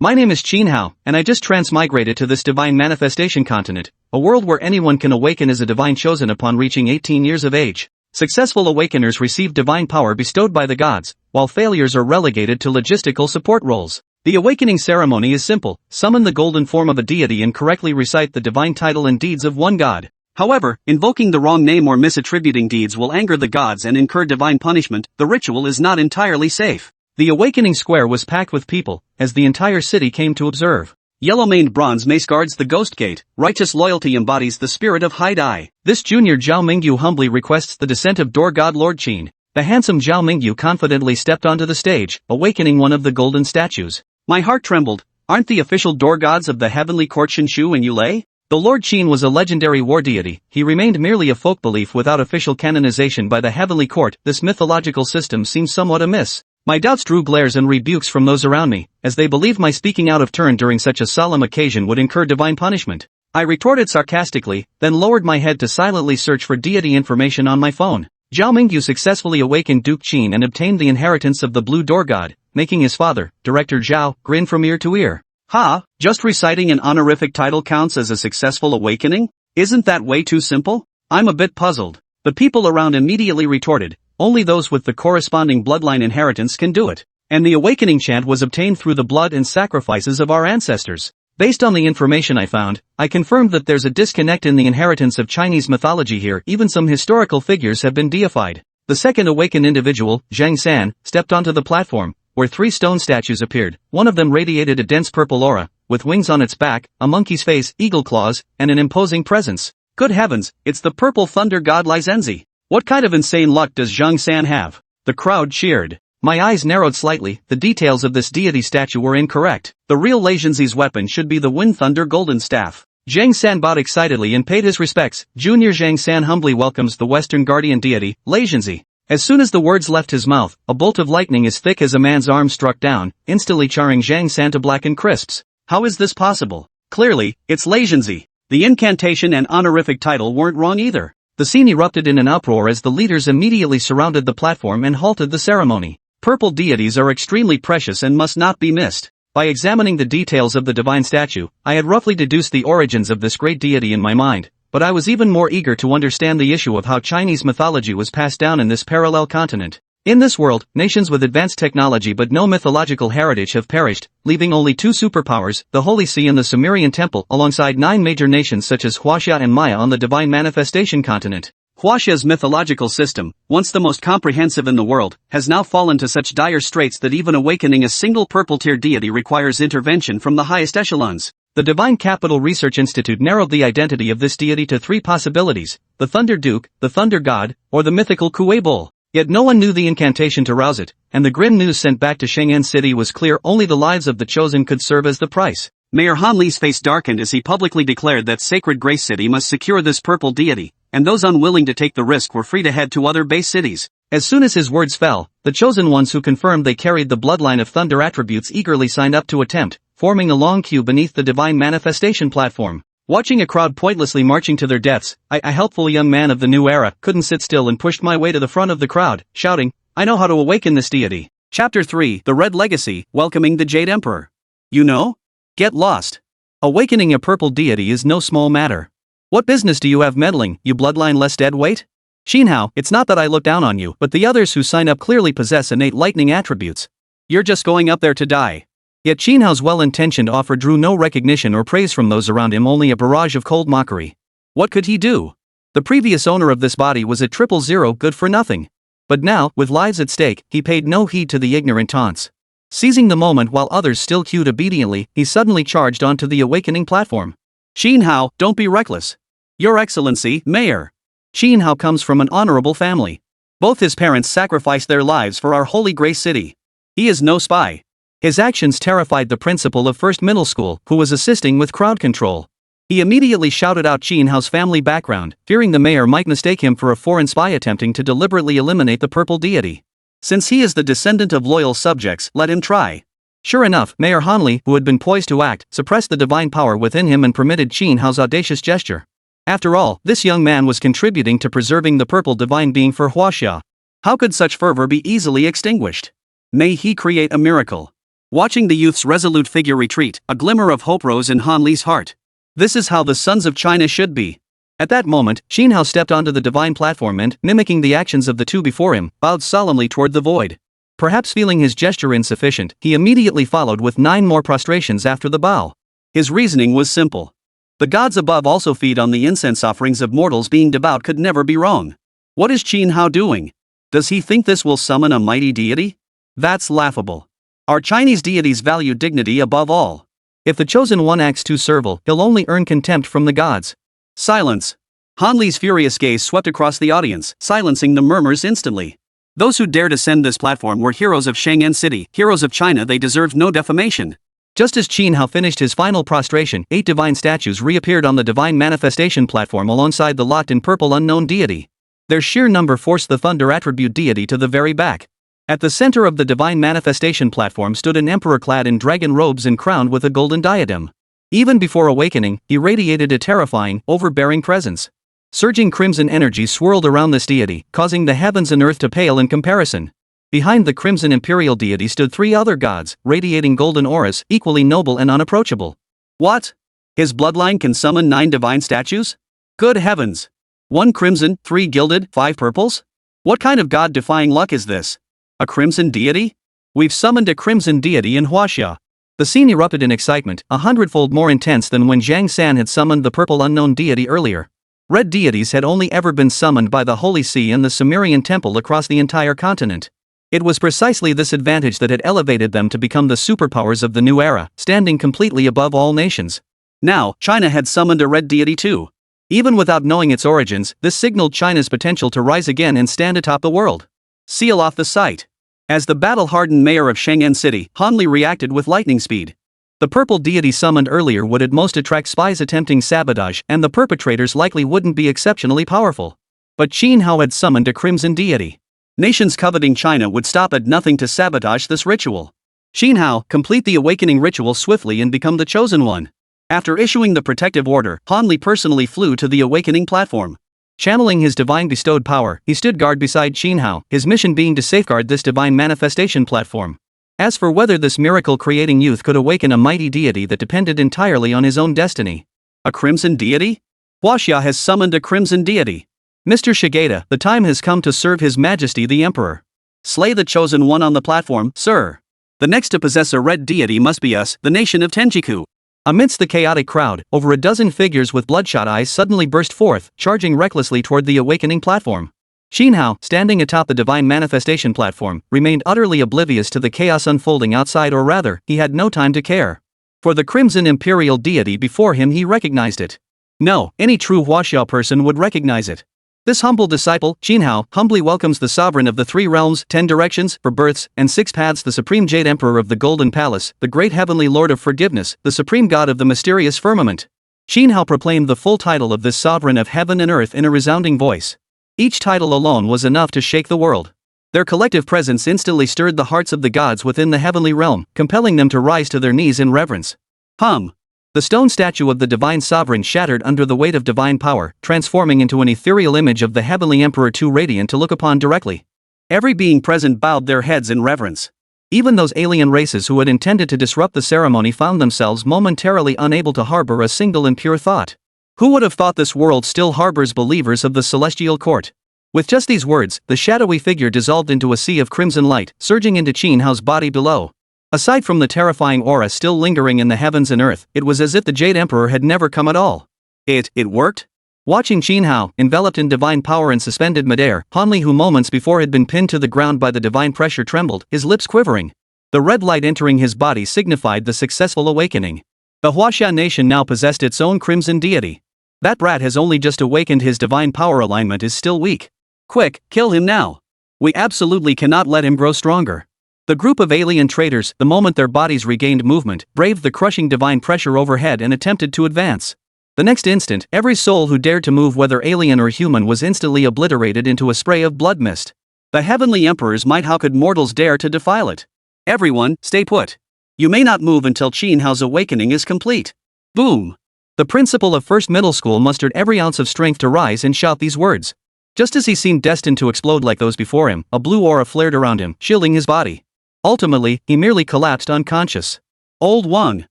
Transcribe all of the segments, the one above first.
My name is Qin Hao, and I just transmigrated to this divine manifestation continent, a world where anyone can awaken as a divine chosen upon reaching 18 years of age. Successful awakeners receive divine power bestowed by the gods, while failures are relegated to logistical support roles. The awakening ceremony is simple: summon the golden form of a deity and correctly recite the divine title and deeds of one god. However, invoking the wrong name or misattributing deeds will anger the gods and incur divine punishment. The ritual is not entirely safe. The awakening square was packed with people, as the entire city came to observe. Yellow-maned bronze mace guards the ghost gate. Righteous loyalty embodies the spirit of Hai Dai. This junior Zhao Mingyu humbly requests the descent of door god Lord Qin. The handsome Zhao Mingyu confidently stepped onto the stage, awakening one of the golden statues. My heart trembled. Aren't the official door gods of the heavenly court Shinshu and Yulei? Though Lord Qin was a legendary war deity, he remained merely a folk belief without official canonization by the heavenly court. This mythological system seems somewhat amiss. My doubts drew glares and rebukes from those around me, as they believed my speaking out of turn during such a solemn occasion would incur divine punishment. I retorted sarcastically, then lowered my head to silently search for deity information on my phone. Zhao Mingyu successfully awakened Duke Qin and obtained the inheritance of the blue door god, making his father, Director Zhao, grin from ear to ear. Ha, just reciting an honorific title counts as a successful awakening? Isn't that way too simple? I'm a bit puzzled. The people around immediately retorted, only those with the corresponding bloodline inheritance can do it. And the awakening chant was obtained through the blood and sacrifices of our ancestors. Based on the information I found, I confirmed that there's a disconnect in the inheritance of Chinese mythology here. Even some historical figures have been deified. The second awakened individual, Zhang San, stepped onto the platform, where 3 stone statues appeared. One of them radiated a dense purple aura, with wings on its back, a monkey's face, eagle claws, and an imposing presence. Good heavens, it's the purple thunder god Lai Zhenzi. What kind of insane luck does Zhang San have? The crowd cheered. My eyes narrowed slightly. The details of this deity statue were incorrect. The real Lai Zhenzi's weapon should be the Wind Thunder Golden Staff. Zhang San bowed excitedly and paid his respects. Junior Zhang San humbly welcomes the Western guardian deity, Lai Zhenzi. As soon as the words left his mouth, a bolt of lightning as thick as a man's arm struck down, instantly charring Zhang San to black and crisps. How is this possible? Clearly, it's Lai Zhenzi. The incantation and honorific title weren't wrong either. The scene erupted in an uproar as the leaders immediately surrounded the platform and halted the ceremony. Purple deities are extremely precious and must not be missed. By examining the details of the divine statue, I had roughly deduced the origins of this great deity in my mind, but I was even more eager to understand the issue of how Chinese mythology was passed down in this parallel continent. In this world, nations with advanced technology but no mythological heritage have perished, leaving only 2 superpowers, the Holy See and the Sumerian Temple, alongside 9 major nations such as Huaxia and Maya on the divine manifestation continent. Huaxia's mythological system, once the most comprehensive in the world, has now fallen to such dire straits that even awakening a single purple-tier deity requires intervention from the highest echelons. The Divine Capital Research Institute narrowed the identity of this deity to 3 possibilities: the Thunder Duke, the Thunder God, or the mythical Kuei Bull. Yet no one knew the incantation to rouse it, and the grim news sent back to Shenzhen City was clear: only the lives of the chosen could serve as the price. Mayor Han Li's face darkened as he publicly declared that Sacred Grace City must secure this purple deity, and those unwilling to take the risk were free to head to other base cities. As soon as his words fell, the chosen ones who confirmed they carried the bloodline of thunder attributes eagerly signed up to attempt, forming a long queue beneath the divine manifestation platform. Watching a crowd pointlessly marching to their deaths, a helpful young man of the new era couldn't sit still and pushed my way to the front of the crowd, shouting, "I know how to awaken this deity." Chapter 3: The Red Legacy, Welcoming the Jade Emperor. You know? Get lost. Awakening a purple deity is no small matter. What business do you have meddling, you bloodline-less deadweight? Qin Hao, it's not that I look down on you, but the others who sign up clearly possess innate lightning attributes. You're just going up there to die. Yet Qin Hao's well-intentioned offer drew no recognition or praise from those around him, only a barrage of cold mockery. What could he do? The previous owner of this body was a 000 good for nothing. But now, with lives at stake, he paid no heed to the ignorant taunts. Seizing the moment while others still queued obediently, he suddenly charged onto the awakening platform. Qin Hao, don't be reckless. Your Excellency, Mayor. Qin Hao comes from an honorable family. Both his parents sacrificed their lives for our holy Grace City. He is no spy. His actions terrified the principal of First Middle School, who was assisting with crowd control. He immediately shouted out Qin Hao's family background, fearing the mayor might mistake him for a foreign spy attempting to deliberately eliminate the purple deity. Since he is the descendant of loyal subjects, let him try. Sure enough, Mayor Han Li, who had been poised to act, suppressed the divine power within him and permitted Qin Hao's audacious gesture. After all, this young man was contributing to preserving the purple divine being for Huaxia. How could such fervor be easily extinguished? May he create a miracle. Watching the youth's resolute figure retreat, a glimmer of hope rose in Han Li's heart. This is how the sons of China should be. At that moment, Xin Hao stepped onto the divine platform and, mimicking the actions of the two before him, bowed solemnly toward the void. Perhaps feeling his gesture insufficient, he immediately followed with 9 more prostrations after the bow. His reasoning was simple. The gods above also feed on the incense offerings of mortals. Being devout could never be wrong. What is Xin Hao doing? Does he think this will summon a mighty deity? That's laughable. Our Chinese deities value dignity above all. If the chosen one acts too servile, he'll only earn contempt from the gods. Silence. Han Li's furious gaze swept across the audience, silencing the murmurs instantly. Those who dared ascend this platform were heroes of Shang'an City, heroes of China. They deserved no defamation. Just as Xin Hao finished his final prostration, 8 divine statues reappeared on the divine manifestation platform alongside the locked in purple unknown deity. Their sheer number forced the thunder attribute deity to the very back. At the center of the divine manifestation platform stood an emperor clad in dragon robes and crowned with a golden diadem. Even before awakening, he radiated a terrifying, overbearing presence. Surging crimson energy swirled around this deity, causing the heavens and earth to pale in comparison. Behind the crimson imperial deity stood 3 other gods, radiating golden auras, equally noble and unapproachable. What? His bloodline can summon 9 divine statues? Good heavens! 1 crimson, 3 gilded, 5 purples? What kind of god-defying luck is this? A crimson deity? We've summoned a crimson deity in Huaxia. The scene erupted in excitement, 100-fold more intense than when Zhang San had summoned the purple unknown deity earlier. Red deities had only ever been summoned by the Holy See and the Sumerian temple across the entire continent. It was precisely this advantage that had elevated them to become the superpowers of the new era, standing completely above all nations. Now, China had summoned a red deity too. Even without knowing its origins, this signaled China's potential to rise again and stand atop the world. Seal off the sight. As the battle-hardened mayor of Shang'an City, Han Li reacted with lightning speed. The purple deity summoned earlier would at most attract spies attempting sabotage, and the perpetrators likely wouldn't be exceptionally powerful. But Xin Hao had summoned a crimson deity. Nations coveting China would stop at nothing to sabotage this ritual. Xin Hao, complete the awakening ritual swiftly and become the chosen one. After issuing the protective order, Han Li personally flew to the awakening platform. Channeling his divine bestowed power, he stood guard beside Xin Hao, his mission being to safeguard this divine manifestation platform. As for whether this miracle-creating youth could awaken a mighty deity that depended entirely on his own destiny. A crimson deity? Huaxia has summoned a crimson deity. Mr. Shigeta, the time has come to serve His Majesty the Emperor. Slay the chosen one on the platform, sir. The next to possess a red deity must be us, the nation of Tenjiku. Amidst the chaotic crowd, over a dozen figures with bloodshot eyes suddenly burst forth, charging recklessly toward the awakening platform. Xin Hao, standing atop the divine manifestation platform, remained utterly oblivious to the chaos unfolding outside, or rather, he had no time to care. For the crimson imperial deity before him, he recognized it. No, any true Huaxia person would recognize it. This humble disciple, Xin Hao, humbly welcomes the sovereign of the 3 realms, 10 directions, for births, and 6 paths, the supreme Jade Emperor of the Golden Palace, the great heavenly Lord of Forgiveness, the supreme god of the mysterious firmament. Xin Hao proclaimed the full title of this sovereign of heaven and earth in a resounding voice. Each title alone was enough to shake the world. Their collective presence instantly stirred the hearts of the gods within the heavenly realm, compelling them to rise to their knees in reverence. Hum! The stone statue of the divine sovereign shattered under the weight of divine power, transforming into an ethereal image of the heavenly emperor, too radiant to look upon directly. Every being present bowed their heads in reverence. Even those alien races who had intended to disrupt the ceremony found themselves momentarily unable to harbor a single impure thought. Who would have thought this world still harbors believers of the celestial court? With just these words, the shadowy figure dissolved into a sea of crimson light, surging into Xin Hao's body below. Aside from the terrifying aura still lingering in the heavens and earth, it was as if the Jade Emperor had never come at all. It worked? Watching Xin Hao, enveloped in divine power and suspended midair, Han Li, who moments before had been pinned to the ground by the divine pressure, trembled, his lips quivering. The red light entering his body signified the successful awakening. The Huaxia nation now possessed its own crimson deity. That brat has only just awakened. His divine power alignment is still weak. Quick, kill him now. We absolutely cannot let him grow stronger. The group of alien traitors, the moment their bodies regained movement, braved the crushing divine pressure overhead and attempted to advance. The next instant, every soul who dared to move, whether alien or human, was instantly obliterated into a spray of blood mist. The heavenly emperor's might, how could mortals dare to defile it? Everyone, stay put. You may not move until Xin Hao's awakening is complete. Boom! The principal of First Middle School mustered every ounce of strength to rise and shout these words. Just as he seemed destined to explode like those before him, a blue aura flared around him, shielding his body. Ultimately, he merely collapsed unconscious. Old Wang.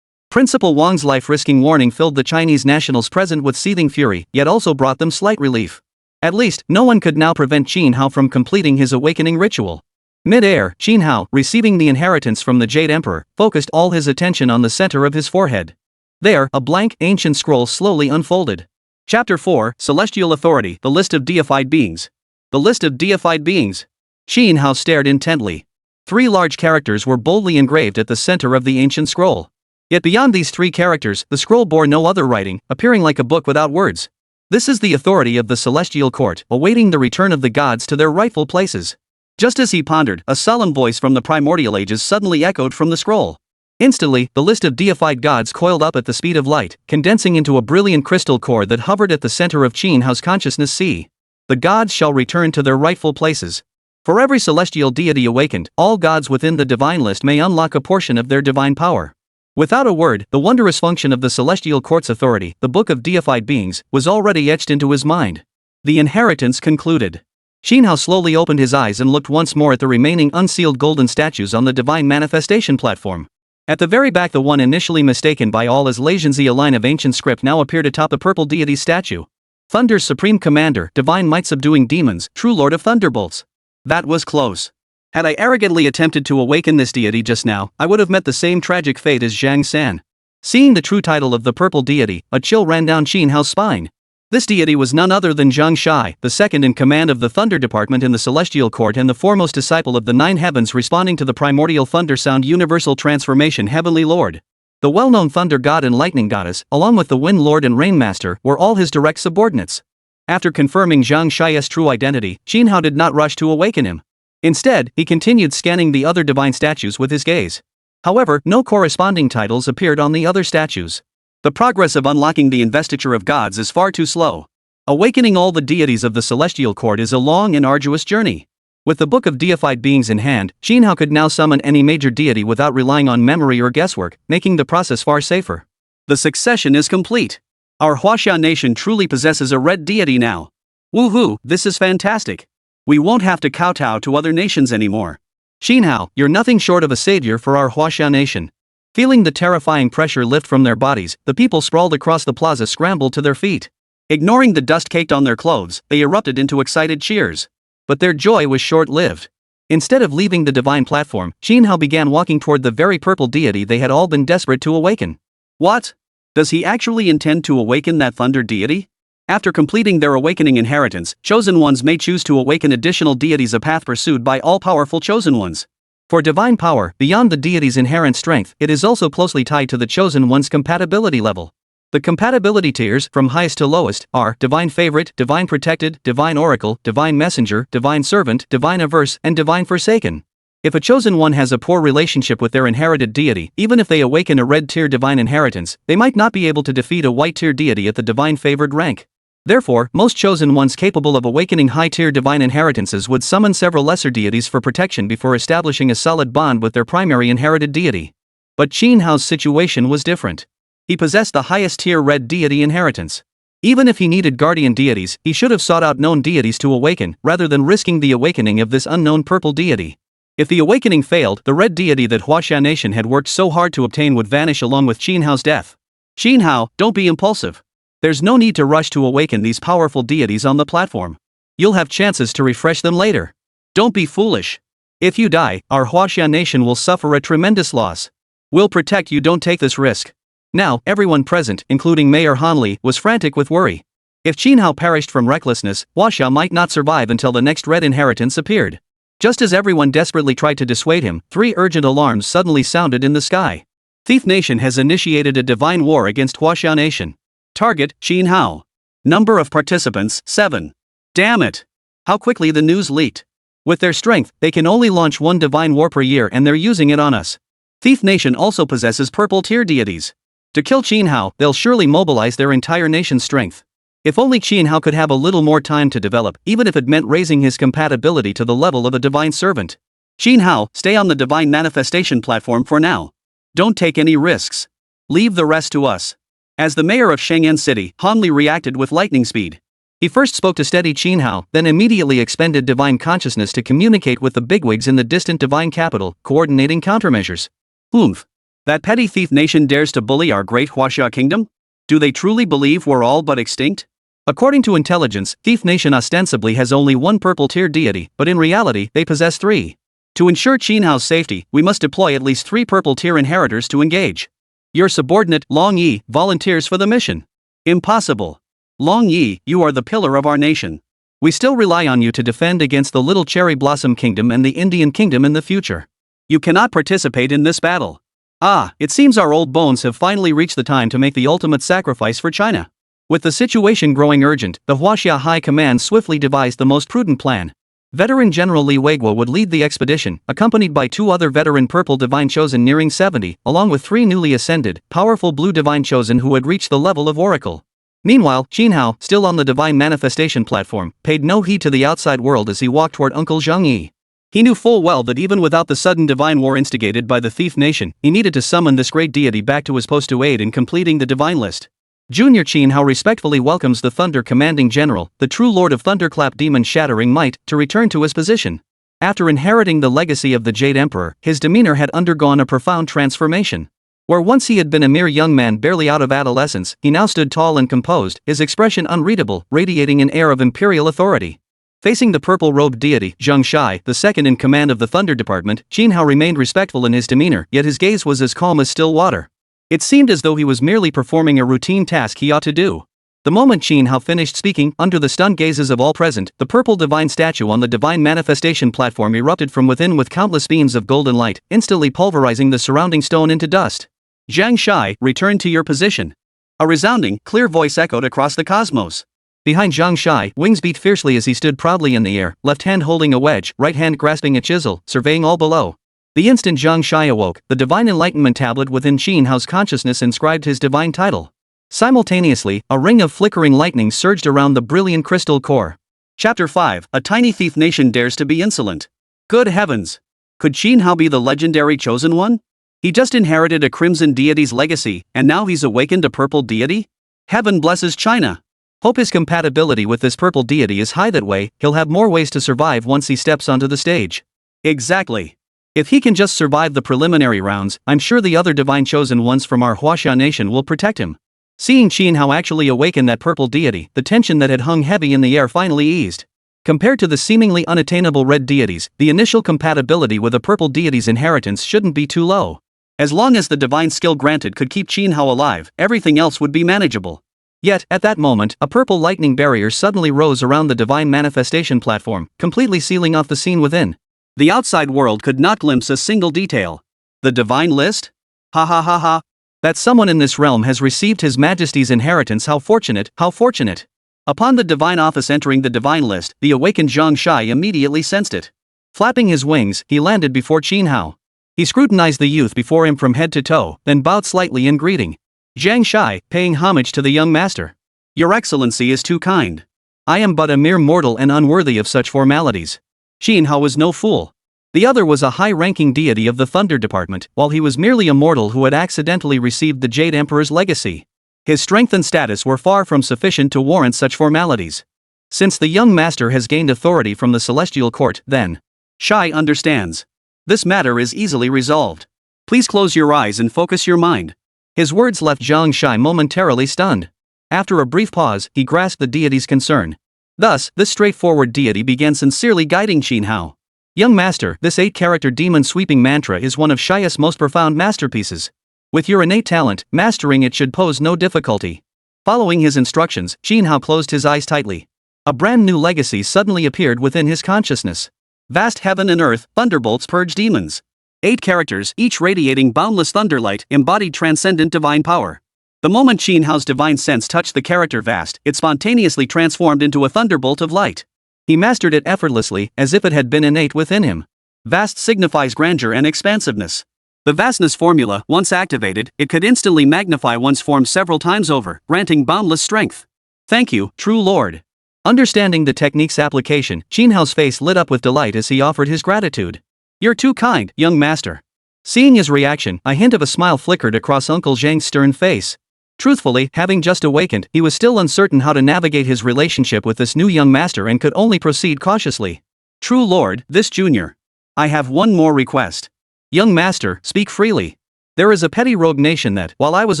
Principal Wang's life-risking warning filled the Chinese nationals present with seething fury, yet also brought them slight relief. At least, no one could now prevent Qin Hao from completing his awakening ritual. Mid-air, Qin Hao, receiving the inheritance from the Jade Emperor, focused all his attention on the center of his forehead. There, a blank, ancient scroll slowly unfolded. Chapter 4, Celestial Authority, the List of Deified Beings. The List of Deified Beings. Qin Hao stared intently. 3 large characters were boldly engraved at the center of the ancient scroll. Yet beyond these 3 characters, the scroll bore no other writing, appearing like a book without words. This is the authority of the celestial court, awaiting the return of the gods to their rightful places. Just as he pondered, a solemn voice from the primordial ages suddenly echoed from the scroll. Instantly, the list of deified gods coiled up at the speed of light, condensing into a brilliant crystal core that hovered at the center of Qin Hao's consciousness. See. The gods shall return to their rightful places. For every celestial deity awakened, all gods within the divine list may unlock a portion of their divine power. Without a word, the wondrous function of the celestial court's authority, the book of deified beings, was already etched into his mind. The inheritance concluded. Qin Hao slowly opened his eyes and looked once more at the remaining unsealed golden statues on the divine manifestation platform. At the very back, the one initially mistaken by all as Laixinzi, a line of ancient script, now appeared atop the purple deity statue. Thunder's supreme commander, divine might subduing demons, true lord of thunderbolts. That was close. Had I arrogantly attempted to awaken this deity just now, I would have met the same tragic fate as Zhang San. Seeing the true title of the purple deity, a chill ran down Qin Hao's spine. This deity was none other than Zhang Shai, the second in command of the Thunder Department in the Celestial Court and the foremost disciple of the 9 heavens, responding to the primordial thunder sound universal transformation Heavenly Lord. The well-known Thunder God and Lightning Goddess, along with the Wind Lord and Rain Master, were all his direct subordinates. After confirming Zhang Shai's true identity, Qin Hao did not rush to awaken him. Instead, he continued scanning the other divine statues with his gaze. However, no corresponding titles appeared on the other statues. The progress of unlocking the investiture of gods is far too slow. Awakening all the deities of the Celestial Court is a long and arduous journey. With the Book of Deified Beings in hand, Qin Hao could now summon any major deity without relying on memory or guesswork, making the process far safer. The succession is complete. Our Huaxia nation truly possesses a red deity now. Woohoo, this is fantastic. We won't have to kowtow to other nations anymore. Qin Hao, you're nothing short of a savior for our Huaxia nation. Feeling the terrifying pressure lift from their bodies, the people sprawled across the plaza scrambled to their feet. Ignoring the dust caked on their clothes, they erupted into excited cheers. But their joy was short-lived. Instead of leaving the divine platform, Qin Hao began walking toward the very purple deity they had all been desperate to awaken. What? Does he actually intend to awaken that thunder deity? After completing their awakening inheritance, chosen ones may choose to awaken additional deities, a path pursued by all-powerful chosen ones. For divine power, beyond the deity's inherent strength, it is also closely tied to the chosen one's compatibility level. The compatibility tiers, from highest to lowest, are Divine Favorite, Divine Protected, Divine Oracle, Divine Messenger, Divine Servant, Divine Averse, and Divine Forsaken. If a chosen one has a poor relationship with their inherited deity, even if they awaken a red-tier divine inheritance, they might not be able to defeat a white-tier deity at the Divine Favored rank. Therefore, most chosen ones capable of awakening high-tier divine inheritances would summon several lesser deities for protection before establishing a solid bond with their primary inherited deity. But Qin Hao's situation was different. He possessed the highest-tier red deity inheritance. Even if he needed guardian deities, he should have sought out known deities to awaken, rather than risking the awakening of this unknown purple deity. If the awakening failed, the red deity that Huaxia Nation had worked so hard to obtain would vanish along with Qin Hao's death. Qin Hao, don't be impulsive. There's no need to rush to awaken these powerful deities on the platform. You'll have chances to refresh them later. Don't be foolish. If you die, our Huaxia nation will suffer a tremendous loss. We'll protect you, don't take this risk. Now, everyone present, including Mayor Hanli, was frantic with worry. If Qin Hao perished from recklessness, Huaxia might not survive until the next red inheritance appeared. Just as everyone desperately tried to dissuade him, 3 urgent alarms suddenly sounded in the sky. Thief Nation has initiated a divine war against Huaxia Nation. Target, Qin Hao. Number of participants, 7. Damn it! How quickly the news leaked. With their strength, they can only launch 1 divine war per year and they're using it on us. Thief Nation also possesses purple tier deities. To kill Qin Hao, they'll surely mobilize their entire nation's strength. If only Qin Hao could have a little more time to develop, even if it meant raising his compatibility to the level of a divine servant. Qin Hao, stay on the divine manifestation platform for now. Don't take any risks. Leave the rest to us. As the mayor of Shenzhen City, Hanli reacted with lightning speed. He first spoke to steady Qin Hao, then immediately expended divine consciousness to communicate with the bigwigs in the distant divine capital, coordinating countermeasures. Oomph. That petty thief nation dares to bully our great Huaxia kingdom? Do they truly believe we're all but extinct? According to intelligence, Thief Nation ostensibly has only one purple-tier deity, but in reality, they possess 3. To ensure Qin Hao's safety, we must deploy at least 3 purple-tier inheritors to engage. Your subordinate, Long Yi, volunteers for the mission. Impossible. Long Yi, you are the pillar of our nation. We still rely on you to defend against the Little Cherry Blossom Kingdom and the Indian Kingdom in the future. You cannot participate in this battle. Ah, it seems our old bones have finally reached the time to make the ultimate sacrifice for China. With the situation growing urgent, the Huaxia High Command swiftly devised the most prudent plan. Veteran General Li Weiguo would lead the expedition, accompanied by 2 other veteran Purple Divine Chosen nearing 70, along with 3 newly ascended, powerful Blue Divine Chosen who had reached the level of Oracle. Meanwhile, Qin Hao, still on the Divine Manifestation platform, paid no heed to the outside world as he walked toward Uncle Zhang Yi. He knew full well that even without the sudden divine war instigated by the Thief Nation, he needed to summon this great deity back to his post to aid in completing the divine list. Junior Qin Hao respectfully welcomes the Thunder Commanding General, the true Lord of Thunderclap Demon Shattering Might, to return to his position. After inheriting the legacy of the Jade Emperor, his demeanor had undergone a profound transformation. Where once he had been a mere young man barely out of adolescence, he now stood tall and composed, his expression unreadable, radiating an air of imperial authority. Facing the purple-robed deity, Zheng Shai, the second in command of the Thunder Department, Qin Hao remained respectful in his demeanor, yet his gaze was as calm as still water. It seemed as though he was merely performing a routine task he ought to do. The moment Qin Hao finished speaking, under the stunned gazes of all present, the purple divine statue on the divine manifestation platform erupted from within with countless beams of golden light, instantly pulverizing the surrounding stone into dust. Zheng Shai, return to your position. A resounding, clear voice echoed across the cosmos. Behind Zheng Shai, wings beat fiercely as he stood proudly in the air, left hand holding a wedge, right hand grasping a chisel, surveying all below. The instant Zheng Shai awoke, the divine enlightenment tablet within Qin Hao's consciousness inscribed his divine title. Simultaneously, a ring of flickering lightning surged around the brilliant crystal core. Chapter 5, A Tiny Thief Nation Dares to be Insolent. Good heavens! Could Qin Hao be the legendary chosen one? He just inherited a crimson deity's legacy, and now he's awakened a purple deity? Heaven blesses China! Hope his compatibility with this purple deity is high, that way, he'll have more ways to survive once he steps onto the stage. Exactly. If he can just survive the preliminary rounds, I'm sure the other divine chosen ones from our Huaxia nation will protect him. Seeing Qin Hao actually awaken that purple deity, the tension that had hung heavy in the air finally eased. Compared to the seemingly unattainable red deities, the initial compatibility with a purple deity's inheritance shouldn't be too low. As long as the divine skill granted could keep Qin Hao alive, everything else would be manageable. Yet, at that moment, a purple lightning barrier suddenly rose around the divine manifestation platform, completely sealing off the scene within. The outside world could not glimpse a single detail. The divine list? Ha ha ha ha. That someone in this realm has received His Majesty's inheritance, how fortunate, how fortunate. Upon the divine office entering the divine list, the awakened Zheng Shai immediately sensed it. Flapping his wings, he landed before Qin Hao. He scrutinized the youth before him from head to toe, then bowed slightly in greeting. Zheng Shai, paying homage to the young master. Your Excellency is too kind. I am but a mere mortal and unworthy of such formalities. Qin Hao was no fool. The other was a high-ranking deity of the Thunder Department, while he was merely a mortal who had accidentally received the Jade Emperor's legacy. His strength and status were far from sufficient to warrant such formalities. Since the young master has gained authority from the Celestial Court, then Shai understands. This matter is easily resolved. Please close your eyes and focus your mind. His words left Zheng Shai momentarily stunned. After a brief pause, he grasped the deity's concern. Thus, this straightforward deity began sincerely guiding Qin Hao. Young master, this 8-character demon-sweeping mantra is one of Shai's most profound masterpieces. With your innate talent, mastering it should pose no difficulty. Following his instructions, Qin Hao closed his eyes tightly. A brand new legacy suddenly appeared within his consciousness. Vast heaven and earth, thunderbolts purge demons. 8 characters, each radiating boundless thunderlight, embodied transcendent divine power. The moment Qin Hao's divine sense touched the character vast, it spontaneously transformed into a thunderbolt of light. He mastered it effortlessly, as if it had been innate within him. Vast signifies grandeur and expansiveness. The vastness formula, once activated, it could instantly magnify one's form several times over, granting boundless strength. Thank you, true Lord. Understanding the technique's application, Qin Hao's face lit up with delight as he offered his gratitude. You're too kind, young master. Seeing his reaction, a hint of a smile flickered across Uncle Zhang's stern face. Truthfully, having just awakened, he was still uncertain how to navigate his relationship with this new young master and could only proceed cautiously. True Lord, this junior. I have one more request. Young master, speak freely. There is a petty rogue nation that, while I was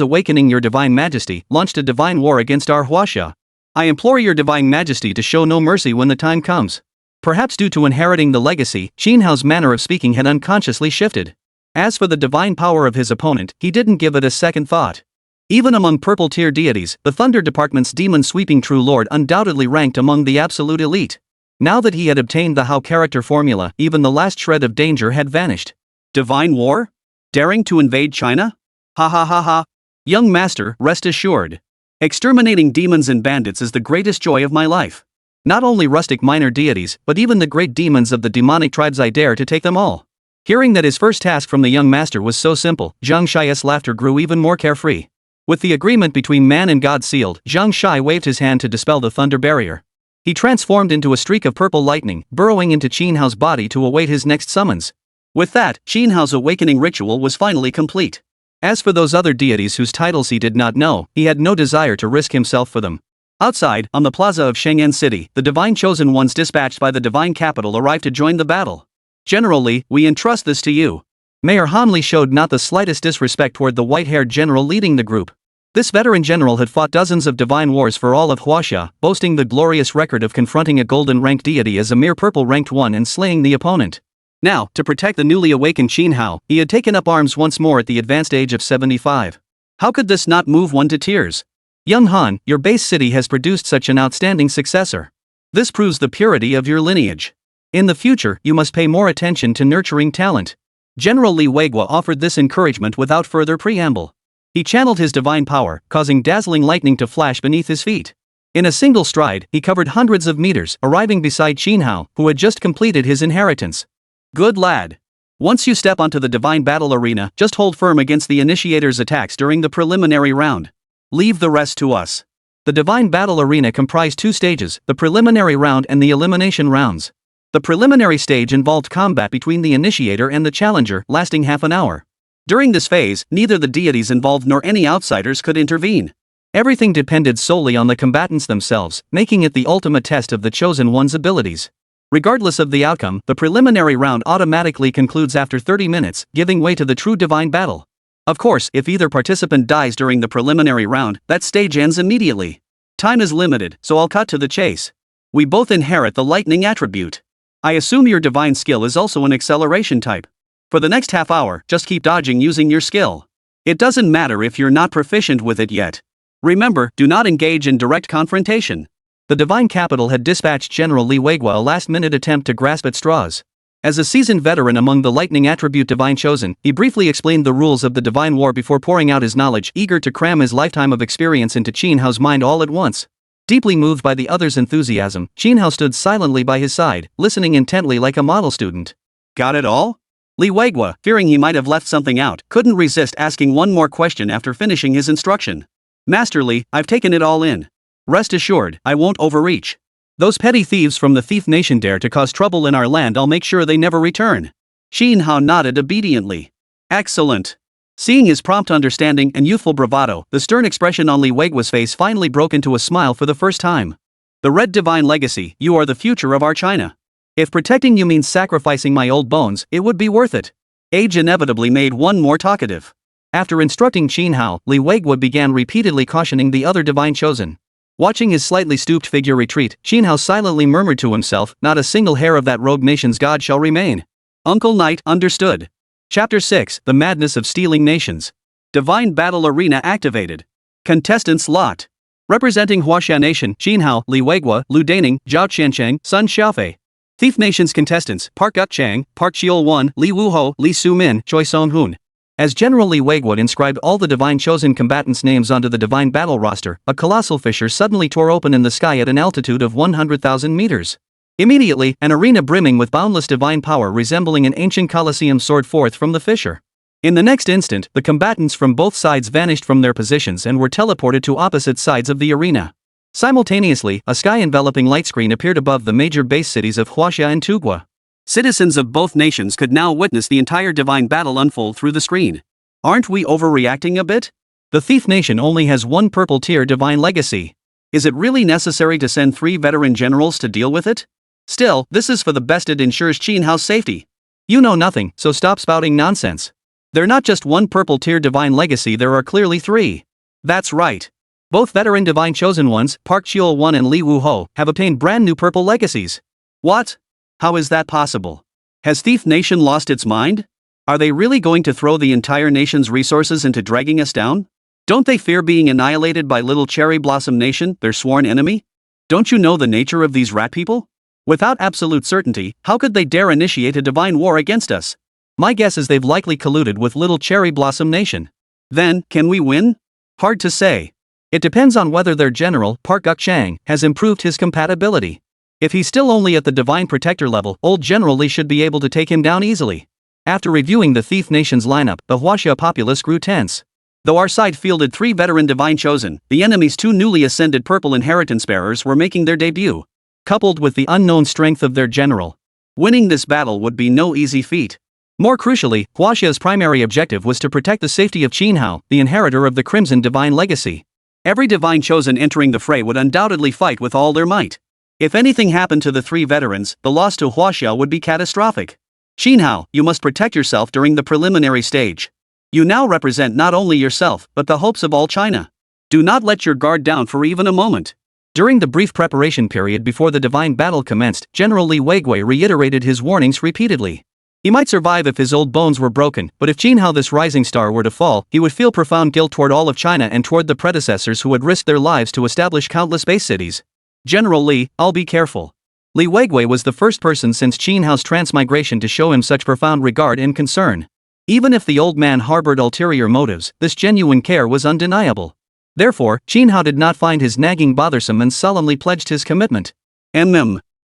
awakening your divine majesty, launched a divine war against our Huaxia. I implore your divine majesty to show no mercy when the time comes. Perhaps due to inheriting the legacy, Qin Hao's manner of speaking had unconsciously shifted. As for the divine power of his opponent, he didn't give it a second thought. Even among purple-tier deities, the Thunder Department's demon-sweeping True Lord undoubtedly ranked among the absolute elite. Now that he had obtained the Hao character formula, even the last shred of danger had vanished. Divine war? Daring to invade China? Ha ha ha ha. Young master, rest assured. Exterminating demons and bandits is the greatest joy of my life. Not only rustic minor deities, but even the great demons of the demonic tribes, I dare to take them all. Hearing that his first task from the young master was so simple, Zhang Shai's laughter grew even more carefree. With the agreement between man and god sealed, Zhang Shai waved his hand to dispel the thunder barrier. He transformed into a streak of purple lightning, burrowing into Qin Hao's body to await his next summons. With that, Qin Hao's awakening ritual was finally complete. As for those other deities whose titles he did not know, he had no desire to risk himself for them. Outside, on the plaza of Sheng'an City, the divine chosen ones dispatched by the divine capital arrived to join the battle. General Li, we entrust this to you. Mayor Han Li showed not the slightest disrespect toward the white-haired general leading the group. This veteran general had fought dozens of divine wars for all of Huaxia, boasting the glorious record of confronting a golden-ranked deity as a mere purple-ranked one and slaying the opponent. Now, to protect the newly awakened Qin Hao, he had taken up arms once more at the advanced age of 75. How could this not move one to tears? Young Han, your base city has produced such an outstanding successor. This proves the purity of your lineage. In the future, you must pay more attention to nurturing talent. General Li Weiguo offered this encouragement without further preamble. He channeled his divine power, causing dazzling lightning to flash beneath his feet. In a single stride, he covered hundreds of meters, arriving beside Qin Hao, who had just completed his inheritance. Good lad. Once you step onto the divine battle arena, just hold firm against the initiator's attacks during the preliminary round. Leave the rest to us. The divine battle arena comprised two stages, the preliminary round and the elimination rounds. The preliminary stage involved combat between the initiator and the challenger, lasting half an hour. During this phase, neither the deities involved nor any outsiders could intervene. Everything depended solely on the combatants themselves, making it the ultimate test of the chosen one's abilities. Regardless of the outcome, the preliminary round automatically concludes after 30 minutes, giving way to the true divine battle. Of course, if either participant dies during the preliminary round, that stage ends immediately. Time is limited, so I'll cut to the chase. We both inherit the lightning attribute. I assume your divine skill is also an acceleration type. For the next half hour, just keep dodging using your skill. It doesn't matter if you're not proficient with it yet. Remember, do not engage in direct confrontation. The divine capital had dispatched General Li Weiguo a last-minute attempt to grasp at straws. As a seasoned veteran among the lightning attribute divine chosen, he briefly explained the rules of the divine war before pouring out his knowledge, eager to cram his lifetime of experience into Qin Hao's mind all at once. Deeply moved by the other's enthusiasm, Qin Hao stood silently by his side, listening intently like a model student. Got it all? Li Weiguo, fearing he might have left something out, couldn't resist asking one more question after finishing his instruction. Master Li, I've taken it all in. Rest assured, I won't overreach. Those petty thieves from the Thief Nation dare to cause trouble in our land, I'll make sure they never return. Qin Hao nodded obediently. Excellent. Seeing his prompt understanding and youthful bravado, the stern expression on Li Weiguo's face finally broke into a smile for the first time. The Red Divine Legacy, you are the future of our China. If protecting you means sacrificing my old bones, it would be worth it. Age inevitably made one more talkative. After instructing Qin Hao, Li Weiguo began repeatedly cautioning the other divine chosen. Watching his slightly stooped figure retreat, Qin Hao silently murmured to himself, not a single hair of that rogue nation's god shall remain. Uncle Knight understood. Chapter 6, The Madness of Stealing Nations. Divine Battle Arena activated. Contestants lot. Representing Huaxia Nation, Qin Hao, Li Weiguo, Lu Daning, Zhao Qiancheng, Sun Xiaofei. Thief Nation's contestants, Park Gut Chang, Park Chiol-1, Li Wuho, Li Su-min, Choi Song-hun. As General Li Weiguo inscribed all the divine chosen combatants' names onto the divine battle roster, a colossal fissure suddenly tore open in the sky at an altitude of 100,000 meters. Immediately, an arena brimming with boundless divine power resembling an ancient colosseum soared forth from the fissure. In the next instant, the combatants from both sides vanished from their positions and were teleported to opposite sides of the arena. Simultaneously, a sky-enveloping light screen appeared above the major base cities of Huaxia and Tugua. Citizens of both nations could now witness the entire divine battle unfold through the screen. Aren't we overreacting a bit? The Thief Nation only has one purple tier divine legacy. Is it really necessary to send 3 veteran generals to deal with it? Still, this is for the best. It ensures Qin Hao's safety. You know nothing, so stop spouting nonsense. They're not just one purple tier divine legacy, there are clearly 3. That's right. Both veteran divine chosen ones, Park Cheol-1 and Li Wu-ho, have obtained brand new purple legacies. What? How is that possible? Has Thief Nation lost its mind? Are they really going to throw the entire nation's resources into dragging us down? Don't they fear being annihilated by Little Cherry Blossom Nation, their sworn enemy? Don't you know the nature of these rat people? Without absolute certainty, how could they dare initiate a divine war against us? My guess is they've likely colluded with Little Cherry Blossom Nation. Then, can we win? Hard to say. It depends on whether their general, Park Guk-chang, has improved his compatibility. If he's still only at the Divine Protector level, old General Li should be able to take him down easily. After reviewing the Thief Nation's lineup, the Huaxia populace grew tense. Though our side fielded 3 veteran Divine Chosen, the enemy's 2 newly ascended Purple Inheritance Bearers were making their debut. Coupled with the unknown strength of their general, winning this battle would be no easy feat. More crucially, Huaxia's primary objective was to protect the safety of Qin Hao, the inheritor of the Crimson Divine Legacy. Every Divine Chosen entering the fray would undoubtedly fight with all their might. If anything happened to the 3 veterans, the loss to Huaxia would be catastrophic. Qin Hao, you must protect yourself during the preliminary stage. You now represent not only yourself, but the hopes of all China. Do not let your guard down for even a moment. During the brief preparation period before the divine battle commenced, General Li Weigui reiterated his warnings repeatedly. He might survive if his old bones were broken, but if Qin Hao, this rising star, were to fall, he would feel profound guilt toward all of China and toward the predecessors who had risked their lives to establish countless base cities. General Li, I'll be careful. Li Weigui was the first person since Qin Hao's transmigration to show him such profound regard and concern. Even if the old man harbored ulterior motives, this genuine care was undeniable. Therefore, Qin Hao did not find his nagging bothersome and solemnly pledged his commitment.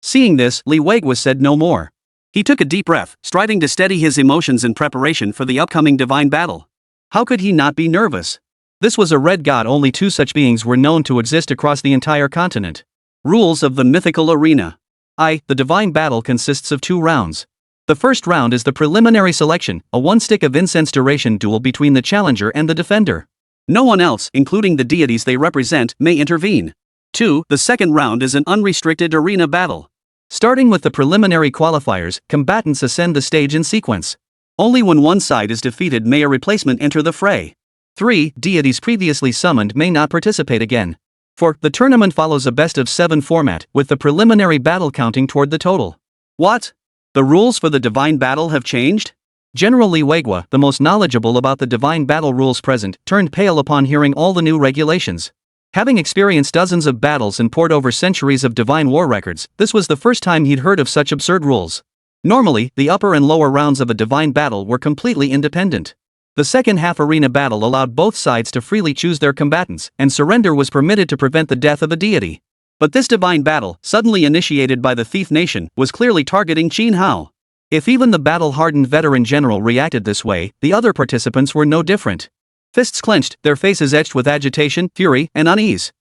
Seeing this, Li Weigui said no more. He took a deep breath, striving to steady his emotions in preparation for the upcoming divine battle. How could he not be nervous? This was a red god. Only 2 such beings were known to exist across the entire continent. Rules of the mythical arena. The divine battle consists of 2 rounds. The first round is the preliminary selection, a 1-stick of incense duration duel between the challenger and the defender. No one else, including the deities they represent, may intervene. 2. The second round is an unrestricted arena battle. Starting with the preliminary qualifiers, combatants ascend the stage in sequence. Only when one side is defeated may a replacement enter the fray. 3. Deities previously summoned may not participate again. 4. The tournament follows a best-of-7 format, with the preliminary battle counting toward the total. What? The rules for the divine battle have changed? General Li Weigui, the most knowledgeable about the divine battle rules present, turned pale upon hearing all the new regulations. Having experienced dozens of battles and pored over centuries of divine war records, this was the first time he'd heard of such absurd rules. Normally, the upper and lower rounds of a divine battle were completely independent. The second half arena battle allowed both sides to freely choose their combatants, and surrender was permitted to prevent the death of a deity. But this divine battle, suddenly initiated by the Thief Nation, was clearly targeting Qin Hao. If even the battle-hardened veteran general reacted this way, the other participants were no different. Fists clenched, their faces etched with agitation, fury, and unease.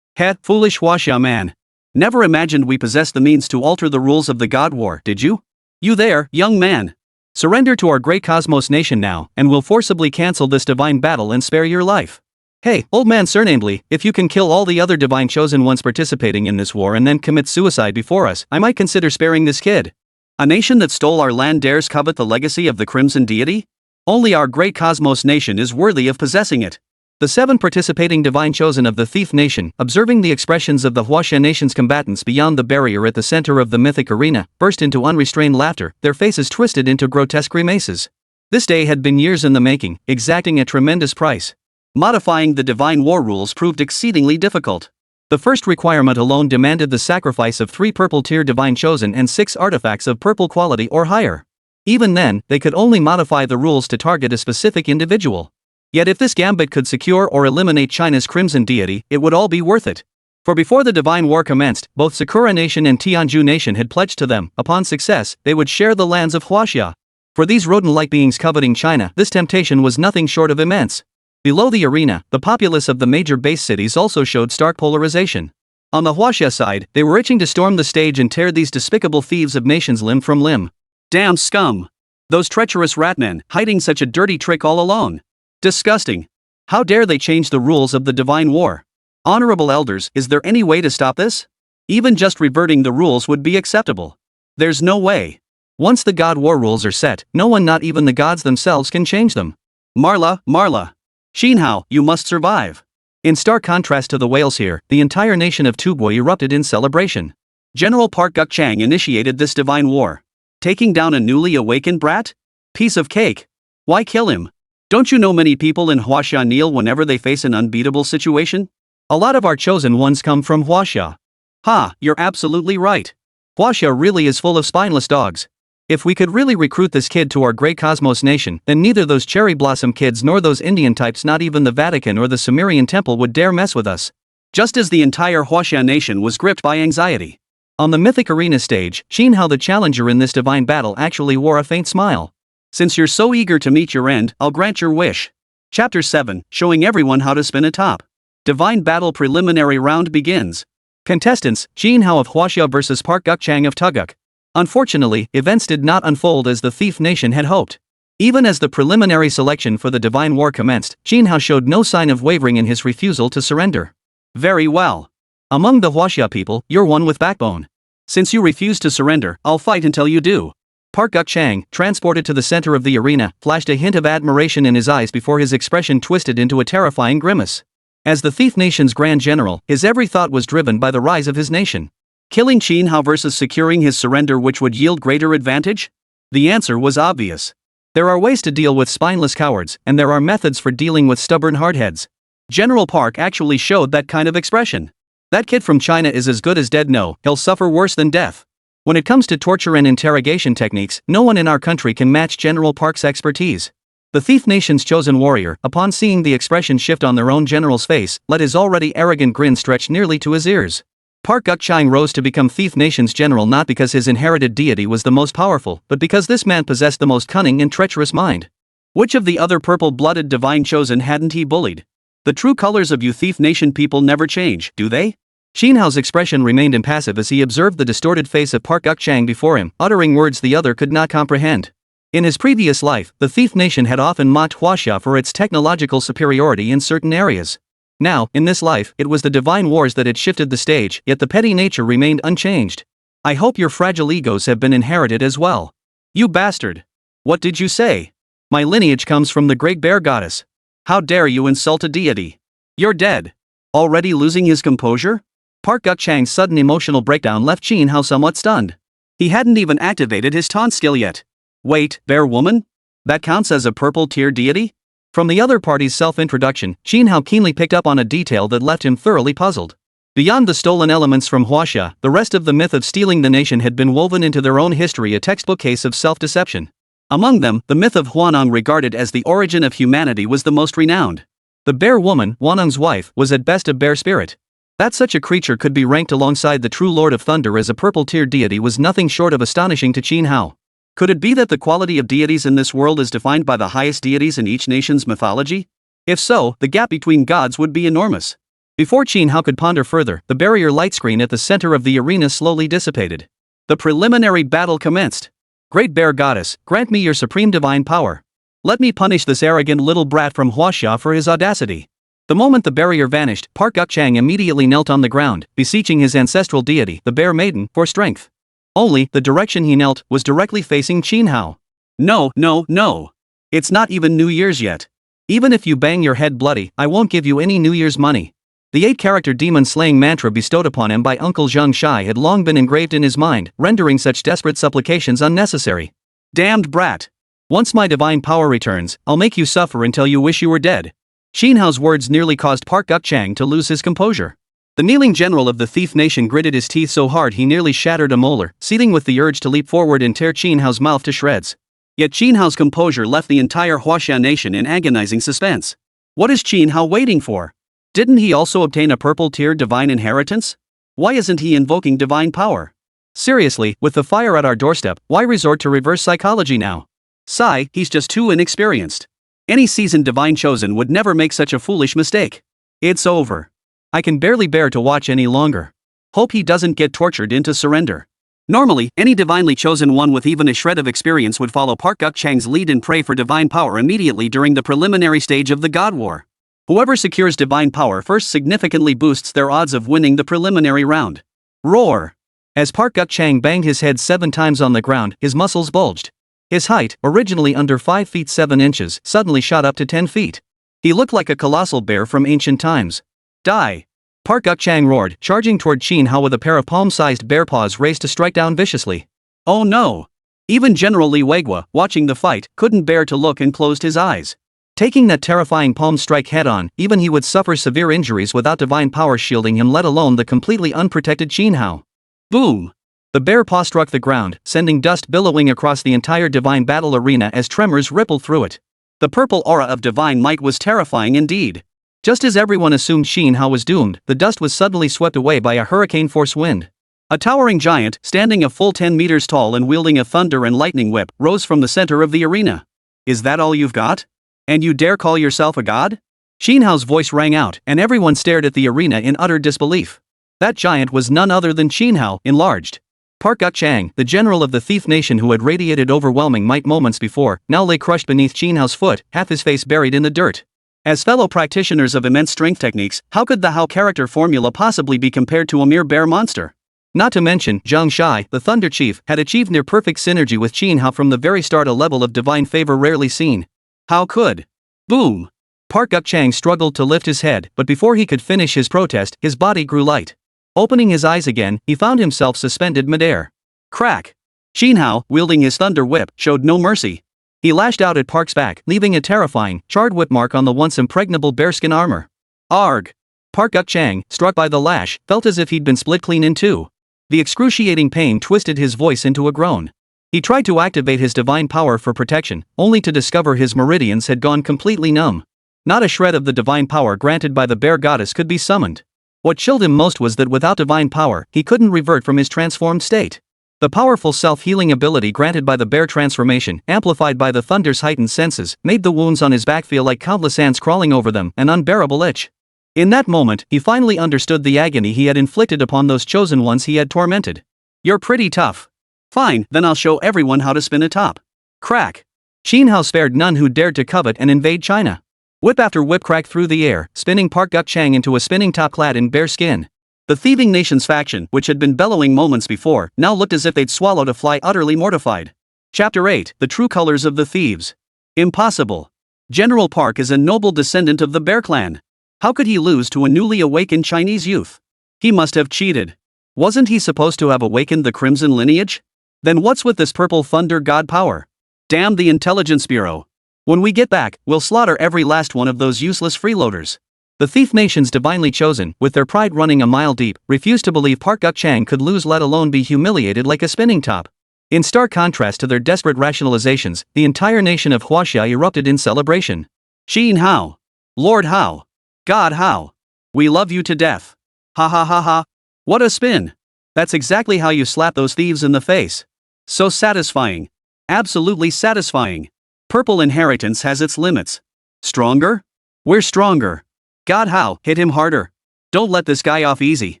Foolish Huaxia man. Never imagined we possessed the means to alter the rules of the God War, did you? You there, young man. Surrender to our great Cosmos Nation now, and we'll forcibly cancel this divine battle and spare your life. Hey, old man surnamed, if you can kill all the other divine chosen ones participating in this war and then commit suicide before us, I might consider sparing this kid. A nation that stole our land dares covet the legacy of the Crimson Deity? Only our great Cosmos Nation is worthy of possessing it. The 7 participating divine chosen of the Thief Nation, observing the expressions of the Huaxia Nation's combatants beyond the barrier at the center of the mythic arena, burst into unrestrained laughter, their faces twisted into grotesque grimaces. This day had been years in the making, exacting a tremendous price. Modifying the divine war rules proved exceedingly difficult. The first requirement alone demanded the sacrifice of 3 purple-tier divine chosen and 6 artifacts of purple quality or higher. Even then, they could only modify the rules to target a specific individual. Yet if this gambit could secure or eliminate China's Crimson Deity, it would all be worth it. For before the divine war commenced, both Sakura Nation and Tianju Nation had pledged to them, upon success, they would share the lands of Huaxia. For these rodent-like beings coveting China, this temptation was nothing short of immense. Below the arena, the populace of the major base cities also showed stark polarization. On the Huaxia side, they were itching to storm the stage and tear these despicable thieves of nations limb from limb. Damn scum! Those treacherous ratmen, hiding such a dirty trick all alone. Disgusting. How dare they change the rules of the divine war? Honorable elders, is there any way to stop this? Even just reverting the rules would be acceptable. There's no way. Once the god war rules are set, no one, not even the gods themselves, can change them. Marla. Shinhao, you must survive. In stark contrast to the whales here, the entire nation of Tuboi erupted in celebration. General Park Guk-chang initiated this divine war. Taking down a newly awakened brat? Piece of cake. Why kill him? Don't you know many people in Huaxia kneel whenever they face an unbeatable situation? A lot of our chosen ones come from Huaxia. Ha, you're absolutely right. Huaxia really is full of spineless dogs. If we could really recruit this kid to our great cosmos nation, then neither those cherry blossom kids nor those Indian types, not even the Vatican or the Sumerian temple, would dare mess with us. Just as the entire Huaxia nation was gripped by anxiety. On the mythic arena stage, Shinhao, the challenger in this divine battle, actually wore a faint smile. Since you're so eager to meet your end, I'll grant your wish. Chapter 7, showing everyone how to spin a top. Divine battle preliminary round begins. Contestants, Shinhao of Huaxia versus Park Guk-chang of Tuguk. Unfortunately, events did not unfold as the Thief Nation had hoped. Even as the preliminary selection for the divine war commenced, Shinhao showed no sign of wavering in his refusal to surrender. Very well. Among the Huaxia people, you're one with backbone. Since you refuse to surrender, I'll fight until you do. Park Guk-chang, transported to the center of the arena, flashed a hint of admiration in his eyes before his expression twisted into a terrifying grimace. As the Thief Nation's Grand General, his every thought was driven by the rise of his nation. Killing Shinhao versus securing his surrender, which would yield greater advantage? The answer was obvious. There are ways to deal with spineless cowards, and there are methods for dealing with stubborn hardheads. General Park actually showed that kind of expression. That kid from China is as good as dead. No, he'll suffer worse than death. When it comes to torture and interrogation techniques, no one in our country can match General Park's expertise. The Thief Nation's chosen warrior, upon seeing the expression shift on their own general's face, let his already arrogant grin stretch nearly to his ears. Park Guk-chang rose to become Thief Nation's general not because his inherited deity was the most powerful, but because this man possessed the most cunning and treacherous mind. Which of the other purple-blooded divine chosen hadn't he bullied? The true colors of you Thief Nation people never change, do they? Shinhao's expression remained impassive as he observed the distorted face of Park Guk-chang before him, uttering words the other could not comprehend. In his previous life, the Thief Nation had often mocked Huaxia for its technological superiority in certain areas. Now, in this life, it was the divine wars that had shifted the stage, yet the petty nature remained unchanged. I hope your fragile egos have been inherited as well. You bastard! What did you say? My lineage comes from the Great Bear Goddess. How dare you insult a deity? You're dead. Already losing his composure? Park Guk-chang's sudden emotional breakdown left Shinhao somewhat stunned. He hadn't even activated his taunt skill yet. Wait, Bear Woman? That counts as a purple-tier deity? From the other party's self-introduction, Shinhao keenly picked up on a detail that left him thoroughly puzzled. Beyond the stolen elements from Huaxia, the rest of the myth of stealing the nation had been woven into their own history, a textbook case of self-deception. Among them, the myth of Huaneng, regarded as the origin of humanity, was the most renowned. The Bear Woman, Huaneng's wife, was at best a bear spirit. That such a creature could be ranked alongside the true Lord of Thunder as a purple-tier deity was nothing short of astonishing to Shinhao. Could it be that the quality of deities in this world is defined by the highest deities in each nation's mythology? If so, the gap between gods would be enormous. Before Shinhao could ponder further, the barrier light screen at the center of the arena slowly dissipated. The preliminary battle commenced. Great Bear Goddess, grant me your supreme divine power. Let me punish this arrogant little brat from Huaxia for his audacity. The moment the barrier vanished, Park Guk-chang immediately knelt on the ground, beseeching his ancestral deity, the Bear Maiden, for strength. Only, the direction he knelt was directly facing Shinhao. No. It's not even New Year's yet. Even if you bang your head bloody, I won't give you any New Year's money. The 8-character demon-slaying mantra bestowed upon him by Uncle Zheng Shai had long been engraved in his mind, rendering such desperate supplications unnecessary. Damned brat! Once my divine power returns, I'll make you suffer until you wish you were dead. Shinhao's words nearly caused Park Guk-chang to lose his composure. The kneeling general of the Thief Nation gritted his teeth so hard he nearly shattered a molar, seething with the urge to leap forward and tear Shinhao's mouth to shreds. Yet Shinhao's composure left the entire Huaxia nation in agonizing suspense. What is Shinhao waiting for? Didn't he also obtain a purple-tier divine inheritance? Why isn't he invoking divine power? Seriously, with the fire at our doorstep, why resort to reverse psychology now? Sigh, he's just too inexperienced. Any seasoned divine chosen would never make such a foolish mistake. It's over. I can barely bear to watch any longer. Hope he doesn't get tortured into surrender. Normally, any divinely chosen one with even a shred of experience would follow Park Guk-chang's lead and pray for divine power immediately during the preliminary stage of the God War. Whoever secures divine power first significantly boosts their odds of winning the preliminary round. Roar! As Park Guk-chang banged his head 7 times on the ground, his muscles bulged. His height, originally under 5 feet 7 inches, suddenly shot up to 10 feet. He looked like a colossal bear from ancient times. Die! Park Guk-chang roared, charging toward Chin Hao with a pair of palm-sized bear paws raised to strike down viciously. Oh no! Even General Li Weigua, watching the fight, couldn't bear to look and closed his eyes. Taking that terrifying palm strike head-on, even he would suffer severe injuries without divine power shielding him, let alone the completely unprotected Chin Hao. Boom! The bear paw struck the ground, sending dust billowing across the entire divine battle arena as tremors rippled through it. The purple aura of divine might was terrifying indeed. Just as everyone assumed Chin Hao was doomed, the dust was suddenly swept away by a hurricane-force wind. A towering giant, standing a full 10 meters tall and wielding a thunder and lightning whip, rose from the center of the arena. Is that all you've got? And you dare call yourself a god? Chin Hao's voice rang out, and everyone stared at the arena in utter disbelief. That giant was none other than Chin Hao, enlarged. Park Guk-chang, the general of the thief nation who had radiated overwhelming might moments before, now lay crushed beneath Chin Hao's foot, half his face buried in the dirt. As fellow practitioners of immense strength techniques, how could the Hao character formula possibly be compared to a mere bear monster? Not to mention, Zhang Shai, the Thunder Chief, had achieved near-perfect synergy with Chin Hao from the very start, a level of divine favor rarely seen. How could? Boom! Park Guk-chang struggled to lift his head, but before he could finish his protest, his body grew light. Opening his eyes again, he found himself suspended midair. Crack! Chin Hao, wielding his thunder whip, showed no mercy. He lashed out at Park's back, leaving a terrifying, charred whip mark on the once impregnable bearskin armor. Arg! Park Guk-chang, struck by the lash, felt as if he'd been split clean in two. The excruciating pain twisted his voice into a groan. He tried to activate his divine power for protection, only to discover his meridians had gone completely numb. Not a shred of the divine power granted by the bear goddess could be summoned. What chilled him most was that without divine power, he couldn't revert from his transformed state. The powerful self-healing ability granted by the bear transformation, amplified by the thunder's heightened senses, made the wounds on his back feel like countless ants crawling over them, an unbearable itch. In that moment, he finally understood the agony he had inflicted upon those chosen ones he had tormented. You're pretty tough. Fine, then I'll show everyone how to spin a top. Crack! Chin Hao spared none who dared to covet and invade China. Whip after whip cracked through the air, spinning Park Guk-chang into a spinning top clad in bear skin. The thieving nation's faction, which had been bellowing moments before, now looked as if they'd swallowed a fly, utterly mortified. Chapter 8, The True Colors of the Thieves. Impossible. General Park is a noble descendant of the Bear clan. How could he lose to a newly awakened Chinese youth? He must have cheated. Wasn't he supposed to have awakened the Crimson lineage? Then what's with this purple thunder god power? Damn the Intelligence Bureau. When we get back, we'll slaughter every last one of those useless freeloaders. The thief nations divinely chosen, with their pride running a mile deep, refused to believe Park Guk-chang could lose, let alone be humiliated like a spinning top. In stark contrast to their desperate rationalizations, the entire nation of Huaxia erupted in celebration. Chin Hao. Lord Hao. God Hao. We love you to death. Ha ha ha ha. What a spin. That's exactly how you slap those thieves in the face. So satisfying. Absolutely satisfying. Purple inheritance has its limits. Stronger? We're stronger. God Hao, hit him harder. Don't let this guy off easy.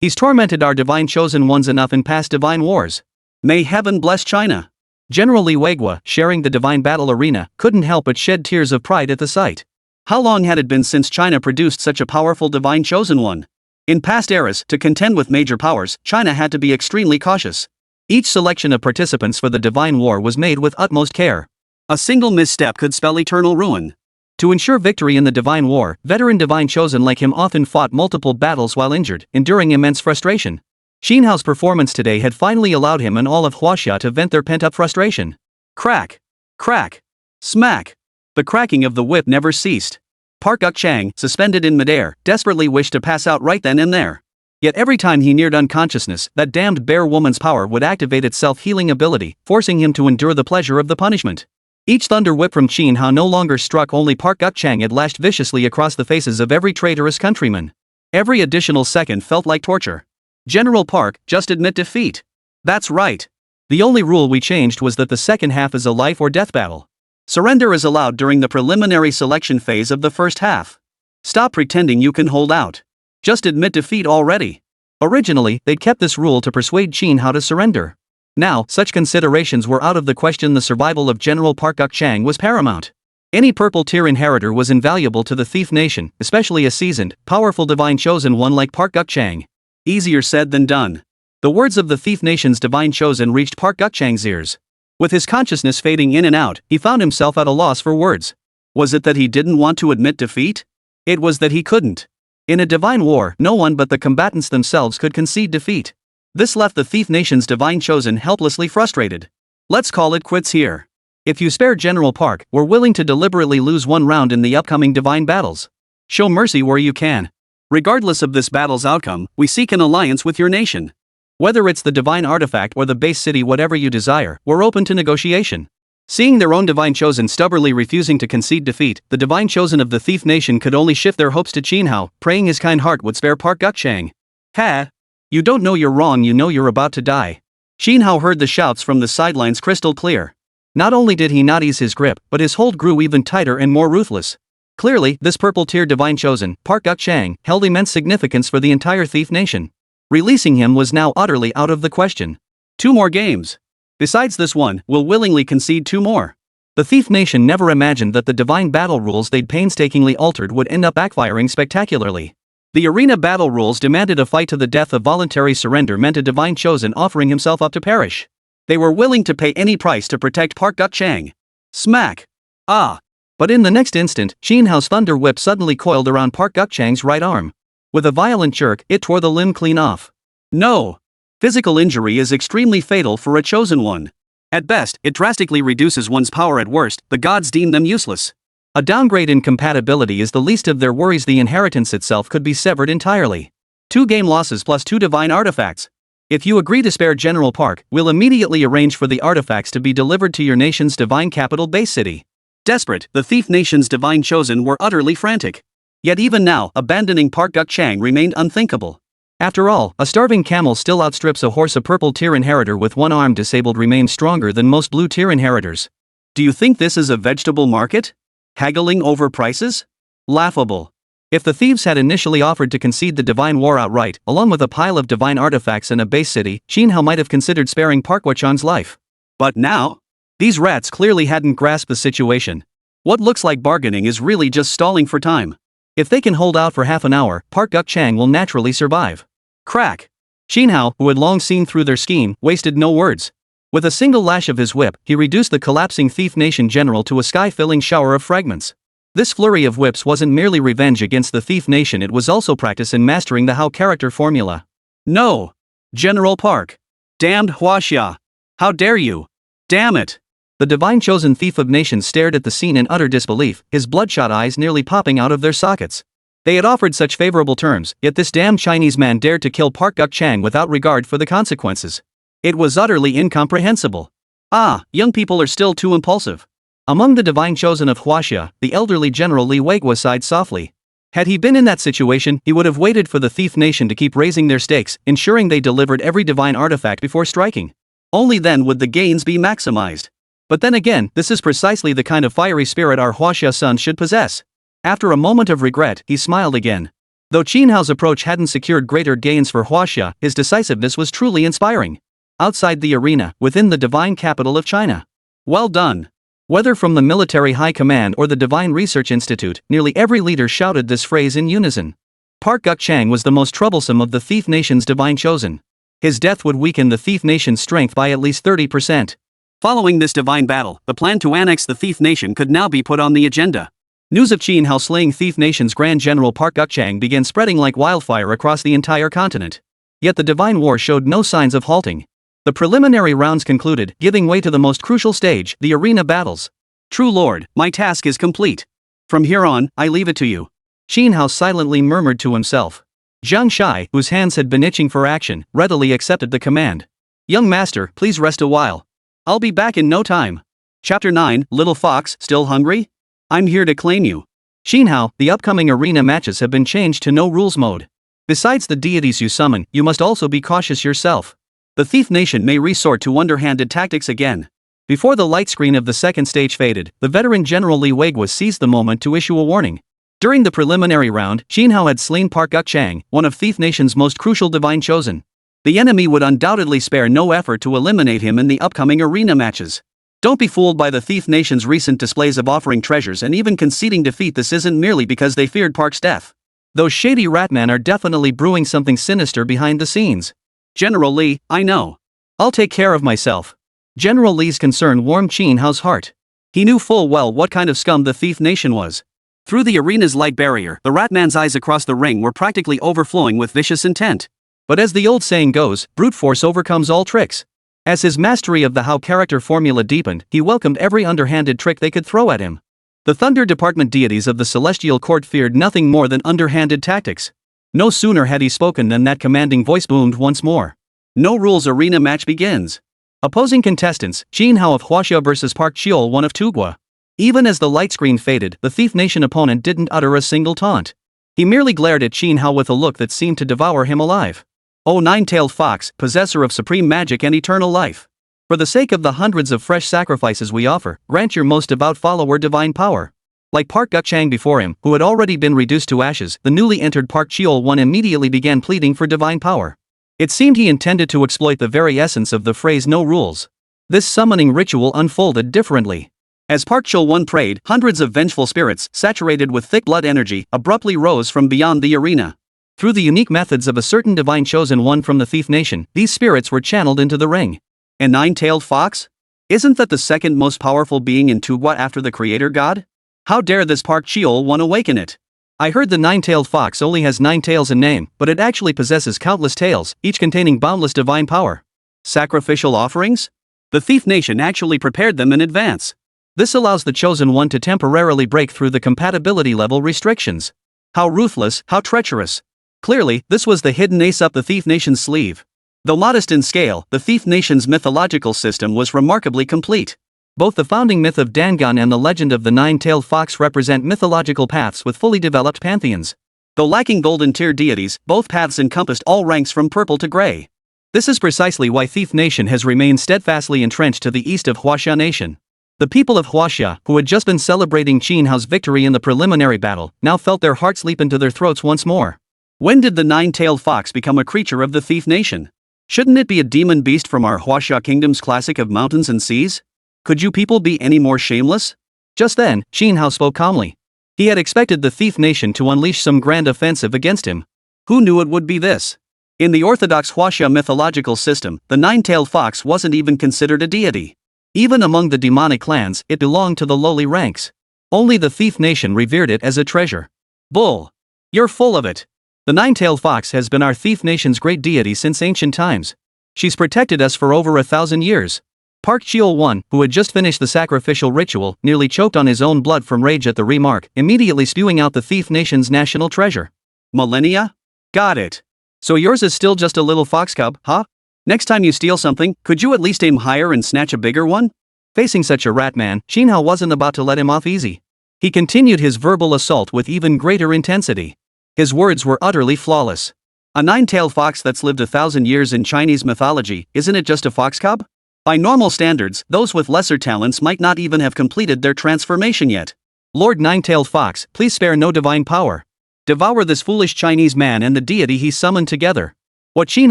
He's tormented our divine chosen ones enough in past divine wars. May heaven bless China. General Li Weigua, sharing the divine battle arena, couldn't help but shed tears of pride at the sight. How long had it been since China produced such a powerful divine chosen one? In past eras, to contend with major powers, China had to be extremely cautious. Each selection of participants for the divine war was made with utmost care. A single misstep could spell eternal ruin. To ensure victory in the divine war, veteran divine chosen like him often fought multiple battles while injured, enduring immense frustration. Chin Hao's performance today had finally allowed him and all of Huaxia to vent their pent-up frustration. Crack! Crack! Smack! The cracking of the whip never ceased. Park Guk-chang, suspended in midair, desperately wished to pass out right then and there. Yet every time he neared unconsciousness, that damned bear woman's power would activate its self-healing ability, forcing him to endure the pleasure of the punishment. Each thunder whip from Chin Hao no longer struck only Park Guk-chang, had lashed viciously across the faces of every traitorous countryman. Every additional second felt like torture. General Park, just admit defeat. That's right. The only rule we changed was that the second half is a life or death battle. Surrender is allowed during the preliminary selection phase of the first half. Stop pretending you can hold out. Just admit defeat already. Originally, they'd kept this rule to persuade Chin Hao to surrender. Now, such considerations were out of the question. The survival of General Park Guk-chang was paramount. Any purple tier inheritor was invaluable to the Thief Nation, especially a seasoned, powerful divine chosen one like Park Guk-chang. Easier said than done. The words of the Thief Nation's divine chosen reached Park Guk-chang's ears. With his consciousness fading in and out, he found himself at a loss for words. Was it that he didn't want to admit defeat? It was that he couldn't. In a divine war, no one but the combatants themselves could concede defeat. This left the Thief Nation's divine chosen helplessly frustrated. Let's call it quits here. If you spare General Park, we're willing to deliberately lose one round in the upcoming divine battles. Show mercy where you can. Regardless of this battle's outcome, we seek an alliance with your nation. Whether it's the divine artifact or the base city, whatever you desire, we're open to negotiation. Seeing their own divine chosen stubbornly refusing to concede defeat, the divine chosen of the Thief Nation could only shift their hopes to Qinhao, praying his kind heart would spare Park Guk-chang. Ha! You don't know you're wrong, you know you're about to die. Qinhao heard the shouts from the sidelines crystal clear. Not only did he not ease his grip, but his hold grew even tighter and more ruthless. Clearly, this purple tier divine chosen, Park Guk-chang, held immense significance for the entire Thief Nation. Releasing him was now utterly out of the question. 2 more games. Besides this one, we'll willingly concede 2 more. The Thief Nation never imagined that the divine battle rules they'd painstakingly altered would end up backfiring spectacularly. The arena battle rules demanded a fight to the death. A voluntary surrender meant a divine chosen offering himself up to perish. They were willing to pay any price to protect Park Guk-chang. Smack! Ah! But in the next instant, Qinhao's thunder whip suddenly coiled around Park Guk-chang's right arm. With a violent jerk, it tore the limb clean off. No! Physical injury is extremely fatal for a chosen one. At best, it drastically reduces one's power. At worst, the gods deem them useless. A downgrade in compatibility is the least of their worries. The inheritance itself could be severed entirely. 2 game losses plus 2 divine artifacts. If you agree to spare General Park, we'll immediately arrange for the artifacts to be delivered to your nation's divine capital base city. Desperate, the Thief Nation's divine chosen were utterly frantic. Yet even now, abandoning Park Guk-chang remained unthinkable. After all, a starving camel still outstrips a horse. A purple tier inheritor with one arm disabled remains stronger than most blue tier inheritors. Do you think this is a vegetable market? Haggling over prices? Laughable. If the thieves had initially offered to concede the divine war outright, along with a pile of divine artifacts and a base city, Qinhao might have considered sparing Park Guk-chang's life. But now? These rats clearly hadn't grasped the situation. What looks like bargaining is really just stalling for time. If they can hold out for half an hour, Park Guk-chang will naturally survive. Crack! Qinhao, who had long seen through their scheme, wasted no words. With a single lash of his whip, he reduced the collapsing Thief Nation general to a sky-filling shower of fragments. This flurry of whips wasn't merely revenge against the Thief Nation, it was also practice in mastering the Hao character formula. No! General Park! Damned Huaxia! How dare you! Damn it! The divine chosen thief of nations stared at the scene in utter disbelief, his bloodshot eyes nearly popping out of their sockets. They had offered such favorable terms, yet this damned Chinese man dared to kill Park Guk-chang without regard for the consequences. It was utterly incomprehensible. Ah, young people are still too impulsive. Among the divine chosen of Huaxia, the elderly General Li Weiguo sighed softly. Had he been in that situation, he would have waited for the Thief Nation to keep raising their stakes, ensuring they delivered every divine artifact before striking. Only then would the gains be maximized. But then again, this is precisely the kind of fiery spirit our Huaxia sons should possess. After a moment of regret, he smiled again. Though Qinhao's approach hadn't secured greater gains for Huaxia, his decisiveness was truly inspiring. Outside the arena, within the divine capital of China. Well done. Whether from the military high command or the Divine Research Institute, nearly every leader shouted this phrase in unison. Park Guk-chang was the most troublesome of the Thief Nation's divine chosen. His death would weaken the Thief Nation's strength by at least 30%. Following this divine battle, the plan to annex the Thief Nation could now be put on the agenda. News of Qinhao slaying Thief Nation's Grand General Park Guk-chang began spreading like wildfire across the entire continent. Yet the divine war showed no signs of halting. The preliminary rounds concluded, giving way to the most crucial stage, the arena battles. True Lord, my task is complete. From here on, I leave it to you. Qinhao silently murmured to himself. Zhang Shai, whose hands had been itching for action, readily accepted the command. Young master, please rest a while. I'll be back in no time. Chapter 9, Little Fox, still hungry? I'm here to claim you. Qinhao, the upcoming arena matches have been changed to no rules mode. Besides the deities you summon, you must also be cautious yourself. The Thief Nation may resort to underhanded tactics again. Before the light screen of the second stage faded, the veteran General Li Weiguo seized the moment to issue a warning. During the preliminary round, Qinhao had slain Park Guk-chang, one of Thief Nation's most crucial divine chosen. The enemy would undoubtedly spare no effort to eliminate him in the upcoming arena matches. Don't be fooled by the Thief Nation's recent displays of offering treasures and even conceding defeat. This isn't merely because they feared Park's death. Those shady ratmen are definitely brewing something sinister behind the scenes. General Lee, I know. I'll take care of myself. General Lee's concern warmed Qin Hao's heart. He knew full well what kind of scum the Thief Nation was. Through the arena's light barrier, the Ratman's eyes across the ring were practically overflowing with vicious intent. But as the old saying goes, brute force overcomes all tricks. As his mastery of the Hao character formula deepened, he welcomed every underhanded trick they could throw at him. The Thunder Department deities of the Celestial Court feared nothing more than underhanded tactics. No sooner had he spoken than that commanding voice boomed once more. No rules arena match begins. Opposing contestants, Qin Hao of Huaxia vs Park Chiol one of Tugwa. Even as the light screen faded, the Thief Nation opponent didn't utter a single taunt. He merely glared at Qin Hao with a look that seemed to devour him alive. O nine-tailed fox, possessor of supreme magic and eternal life. For the sake of the hundreds of fresh sacrifices we offer, grant your most devout follower divine power. Like Park Gukchang before him, who had already been reduced to ashes, the newly entered Park Chiol one immediately began pleading for divine power. It seemed he intended to exploit the very essence of the phrase no rules. This summoning ritual unfolded differently. As Park Chiol one prayed, hundreds of vengeful spirits, saturated with thick blood energy, abruptly rose from beyond the arena. Through the unique methods of a certain divine chosen one from the Thief Nation, these spirits were channeled into the ring. A nine-tailed fox? Isn't that the second most powerful being in Tugwa after the creator god? How dare this Park Chiol one awaken it? I heard the nine-tailed fox only has 9 tails in name, but it actually possesses countless tails, each containing boundless divine power. Sacrificial offerings? The Thief Nation actually prepared them in advance. This allows the chosen one to temporarily break through the compatibility level restrictions. How ruthless, how treacherous. Clearly, this was the hidden ace up the Thief Nation's sleeve. Though modest in scale, the Thief Nation's mythological system was remarkably complete. Both the founding myth of Dangan and the legend of the nine-tailed fox represent mythological paths with fully developed pantheons. Though lacking golden tier deities, both paths encompassed all ranks from purple to gray. This is precisely why Thief Nation has remained steadfastly entrenched to the east of Huaxia Nation. The people of Huaxia, who had just been celebrating Qin Hao's victory in the preliminary battle, now felt their hearts leap into their throats once more. When did the nine-tailed fox become a creature of the Thief Nation? Shouldn't it be a demon beast from our Huaxia Kingdom's classic of mountains and seas? Could you people be any more shameless? Just then, Qin Hao spoke calmly. He had expected the Thief Nation to unleash some grand offensive against him. Who knew it would be this? In the orthodox Huaxia mythological system, the nine-tailed fox wasn't even considered a deity. Even among the demonic clans, it belonged to the lowly ranks. Only the Thief Nation revered it as a treasure. Bull! You're full of it. The nine-tailed fox has been our Thief Nation's great deity since ancient times. She's protected us for over 1,000 years. Park Chiol one, who had just finished the sacrificial ritual, nearly choked on his own blood from rage at the remark, immediately spewing out the Thief Nation's national treasure. Millennia? Got it. So yours is still just a little fox cub, huh? Next time you steal something, could you at least aim higher and snatch a bigger one? Facing such a rat man, Qin Hao wasn't about to let him off easy. He continued his verbal assault with even greater intensity. His words were utterly flawless. A nine-tailed fox that's lived 1,000 years in Chinese mythology, isn't it just a fox cub? By normal standards, those with lesser talents might not even have completed their transformation yet. Lord Nine-tailed Fox, please spare no divine power. Devour this foolish Chinese man and the deity he summoned together. What Qin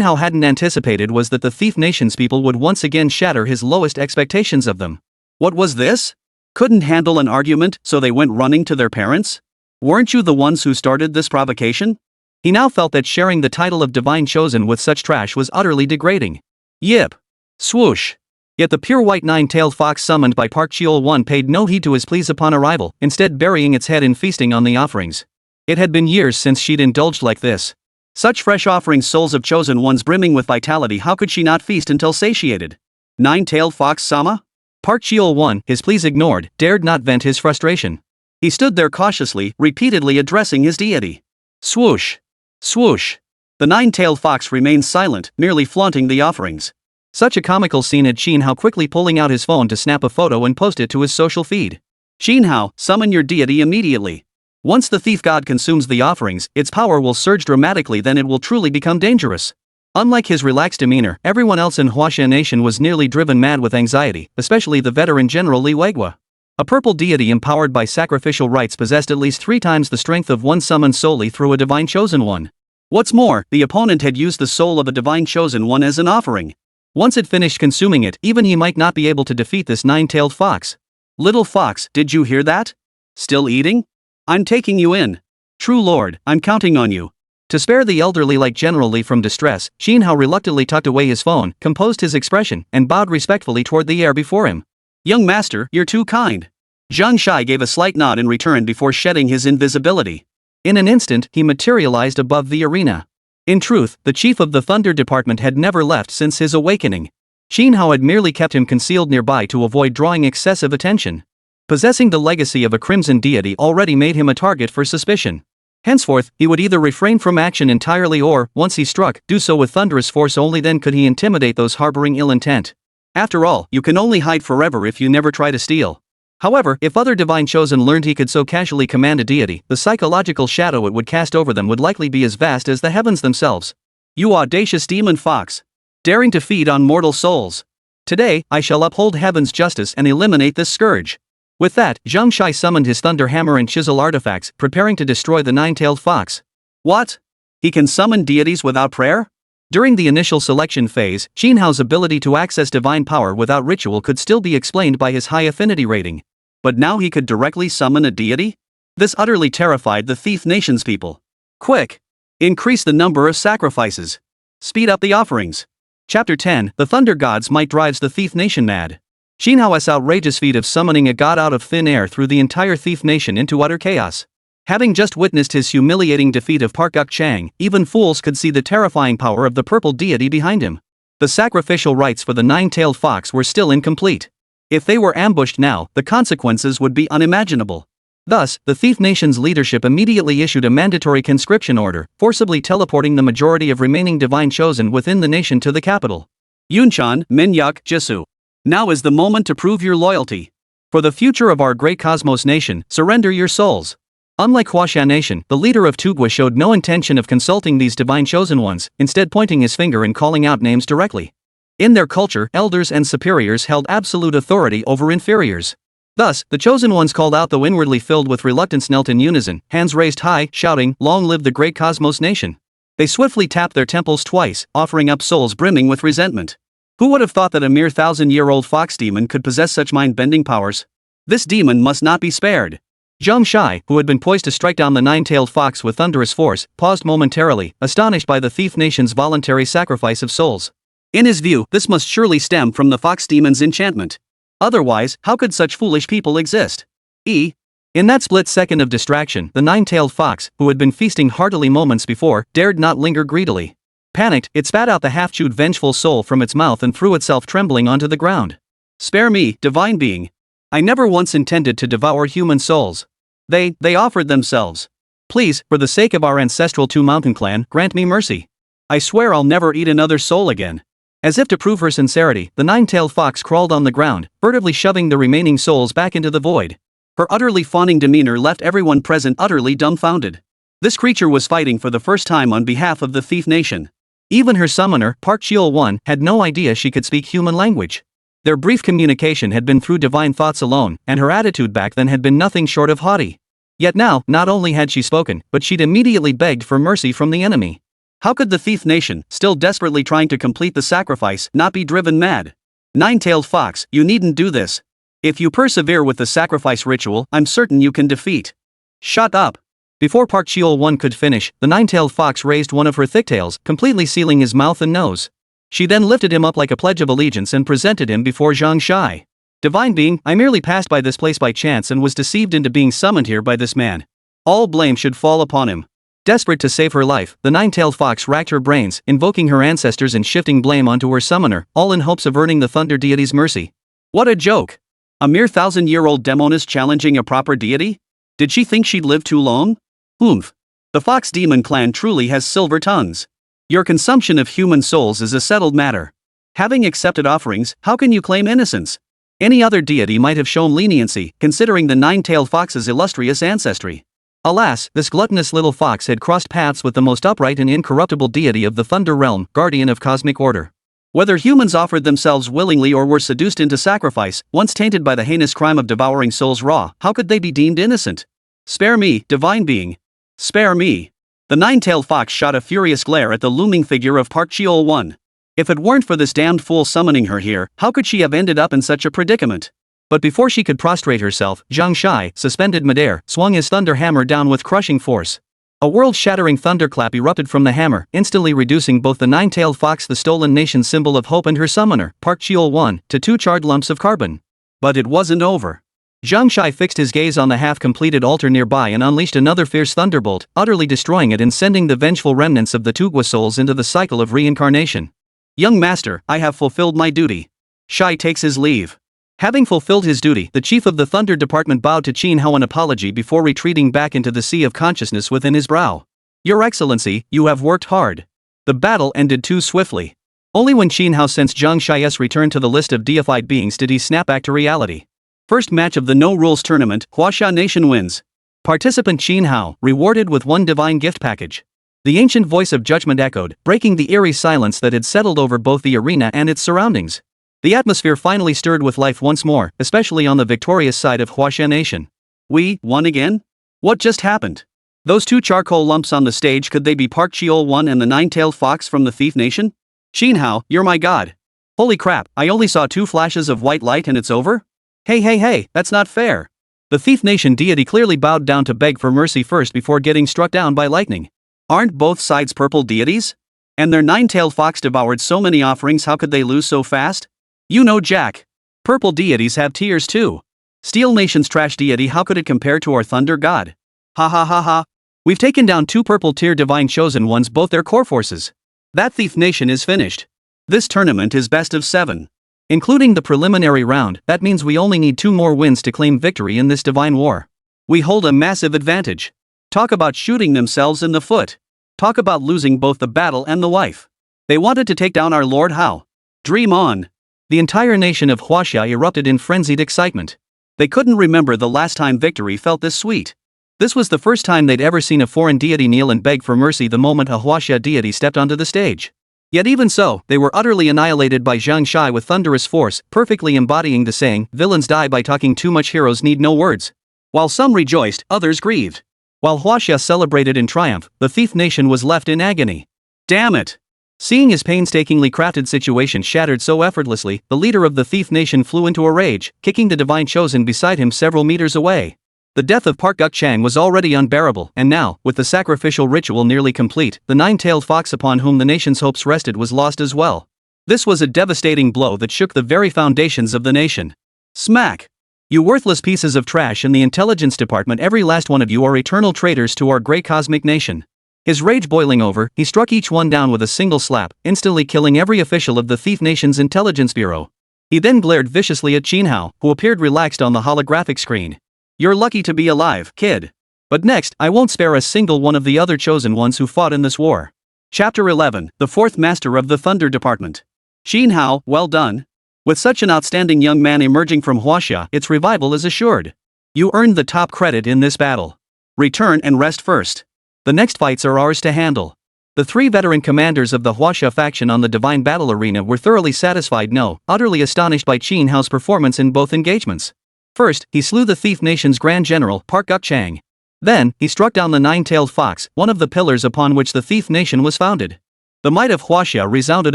Hao hadn't anticipated was that the Thief Nation's people would once again shatter his lowest expectations of them. What was this? Couldn't handle an argument, so they went running to their parents? Weren't you the ones who started this provocation? He now felt that sharing the title of Divine Chosen with such trash was utterly degrading. Yip. Swoosh. Yet the pure white nine-tailed fox summoned by Park Chiol one paid no heed to his pleas upon arrival, instead burying its head in feasting on the offerings. It had been years since she'd indulged like this. Such fresh offerings, souls of chosen ones brimming with vitality, how could she not feast until satiated? Nine-tailed fox Sama? Park Chiol one, his pleas ignored, dared not vent his frustration. He stood there cautiously, repeatedly addressing his deity. Swoosh. Swoosh. The nine-tailed fox remained silent, merely flaunting the offerings. Such a comical scene had Qin Hao quickly pulling out his phone to snap a photo and post it to his social feed. Qin Hao, summon your deity immediately. Once the thief god consumes the offerings, its power will surge dramatically, then it will truly become dangerous. Unlike his relaxed demeanor, everyone else in Huaxia Nation was nearly driven mad with anxiety, especially the veteran General Li Weigua. A purple deity empowered by sacrificial rites possessed at least 3 times the strength of one summoned solely through a divine chosen one. What's more, the opponent had used the soul of a divine chosen one as an offering. Once it finished consuming it, even he might not be able to defeat this nine-tailed fox. Little fox, did you hear that? Still eating? I'm taking you in. True lord, I'm counting on you. To spare the elderly like General Li from distress, Xin Hao reluctantly tucked away his phone, composed his expression, and bowed respectfully toward the air before him. Young master, you're too kind. Zhang Shai gave a slight nod in return before shedding his invisibility. In an instant, he materialized above the arena. In truth, the chief of the Thunder Department had never left since his awakening. Xin Hao had merely kept him concealed nearby to avoid drawing excessive attention. Possessing the legacy of a crimson deity already made him a target for suspicion. Henceforth, he would either refrain from action entirely or, once he struck, do so with thunderous force. Only then could he intimidate those harboring ill intent. After all, you can only hide forever if you never try to steal. However, if other divine chosen learned he could so casually command a deity, the psychological shadow it would cast over them would likely be as vast as the heavens themselves. You audacious demon fox! Daring to feed on mortal souls! Today, I shall uphold heaven's justice and eliminate this scourge. With that, Zhang Shai summoned his thunder hammer and chisel artifacts, preparing to destroy the nine-tailed fox. What? He can summon deities without prayer? During the initial selection phase, Xin Hao's ability to access divine power without ritual could still be explained by his high affinity rating. But now he could directly summon a deity? This utterly terrified the Thief Nation's people. Quick! Increase the number of sacrifices. Speed up the offerings. Chapter 10, The Thunder Gods Might Drives the Thief Nation Mad. Xin Hao's outrageous feat of summoning a god out of thin air threw the entire Thief Nation into utter chaos. Having just witnessed his humiliating defeat of Park Guk Chang, even fools could see the terrifying power of the purple deity behind him. The sacrificial rites for the nine-tailed fox were still incomplete. If they were ambushed now, the consequences would be unimaginable. Thus, the Thief Nation's leadership immediately issued a mandatory conscription order, forcibly teleporting the majority of remaining divine chosen within the nation to the capital. Yunchan, Minyak, Jisu. Now is the moment to prove your loyalty. For the future of our great cosmos nation, surrender your souls. Unlike Huaxia Nation, the leader of Tugwa showed no intention of consulting these divine chosen ones, instead pointing his finger and calling out names directly. In their culture, elders and superiors held absolute authority over inferiors. Thus, the chosen ones called out, though inwardly filled with reluctance, knelt in unison, hands raised high, shouting, "Long live the great cosmos nation." They swiftly tapped their temples twice, offering up souls brimming with resentment. Who would have thought that a mere 1,000-year-old fox demon could possess such mind-bending powers? This demon must not be spared. Zhang Shai, who had been poised to strike down the nine-tailed fox with thunderous force, paused momentarily, astonished by the Thief Nation's voluntary sacrifice of souls. In his view, this must surely stem from the fox demon's enchantment. Otherwise, how could such foolish people exist? In that split second of distraction, the nine-tailed fox, who had been feasting heartily moments before, dared not linger greedily. Panicked, it spat out the half-chewed vengeful soul from its mouth and threw itself trembling onto the ground. Spare me, divine being. I never once intended to devour human souls. They offered themselves. Please, for the sake of our ancestral Two Mountain clan, grant me mercy. I swear I'll never eat another soul again. As if to prove her sincerity, the nine-tailed fox crawled on the ground, furtively shoving the remaining souls back into the void. Her utterly fawning demeanor left everyone present utterly dumbfounded. This creature was fighting for the first time on behalf of the Thief Nation. Even her summoner, Park Cheol-1, had no idea she could speak human language. Their brief communication had been through divine thoughts alone, and her attitude back then had been nothing short of haughty. Yet now, not only had she spoken, but she'd immediately begged for mercy from the enemy. How could the Thief Nation, still desperately trying to complete the sacrifice, not be driven mad? Nine-tailed fox, you needn't do this. If you persevere with the sacrifice ritual, I'm certain you can defeat. Shut up. Before Park Cheol-1 could finish, the nine-tailed fox raised one of her thick tails, completely sealing his mouth and nose. She then lifted him up like a pledge of allegiance and presented him before Zhang Shai. Divine being, I merely passed by this place by chance and was deceived into being summoned here by this man. All blame should fall upon him. Desperate to save her life, the nine-tailed fox racked her brains, invoking her ancestors and shifting blame onto her summoner, all in hopes of earning the thunder deity's mercy. What a joke! A mere 1,000-year-old demoness challenging a proper deity? Did she think she'd live too long? Oomph. The Fox Demon clan truly has silver tongues. Your consumption of human souls is a settled matter. Having accepted offerings, how can you claim innocence? Any other deity might have shown leniency, considering the nine-tailed fox's illustrious ancestry. Alas, this gluttonous little fox had crossed paths with the most upright and incorruptible deity of the Thunder Realm, guardian of cosmic order. Whether humans offered themselves willingly or were seduced into sacrifice, once tainted by the heinous crime of devouring souls raw, how could they be deemed innocent? Spare me, divine being. Spare me. The nine-tailed fox shot a furious glare at the looming figure of Park Cheol-1. If it weren't for this damned fool summoning her here, how could she have ended up in such a predicament? But before she could prostrate herself, Zhang Shai, suspended midair, swung his thunder hammer down with crushing force. A world-shattering thunderclap erupted from the hammer, instantly reducing both the nine-tailed fox, the stolen nation's symbol of hope, and her summoner, Park Cheol-1, to 2 charred lumps of carbon. But it wasn't over. Zhang Shai fixed his gaze on the half-completed altar nearby and unleashed another fierce thunderbolt, utterly destroying it and sending the vengeful remnants of the Tugwa souls into the cycle of reincarnation. Young master, I have fulfilled my duty. Shai takes his leave. Having fulfilled his duty, the chief of the Thunder Department bowed to Qin Hao an apology before retreating back into the sea of consciousness within his brow. Your Excellency, you have worked hard. The battle ended too swiftly. Only when Qin Hao sensed Zhang Shai's return to the list of deified beings did he snap back to reality. First match of the no-rules tournament, Huaxia Nation wins. Participant Qin Hao, rewarded with 1 divine gift package. The ancient voice of judgment echoed, breaking the eerie silence that had settled over both the arena and its surroundings. The atmosphere finally stirred with life once more, especially on the victorious side of Huaxia Nation. We won again? What just happened? Those 2 charcoal lumps on the stage, could they be Park Cheol-1 and the 9-tailed fox from the Thief Nation? Qin Hao, you're my god. Holy crap, I only saw 2 flashes of white light and it's over? Hey, that's not fair. The Thief Nation deity clearly bowed down to beg for mercy first before getting struck down by lightning. Aren't both sides purple deities? And their 9-tailed fox devoured so many offerings, how could they lose so fast? You know Jack. Purple deities have tears too. Steel Nation's trash deity, how could it compare to our thunder god? Ha. We've taken down 2 purple tier divine chosen ones, both their core forces. That Thief Nation is finished. This tournament is best of 7. Including the preliminary round, that means we only need 2 more wins to claim victory in this divine war. We hold a massive advantage. Talk about shooting themselves in the foot. Talk about losing both the battle and the wife. They wanted to take down our Lord Hao. Dream on. The entire nation of Huaxia erupted in frenzied excitement. They couldn't remember the last time victory felt this sweet. This was the first time they'd ever seen a foreign deity kneel and beg for mercy the moment a Huaxia deity stepped onto the stage. Yet even so, they were utterly annihilated by Zhang Shai with thunderous force, perfectly embodying the saying, villains die by talking too much, heroes need no words. While some rejoiced, others grieved. While Huaxia celebrated in triumph, the Thief Nation was left in agony. Damn it! Seeing his painstakingly crafted situation shattered so effortlessly, the leader of the Thief Nation flew into a rage, kicking the divine chosen beside him several meters away. The death of Park Guk-chang was already unbearable, and now, with the sacrificial ritual nearly complete, the 9-tailed fox upon whom the nation's hopes rested was lost as well. This was a devastating blow that shook the very foundations of the nation. Smack! You worthless pieces of trash in the intelligence department, every last one of you are eternal traitors to our great cosmic nation. His rage boiling over, he struck each one down with a single slap, instantly killing every official of the Thief Nation's intelligence bureau. He then glared viciously at Qin Hao, who appeared relaxed on the holographic screen. You're lucky to be alive, kid. But next, I won't spare a single one of the other chosen ones who fought in this war. Chapter 11, the 4th Master of the Thunder Department. Qin Hao, well done. With such an outstanding young man emerging from Huaxia, its revival is assured. You earned the top credit in this battle. Return and rest first. The next fights are ours to handle. The 3 veteran commanders of the Huaxia faction on the Divine Battle Arena were thoroughly satisfied, no, utterly astonished by Qin Hao's performance in both engagements. First, he slew the Thief Nation's Grand General, Park Guk-chang. Then, he struck down the 9-tailed fox, one of the pillars upon which the Thief Nation was founded. The might of Huaxia resounded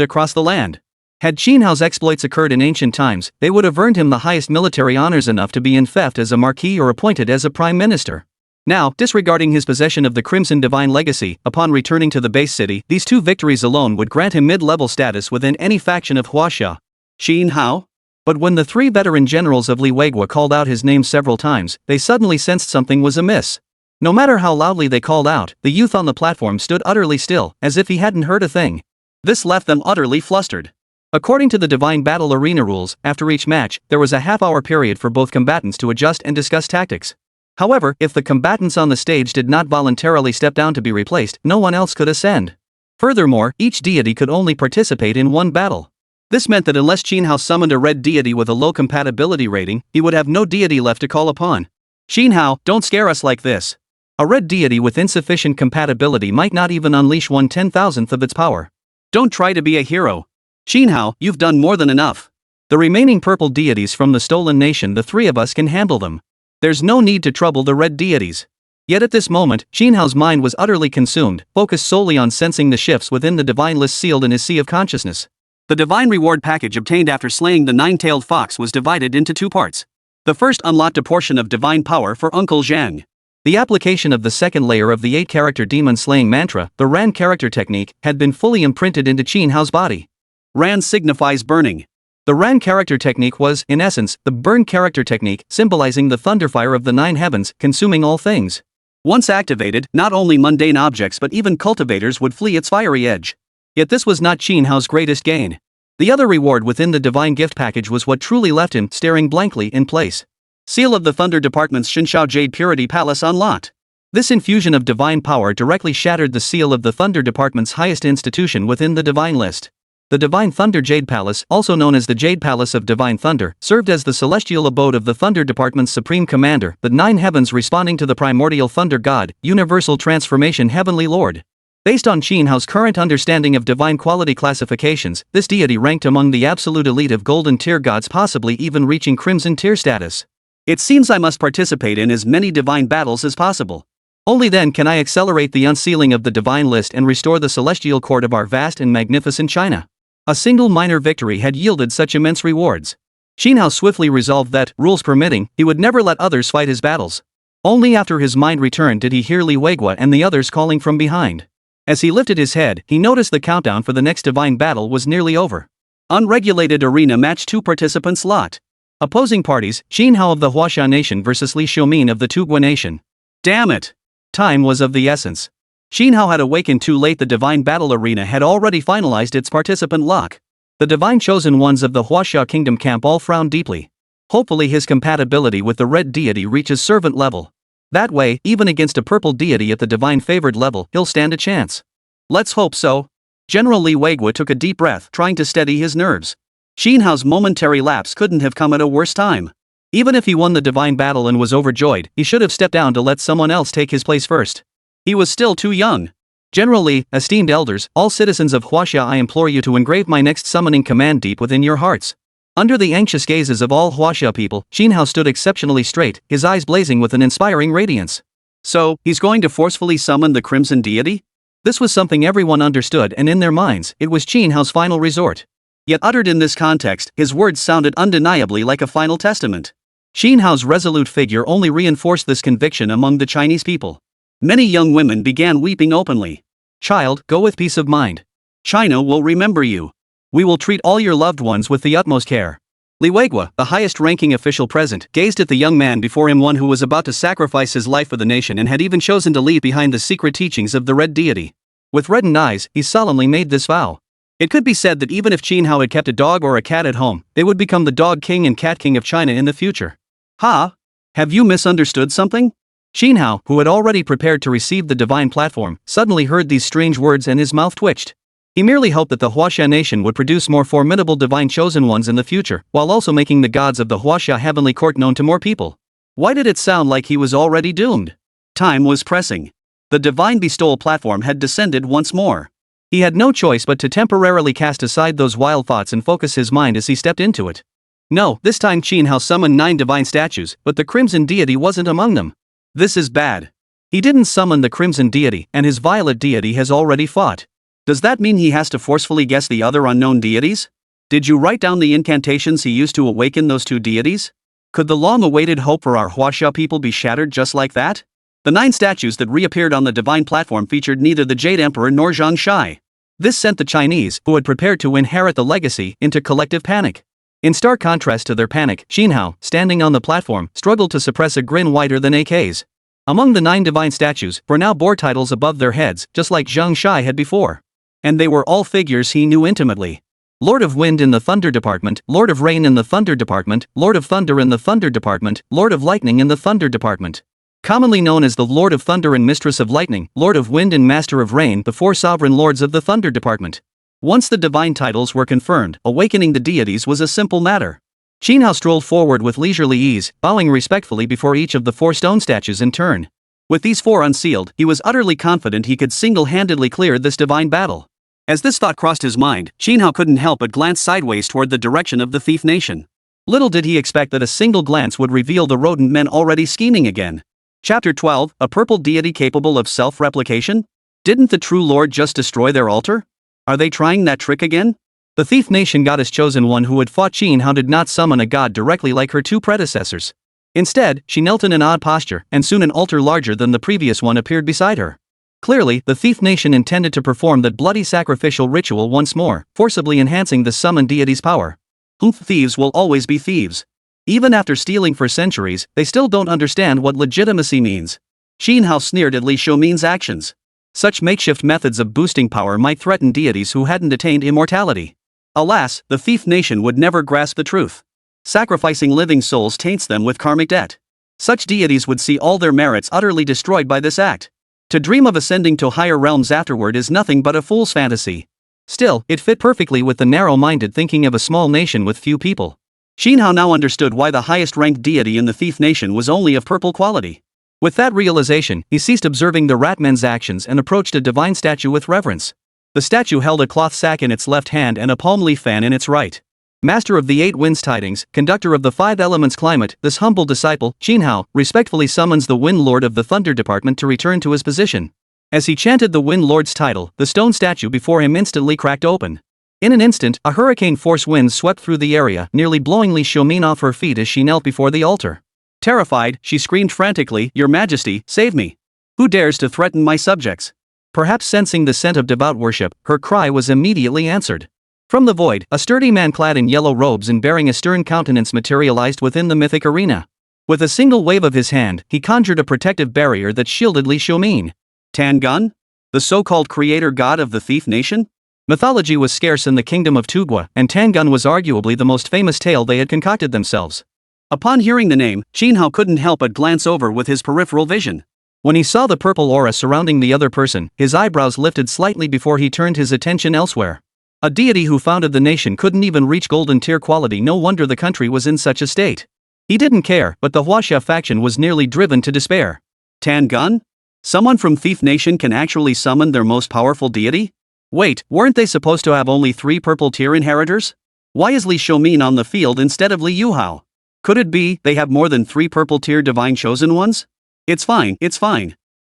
across the land. Had Qin Hao's exploits occurred in ancient times, they would have earned him the highest military honors, enough to be infeft as a marquis or appointed as a prime minister. Now, disregarding his possession of the Crimson Divine Legacy, upon returning to the base city, these 2 victories alone would grant him mid-level status within any faction of Huaxia. Qin Hao? But when the 3 veteran generals of Li Weigua called out his name several times, they suddenly sensed something was amiss. No matter how loudly they called out, the youth on the platform stood utterly still, as if he hadn't heard a thing. This left them utterly flustered. According to the Divine Battle Arena rules, after each match, there was a half-hour period for both combatants to adjust and discuss tactics. However, if the combatants on the stage did not voluntarily step down to be replaced, no one else could ascend. Furthermore, each deity could only participate in 1 battle. This meant that unless Qin Hao summoned a red deity with a low compatibility rating, he would have no deity left to call upon. Qin Hao, don't scare us like this. A red deity with insufficient compatibility might not even unleash 1/10,000th of its power. Don't try to be a hero. Qin Hao, you've done more than enough. The remaining purple deities from the stolen nation, the 3 of us can handle them. There's no need to trouble the red deities. Yet at this moment, Qin Hao's mind was utterly consumed, focused solely on sensing the shifts within the divine list sealed in his sea of consciousness. The divine reward package obtained after slaying the nine-tailed fox was divided into two parts. The first unlocked a portion of divine power for Uncle Zhang. The application of the second layer of the 8-character demon-slaying mantra, the Ran character technique, had been fully imprinted into Qin Hao's body. Ran signifies burning. The Ran character technique was, in essence, the burn character technique, symbolizing the thunderfire of the 9 heavens, consuming all things. Once activated, not only mundane objects but even cultivators would flee its fiery edge. Yet this was not Qin Hao's greatest gain. The other reward within the divine gift package was what truly left him staring blankly in place. Seal of the Thunder Department's Shinshao Jade Purity Palace unlocked. This infusion of divine power directly shattered the seal of the Thunder Department's highest institution within the divine list. The Divine Thunder Jade Palace, also known as the Jade Palace of Divine Thunder, served as the celestial abode of the Thunder Department's supreme commander, the 9 heavens responding to the primordial thunder god, universal transformation heavenly lord. Based on Qin Hao's current understanding of divine quality classifications, this deity ranked among the absolute elite of golden tier gods, possibly even reaching crimson tier status. It seems I must participate in as many divine battles as possible. Only then can I accelerate the unsealing of the divine list and restore the celestial court of our vast and magnificent China. A single minor victory had yielded such immense rewards. Qin Hao swiftly resolved that, rules permitting, he would never let others fight his battles. Only after his mind returned did he hear Li Weigua and the others calling from behind. As he lifted his head, he noticed the countdown for the next divine battle was nearly over. Unregulated arena match 2 participants lot. Opposing parties, Qin Hao of the Huaxia Nation versus Li Xiumin of the Tugua Nation. Damn it! Time was of the essence. Qin Hao had awakened too late. The divine battle arena had already finalized its participant lock. The divine chosen ones of the Huaxia Kingdom camp all frowned deeply. Hopefully his compatibility with the red deity reaches servant level. That way, even against a purple deity at the divine favored level, he'll stand a chance. Let's hope so. General Li Weigua took a deep breath, trying to steady his nerves. Qin Hao's momentary lapse couldn't have come at a worse time. Even if he won the divine battle and was overjoyed, he should have stepped down to let someone else take his place first. He was still too young. General Li, esteemed elders, all citizens of Huaxia, I implore you to engrave my next summoning command deep within your hearts. Under the anxious gazes of all Huaxia people, Qin Hao stood exceptionally straight, his eyes blazing with an inspiring radiance. So, he's going to forcefully summon the Crimson Deity? This was something everyone understood, and in their minds, it was Qin Hao's final resort. Yet uttered in this context, his words sounded undeniably like a final testament. Qin Hao's resolute figure only reinforced this conviction among the Chinese people. Many young women began weeping openly. Child, go with peace of mind. China will remember you. We will treat all your loved ones with the utmost care. Li Weigua, the highest-ranking official present, gazed at the young man before him, one who was about to sacrifice his life for the nation and had even chosen to leave behind the secret teachings of the red deity. With reddened eyes, he solemnly made this vow. It could be said that even if Qin Hao had kept a dog or a cat at home, they would become the dog king and cat king of China in the future. Ha! Have you misunderstood something? Qin Hao, who had already prepared to receive the divine platform, suddenly heard these strange words and his mouth twitched. He merely hoped that the Huaxia nation would produce more formidable divine chosen ones in the future, while also making the gods of the Huaxia heavenly court known to more people. Why did it sound like he was already doomed? Time was pressing. The divine bestowal platform had descended once more. He had no choice but to temporarily cast aside those wild thoughts and focus his mind as he stepped into it. No, this time Qin Hao summoned 9 divine statues, but the Crimson Deity wasn't among them. This is bad. He didn't summon the Crimson Deity, and his Violet Deity has already fought. Does that mean he has to forcefully guess the other unknown deities? Did you write down the incantations he used to awaken those 2 deities? Could the long-awaited hope for our Huaxia people be shattered just like that? The 9 statues that reappeared on the divine platform featured neither the Jade Emperor nor Zhang Shai. This sent the Chinese, who had prepared to inherit the legacy, into collective panic. In stark contrast to their panic, Qin Hao, standing on the platform, struggled to suppress a grin wider than AK's. Among the 9 divine statues were now bore titles above their heads, just like Zhang Shai had before. And they were all figures he knew intimately. Lord of Wind in the Thunder Department, Lord of Rain in the Thunder Department, Lord of Thunder in the Thunder Department, Lord of Lightning in the Thunder Department. Commonly known as the Lord of Thunder and Mistress of Lightning, Lord of Wind and Master of Rain, the 4 sovereign lords of the Thunder Department. Once the divine titles were confirmed, awakening the deities was a simple matter. Qin Hao strolled forward with leisurely ease, bowing respectfully before each of the 4 stone statues in turn. With these 4 unsealed, he was utterly confident he could single-handedly clear this divine battle. As this thought crossed his mind, Qin Hao couldn't help but glance sideways toward the direction of the thief nation. Little did he expect that a single glance would reveal the rodent men already scheming again. Chapter 12, a purple deity capable of self-replication? Didn't the true Lord just destroy their altar? Are they trying that trick again? The Thief Nation goddess chosen one who had fought Qin Hao did not summon a god directly like her two predecessors. Instead, she knelt in an odd posture, and soon an altar larger than the previous one appeared beside her. Clearly, the Thief Nation intended to perform that bloody sacrificial ritual once more, forcibly enhancing the summoned deity's power. Thieves will always be thieves. Even after stealing for centuries, they still don't understand what legitimacy means. Qin Hao sneered at Li Xiumin's actions. Such makeshift methods of boosting power might threaten deities who hadn't attained immortality. Alas, the Thief Nation would never grasp the truth. Sacrificing living souls taints them with karmic debt. Such deities would see all their merits utterly destroyed by this act. To dream of ascending to higher realms afterward is nothing but a fool's fantasy. Still, it fit perfectly with the narrow-minded thinking of a small nation with few people. Qin Hao now understood why the highest-ranked deity in the Thief Nation was only of purple quality. With that realization, he ceased observing the Ratman's actions and approached a divine statue with reverence. The statue held a cloth sack in its left hand and a palm leaf fan in its right. Master of the Eight Winds Tidings, conductor of the Five Elements Climate, this humble disciple, Qin Hao, respectfully summons the Wind Lord of the Thunder Department to return to his position. As he chanted the Wind Lord's title, the stone statue before him instantly cracked open. In an instant, a hurricane-force wind swept through the area, nearly blowing Li Xiumin off her feet as she knelt before the altar. Terrified, she screamed frantically, "Your Majesty, save me! Who dares to threaten my subjects?" Perhaps sensing the scent of devout worship, her cry was immediately answered. From the void, a sturdy man clad in yellow robes and bearing a stern countenance materialized within the mythic arena. With a single wave of his hand, he conjured a protective barrier that shielded Li Xiumin. Tangun? The so-called creator god of the Thief Nation? Mythology was scarce in the kingdom of Tugwa, and Tangun was arguably the most famous tale they had concocted themselves. Upon hearing the name, Qin Hao couldn't help but glance over with his peripheral vision. When he saw the purple aura surrounding the other person, his eyebrows lifted slightly before he turned his attention elsewhere. A deity who founded the nation couldn't even reach golden tier quality, no wonder the country was in such a state. He didn't care, but the Huaxia faction was nearly driven to despair. Tangun? Someone from Thief Nation can actually summon their most powerful deity? Wait, weren't they supposed to have only 3 purple tier inheritors? Why is Li Xiumin on the field instead of Li Yuhao? Could it be they have more than 3 purple tier divine chosen ones? It's fine.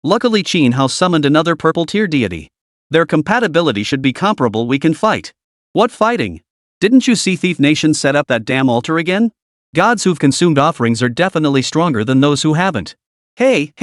Luckily Qin Hao summoned another purple tier deity. Their compatibility should be comparable, we can fight. What fighting? Didn't you see Thief Nation set up that damn altar again? Gods who've consumed offerings are definitely stronger than those who haven't. Hey!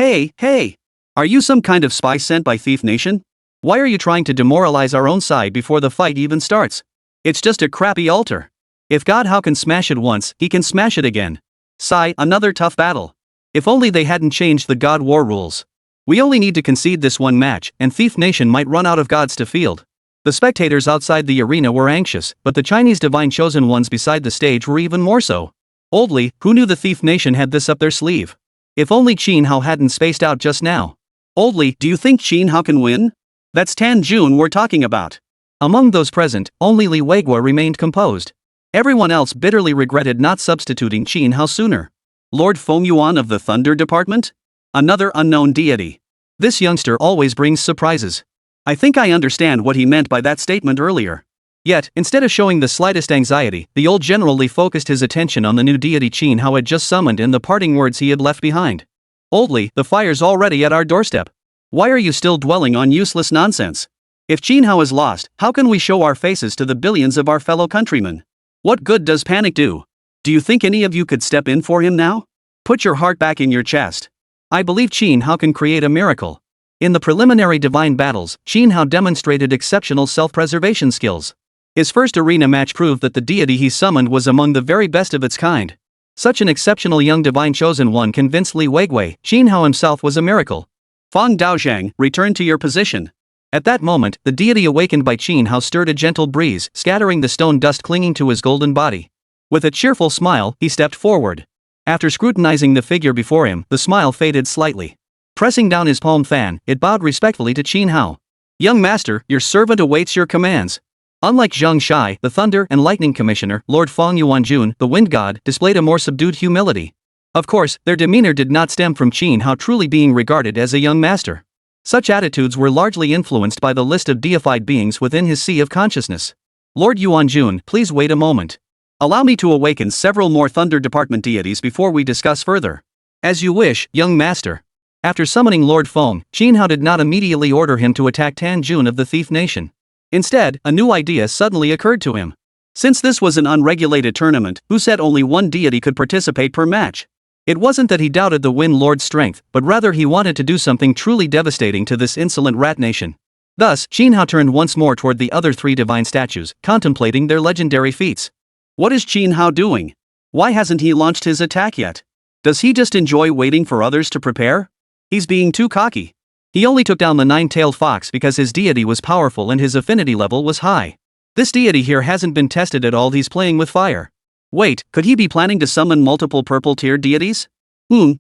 Are you some kind of spy sent by Thief Nation? Why are you trying to demoralize our own side before the fight even starts? It's just a crappy altar. If God Hao can smash it once, he can smash it again. Sigh, another tough battle. If only they hadn't changed the God War rules. We only need to concede this one match, and Thief Nation might run out of gods to field. The spectators outside the arena were anxious, but the Chinese divine chosen ones beside the stage were even more so. Oldly, who knew the Thief Nation had this up their sleeve? If only Qin Hao hadn't spaced out just now. Oldly, do you think Qin Hao can win? That's Tan Jun we're talking about. Among those present, only Li Weiguo remained composed. Everyone else bitterly regretted not substituting Qin Hao sooner. Lord Feng Yuan of the Thunder Department? Another unknown deity. This youngster always brings surprises. I think I understand what he meant by that statement earlier. Yet, instead of showing the slightest anxiety, the old general Li focused his attention on the new deity Qin Hao had just summoned and the parting words he had left behind. Oldly, the fire's already at our doorstep. Why are you still dwelling on useless nonsense? If Qin Hao is lost, how can we show our faces to the billions of our fellow countrymen? What good does panic do? Do you think any of you could step in for him now? Put your heart back in your chest. I believe Qin Hao can create a miracle. In the preliminary divine battles, Qin Hao demonstrated exceptional self-preservation skills. His first arena match proved that the deity he summoned was among the very best of its kind. Such an exceptional young divine chosen one convinced Li Weiguo Qin Hao himself was a miracle. Fang Daozhang, return to your position. At that moment, the deity awakened by Qin Hao stirred a gentle breeze, scattering the stone dust clinging to his golden body. With a cheerful smile, he stepped forward. After scrutinizing the figure before him, the smile faded slightly. Pressing down his palm fan, it bowed respectfully to Qin Hao. Young master, your servant awaits your commands. Unlike Zheng Shai, the Thunder and Lightning Commissioner, Lord Feng Yuanjun, the Wind God, displayed a more subdued humility. Of course, their demeanor did not stem from Qin Hao truly being regarded as a young master. Such attitudes were largely influenced by the list of deified beings within his sea of consciousness. Lord Yuanjun, please wait a moment. Allow me to awaken several more Thunder Department deities before we discuss further. As you wish, young master. After summoning Lord Feng, Qin Hao did not immediately order him to attack Tan Jun of the Thief Nation. Instead, a new idea suddenly occurred to him. Since this was an unregulated tournament, who said only one deity could participate per match? It wasn't that he doubted the Wind Lord's strength, but rather he wanted to do something truly devastating to this insolent rat nation. Thus, Qin Hao turned once more toward the other three divine statues, contemplating their legendary feats. What is Qin Hao doing? Why hasn't he launched his attack yet? Does he just enjoy waiting for others to prepare? He's being too cocky. He only took down the nine-tailed fox because his deity was powerful and his affinity level was high. This deity here hasn't been tested at all. He's playing with fire. Wait, could he be planning to summon multiple purple-tiered deities?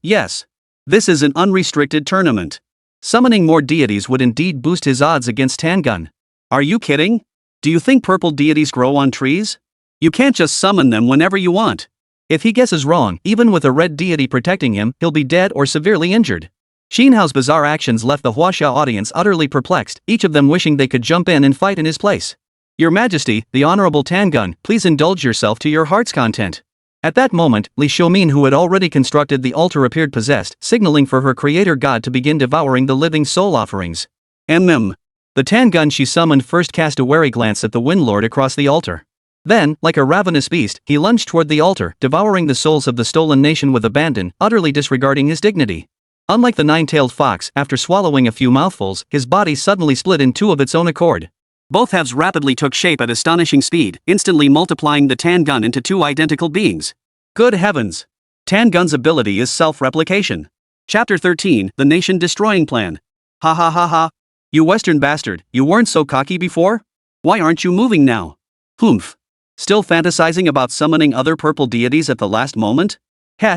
Yes. This is an unrestricted tournament. Summoning more deities would indeed boost his odds against Tangun. Are you kidding? Do you think purple deities grow on trees? You can't just summon them whenever you want. If he guesses wrong, even with a red deity protecting him, he'll be dead or severely injured. Qin Hao's bizarre actions left the Huaxia audience utterly perplexed, each of them wishing they could jump in and fight in his place. Your Majesty, the Honorable Tangun, please indulge yourself to your heart's content. At that moment, Li Xiumin, who had already constructed the altar, appeared possessed, signaling for her creator god to begin devouring the living soul offerings. The Tangun she summoned first cast a wary glance at the Wind Lord across the altar. Then, like a ravenous beast, he lunged toward the altar, devouring the souls of the stolen nation with abandon, utterly disregarding his dignity. Unlike the nine-tailed fox, after swallowing a few mouthfuls, his body suddenly split in two of its own accord. Both halves rapidly took shape at astonishing speed, instantly multiplying the Tangun into two identical beings. Good heavens! Tangun's ability is self-replication. Chapter 13, The Nation-Destroying Plan. Ha ha ha ha. You Western bastard, you weren't so cocky before? Why aren't you moving now? Humph. Still fantasizing about summoning other purple deities at the last moment?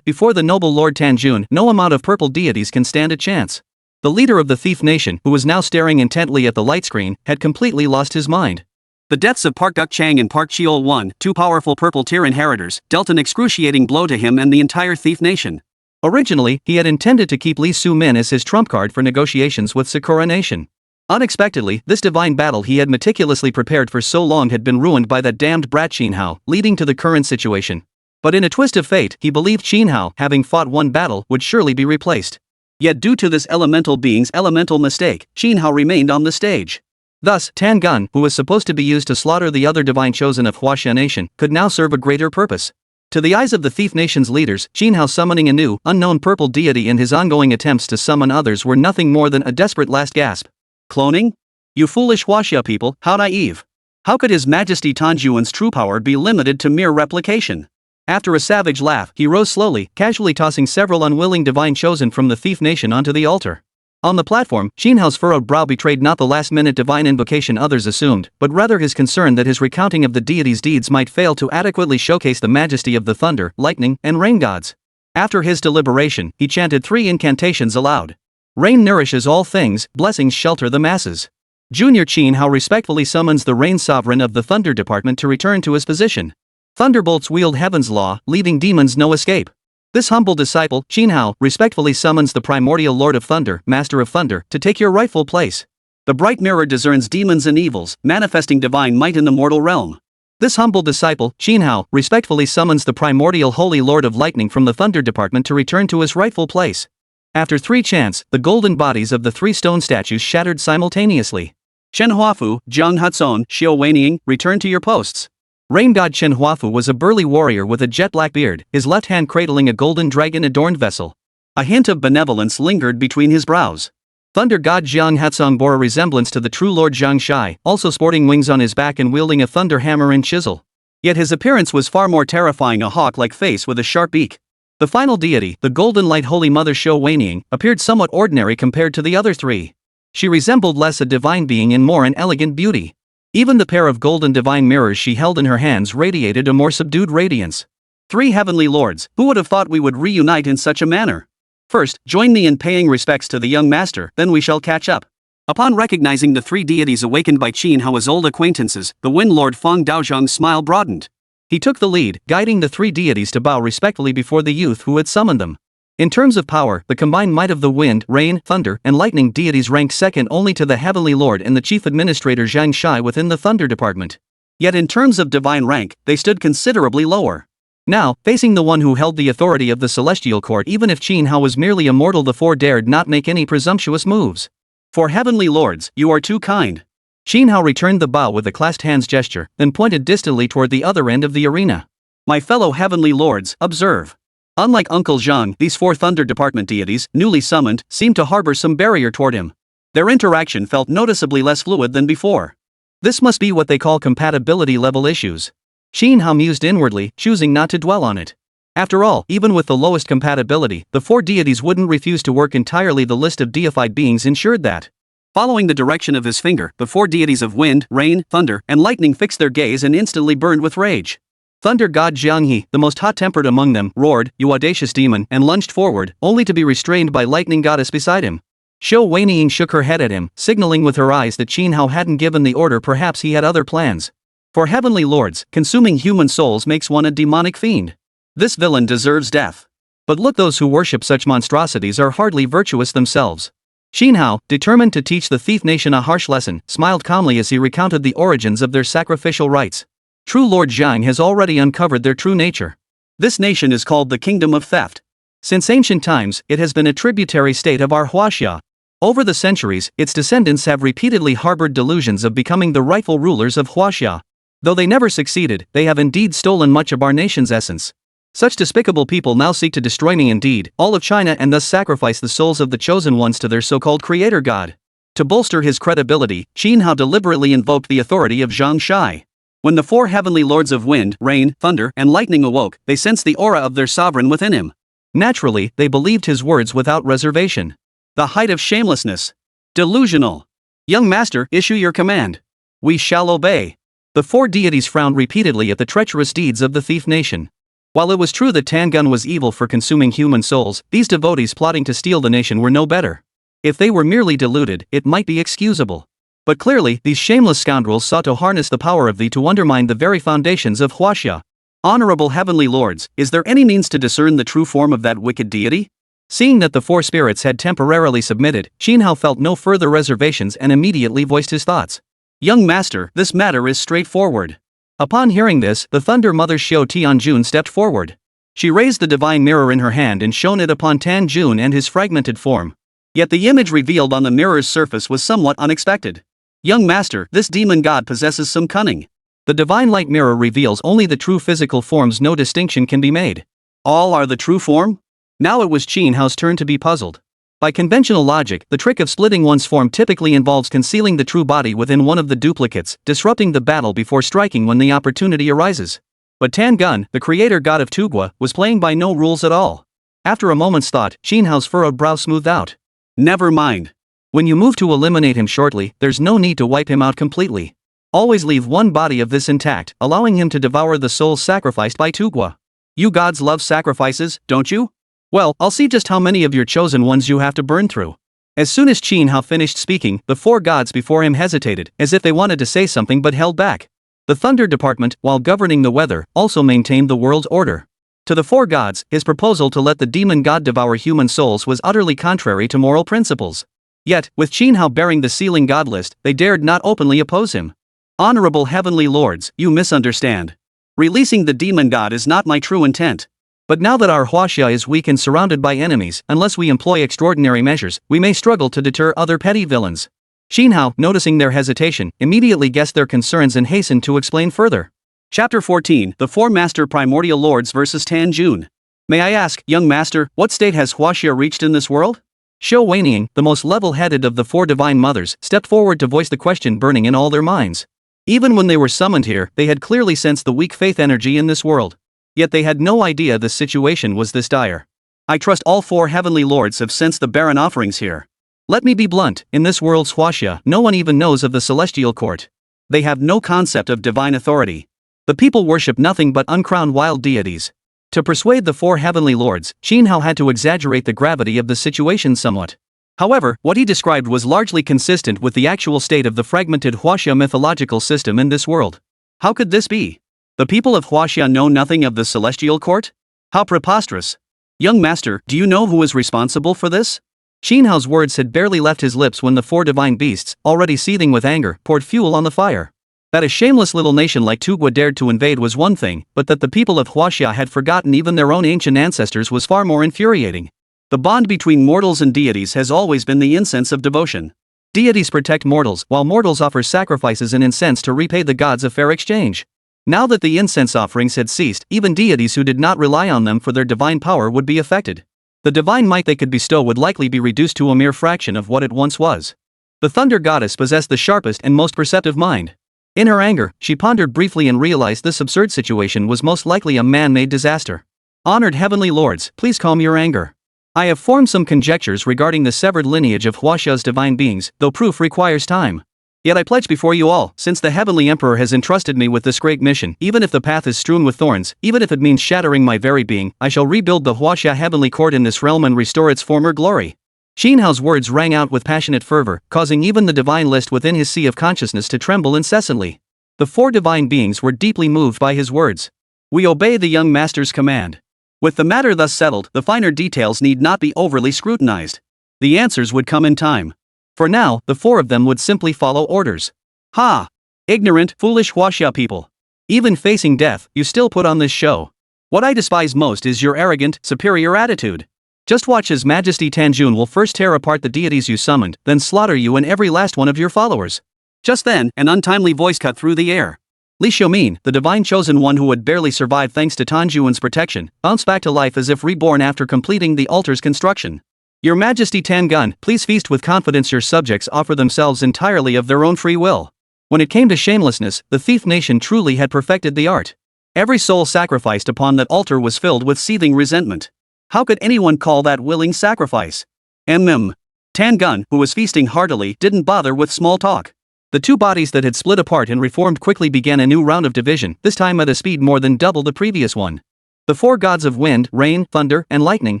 Before the noble Lord Tanjun, no amount of purple deities can stand a chance. The leader of the thief nation, who was now staring intently at the light screen, had completely lost his mind. The deaths of Park Guk Chang and Park Cheol I, two powerful purple tier inheritors, dealt an excruciating blow to him and the entire thief nation. Originally, he had intended to keep Li Su-min as his trump card for negotiations with Sakura Nation. Unexpectedly, this divine battle he had meticulously prepared for so long had been ruined by that damned brat Qin Hao, leading to the current situation. But in a twist of fate, he believed Qin Hao, having fought one battle, would surely be replaced. Yet due to this elemental being's elemental mistake, Qin Hao remained on the stage. Thus, Tangun, who was supposed to be used to slaughter the other divine chosen of Huaxia Nation, could now serve a greater purpose. To the eyes of the thief nation's leaders, Qin Hao summoning a new, unknown purple deity and his ongoing attempts to summon others were nothing more than a desperate last gasp. Cloning? You foolish Huaxia people, how naive. How could His Majesty Tanjuan's true power be limited to mere replication? After a savage laugh, he rose slowly, casually tossing several unwilling divine chosen from the thief nation onto the altar. On the platform, Qin Hao's furrowed brow betrayed not the last-minute divine invocation others assumed, but rather his concern that his recounting of the deity's deeds might fail to adequately showcase the majesty of the thunder, lightning, and rain gods. After his deliberation, he chanted 3 incantations aloud. Rain nourishes all things, blessings shelter the masses. Junior Qin Hao respectfully summons the rain sovereign of the thunder department to return to his position. Thunderbolts wield heaven's law, leaving demons no escape. This humble disciple, Qin Hao, respectfully summons the primordial Lord of Thunder, Master of Thunder, to take your rightful place. The bright mirror discerns demons and evils, manifesting divine might in the mortal realm. This humble disciple, Qin Hao, respectfully summons the primordial Holy Lord of Lightning from the Thunder Department to return to his rightful place. After 3 chants, the golden bodies of the 3 stone statues shattered simultaneously. Chen Huafu, Jiang Hudson, Xiao Weining, return to your posts. Rain god Chen Huafu was a burly warrior with a jet-black beard, his left hand cradling a golden dragon-adorned vessel. A hint of benevolence lingered between his brows. Thunder god Jiang Hatsong bore a resemblance to the true Lord Zhang Shai, also sporting wings on his back and wielding a thunder hammer and chisel. Yet his appearance was far more terrifying, a hawk-like face with a sharp beak. The final deity, the Golden Light Holy Mother Xiao Weining, appeared somewhat ordinary compared to the other 3. She resembled less a divine being and more an elegant beauty. Even the pair of golden divine mirrors she held in her hands radiated a more subdued radiance. 3 heavenly lords, who would have thought we would reunite in such a manner? First, join me in paying respects to the young master, then we shall catch up. Upon recognizing the 3 deities awakened by Qin Hao as old acquaintances, the Wind Lord Feng Daozhang's smile broadened. He took the lead, guiding the 3 deities to bow respectfully before the youth who had summoned them. In terms of power, the combined might of the wind, rain, thunder, and lightning deities ranked second only to the Heavenly Lord and the Chief Administrator Zhang Shai within the Thunder Department. Yet in terms of divine rank, they stood considerably lower. Now, facing the one who held the authority of the Celestial Court, even if Qin Hao was merely a mortal, the 4 dared not make any presumptuous moves. For Heavenly Lords, you are too kind. Xin Hao returned the bow with a clasped hands gesture, then pointed distantly toward the other end of the arena. My fellow heavenly lords, observe. Unlike Uncle Zhang, these four Thunder Department deities, newly summoned, seemed to harbor some barrier toward him. Their interaction felt noticeably less fluid than before. This must be what they call compatibility level issues. Xin Hao mused inwardly, choosing not to dwell on it. After all, even with the lowest compatibility, the four deities wouldn't refuse to work entirely. The list of deified beings ensured that. Following the direction of his finger, the four deities of wind, rain, thunder, and lightning fixed their gaze and instantly burned with rage. Thunder god Jianghe, the most hot-tempered among them, roared, "You audacious demon," and lunged forward, only to be restrained by lightning goddess beside him. Shou Weiniing shook her head at him, signaling with her eyes that Xin Hao hadn't given the order. Perhaps he had other plans. For heavenly lords, consuming human souls makes one a demonic fiend. This villain deserves death. But look, those who worship such monstrosities are hardly virtuous themselves. Xin Hao, determined to teach the thief nation a harsh lesson, smiled calmly as he recounted the origins of their sacrificial rites. True Lord Zhang has already uncovered their true nature. This nation is called the Kingdom of Theft. Since ancient times, it has been a tributary state of our Huaxia. Over the centuries, its descendants have repeatedly harbored delusions of becoming the rightful rulers of Huaxia. Though they never succeeded, they have indeed stolen much of our nation's essence. Such despicable people now seek to destroy me, indeed, all of China, and thus sacrifice the souls of the chosen ones to their so-called creator god. To bolster his credibility, Xin Hao deliberately invoked the authority of Zhang Shai. When the four heavenly lords of wind, rain, thunder, and lightning awoke, they sensed the aura of their sovereign within him. Naturally, they believed his words without reservation. The height of shamelessness. Delusional. Young master, issue your command. We shall obey. The four deities frowned repeatedly at the treacherous deeds of the thief nation. While it was true that Tangun was evil for consuming human souls, these devotees plotting to steal the nation were no better. If they were merely deluded, it might be excusable. But clearly, these shameless scoundrels sought to harness the power of thee to undermine the very foundations of Huaxia. Honorable heavenly lords, is there any means to discern the true form of that wicked deity? Seeing that the four spirits had temporarily submitted, Xin Hao felt no further reservations and immediately voiced his thoughts. Young master, this matter is straightforward. Upon hearing this, the Thunder Mother Xiao Tianjun stepped forward. She raised the divine mirror in her hand and shone it upon Tanjun and his fragmented form. Yet the image revealed on the mirror's surface was somewhat unexpected. Young master, this demon god possesses some cunning. The divine light mirror reveals only the true physical forms. No distinction can be made. All are the true form? Now it was Xin Hao's turn to be puzzled. By conventional logic, the trick of splitting one's form typically involves concealing the true body within one of the duplicates, disrupting the battle before striking when the opportunity arises. But Tangun, the creator god of Tugwa, was playing by no rules at all. After a moment's thought, Xin Hao's furrowed brow smoothed out. Never mind. When you move to eliminate him shortly, there's no need to wipe him out completely. Always leave one body of this intact, allowing him to devour the souls sacrificed by Tugwa. You gods love sacrifices, don't you? Well, I'll see just how many of your chosen ones you have to burn through. As soon as Xin Hao finished speaking, the four gods before him hesitated, as if they wanted to say something but held back. The Thunder Department, while governing the weather, also maintained the world's order. To the four gods, his proposal to let the demon god devour human souls was utterly contrary to moral principles. Yet, with Xin Hao bearing the sealing god list, they dared not openly oppose him. Honorable heavenly lords, you misunderstand. Releasing the demon god is not my true intent. But now that our Huaxia is weak and surrounded by enemies, unless we employ extraordinary measures, we may struggle to deter other petty villains. Xin Hao, noticing their hesitation, immediately guessed their concerns and hastened to explain further. Chapter 14, The Four Master Primordial Lords vs. Tanjun. May I ask, young master, what state has Huaxia reached in this world? Shou Weiniing, the most level-headed of the four divine mothers, stepped forward to voice the question burning in all their minds. Even when they were summoned here, they had clearly sensed the weak faith energy in this world. Yet they had no idea the situation was this dire. I trust all four heavenly lords have sensed the barren offerings here. Let me be blunt, in this world's Huaxia, no one even knows of the celestial court. They have no concept of divine authority. The people worship nothing but uncrowned wild deities. To persuade the four heavenly lords, Xin Hao had to exaggerate the gravity of the situation somewhat. However, what he described was largely consistent with the actual state of the fragmented Huaxia mythological system in this world. How could this be? The people of Huaxia know nothing of the celestial court? How preposterous. Young master, do you know who is responsible for this? Xin Hao's words had barely left his lips when the four divine beasts, already seething with anger, poured fuel on the fire. That a shameless little nation like Tugwa dared to invade was one thing, but that the people of Huaxia had forgotten even their own ancient ancestors was far more infuriating. The bond between mortals and deities has always been the incense of devotion. Deities protect mortals, while mortals offer sacrifices and incense to repay the gods a fair exchange. Now that the incense offerings had ceased, even deities who did not rely on them for their divine power would be affected. The divine might they could bestow would likely be reduced to a mere fraction of what it once was. The thunder goddess possessed the sharpest and most perceptive mind. In her anger, she pondered briefly and realized this absurd situation was most likely a man-made disaster. Honored heavenly lords, please calm your anger. I have formed some conjectures regarding the severed lineage of Huaxia's divine beings, though proof requires time. Yet I pledge before you all, since the Heavenly Emperor has entrusted me with this great mission, even if the path is strewn with thorns, even if it means shattering my very being, I shall rebuild the Huaxia heavenly court in this realm and restore its former glory. Xinhao's words rang out with passionate fervor, causing even the divine list within his sea of consciousness to tremble incessantly. The four divine beings were deeply moved by his words. We obey the young master's command. With the matter thus settled, the finer details need not be overly scrutinized. The answers would come in time. For now, the four of them would simply follow orders. Ha! Ignorant, foolish Huaxia people. Even facing death, you still put on this show. What I despise most is your arrogant, superior attitude. Just watch His Majesty Tanjun will first tear apart the deities you summoned, then slaughter you and every last one of your followers. Just then, an untimely voice cut through the air. Li Xiumin, the divine chosen one who had barely survived thanks to Tanjuan's protection, bounced back to life as if reborn after completing the altar's construction. Your Majesty Tangun, please feast with confidence. Your subjects offer themselves entirely of their own free will. When it came to shamelessness, the thief nation truly had perfected the art. Every soul sacrificed upon that altar was filled with seething resentment. How could anyone call that willing sacrifice? Tangun, who was feasting heartily, didn't bother with small talk. The two bodies that had split apart and reformed quickly began a new round of division, this time at a speed more than double the previous one. The four gods of wind, rain, thunder, and lightning,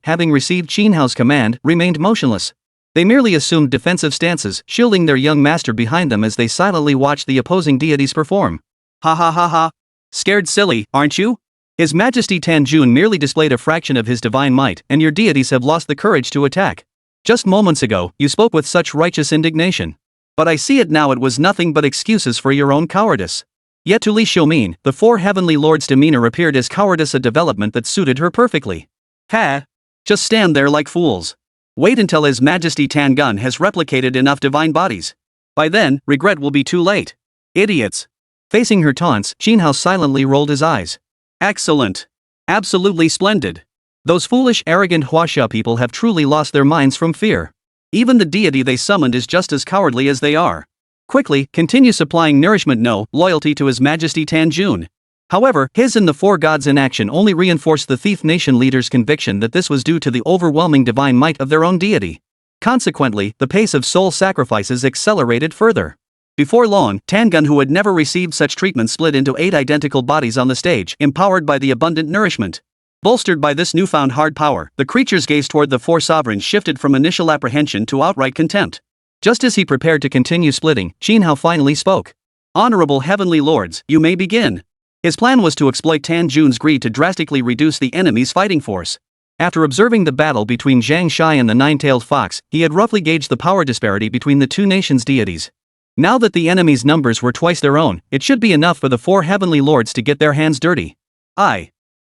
having received Xinhao's command, remained motionless. They merely assumed defensive stances, shielding their young master behind them as they silently watched the opposing deities perform. Ha ha ha ha. Scared silly, aren't you? His Majesty Tanjun merely displayed a fraction of his divine might, and your deities have lost the courage to attack. Just moments ago, you spoke with such righteous indignation. But I see it now, it was nothing but excuses for your own cowardice. Yet to Li Xiumin, the four heavenly lords' demeanor appeared as cowardice, a development that suited her perfectly. Ha! Just stand there like fools. Wait until His Majesty Tangun has replicated enough divine bodies. By then, regret will be too late. Idiots. Facing her taunts, Xinhao silently rolled his eyes. Excellent. Absolutely splendid. Those foolish, arrogant Huaxia people have truly lost their minds from fear. Even the deity they summoned is just as cowardly as they are. Quickly, continue supplying nourishment. No loyalty to His Majesty Tanjun. However, his and the four gods' inaction only reinforced the thief nation leaders' conviction that this was due to the overwhelming divine might of their own deity. Consequently, the pace of soul sacrifices accelerated further. Before long, Tangun, who had never received such treatment, split into 8 identical bodies on the stage, empowered by the abundant nourishment. Bolstered by this newfound hard power, the creature's gaze toward the four sovereigns shifted from initial apprehension to outright contempt. Just as he prepared to continue splitting, Xinhao finally spoke. Honorable heavenly lords, you may begin. His plan was to exploit Tanjun's greed to drastically reduce the enemy's fighting force. After observing the battle between Zhang Shai and the nine-tailed fox, he had roughly gauged the power disparity between the two nations' deities. Now that the enemy's numbers were twice their own, it should be enough for the four heavenly lords to get their hands dirty.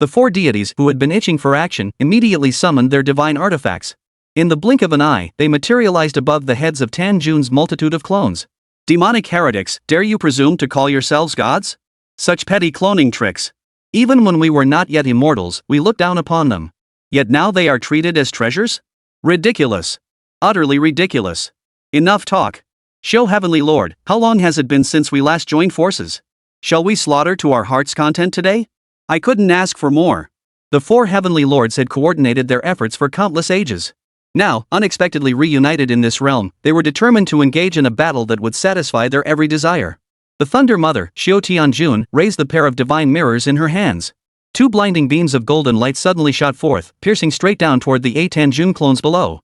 The four deities, who had been itching for action, immediately summoned their divine artifacts. In the blink of an eye, they materialized above the heads of Tanjun's multitude of clones. Demonic heretics, dare you presume to call yourselves gods? Such petty cloning tricks. Even when we were not yet immortals, we looked down upon them. Yet now they are treated as treasures? Ridiculous. Utterly ridiculous. Enough talk. Show Heavenly Lord, how long has it been since we last joined forces? Shall we slaughter to our heart's content today? I couldn't ask for more. The four heavenly lords had coordinated their efforts for countless ages. Now, unexpectedly reunited in this realm, they were determined to engage in a battle that would satisfy their every desire. The Thunder Mother, Xiao Tianjun, raised the pair of divine mirrors in her hands. 2 blinding beams of golden light suddenly shot forth, piercing straight down toward the 8 Tanjun clones below.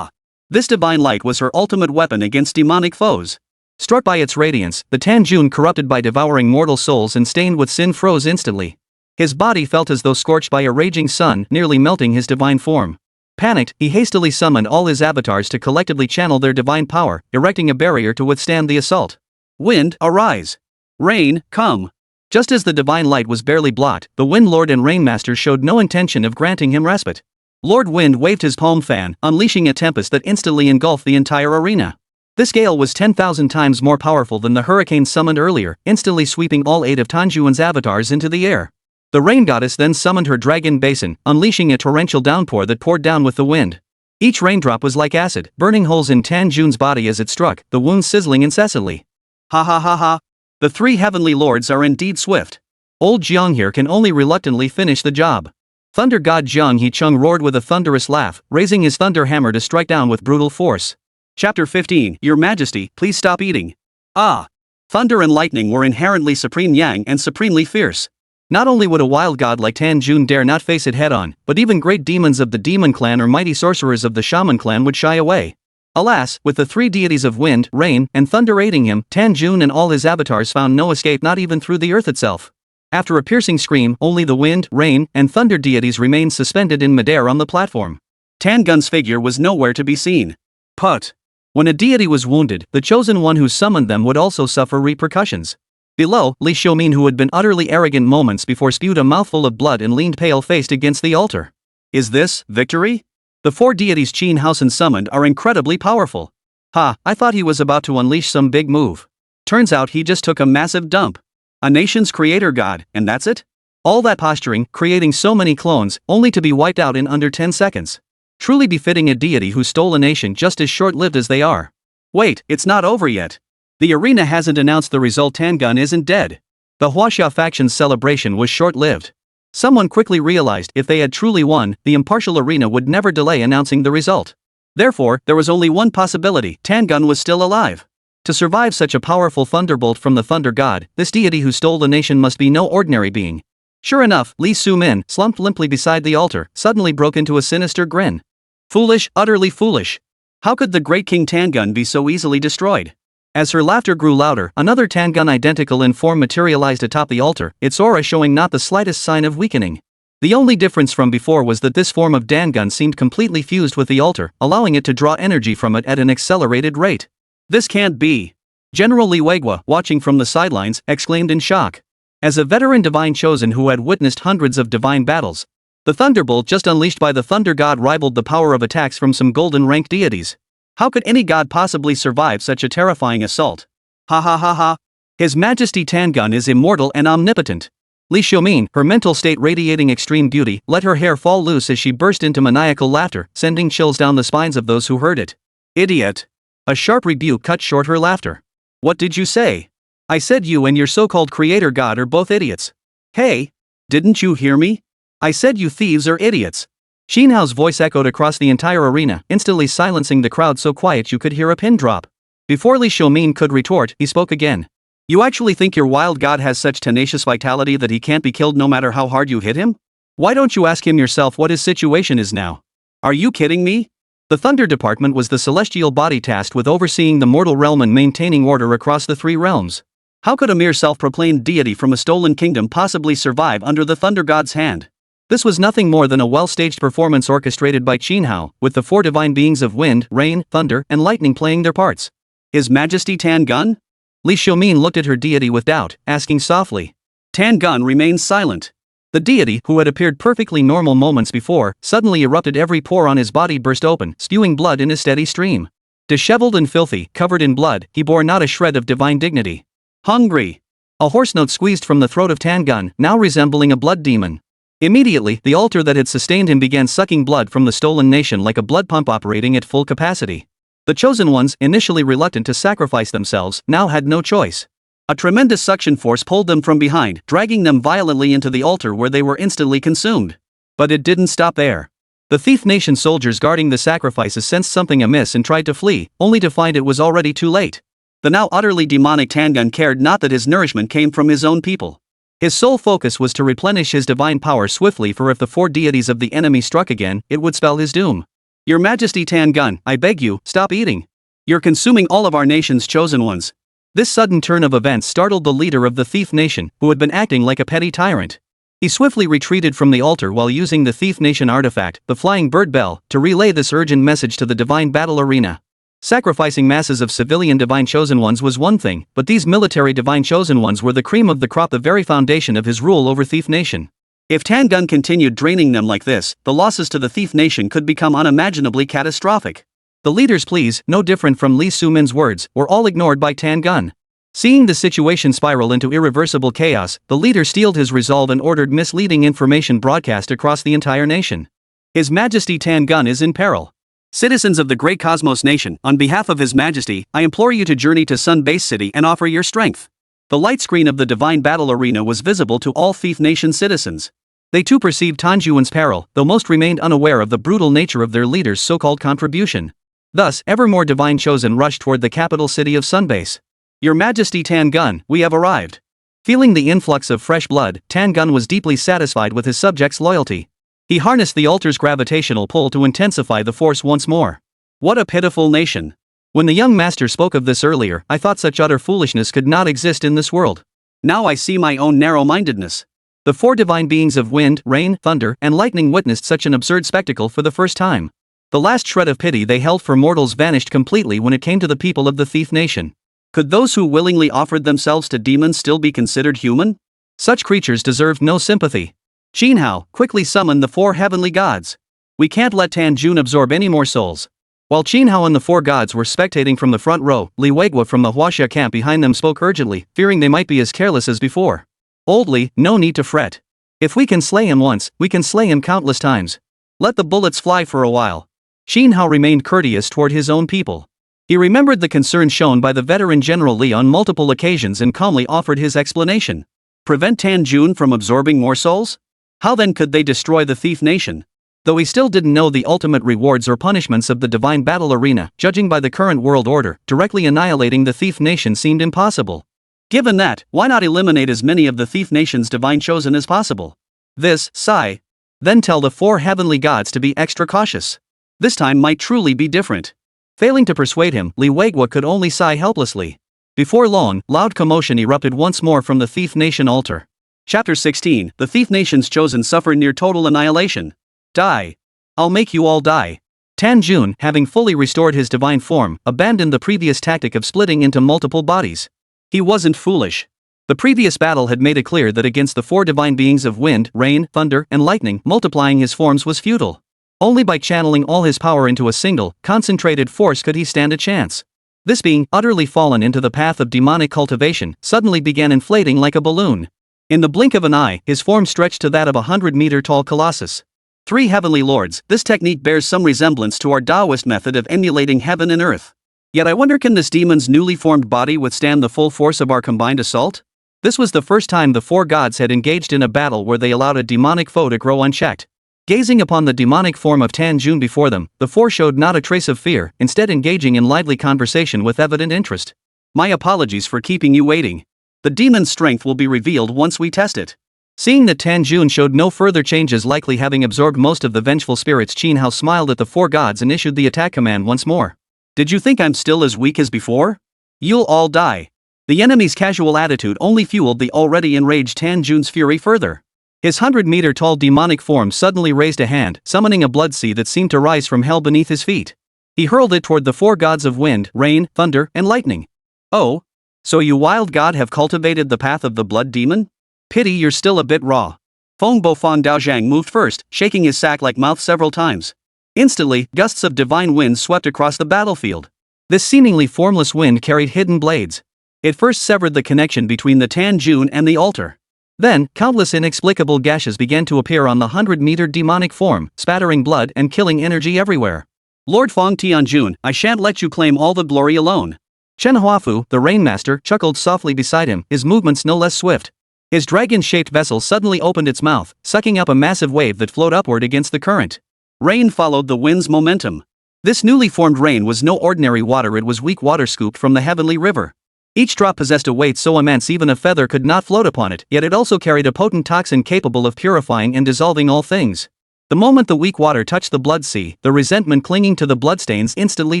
This divine light was her ultimate weapon against demonic foes. Struck by its radiance, the Tanjun, corrupted by devouring mortal souls and stained with sin, froze instantly. His body felt as though scorched by a raging sun, nearly melting his divine form. Panicked, he hastily summoned all his avatars to collectively channel their divine power, erecting a barrier to withstand the assault. Wind, arise! Rain, come! Just as the divine light was barely blocked, the Wind Lord and Rainmaster showed no intention of granting him respite. Lord Wind waved his palm fan, unleashing a tempest that instantly engulfed the entire arena. This gale was 10,000 times more powerful than the hurricane summoned earlier, instantly sweeping all 8 of Tanjuan's avatars into the air. The rain goddess then summoned her dragon basin, unleashing a torrential downpour that poured down with the wind. Each raindrop was like acid, burning holes in Tanjun's body as it struck, the wounds sizzling incessantly. Ha ha ha ha. The 3 heavenly lords are indeed swift. Old Jiang here can only reluctantly finish the job. Thunder god Jiang He Chung roared with a thunderous laugh, raising his thunder hammer to strike down with brutal force. Chapter 15. Your Majesty, please stop eating. Ah! Thunder and lightning were inherently supreme yang and supremely fierce. Not only would a wild god like Tanjun dare not face it head-on, but even great demons of the demon clan or mighty sorcerers of the shaman clan would shy away. Alas, with the 3 deities of wind, rain, and thunder aiding him, Tanjun and all his avatars found no escape, not even through the earth itself. After a piercing scream, only the wind, rain, and thunder deities remained suspended in midair on the platform. Tangun's figure was nowhere to be seen. Put. When a deity was wounded, the chosen one who summoned them would also suffer repercussions. Below, Li Xiumin, who had been utterly arrogant moments before, spewed a mouthful of blood and leaned pale-faced against the altar. Is this victory? The 4 deities Qin Haosen summoned are incredibly powerful. Ha, I thought he was about to unleash some big move. Turns out he just took a massive dump. A nation's creator god, and that's it? All that posturing, creating so many clones, only to be wiped out in under 10 seconds. Truly befitting a deity who stole a nation just as short-lived as they are. Wait, it's not over yet. The arena hasn't announced the result. Tangun isn't dead. The Huaxia faction's celebration was short-lived. Someone quickly realized if they had truly won, the impartial arena would never delay announcing the result. Therefore, there was only one possibility: Tangun was still alive. To survive such a powerful thunderbolt from the thunder god, this deity who stole the nation must be no ordinary being. Sure enough, Li Xiumin, slumped limply beside the altar, suddenly broke into a sinister grin. Foolish, utterly foolish. How could the great King Tangun be so easily destroyed? As her laughter grew louder, another Tangun identical in form materialized atop the altar, its aura showing not the slightest sign of weakening. The only difference from before was that this form of Tangun seemed completely fused with the altar, allowing it to draw energy from it at an accelerated rate. This can't be. General Li Weigua, watching from the sidelines, exclaimed in shock. As a veteran divine chosen who had witnessed hundreds of divine battles, the thunderbolt just unleashed by the thunder god rivaled the power of attacks from some golden-ranked deities. How could any god possibly survive such a terrifying assault? Ha ha ha ha. His Majesty Tangun is immortal and omnipotent. Li Xiumin, her mental state radiating extreme beauty, let her hair fall loose as she burst into maniacal laughter, sending chills down the spines of those who heard it. Idiot. A sharp rebuke cut short her laughter. What did you say? I said you and your so-called creator god are both idiots. Hey, didn't you hear me? I said you thieves are idiots. Xin Hao's voice echoed across the entire arena, instantly silencing the crowd so quiet you could hear a pin drop. Before Li Xiumin could retort, he spoke again. You actually think your wild god has such tenacious vitality that he can't be killed no matter how hard you hit him? Why don't you ask him yourself what his situation is now? Are you kidding me? The Thunder Department was the celestial body tasked with overseeing the mortal realm and maintaining order across the 3 realms. How could a mere self-proclaimed deity from a stolen kingdom possibly survive under the Thunder God's hand? This was nothing more than a well-staged performance orchestrated by Qin Hao, with the 4 divine beings of wind, rain, thunder, and lightning playing their parts. His Majesty Tangun? Li Xiumin looked at her deity with doubt, asking softly. Tangun remained silent. The deity, who had appeared perfectly normal moments before, suddenly erupted. Every pore on his body burst open, spewing blood in a steady stream. Disheveled and filthy, covered in blood, he bore not a shred of divine dignity. Hungry. A hoarse note squeezed from the throat of Tangun, now resembling a blood demon. Immediately, the altar that had sustained him began sucking blood from the stolen nation like a blood pump operating at full capacity. The chosen ones, initially reluctant to sacrifice themselves, now had no choice. A tremendous suction force pulled them from behind, dragging them violently into the altar where they were instantly consumed. But it didn't stop there. The thief nation soldiers guarding the sacrifices sensed something amiss and tried to flee, only to find it was already too late. The now utterly demonic Tangun cared not that his nourishment came from his own people. His sole focus was to replenish his divine power swiftly, for if the 4 deities of the enemy struck again, it would spell his doom. Your Majesty Tangun, I beg you, stop eating. You're consuming all of our nation's chosen ones. This sudden turn of events startled the leader of the thief nation, who had been acting like a petty tyrant. He swiftly retreated from the altar while using the thief nation artifact, the flying bird bell, to relay this urgent message to the divine battle arena. Sacrificing masses of civilian divine chosen ones was one thing, but these military divine chosen ones were the cream of the crop, the very foundation of his rule over thief nation. If Tangun continued draining them like this, the losses to the thief nation could become unimaginably catastrophic. The leader's pleas, no different from Lee Soo-min's words, were all ignored by Tan Gun. Seeing the situation spiral into irreversible chaos, the leader steeled his resolve and ordered misleading information broadcast across the entire nation. His Majesty Tan Gun is in peril. Citizens of the Great Cosmos Nation, on behalf of His Majesty, I implore you to journey to Sun Base City and offer your strength. The light screen of the Divine Battle Arena was visible to all Thief Nation citizens. They too perceived Tanjuan's peril, though most remained unaware of the brutal nature of their leader's so-called contribution. Thus, ever more Divine Chosen rushed toward the capital city of Sunbase. Your Majesty Tan Gun, we have arrived. Feeling the influx of fresh blood, Tan Gun was deeply satisfied with his subjects' loyalty. He harnessed the altar's gravitational pull to intensify the force once more. What a pitiful nation. When the young master spoke of this earlier, I thought such utter foolishness could not exist in this world. Now I see my own narrow-mindedness. The four divine beings of wind, rain, thunder, and lightning witnessed such an absurd spectacle for the first time. The last shred of pity they held for mortals vanished completely when it came to the people of the Thief Nation. Could those who willingly offered themselves to demons still be considered human? Such creatures deserved no sympathy. Jinhao, quickly summon the four heavenly gods. We can't let Tanjun absorb any more souls. While Jinhao and the four gods were spectating from the front row, Li Weiguo from the Huaxia camp behind them spoke urgently, fearing they might be as careless as before. Old Li, no need to fret. If we can slay him once, we can slay him countless times. Let the bullets fly for a while. Jinhao remained courteous toward his own people. He remembered the concern shown by the veteran General Li on multiple occasions and calmly offered his explanation. Prevent Tanjun from absorbing more souls? How then could they destroy the Thief Nation? Though he still didn't know the ultimate rewards or punishments of the Divine Battle Arena, judging by the current world order, directly annihilating the Thief Nation seemed impossible. Given that, why not eliminate as many of the Thief Nation's Divine Chosen as possible? This, Sai. Then tell the four heavenly gods to be extra cautious. This time might truly be different. Failing to persuade him, Li Weiguo could only sigh helplessly. Before long, loud commotion erupted once more from the Thief Nation altar. Chapter 16, The Thief Nation's Chosen suffer near total annihilation. Die. I'll make you all die. Tanjun, having fully restored his divine form, abandoned the previous tactic of splitting into multiple bodies. He wasn't foolish. The previous battle had made it clear that against the four divine beings of wind, rain, thunder, and lightning, multiplying his forms was futile. Only by channeling all his power into a single, concentrated force could he stand a chance. This being, utterly fallen into the path of demonic cultivation, suddenly began inflating like a balloon. In the blink of an eye, his form stretched to that of a 100-meter-tall colossus. Three heavenly lords, this technique bears some resemblance to our Taoist method of emulating heaven and earth. Yet I wonder, can this demon's newly formed body withstand the full force of our combined assault? This was the first time the four gods had engaged in a battle where they allowed a demonic foe to grow unchecked. Gazing upon the demonic form of Tanjun before them, the four showed not a trace of fear, instead engaging in lively conversation with evident interest. My apologies for keeping you waiting. The demon's strength will be revealed once we test it. Seeing that Tanjun showed no further changes, likely having absorbed most of the vengeful spirits, Jinhao smiled at the four gods and issued the attack command once more. Did you think I'm still as weak as before? You'll all die. The enemy's casual attitude only fueled the already enraged Tanjun's fury further. His 100-meter-tall demonic form suddenly raised a hand, summoning a blood sea that seemed to rise from hell beneath his feet. He hurled it toward the four gods of wind, rain, thunder, and lightning. Oh? So you wild god have cultivated the path of the blood demon? Pity you're still a bit raw. Feng Bofang Daozhang moved first, shaking his sack-like mouth several times. Instantly, gusts of divine wind swept across the battlefield. This seemingly formless wind carried hidden blades. It first severed the connection between the Tanjun and the altar. Then, countless inexplicable gashes began to appear on the 100-meter demonic form, spattering blood and killing energy everywhere. Lord Feng Tianjun, I shan't let you claim all the glory alone. Chen Huafu, the Rainmaster, chuckled softly beside him, his movements no less swift. His dragon-shaped vessel suddenly opened its mouth, sucking up a massive wave that flowed upward against the current. Rain followed the wind's momentum. This newly formed rain was no ordinary water, it was weak water scooped from the heavenly river. Each drop possessed a weight so immense even a feather could not float upon it, yet it also carried a potent toxin capable of purifying and dissolving all things. The moment the weak water touched the blood sea, the resentment clinging to the bloodstains instantly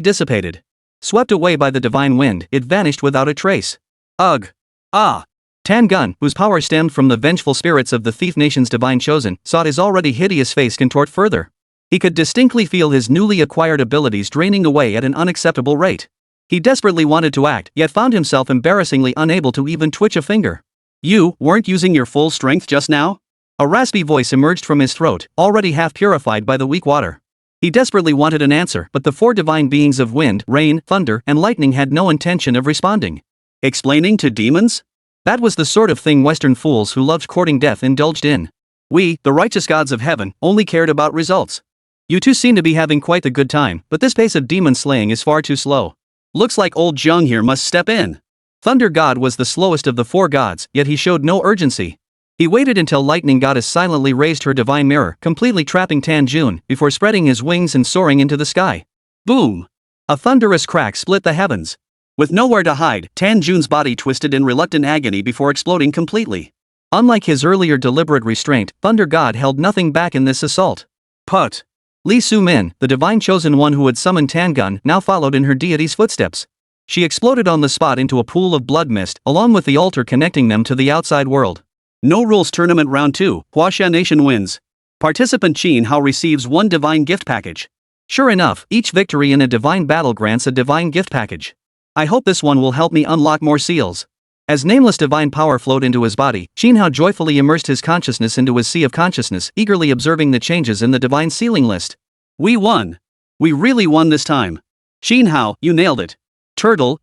dissipated. Swept away by the divine wind, it vanished without a trace. Ugh! Ah! Tan Gun, whose power stemmed from the vengeful spirits of the Thief Nation's Divine Chosen, saw his already hideous face contort further. He could distinctly feel his newly acquired abilities draining away at an unacceptable rate. He desperately wanted to act, yet found himself embarrassingly unable to even twitch a finger. You weren't using your full strength just now? A raspy voice emerged from his throat, already half purified by the weak water. He desperately wanted an answer, but the four divine beings of wind, rain, thunder, and lightning had no intention of responding. Explaining to demons? That was the sort of thing Western fools who loved courting death indulged in. We, the righteous gods of heaven, only cared about results. You two seem to be having quite the good time, but this pace of demon slaying is far too slow. Looks like old Zheng here must step in. Thunder God was the slowest of the four gods, yet he showed no urgency. He waited until Lightning Goddess silently raised her divine mirror, completely trapping Tan Jun, before spreading his wings and soaring into the sky. Boom! A thunderous crack split the heavens. With nowhere to hide, Tan Jun's body twisted in reluctant agony before exploding completely. Unlike his earlier deliberate restraint, Thunder God held nothing back in this assault. Put! Li Su-min, the divine chosen one who had summoned Tangun, now followed in her deity's footsteps. She exploded on the spot into a pool of blood mist, along with the altar connecting them to the outside world. No Rules Tournament Round 2, Huaxia Nation wins. Participant Qin Hao receives one divine gift package. Sure enough, each victory in a divine battle grants a divine gift package. I hope this one will help me unlock more seals. As nameless divine power flowed into his body, Qin Hao joyfully immersed his consciousness into his sea of consciousness, eagerly observing the changes in the divine sealing list. We won. We really won this time. Qin Hao, you nailed it. Turtle.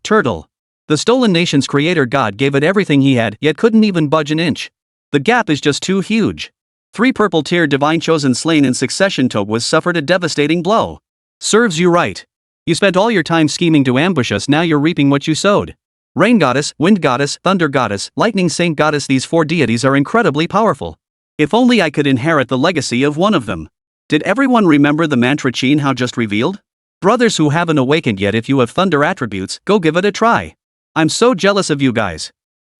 The Stolen Nation's creator god gave it everything he had, yet couldn't even budge an inch. The gap is just too huge. 3 purple tier divine chosen slain in succession. Tobwas suffered a devastating blow. Serves you right. You spent all your time scheming to ambush us, now you're reaping what you sowed. Rain goddess, wind goddess, thunder goddess, lightning saint goddess, these 4 deities are incredibly powerful. If only I could inherit the legacy of one of them. Did everyone remember the mantra Qin Hao just revealed? Brothers who haven't awakened yet, if you have thunder attributes, go give it a try. I'm so jealous of you guys.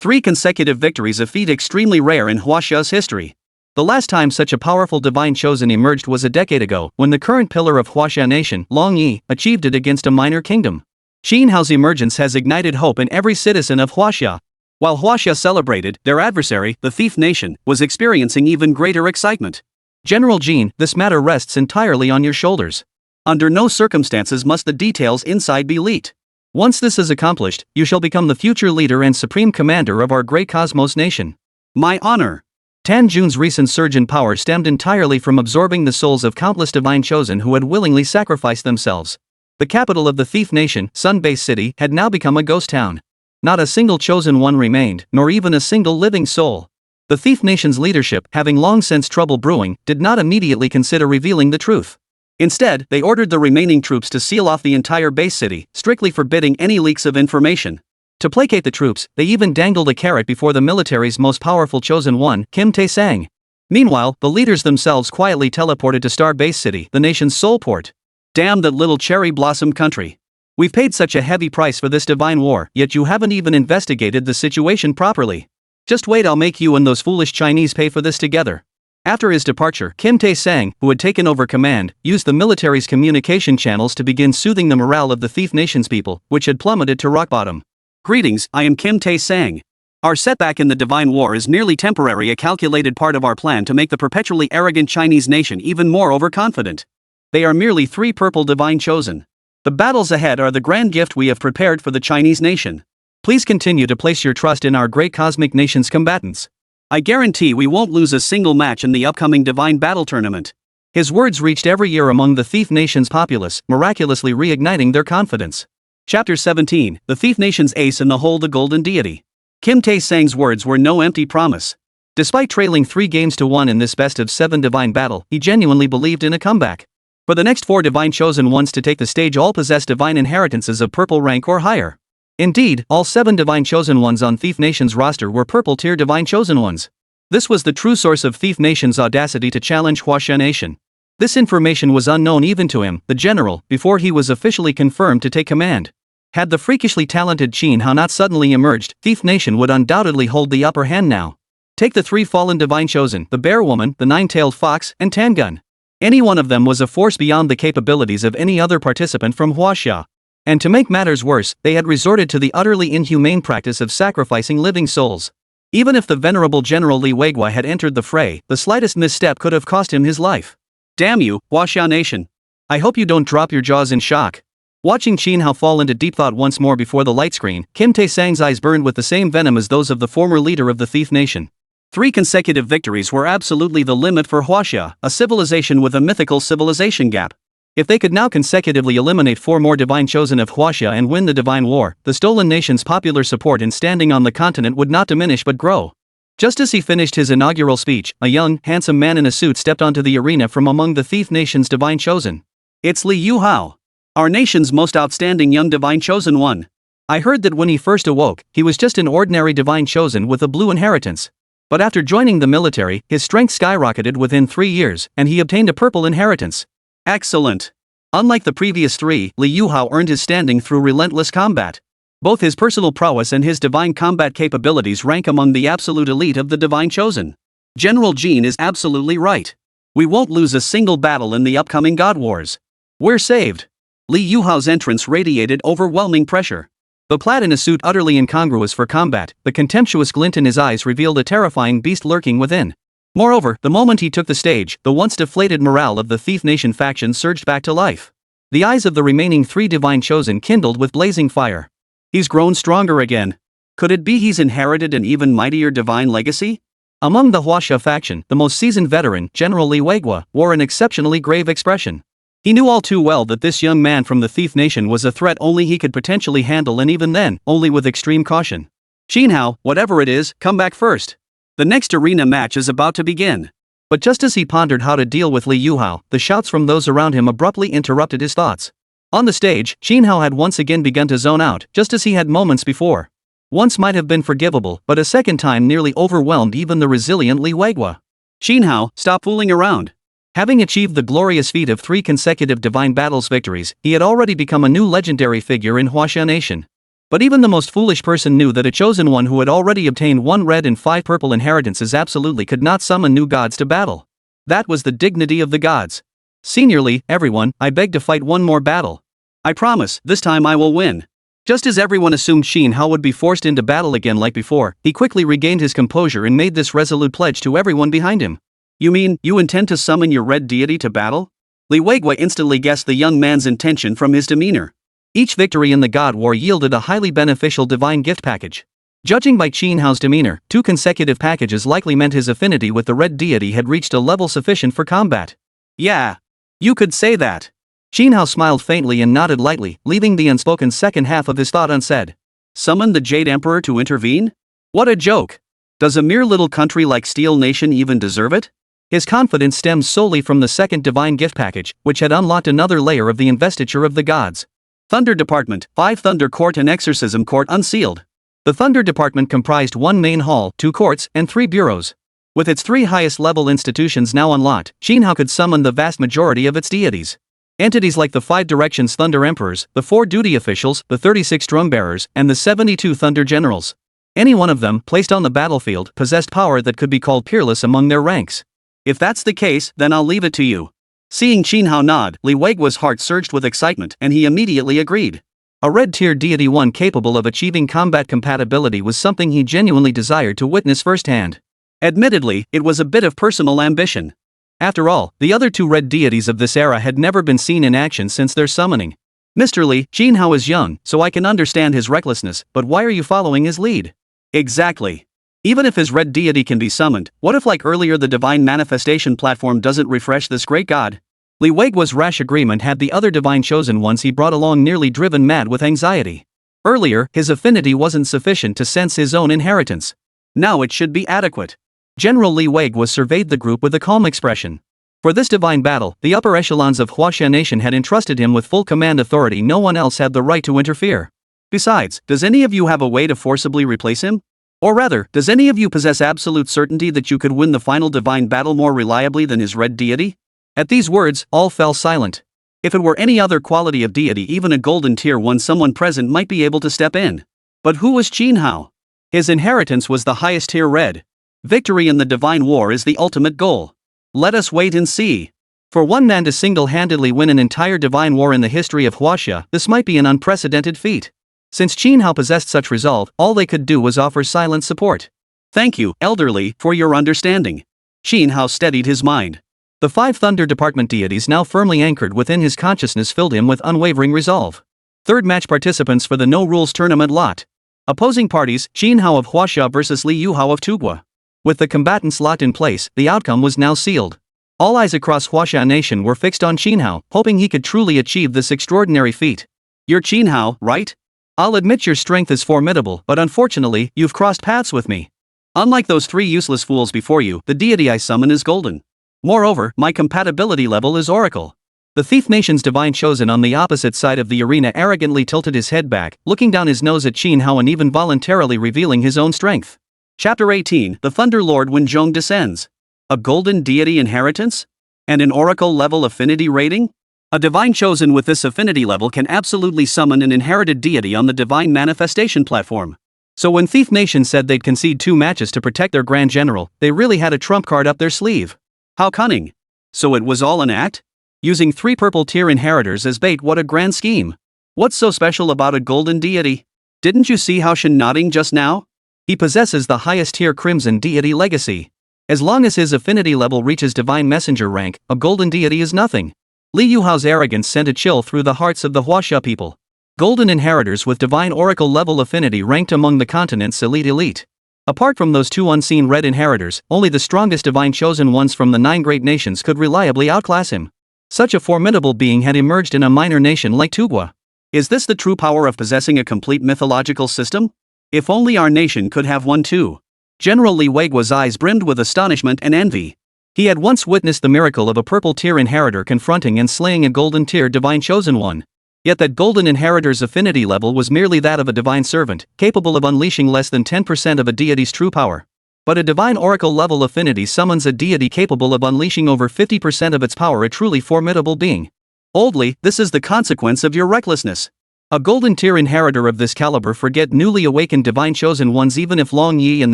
3 consecutive victories, a feat extremely rare in Huaxia's history. The last time such a powerful divine chosen emerged was a decade ago, when the current pillar of Huaxia Nation, Long Yi, achieved it against a minor kingdom. Qin Hao's emergence has ignited hope in every citizen of Huaxia. While Huaxia celebrated, their adversary, the Thief Nation, was experiencing even greater excitement. General Jin, this matter rests entirely on your shoulders. Under no circumstances must the details inside be leaked. Once this is accomplished, you shall become the future leader and supreme commander of our great cosmos nation. My honor. Tan Jun's recent surge in power stemmed entirely from absorbing the souls of countless divine chosen who had willingly sacrificed themselves. The capital of the Thief Nation, Sun-based city, had now become a ghost town. Not a single chosen one remained, nor even a single living soul. The Thief Nation's leadership, having long sensed trouble brewing, did not immediately consider revealing the truth. Instead, they ordered the remaining troops to seal off the entire base city, strictly forbidding any leaks of information. To placate the troops, they even dangled a carrot before the military's most powerful chosen one, Kim Tae-sang. Meanwhile, the leaders themselves quietly teleported to Star Base City, the nation's sole port. Damn that little cherry blossom country. We've paid such a heavy price for this divine war, yet you haven't even investigated the situation properly. Just wait, I'll make you and those foolish Chinese pay for this together. After his departure, Kim Tae-sang, who had taken over command, used the military's communication channels to begin soothing the morale of the Thief Nation's people, which had plummeted to rock bottom. Greetings, I am Kim Tae-sang. Our setback in the Divine War is nearly temporary, a calculated part of our plan to make the perpetually arrogant Chinese nation even more overconfident. They are merely 3 purple divine chosen. The battles ahead are the grand gift we have prepared for the Chinese nation. Please continue to place your trust in our great cosmic nation's combatants. I guarantee we won't lose a single match in the upcoming Divine Battle Tournament. His words reached every ear among the Thief Nation's populace, miraculously reigniting their confidence. Chapter 17, The Thief Nation's Ace in the Hole, the Golden Deity. Kim Tae-sang's words were no empty promise. Despite trailing 3 games to 1 in this best of 7 divine battle, he genuinely believed in a comeback. For the next 4 divine chosen ones to take the stage, all possessed divine inheritances of purple rank or higher. Indeed, all 7 divine chosen ones on Thief Nation's roster were purple tier divine chosen ones. This was the true source of Thief Nation's audacity to challenge Huaxia Nation. This information was unknown even to him, the general, before he was officially confirmed to take command. Had the freakishly talented Qin Hao not suddenly emerged, Thief Nation would undoubtedly hold the upper hand now. Take the 3 fallen divine chosen, the Bear Woman, the 9-tailed Fox, and Tangun. Any one of them was a force beyond the capabilities of any other participant from Huaxia. And to make matters worse, they had resorted to the utterly inhumane practice of sacrificing living souls. Even if the venerable General Li Weiguai had entered the fray, the slightest misstep could have cost him his life. Damn you, Huaxia Nation. I hope you don't drop your jaws in shock. Watching Qin Hao fall into deep thought once more before the light screen, Kim Tae-sang's eyes burned with the same venom as those of the former leader of the Thief Nation. 3 consecutive victories were absolutely the limit for Huaxia, a civilization with a mythical civilization gap. If they could now consecutively eliminate 4 more divine chosen of Huaxia and win the divine war, the stolen nation's popular support and standing on the continent would not diminish but grow. Just as he finished his inaugural speech, a young, handsome man in a suit stepped onto the arena from among the thief nation's divine chosen. It's Li Yuhao, our nation's most outstanding young divine chosen one. I heard that when he first awoke, he was just an ordinary divine chosen with a blue inheritance. But after joining the military, his strength skyrocketed within 3 years, and he obtained a purple inheritance. Excellent. Unlike the previous 3, Li Yuhao earned his standing through relentless combat. Both his personal prowess and his divine combat capabilities rank among the absolute elite of the divine chosen. General Jean is absolutely right. We won't lose a single battle in the upcoming God Wars. We're saved. Li Yuhao's entrance radiated overwhelming pressure. The plaid in a suit utterly incongruous for combat, the contemptuous glint in his eyes revealed a terrifying beast lurking within. Moreover, the moment he took the stage, the once deflated morale of the Thief Nation faction surged back to life. The eyes of the remaining 3 divine chosen kindled with blazing fire. He's grown stronger again. Could it be he's inherited an even mightier divine legacy? Among the Huaxia faction, the most seasoned veteran, General Li Weiguo, wore an exceptionally grave expression. He knew all too well that this young man from the Thief Nation was a threat only he could potentially handle, and even then, only with extreme caution. Xinhao, whatever it is, come back first. The next arena match is about to begin. But just as he pondered how to deal with Li Yuhao, the shouts from those around him abruptly interrupted his thoughts. On the stage, Xinhao had once again begun to zone out, just as he had moments before. Once might have been forgivable, but a second time nearly overwhelmed even the resilient Li Weiguo. Xinhao, stop fooling around. Having achieved the glorious feat of 3 consecutive divine battles victories, he had already become a new legendary figure in Huaxia Nation. But even the most foolish person knew that a chosen one who had already obtained 1 red and 5 purple inheritances absolutely could not summon new gods to battle. That was the dignity of the gods. Seniorly, everyone, I beg to fight 1 more battle. I promise, this time I will win. Just as everyone assumed Xinhao would be forced into battle again like before, he quickly regained his composure and made this resolute pledge to everyone behind him. You mean, you intend to summon your red deity to battle? Li Weiguo instantly guessed the young man's intention from his demeanor. Each victory in the God War yielded a highly beneficial divine gift package. Judging by Xinhao's demeanor, 2 consecutive packages likely meant his affinity with the red deity had reached a level sufficient for combat. Yeah. You could say that. Xinhao smiled faintly and nodded lightly, leaving the unspoken second half of his thought unsaid. Summon the Jade Emperor to intervene? What a joke. Does a mere little country like Steel Nation even deserve it? His confidence stemmed solely from the second divine gift package, which had unlocked another layer of the investiture of the gods. Thunder Department, 5 Thunder Court and Exorcism Court unsealed. The Thunder Department comprised 1 main hall, 2 courts, and 3 bureaus. With its 3 highest-level institutions now unlocked, Xinhao could summon the vast majority of its deities. Entities like the 5 Directions Thunder Emperors, the 4 Duty Officials, the 36 Drum Bearers, and the 72 Thunder Generals. Any one of them, placed on the battlefield, possessed power that could be called peerless among their ranks. If that's the case, then I'll leave it to you. Seeing Xinhao nod, Li Weiguo's heart surged with excitement and he immediately agreed. A red-tier deity one capable of achieving combat compatibility was something he genuinely desired to witness firsthand. Admittedly, it was a bit of personal ambition. After all, the other 2 red deities of this era had never been seen in action since their summoning. Mr. Li, Xinhao is young, so I can understand his recklessness, but why are you following his lead? Exactly. Even if his red deity can be summoned, what if like earlier the divine manifestation platform doesn't refresh this great god? Li Weiguo's rash agreement had the other divine chosen ones he brought along nearly driven mad with anxiety. Earlier, his affinity wasn't sufficient to sense his own inheritance. Now it should be adequate. General Li Weiguo surveyed the group with a calm expression. For this divine battle, the upper echelons of Huaxia Nation had entrusted him with full command authority. No one else had the right to interfere. Besides, does any of you have a way to forcibly replace him? Or rather, does any of you possess absolute certainty that you could win the final divine battle more reliably than his red deity? At these words, all fell silent. If it were any other quality of deity, even a golden tier 1 someone present might be able to step in. But who was Xinhao? His inheritance was the highest tier red. Victory in the divine war is the ultimate goal. Let us wait and see. For one man to single-handedly win an entire divine war in the history of Huaxia, this might be an unprecedented feat. Since Xinhao possessed such resolve, all they could do was offer silent support. Thank you, elderly, for your understanding. Xinhao steadied his mind. The 5 Thunder Department deities now firmly anchored within his consciousness filled him with unwavering resolve. Third match participants for the no-rules tournament lot. Opposing parties, Xinhao of Huaxia versus Li Yuhao of Tugwa. With the combatants locked in place, the outcome was now sealed. All eyes across Huaxia Nation were fixed on Qinhao, hoping he could truly achieve this extraordinary feat. You're Qinhao, right? I'll admit your strength is formidable, but unfortunately, you've crossed paths with me. Unlike those 3 useless fools before you, the deity I summon is golden. Moreover, my compatibility level is oracle. The Thief Nation's divine chosen on the opposite side of the arena arrogantly tilted his head back, looking down his nose at Qinhao and even voluntarily revealing his own strength. Chapter 18, The Thunder Lord Wenzhong Descends. A golden deity inheritance? And an oracle level affinity rating? A divine chosen with this affinity level can absolutely summon an inherited deity on the divine manifestation platform. So when Thief Nation said they'd concede 2 matches to protect their Grand General, they really had a trump card up their sleeve. How cunning. So it was all an act? Using 3 purple tier inheritors as bait, what a grand scheme. What's so special about a golden deity? Didn't you see how Shen nodding just now? He possesses the highest tier crimson deity legacy. As long as his affinity level reaches divine messenger rank, a golden deity is nothing. Li Yuhao's arrogance sent a chill through the hearts of the Huaxia people. Golden inheritors with divine oracle level affinity ranked among the continent's elite. Apart from those 2 unseen red inheritors, only the strongest divine chosen ones from the 9 great nations could reliably outclass him. Such a formidable being had emerged in a minor nation like Tugwa. Is this the true power of possessing a complete mythological system? If only our nation could have one too. General Li Weigua's eyes brimmed with astonishment and envy. He had once witnessed the miracle of a purple tier inheritor confronting and slaying a golden tier divine chosen one. Yet that golden inheritor's affinity level was merely that of a divine servant, capable of unleashing less than 10% of a deity's true power. But a divine oracle level affinity summons a deity capable of unleashing over 50% of its power, a truly formidable being. Oldly, this is the consequence of your recklessness. A golden tier inheritor of this caliber forget newly awakened divine chosen ones. Even if Long Yi and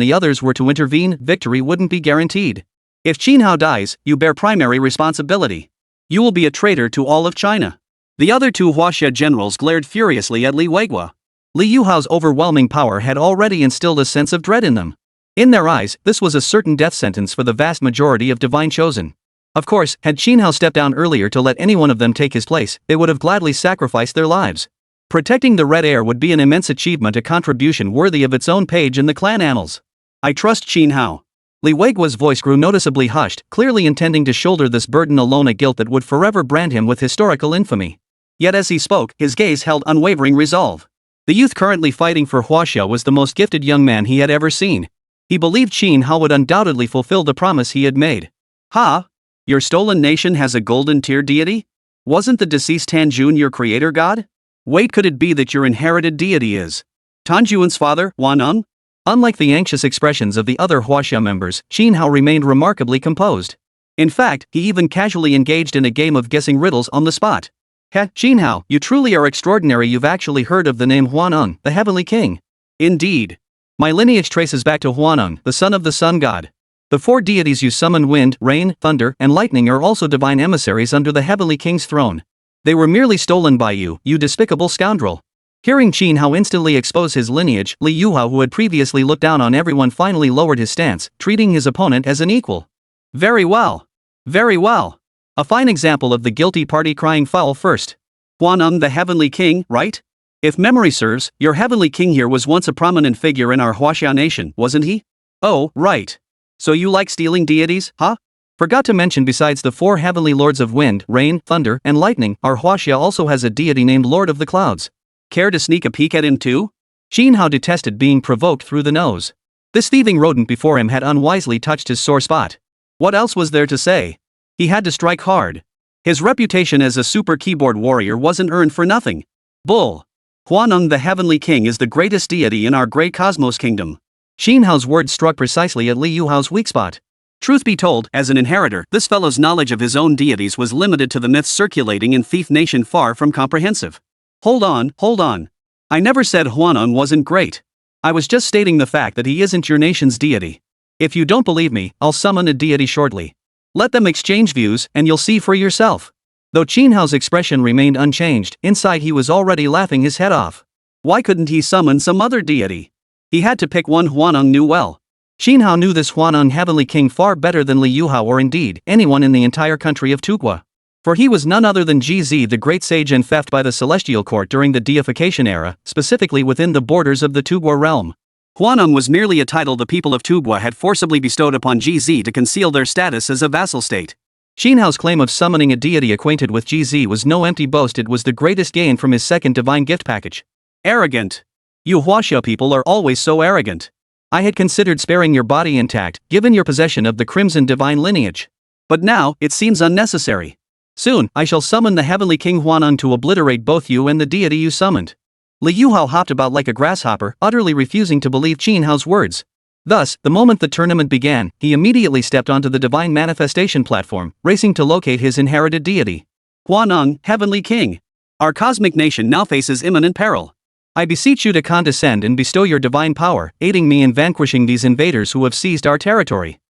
the others were to intervene, victory wouldn't be guaranteed. If Qinhao dies, you bear primary responsibility. You will be a traitor to all of China. The other 2 Huaxia generals glared furiously at Li Weigua. Li Yuhao's overwhelming power had already instilled a sense of dread in them. In their eyes, this was a certain death sentence for the vast majority of divine chosen. Of course, had Qinhao stepped down earlier to let any one of them take his place, they would have gladly sacrificed their lives. Protecting the Red Heir would be an immense achievement, a contribution worthy of its own page in the clan annals. I trust Qinhao. Li Weigua's voice grew noticeably hushed, clearly intending to shoulder this burden alone, a guilt that would forever brand him with historical infamy. Yet as he spoke, his gaze held unwavering resolve. The youth currently fighting for Huaxia was the most gifted young man he had ever seen. He believed Qinhao would undoubtedly fulfill the promise he had made. Ha! Your stolen nation has a golden tier deity? Wasn't the deceased Tanjun your creator god? Wait, could it be that your inherited deity is Tanjuan's father, Huaneng? Unlike the anxious expressions of the other Huaxia members, Qinhao remained remarkably composed. In fact, he even casually engaged in a game of guessing riddles on the spot. Qinhao, you truly are extraordinary. You've actually heard of the name Huaneng, the Heavenly King. Indeed. My lineage traces back to Huaneng, the son of the sun god. The 4 deities you summon, wind, rain, thunder, and lightning, are also divine emissaries under the Heavenly King's throne. They were merely stolen by you, you despicable scoundrel. Hearing Qinhao instantly expose his lineage, Li Yuhao, who had previously looked down on everyone, finally lowered his stance, treating his opponent as an equal. Very well. Very well. A fine example of the guilty party crying foul first. Huaneng, the Heavenly King, right? If memory serves, your Heavenly King here was once a prominent figure in our Huaxia nation, wasn't he? Oh, right. So you like stealing deities, huh? Forgot to mention, besides the 4 heavenly lords of wind, rain, thunder, and lightning, our Huaxia also has a deity named Lord of the Clouds. Care to sneak a peek at him too? Qinhao detested being provoked through the nose. This thieving rodent before him had unwisely touched his sore spot. What else was there to say? He had to strike hard. His reputation as a super keyboard warrior wasn't earned for nothing. Bull. Huaneng, the Heavenly King, is the greatest deity in our great cosmos kingdom. Qinhao's words struck precisely at Li Yuhao's weak spot. Truth be told, as an inheritor, this fellow's knowledge of his own deities was limited to the myths circulating in Thief Nation, far from comprehensive. Hold on. I never said Huaneng wasn't great. I was just stating the fact that he isn't your nation's deity. If you don't believe me, I'll summon a deity shortly. Let them exchange views, and you'll see for yourself. Though Qinhao's expression remained unchanged, inside he was already laughing his head off. Why couldn't he summon some other deity? He had to pick one Huaneng knew well. Qinhao knew this Huaneng Heavenly King far better than Li Yuhao, or indeed anyone in the entire country of Tugwa. For he was none other than GZ, the great sage and theft by the Celestial Court during the deification era, specifically within the borders of the Tugwa realm. Huaneng was merely a title the people of Tugwa had forcibly bestowed upon GZ to conceal their status as a vassal state. Xin Hao's claim of summoning a deity acquainted with GZ was no empty boast, it was the greatest gain from his second divine gift package. Arrogant. You Huaxia people are always so arrogant. I had considered sparing your body intact, given your possession of the crimson divine lineage. But now, it seems unnecessary. Soon, I shall summon the Heavenly King Huaneng to obliterate both you and the deity you summoned. Li Yuhao hopped about like a grasshopper, utterly refusing to believe Xin Hao's words. Thus, the moment the tournament began, he immediately stepped onto the divine manifestation platform, racing to locate his inherited deity. Huaneng, Heavenly King. Our cosmic nation now faces imminent peril. I beseech you to condescend and bestow your divine power, aiding me in vanquishing these invaders who have seized our territory.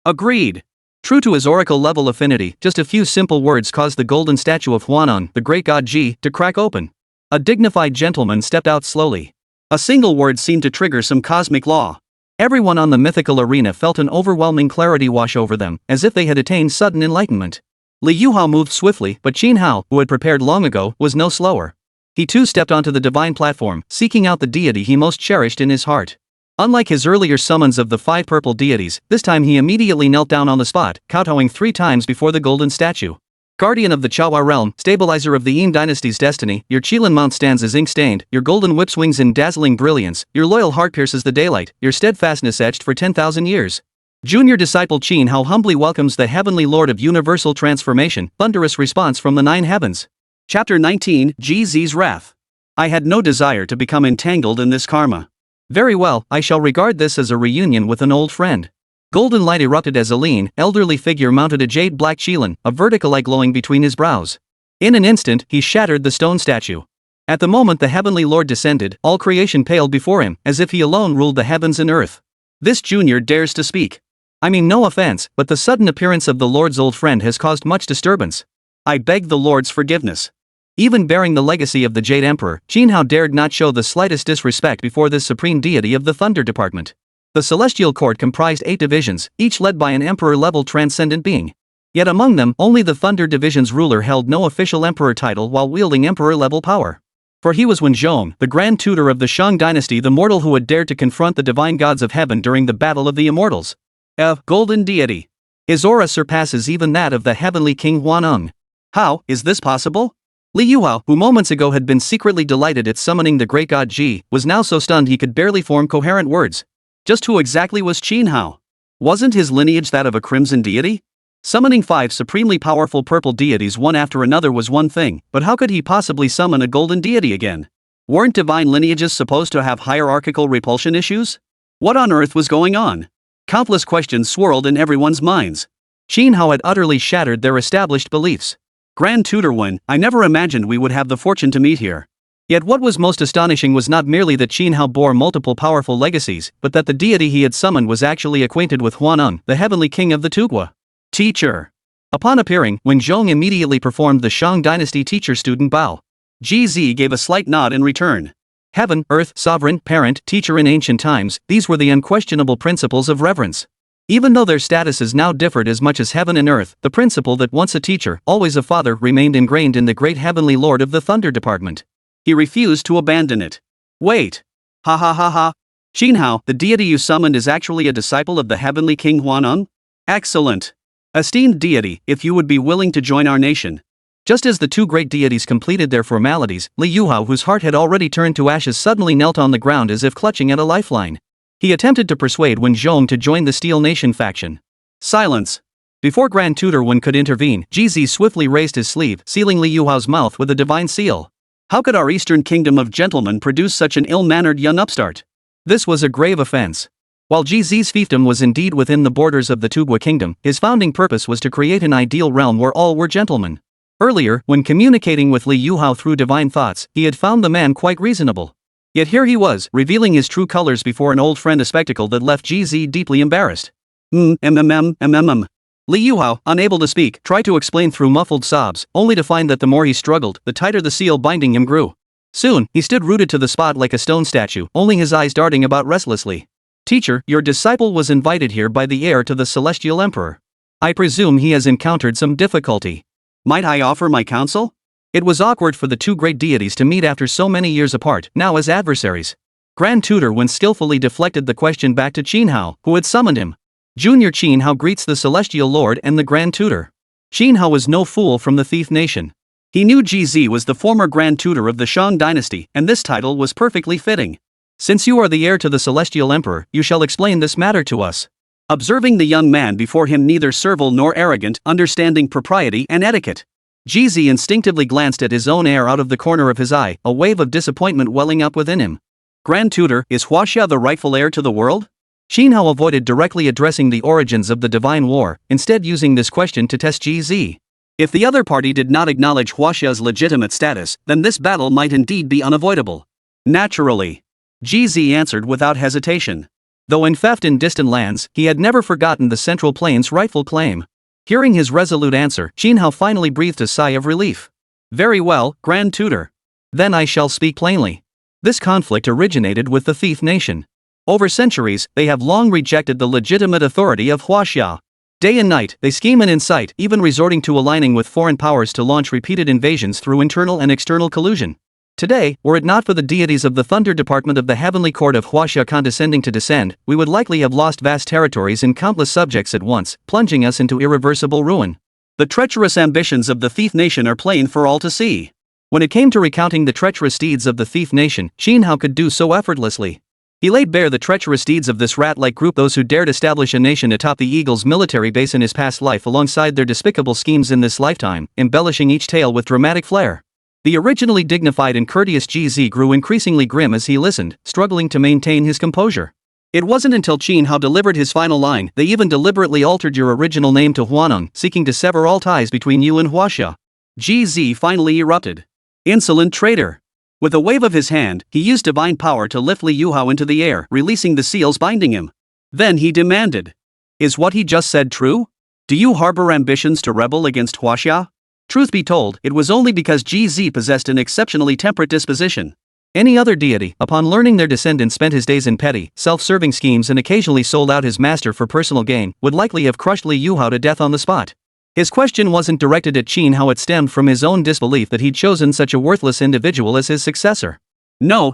Agreed. True to his oracle level affinity, just a few simple words caused the golden statue of Huaneng, the great god Ji, to crack open. A dignified gentleman stepped out slowly. A single word seemed to trigger some cosmic law. Everyone on the mythical arena felt an overwhelming clarity wash over them, as if they had attained sudden enlightenment. Li Yuhao moved swiftly, but Xin Hao, who had prepared long ago, was no slower. He too stepped onto the divine platform, seeking out the deity he most cherished in his heart. Unlike his earlier summons of the 5 purple deities, this time he immediately knelt down on the spot, kowtowing 3 times before the golden statue. Guardian of the Chawa realm, stabilizer of the Yin dynasty's destiny, your Qilin mount stands as ink-stained, your golden whip swings in dazzling brilliance, your loyal heart pierces the daylight, your steadfastness etched for 10,000 years. Junior disciple Xin Hao humbly welcomes the Heavenly Lord of Universal Transformation, thunderous response from the 9 heavens. Chapter 19, GZ's Wrath. I had no desire to become entangled in this karma. Very well, I shall regard this as a reunion with an old friend. Golden light erupted as a lean, elderly figure mounted a jade black Qilin, a vertical eye glowing between his brows. In an instant, he shattered the stone statue. At the moment the Heavenly Lord descended, all creation paled before him, as if he alone ruled the heavens and earth. This junior dares to speak. I mean no offense, but the sudden appearance of the Lord's old friend has caused much disturbance. I beg the Lord's forgiveness. Even bearing the legacy of the Jade Emperor, Xin Hao dared not show the slightest disrespect before this supreme deity of the Thunder Department. The Celestial Court comprised 8 divisions, each led by an emperor-level transcendent being. Yet among them, only the Thunder Division's ruler held no official emperor title while wielding emperor-level power. For he was Wenzhong, the Grand Tutor of the Shang dynasty, the mortal who had dared to confront the divine gods of heaven during the Battle of the Immortals. A golden deity. His aura surpasses even that of the Heavenly King Huaneng. How is this possible? Li Yuhao, who moments ago had been secretly delighted at summoning the great god Ji, was now so stunned he could barely form coherent words. Just who exactly was Xin Hao? Wasn't his lineage that of a crimson deity? Summoning 5 supremely powerful purple deities one after another was one thing, but how could he possibly summon a golden deity again? Weren't divine lineages supposed to have hierarchical repulsion issues? What on earth was going on? Countless questions swirled in everyone's minds. Xin Hao had utterly shattered their established beliefs. Grand Tutor Wen, I never imagined we would have the fortune to meet here. Yet what was most astonishing was not merely that Xin Hao bore multiple powerful legacies, but that the deity he had summoned was actually acquainted with Huaneng, the Heavenly King of the Tugwa. Teacher. Upon appearing, Wenzhong immediately performed the Shang dynasty teacher-student bow. GZ gave a slight nod in return. Heaven, earth, sovereign, parent, teacher in ancient times, these were the unquestionable principles of reverence. Even though their statuses now differed as much as heaven and earth, the principle that once a teacher, always a father remained ingrained in the great Heavenly Lord of the Thunder Department. He refused to abandon it. Wait. Ha ha ha ha. Xin Hao, the deity you summoned is actually a disciple of the Heavenly King Huaneng? Excellent. Esteemed deity, if you would be willing to join our nation. Just as the 2 great deities completed their formalities, Li Yuhao, whose heart had already turned to ashes, suddenly knelt on the ground as if clutching at a lifeline. He attempted to persuade Wenzhong to join the Steel Nation faction. Silence. Before Grand Tutor Wen could intervene, GZ swiftly raised his sleeve, sealing Li Yuhao's mouth with a divine seal. How could our Eastern Kingdom of gentlemen produce such an ill-mannered young upstart? This was a grave offense. While GZ's fiefdom was indeed within the borders of the Tugwa kingdom, his founding purpose was to create an ideal realm where all were gentlemen. Earlier, when communicating with Li Yuhao through divine thoughts, he had found the man quite reasonable. Yet here he was, revealing his true colors before an old friend, a spectacle that left GZ deeply embarrassed. Li Yuhao, unable to speak, tried to explain through muffled sobs, only to find that the more he struggled, the tighter the seal binding him grew. Soon, he stood rooted to the spot like a stone statue, only his eyes darting about restlessly. Teacher, your disciple was invited here by the heir to the Celestial Emperor. I presume he has encountered some difficulty. Might I offer my counsel? It was awkward for the 2 great deities to meet after so many years apart, now as adversaries. Grand Tutor Wen skillfully deflected the question back to Xin Hao, who had summoned him. Junior Qin Hao greets the Celestial Lord and the Grand Tutor. Qin Hao was no fool from the Thief Nation. He knew GZ was the former Grand Tutor of the Shang dynasty, and this title was perfectly fitting. Since you are the heir to the Celestial Emperor, you shall explain this matter to us. Observing the young man before him neither servile nor arrogant, understanding propriety and etiquette. GZ instinctively glanced at his own heir out of the corner of his eye, a wave of disappointment welling up within him. Grand Tutor, is Huaxia the rightful heir to the world? Qin Hao avoided directly addressing the origins of the Divine War, instead using this question to test GZ. If the other party did not acknowledge Huaxia's legitimate status, then this battle might indeed be unavoidable. Naturally. GZ answered without hesitation. Though enfeoffed in distant lands, he had never forgotten the Central Plains' rightful claim. Hearing his resolute answer, Qin Hao finally breathed a sigh of relief. Very well, Grand Tutor. Then I shall speak plainly. This conflict originated with the Thief Nation. Over centuries, they have long rejected the legitimate authority of Huaxia. Day and night, they scheme and incite, even resorting to aligning with foreign powers to launch repeated invasions through internal and external collusion. Today, were it not for the deities of the Thunder Department of the Heavenly Court of Huaxia condescending to descend, we would likely have lost vast territories and countless subjects at once, plunging us into irreversible ruin. The treacherous ambitions of the Thief Nation are plain for all to see. When it came to recounting the treacherous deeds of the Thief Nation, Qin Hao could do so effortlessly. He laid bare the treacherous deeds of this rat-like group, those who dared establish a nation atop the Eagle's military base in his past life alongside their despicable schemes in this lifetime, embellishing each tale with dramatic flair. The originally dignified and courteous GZ grew increasingly grim as he listened, struggling to maintain his composure. It wasn't until Qin Hao delivered his final line, "They even deliberately altered your original name to Huaneng, seeking to sever all ties between you and Huaxia." GZ finally erupted. "Insolent traitor!" With a wave of his hand, he used divine power to lift Li Yuhao into the air, releasing the seals binding him. Then he demanded, "Is what he just said true? Do you harbor ambitions to rebel against Huaxia?" Truth be told, it was only because GZ possessed an exceptionally temperate disposition. Any other deity, upon learning their descendant spent his days in petty, self-serving schemes and occasionally sold out his master for personal gain, would likely have crushed Li Yuhao to death on the spot. His question wasn't directed at Qin Hao, it stemmed from his own disbelief that he'd chosen such a worthless individual as his successor. No.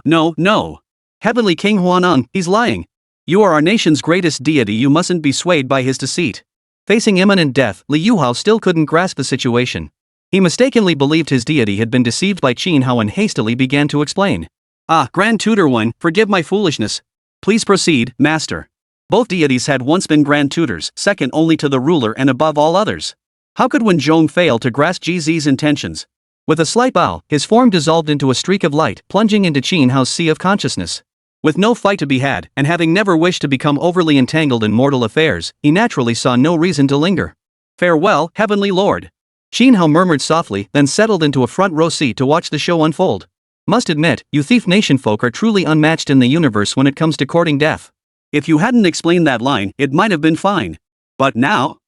Heavenly King Huaneng, he's lying. You are our nation's greatest deity, you mustn't be swayed by his deceit. Facing imminent death, Li Yuhao still couldn't grasp the situation. He mistakenly believed his deity had been deceived by Qin Hao and hastily began to explain. Grand Tutor One, forgive my foolishness. Please proceed, Master. Both deities had once been Grand Tutors, second only to the ruler and above all others. How could Wen Zhong fail to grasp GZ's intentions? With a slight bow, his form dissolved into a streak of light, plunging into Qin Hao's sea of consciousness. With no fight to be had, and having never wished to become overly entangled in mortal affairs, he naturally saw no reason to linger. Farewell, Heavenly Lord. Qin Hao murmured softly, then settled into a front row seat to watch the show unfold. Must admit, you Thief Nation folk are truly unmatched in the universe when it comes to courting death. If you hadn't explained that line, it might have been fine. But now?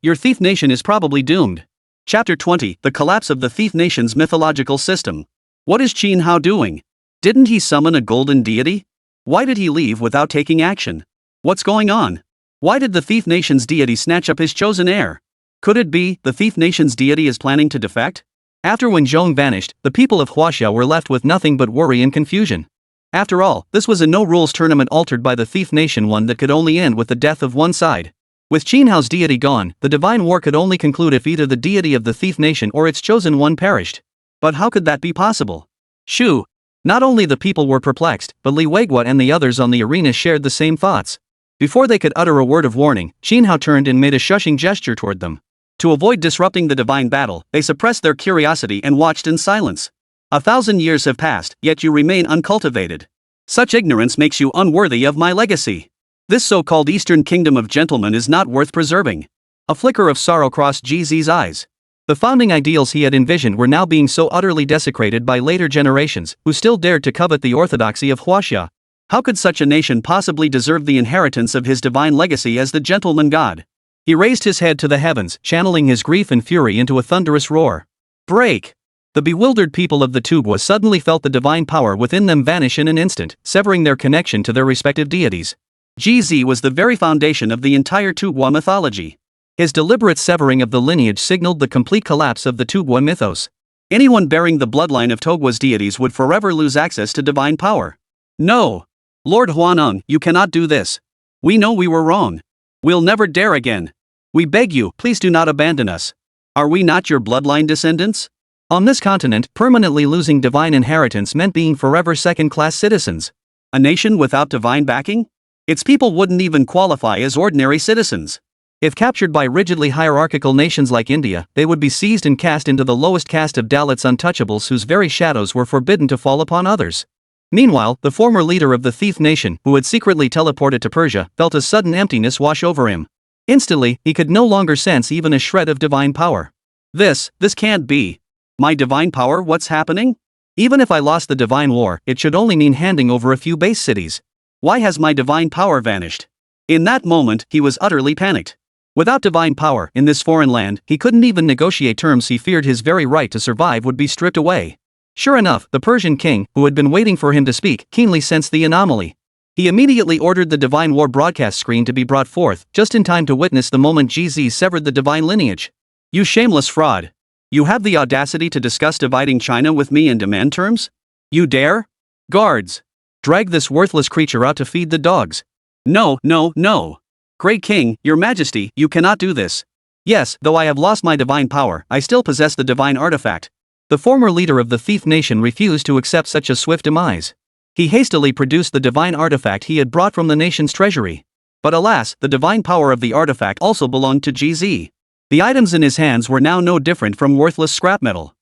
Your Thief Nation is probably doomed. Chapter 20, The Collapse of the Thief Nation's Mythological System. What is Qin Hao doing? Didn't he summon a golden deity? Why did he leave without taking action? What's going on? Why did the Thief Nation's deity snatch up his chosen heir? Could it be the Thief Nation's deity is planning to defect? After Wen Zhong vanished, the people of Huaxia were left with nothing but worry and confusion. After all, this was a no-rules tournament altered by the Thief Nation, one that could only end with the death of one side. With Qin Hao's deity gone, the divine war could only conclude if either the deity of the Thief Nation or its chosen one perished. But how could that be possible? Shoo! Not only the people were perplexed, but Li Weiguo and the others on the arena shared the same thoughts. Before they could utter a word of warning, Qin Hao turned and made a shushing gesture toward them. To avoid disrupting the divine battle, they suppressed their curiosity and watched in silence. 1,000 years have passed, yet you remain uncultivated. Such ignorance makes you unworthy of my legacy. This so-called Eastern Kingdom of Gentlemen is not worth preserving. A flicker of sorrow crossed GZ's eyes. The founding ideals he had envisioned were now being so utterly desecrated by later generations, who still dared to covet the orthodoxy of Huaxia. How could such a nation possibly deserve the inheritance of his divine legacy as the gentleman god? He raised his head to the heavens, channeling his grief and fury into a thunderous roar. Break! The bewildered people of the Tubwa suddenly felt the divine power within them vanish in an instant, severing their connection to their respective deities. GZ was the very foundation of the entire Tubwa mythology. His deliberate severing of the lineage signaled the complete collapse of the Tubwa mythos. Anyone bearing the bloodline of Togwa's deities would forever lose access to divine power. No! Lord Huaneng, you cannot do this. We know we were wrong. We'll never dare again. We beg you, please do not abandon us. Are we not your bloodline descendants? On this continent, permanently losing divine inheritance meant being forever second-class citizens. A nation without divine backing? Its people wouldn't even qualify as ordinary citizens. If captured by rigidly hierarchical nations like India, they would be seized and cast into the lowest caste of Dalits untouchables whose very shadows were forbidden to fall upon others. Meanwhile, the former leader of the thief nation, who had secretly teleported to Persia, felt a sudden emptiness wash over him. Instantly, he could no longer sense even a shred of divine power. This can't be. My divine power, what's happening? Even if I lost the divine war, it should only mean handing over a few base cities. Why has my divine power vanished? In that moment, he was utterly panicked. Without divine power, in this foreign land, he couldn't even negotiate terms. He feared his very right to survive would be stripped away. Sure enough, the Persian king, who had been waiting for him to speak, keenly sensed the anomaly. He immediately ordered the divine war broadcast screen to be brought forth, just in time to witness the moment GZ severed the divine lineage. You shameless fraud. You have the audacity to discuss dividing China with me and demand terms? You dare? Guards! Drag this worthless creature out to feed the dogs. No, no, no. Great King, Your Majesty, you cannot do this. Yes, though I have lost my divine power, I still possess the divine artifact. The former leader of the thief nation refused to accept such a swift demise. He hastily produced the divine artifact he had brought from the nation's treasury. But alas, the divine power of the artifact also belonged to GZ. The items in his hands were now no different from worthless scrap metal.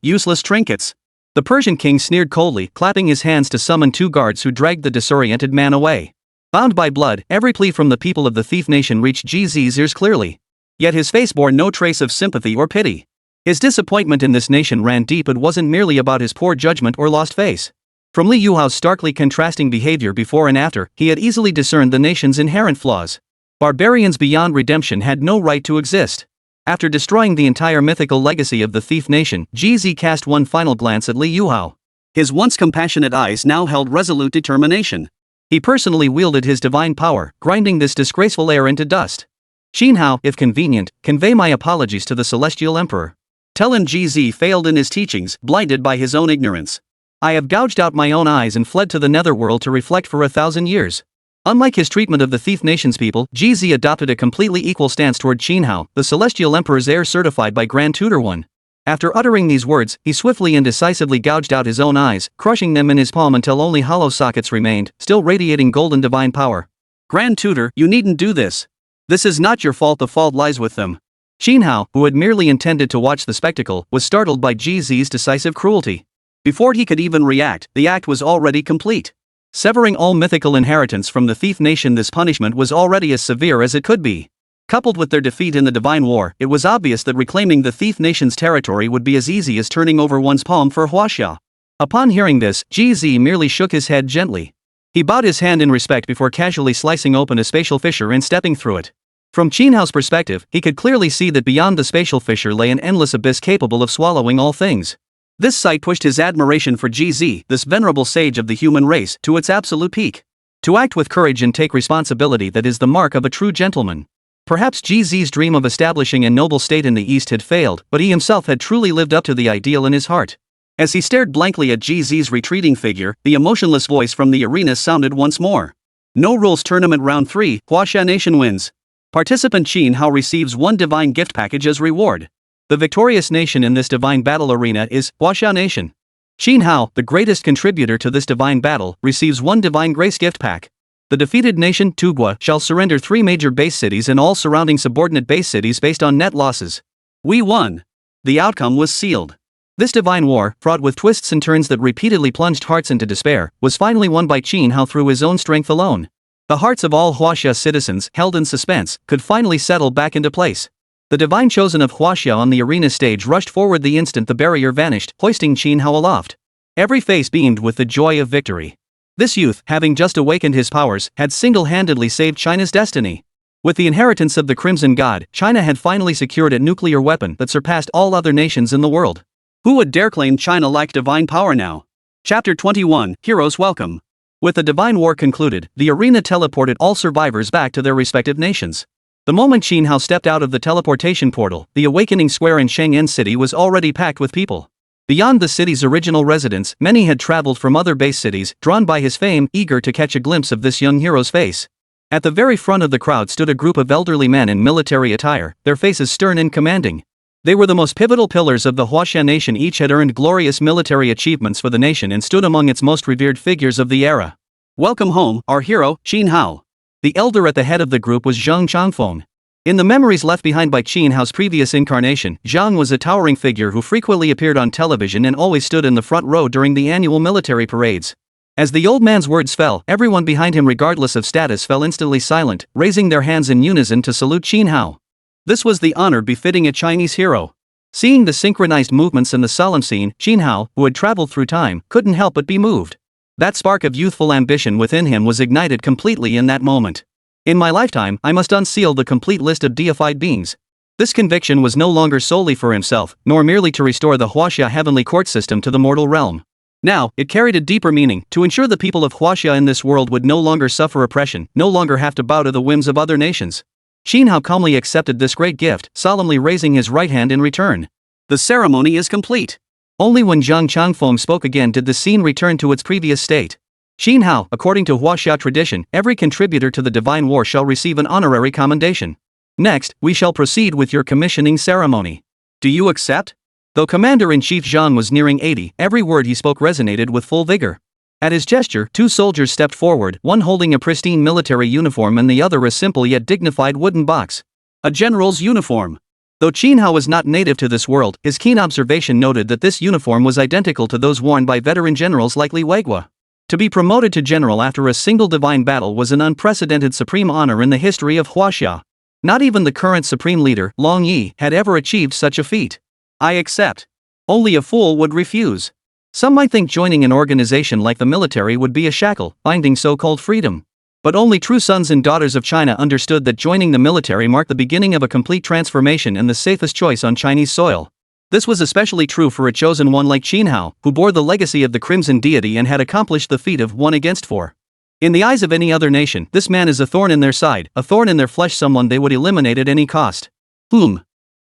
Useless trinkets. The Persian king sneered coldly, clapping his hands to summon 2 guards who dragged the disoriented man away. Bound by blood, every plea from the people of the thief nation reached GZ's ears clearly. Yet his face bore no trace of sympathy or pity. His disappointment in this nation ran deep. It wasn't merely about his poor judgment or lost face. From Li Yuhao's starkly contrasting behavior before and after, he had easily discerned the nation's inherent flaws. Barbarians beyond redemption had no right to exist. After destroying the entire mythical legacy of the thief nation, GZ cast one final glance at Li Yuhao. His once compassionate eyes now held resolute determination. He personally wielded his divine power, grinding this disgraceful heir into dust. Xin Hao, if convenient, convey my apologies to the celestial emperor. Tell him GZ failed in his teachings, blinded by his own ignorance. I have gouged out my own eyes and fled to the netherworld to reflect for 1,000 years. Unlike his treatment of the thief nation's people, GZ adopted a completely equal stance toward Xin Hao, the celestial emperor's heir certified by Grand Tutor 1. After uttering these words, he swiftly and decisively gouged out his own eyes, crushing them in his palm until only hollow sockets remained, still radiating golden divine power. Grand Tutor, you needn't do this. This is not your fault. The fault lies with them. Xin Hao, who had merely intended to watch the spectacle, was startled by GZ's decisive cruelty. Before he could even react, the act was already complete. Severing all mythical inheritance from the thief nation, this punishment was already as severe as it could be. Coupled with their defeat in the divine war, it was obvious that reclaiming the thief nation's territory would be as easy as turning over one's palm for huaxia. Upon hearing this, GZ merely shook his head gently. He bowed his hand in respect before casually slicing open a spatial fissure and stepping through it. From Xin Hao's perspective, he could clearly see that beyond the spatial fissure lay an endless abyss capable of swallowing all things. This sight pushed his admiration for GZ, this venerable sage of the human race, to its absolute peak. To act with courage and take responsibility, that is the mark of a true gentleman. Perhaps GZ's dream of establishing a noble state in the East had failed, but he himself had truly lived up to the ideal in his heart. As he stared blankly at GZ's retreating figure, the emotionless voice from the arena sounded once more. No rules tournament round 3, Huaxia Nation wins. Participant Xin Hao receives 1 divine gift package as reward. The victorious nation in this divine battle arena is Huaxia Nation. Xin Hao, the greatest contributor to this divine battle, receives 1 divine grace gift pack. The defeated nation, Tugua, shall surrender 3 major base cities and all surrounding subordinate base cities based on net losses. We won. The outcome was sealed. This divine war, fraught with twists and turns that repeatedly plunged hearts into despair, was finally won by Xin Hao through his own strength alone. The hearts of all Huaxia citizens, held in suspense, could finally settle back into place. The divine chosen of Huaxia on the arena stage rushed forward the instant the barrier vanished, hoisting Xin Hao aloft. Every face beamed with the joy of victory. This youth, having just awakened his powers, had single-handedly saved China's destiny. With the inheritance of the Crimson God, China had finally secured a nuclear weapon that surpassed all other nations in the world. Who would dare claim China lacked divine power now? Chapter 21, Heroes Welcome. With the divine war concluded, the arena teleported all survivors back to their respective nations. The moment Xin Hao stepped out of the teleportation portal, the awakening square in Shenzhen City was already packed with people. Beyond the city's original residents, many had traveled from other base cities, drawn by his fame, eager to catch a glimpse of this young hero's face. At the very front of the crowd stood a group of elderly men in military attire, their faces stern and commanding. They were the most pivotal pillars of the Huaxia nation. Each had earned glorious military achievements for the nation and stood among its most revered figures of the era. Welcome home, our hero, Qin Hao. The elder at the head of the group was Zhang Changfeng. In the memories left behind by Qin Hao's previous incarnation, Zhang was a towering figure who frequently appeared on television and always stood in the front row during the annual military parades. As the old man's words fell, everyone behind him regardless of status fell instantly silent, raising their hands in unison to salute Qin Hao. This was the honor befitting a Chinese hero. Seeing the synchronized movements and the solemn scene, Qin Hao, who had traveled through time, couldn't help but be moved. That spark of youthful ambition within him was ignited completely in that moment. In my lifetime, I must unseal the complete list of deified beings. This conviction was no longer solely for himself, nor merely to restore the Huaxia heavenly court system to the mortal realm. Now, it carried a deeper meaning, to ensure the people of Huaxia in this world would no longer suffer oppression, no longer have to bow to the whims of other nations. Qin Hao calmly accepted this great gift, solemnly raising his right hand in return. The ceremony is complete. Only when Zhang Changfeng spoke again did the scene return to its previous state. Qin Hao, according to Huaxia tradition, every contributor to the divine war shall receive an honorary commendation. Next, we shall proceed with your commissioning ceremony. Do you accept? Though Commander-in-Chief Zhang was nearing 80, every word he spoke resonated with full vigor. At his gesture, two soldiers stepped forward, one holding a pristine military uniform and the other a simple yet dignified wooden box. A general's uniform. Though Qin Hao was not native to this world, his keen observation noted that this uniform was identical to those worn by veteran generals like Li Weigua. To be promoted to general after a single divine battle was an unprecedented supreme honor in the history of Huaxia. Not even the current supreme leader, Long Yi, had ever achieved such a feat. I accept. Only a fool would refuse. Some might think joining an organization like the military would be a shackle, binding so-called freedom. But only true sons and daughters of China understood that joining the military marked the beginning of a complete transformation and the safest choice on Chinese soil. This was especially true for a chosen one like Qin Hao, who bore the legacy of the Crimson Deity and had accomplished the feat of 1 against 4. In the eyes of any other nation, this man is a thorn in their side, a thorn in their flesh, someone they would eliminate at any cost.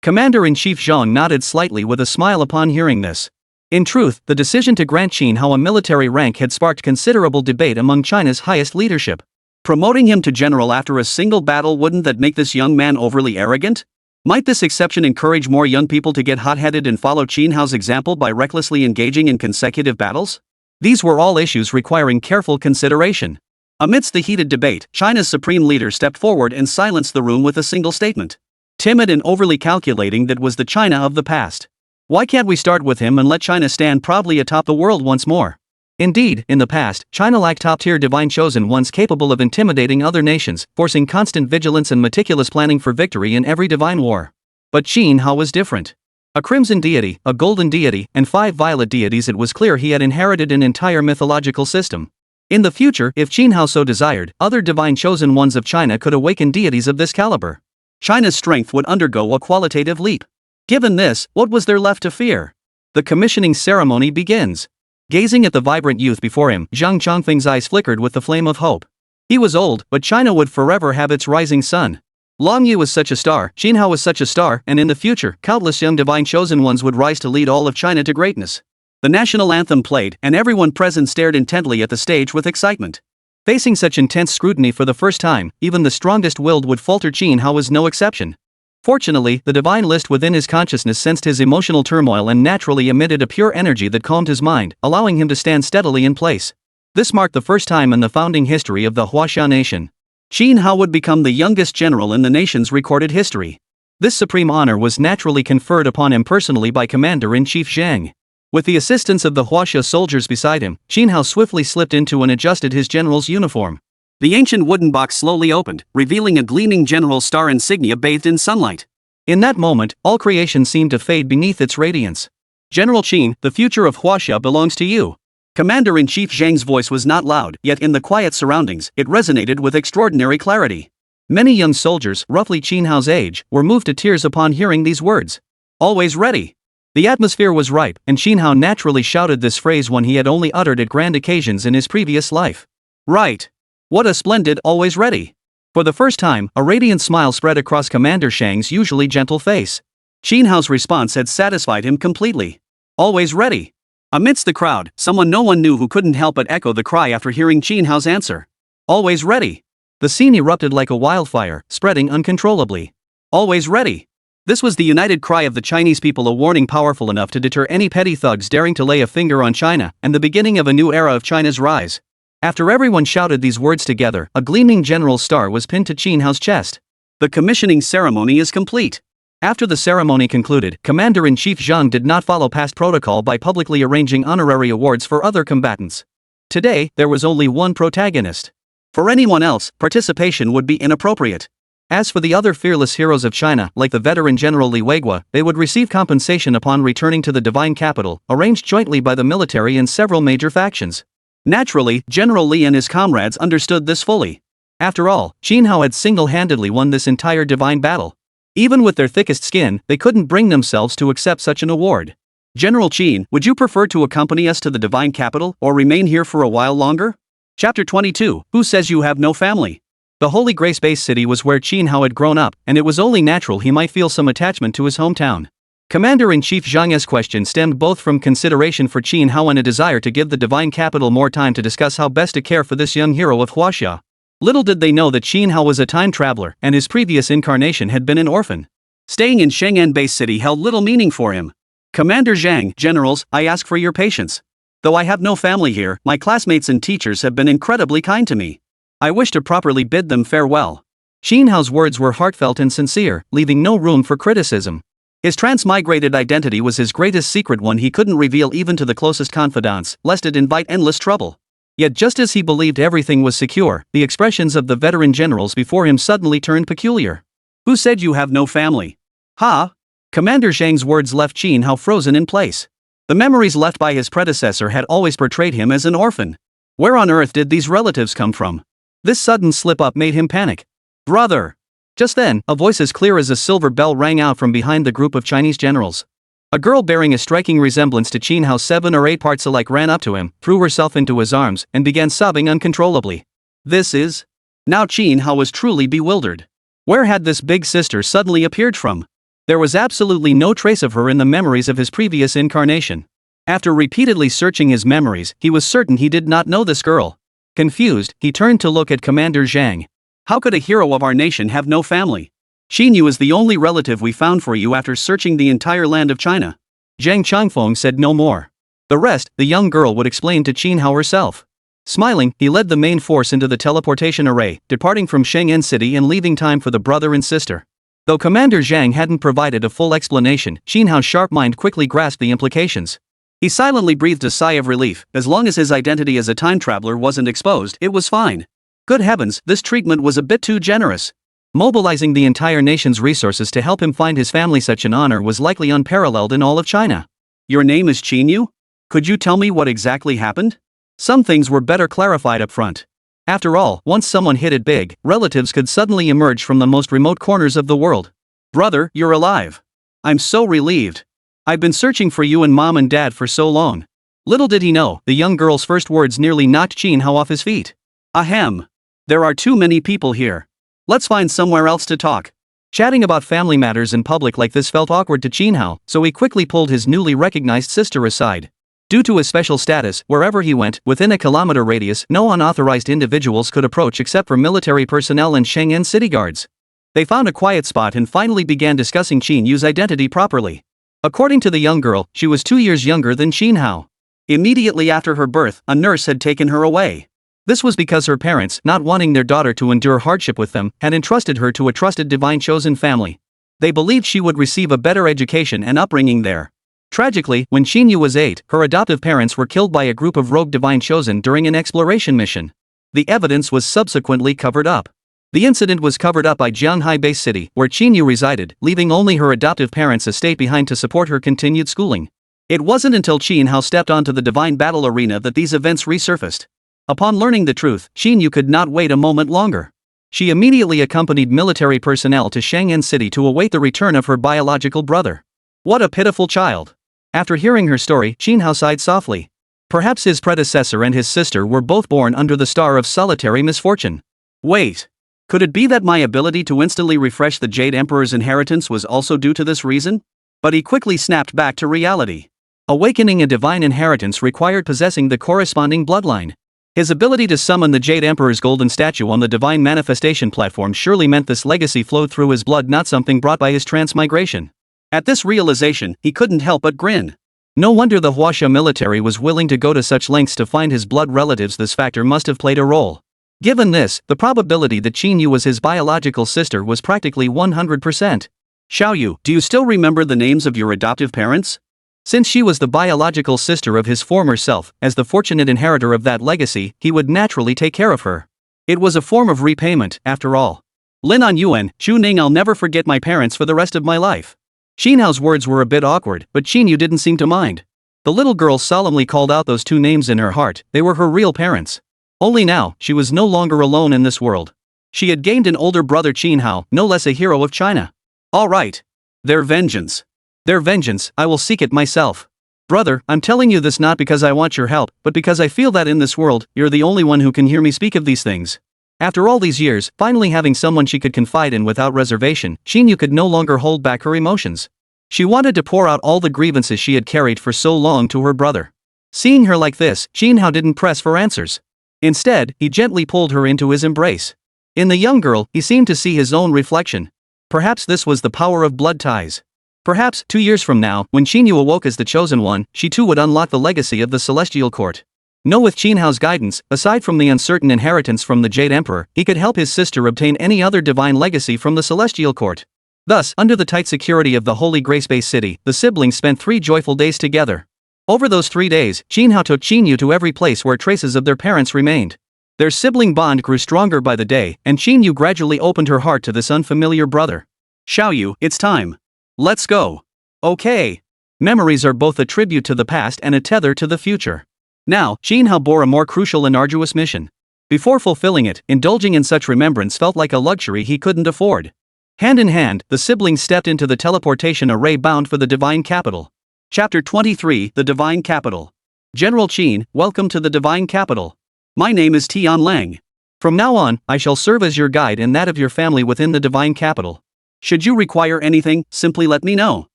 Commander-in-Chief Zhang nodded slightly with a smile upon hearing this. In truth, the decision to grant Qin Hao a military rank had sparked considerable debate among China's highest leadership. Promoting him to general after a single battle, wouldn't that make this young man overly arrogant? Might this exception encourage more young people to get hot-headed and follow Qin Hao's example by recklessly engaging in consecutive battles? These were all issues requiring careful consideration. Amidst the heated debate, China's supreme leader stepped forward and silenced the room with a single statement. Timid and overly calculating, that was the China of the past. Why can't we start with him and let China stand proudly atop the world once more? Indeed, in the past, China lacked top-tier divine chosen ones capable of intimidating other nations, forcing constant vigilance and meticulous planning for victory in every divine war. But Qin Hao was different. A crimson deity, a golden deity, and 5 violet deities, it was clear he had inherited an entire mythological system. In the future, if Qin Hao so desired, other divine chosen ones of China could awaken deities of this caliber. China's strength would undergo a qualitative leap. Given this, what was there left to fear? The commissioning ceremony begins. Gazing at the vibrant youth before him, Zhang Changfeng's eyes flickered with the flame of hope. He was old, but China would forever have its rising sun. Long Yi was such a star, Qin Hao was such a star, and in the future, countless young divine chosen ones would rise to lead all of China to greatness. The national anthem played, and everyone present stared intently at the stage with excitement. Facing such intense scrutiny for the first time, even the strongest-willed would falter. Qin Hao was no exception. Fortunately, the divine list within his consciousness sensed his emotional turmoil and naturally emitted a pure energy that calmed his mind, allowing him to stand steadily in place. This marked the first time in the founding history of the Huaxia nation. Qin Hao would become the youngest general in the nation's recorded history. This supreme honor was naturally conferred upon him personally by Commander-in-Chief Zhang. With the assistance of the Huaxia soldiers beside him, Qin Hao swiftly slipped into and adjusted his general's uniform. The ancient wooden box slowly opened, revealing a gleaming general star insignia bathed in sunlight. In that moment, all creation seemed to fade beneath its radiance. General Qin, the future of Huaxia belongs to you. Commander-in-Chief Zhang's voice was not loud, yet in the quiet surroundings, it resonated with extraordinary clarity. Many young soldiers, roughly Qin Hao's age, were moved to tears upon hearing these words. Always ready. The atmosphere was ripe, and Qin Hao naturally shouted this phrase one he had only uttered at grand occasions in his previous life. Right. What a splendid always ready. For the first time, a radiant smile spread across Commander Zhang's usually gentle face. Qin Hao's response had satisfied him completely. Always ready. Amidst the crowd, someone no one knew who couldn't help but echo the cry after hearing Qin Hao's answer. Always ready. The scene erupted like a wildfire, spreading uncontrollably. Always ready. This was the united cry of the Chinese people, a warning powerful enough to deter any petty thugs daring to lay a finger on China, and the beginning of a new era of China's rise. After everyone shouted these words together, a gleaming general's star was pinned to Qin Hao's chest. The commissioning ceremony is complete. After the ceremony concluded, Commander-in-Chief Zhang did not follow past protocol by publicly arranging honorary awards for other combatants. Today, there was only one protagonist. For anyone else, participation would be inappropriate. As for the other fearless heroes of China, like the veteran General Li Weiguo, they would receive compensation upon returning to the divine capital, arranged jointly by the military and several major factions. Naturally, General Li and his comrades understood this fully. After all, Qin Hao had single-handedly won this entire divine battle. Even with their thickest skin, they couldn't bring themselves to accept such an award. General Qin, would you prefer to accompany us to the divine capital, or remain here for a while longer? Chapter 22, Who Says You Have No Family? The Holy Grace Base City was where Qin Hao had grown up, and it was only natural he might feel some attachment to his hometown. Commander-in-Chief Zhang's question stemmed both from consideration for Qin Hao and a desire to give the divine capital more time to discuss how best to care for this young hero of Huaxia. Little did they know that Qin Hao was a time traveler, and his previous incarnation had been an orphan. Staying in Shenzhen Base City held little meaning for him. Commander Zhang, generals, I ask for your patience. Though I have no family here, my classmates and teachers have been incredibly kind to me. I wish to properly bid them farewell. Qin Hao's words were heartfelt and sincere, leaving no room for criticism. His transmigrated identity was his greatest secret, one he couldn't reveal even to the closest confidants, lest it invite endless trouble. Yet just as he believed everything was secure, the expressions of the veteran generals before him suddenly turned peculiar. Who said you have no family? Ha! Commander Zhang's words left Qin Hao frozen in place. The memories left by his predecessor had always portrayed him as an orphan. Where on earth did these relatives come from? This sudden slip-up made him panic. Brother! Just then, a voice as clear as a silver bell rang out from behind the group of Chinese generals. A girl bearing a striking resemblance to Qin Hao 7 or 8 parts alike ran up to him, threw herself into his arms, and began sobbing uncontrollably. This is... Now Qin Hao was truly bewildered. Where had this big sister suddenly appeared from? There was absolutely no trace of her in the memories of his previous incarnation. After repeatedly searching his memories, he was certain he did not know this girl. Confused, he turned to look at Commander Zhang. How could a hero of our nation have no family? Xin Yu is the only relative we found for you after searching the entire land of China. Zhang Changfeng said no more. The rest, the young girl would explain to Qin Hao herself. Smiling, he led the main force into the teleportation array, departing from Shenzhen City and leaving time for the brother and sister. Though Commander Zhang hadn't provided a full explanation, Qin Hao's sharp mind quickly grasped the implications. He silently breathed a sigh of relief. As long as his identity as a time traveler wasn't exposed, it was fine. Good heavens, this treatment was a bit too generous. Mobilizing the entire nation's resources to help him find his family, such an honor was likely unparalleled in all of China. Your name is Qin Yu? Could you tell me what exactly happened? Some things were better clarified up front. After all, once someone hit it big, relatives could suddenly emerge from the most remote corners of the world. Brother, you're alive. I'm so relieved. I've been searching for you and Mom and Dad for so long. Little did he know, the young girl's first words nearly knocked Qin Hao off his feet. Ahem. There are too many people here. Let's find somewhere else to talk. Chatting about family matters in public like this felt awkward to Qin Hao, so he quickly pulled his newly recognized sister aside. Due to his special status, wherever he went, within a kilometer radius, no unauthorized individuals could approach except for military personnel and Shenzhen city guards. They found a quiet spot and finally began discussing Qin Yu's identity properly. According to the young girl, she was 2 years younger than Qin Hao. Immediately after her birth, a nurse had taken her away. This was because her parents, not wanting their daughter to endure hardship with them, had entrusted her to a trusted divine chosen family. They believed she would receive a better education and upbringing there. Tragically, when Qin Yu was 8, her adoptive parents were killed by a group of rogue divine chosen during an exploration mission. The evidence was subsequently covered up. The incident was covered up by Jianghai Base City, where Qin Yu resided, leaving only her adoptive parents' estate behind to support her continued schooling. It wasn't until Qin Hao stepped onto the divine battle arena that these events resurfaced. Upon learning the truth, Qin Yu could not wait a moment longer. She immediately accompanied military personnel to Shenzhen City to await the return of her biological brother. What a pitiful child. After hearing her story, Qin Hao sighed softly. Perhaps his predecessor and his sister were both born under the star of solitary misfortune. Wait. Could it be that my ability to instantly refresh the Jade Emperor's inheritance was also due to this reason? But he quickly snapped back to reality. Awakening a divine inheritance required possessing the corresponding bloodline. His ability to summon the Jade Emperor's golden statue on the divine manifestation platform surely meant this legacy flowed through his blood, not something brought by his transmigration. At this realization, he couldn't help but grin. No wonder the Huaxia military was willing to go to such lengths to find his blood relatives. This factor must have played a role. Given this, the probability that Qin Yu was his biological sister was practically 100%. Xiao Yu, do you still remember the names of your adoptive parents? Since she was the biological sister of his former self, as the fortunate inheritor of that legacy, he would naturally take care of her. It was a form of repayment, after all. Lin On Yuan, Zhu Ning, I'll never forget my parents for the rest of my life. Xin Hao's words were a bit awkward, but Qin Yu didn't seem to mind. The little girl solemnly called out those two names in her heart. They were her real parents. Only now, she was no longer alone in this world. She had gained an older brother, Qin Hao, no less a hero of China. All right. Their vengeance. Their vengeance, I will seek it myself. Brother, I'm telling you this not because I want your help, but because I feel that in this world, you're the only one who can hear me speak of these things. After all these years, finally having someone she could confide in without reservation, Qin Yu could no longer hold back her emotions. She wanted to pour out all the grievances she had carried for so long to her brother. Seeing her like this, Qin Hao didn't press for answers. Instead, he gently pulled her into his embrace. In the young girl, he seemed to see his own reflection. Perhaps this was the power of blood ties. Perhaps, 2 years from now, when Qin Yu awoke as the chosen one, she too would unlock the legacy of the celestial court. No, with Qin Hao's guidance, aside from the uncertain inheritance from the Jade Emperor, he could help his sister obtain any other divine legacy from the celestial court. Thus, under the tight security of the holy grace-based city, the siblings spent 3 joyful days together. Over those 3 days, Qin Hao took Qin Yu to every place where traces of their parents remained. Their sibling bond grew stronger by the day, and Qin Yu gradually opened her heart to this unfamiliar brother. Xiao Yu, it's time. Let's go. Okay. Memories are both a tribute to the past and a tether to the future. Now, Qin Hao bore a more crucial and arduous mission. Before fulfilling it, indulging in such remembrance felt like a luxury he couldn't afford. Hand in hand, the siblings stepped into the teleportation array bound for the divine capital. Chapter 23, The Divine Capital. General Qin, welcome to the divine capital. My name is Tian Lang. From now on, I shall serve as your guide and that of your family within the divine capital. Should you require anything, simply let me know.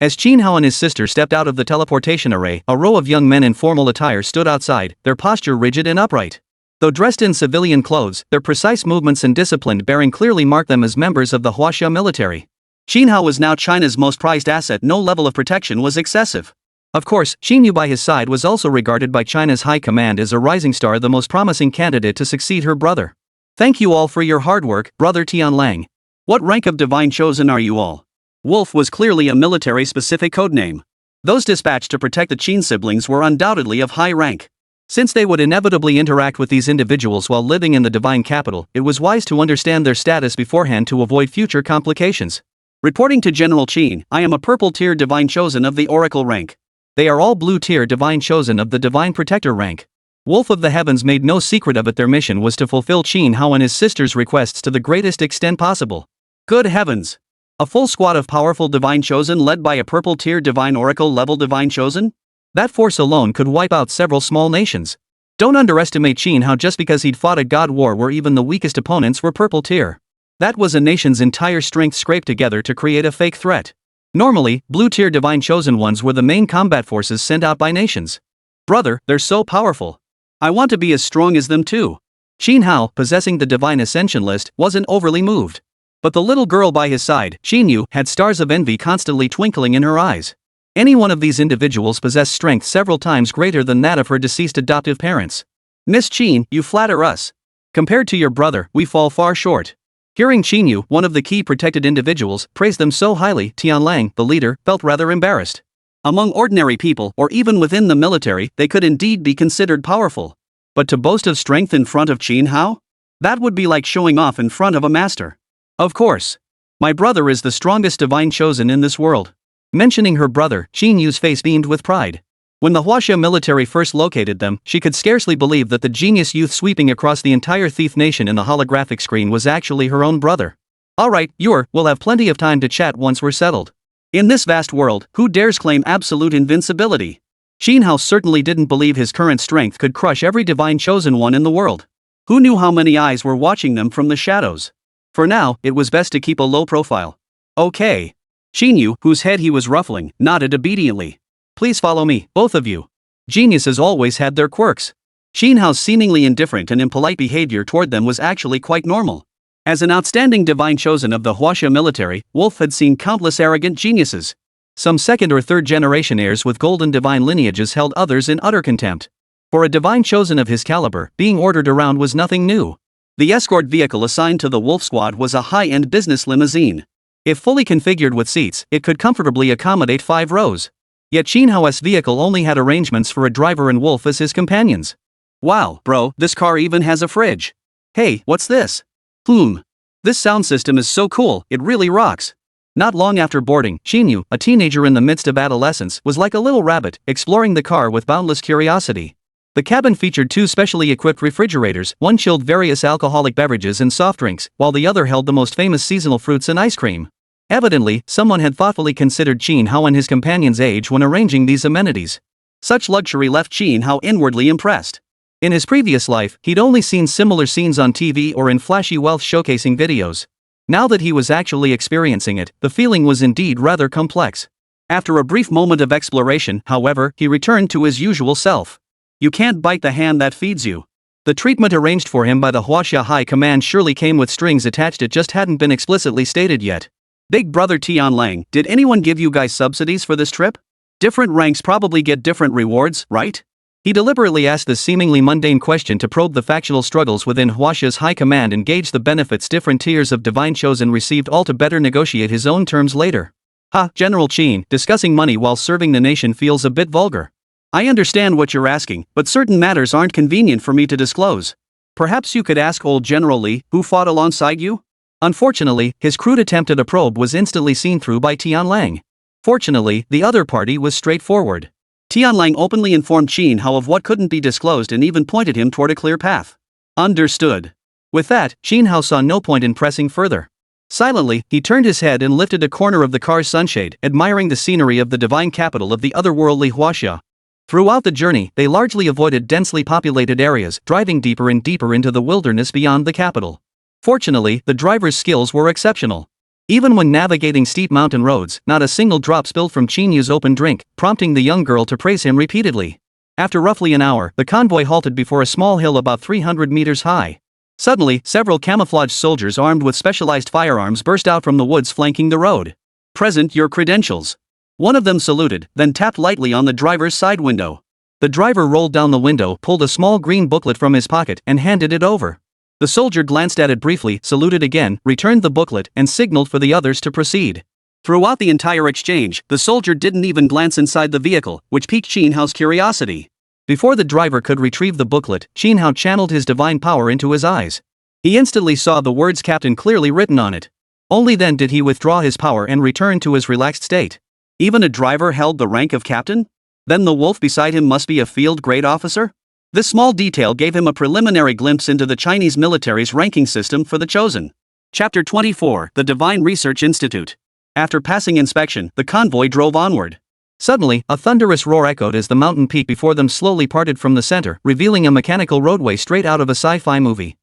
As Qin Hao and his sister stepped out of the teleportation array, a row of young men in formal attire stood outside, their posture rigid and upright. Though dressed in civilian clothes, their precise movements and disciplined bearing clearly marked them as members of the Huaxia military. Qin Hao was now China's most prized asset. No level of protection was excessive. Of course, Qin Yu by his side was also regarded by China's high command as a rising star, the most promising candidate to succeed her brother. Thank you all for your hard work, Brother Tian Lang. What rank of divine chosen are you all? Wolf was clearly a military-specific codename. Those dispatched to protect the Qin siblings were undoubtedly of high rank. Since they would inevitably interact with these individuals while living in the divine capital, it was wise to understand their status beforehand to avoid future complications. Reporting to General Qin, I am a purple-tier divine chosen of the Oracle rank. They are all blue-tier divine chosen of the divine protector rank. Wolf of the Heavens made no secret of it. Their mission was to fulfill Qin Hao and his sister's requests to the greatest extent possible. Good heavens! A full squad of powerful divine chosen led by a purple-tier divine oracle level divine chosen? That force alone could wipe out several small nations. Don't underestimate Qin Hao just because he'd fought a god war where even the weakest opponents were purple tier. That was a nation's entire strength scraped together to create a fake threat. Normally, blue-tier divine chosen ones were the main combat forces sent out by nations. Brother, they're so powerful. I want to be as strong as them too. Qin Hao, possessing the divine ascension list, wasn't overly moved. But the little girl by his side, Qin Yu, had stars of envy constantly twinkling in her eyes. Any one of these individuals possessed strength several times greater than that of her deceased adoptive parents. Miss Qin, you flatter us. Compared to your brother, we fall far short. Hearing Qin Yu, one of the key protected individuals, praise them so highly, Tian Lang, the leader, felt rather embarrassed. Among ordinary people, or even within the military, they could indeed be considered powerful. But to boast of strength in front of Qin Hao? That would be like showing off in front of a master. Of course. My brother is the strongest divine chosen in this world. Mentioning her brother, Qin Yu's face beamed with pride. When the Huaxia military first located them, she could scarcely believe that the genius youth sweeping across the entire thief nation in the holographic screen was actually her own brother. Alright, we'll have plenty of time to chat once we're settled. In this vast world, who dares claim absolute invincibility? Qin Hao certainly didn't believe his current strength could crush every divine chosen one in the world. Who knew how many eyes were watching them from the shadows? For now, it was best to keep a low profile. Okay. Qin Yu, whose head he was ruffling, nodded obediently. Please follow me, both of you. Geniuses always had their quirks. Qin Hao's seemingly indifferent and impolite behavior toward them was actually quite normal. As an outstanding divine chosen of the Huaxia military, Wolf had seen countless arrogant geniuses. Some second or third generation heirs with golden divine lineages held others in utter contempt. For a divine chosen of his caliber, being ordered around was nothing new. The escort vehicle assigned to the Wolf Squad was a high-end business limousine. If fully configured with seats, it could comfortably accommodate 5 rows. Yet Qin Hao's vehicle only had arrangements for a driver and Wolf as his companions. Wow, bro, this car even has a fridge. Hey, what's this? This sound system is so cool, it really rocks. Not long after boarding, Qinyu, a teenager in the midst of adolescence, was like a little rabbit, exploring the car with boundless curiosity. The cabin featured 2 specially equipped refrigerators, one chilled various alcoholic beverages and soft drinks, while the other held the most famous seasonal fruits and ice cream. Evidently, someone had thoughtfully considered Qin Hao and his companion's age when arranging these amenities. Such luxury left Qin Hao inwardly impressed. In his previous life, he'd only seen similar scenes on TV or in flashy wealth showcasing videos. Now that he was actually experiencing it, the feeling was indeed rather complex. After a brief moment of exploration, however, he returned to his usual self. You can't bite the hand that feeds you. The treatment arranged for him by the Huaxia High Command surely came with strings attached, it just hadn't been explicitly stated yet. Big brother Tianlang, did anyone give you guys subsidies for this trip? Different ranks probably get different rewards, right? He deliberately asked this seemingly mundane question to probe the factional struggles within Huaxia's high command and gauge the benefits different tiers of divine chosen received, all to better negotiate his own terms later. General Qin, discussing money while serving the nation feels a bit vulgar. I understand what you're asking, but certain matters aren't convenient for me to disclose. Perhaps you could ask old General Li, who fought alongside you? Unfortunately, his crude attempt at a probe was instantly seen through by Tianlang. Fortunately, the other party was straightforward. Tianlang openly informed Qin Hao of what couldn't be disclosed and even pointed him toward a clear path. Understood. With that, Qin Hao saw no point in pressing further. Silently, he turned his head and lifted a corner of the car's sunshade, admiring the scenery of the divine capital of the otherworldly Huaxia. Throughout the journey, they largely avoided densely populated areas, driving deeper and deeper into the wilderness beyond the capital. Fortunately, the driver's skills were exceptional. Even when navigating steep mountain roads, not a single drop spilled from Qinyu's open drink, prompting the young girl to praise him repeatedly. After roughly an hour, the convoy halted before a small hill about 300 meters high. Suddenly, several camouflaged soldiers armed with specialized firearms burst out from the woods flanking the road. Present your credentials. One of them saluted, then tapped lightly on the driver's side window. The driver rolled down the window, pulled a small green booklet from his pocket, and handed it over. The soldier glanced at it briefly, saluted again, returned the booklet, and signaled for the others to proceed. Throughout the entire exchange, the soldier didn't even glance inside the vehicle, which piqued Qin Hao's curiosity. Before the driver could retrieve the booklet, Qin Hao channeled his divine power into his eyes. He instantly saw the words "Captain" clearly written on it. Only then did he withdraw his power and return to his relaxed state. Even a driver held the rank of captain? Then the wolf beside him must be a field-grade officer? This small detail gave him a preliminary glimpse into the Chinese military's ranking system for the chosen. Chapter 24, The Divine Research Institute. After passing inspection, the convoy drove onward. Suddenly, a thunderous roar echoed as the mountain peak before them slowly parted from the center, revealing a mechanical roadway straight out of a sci-fi movie.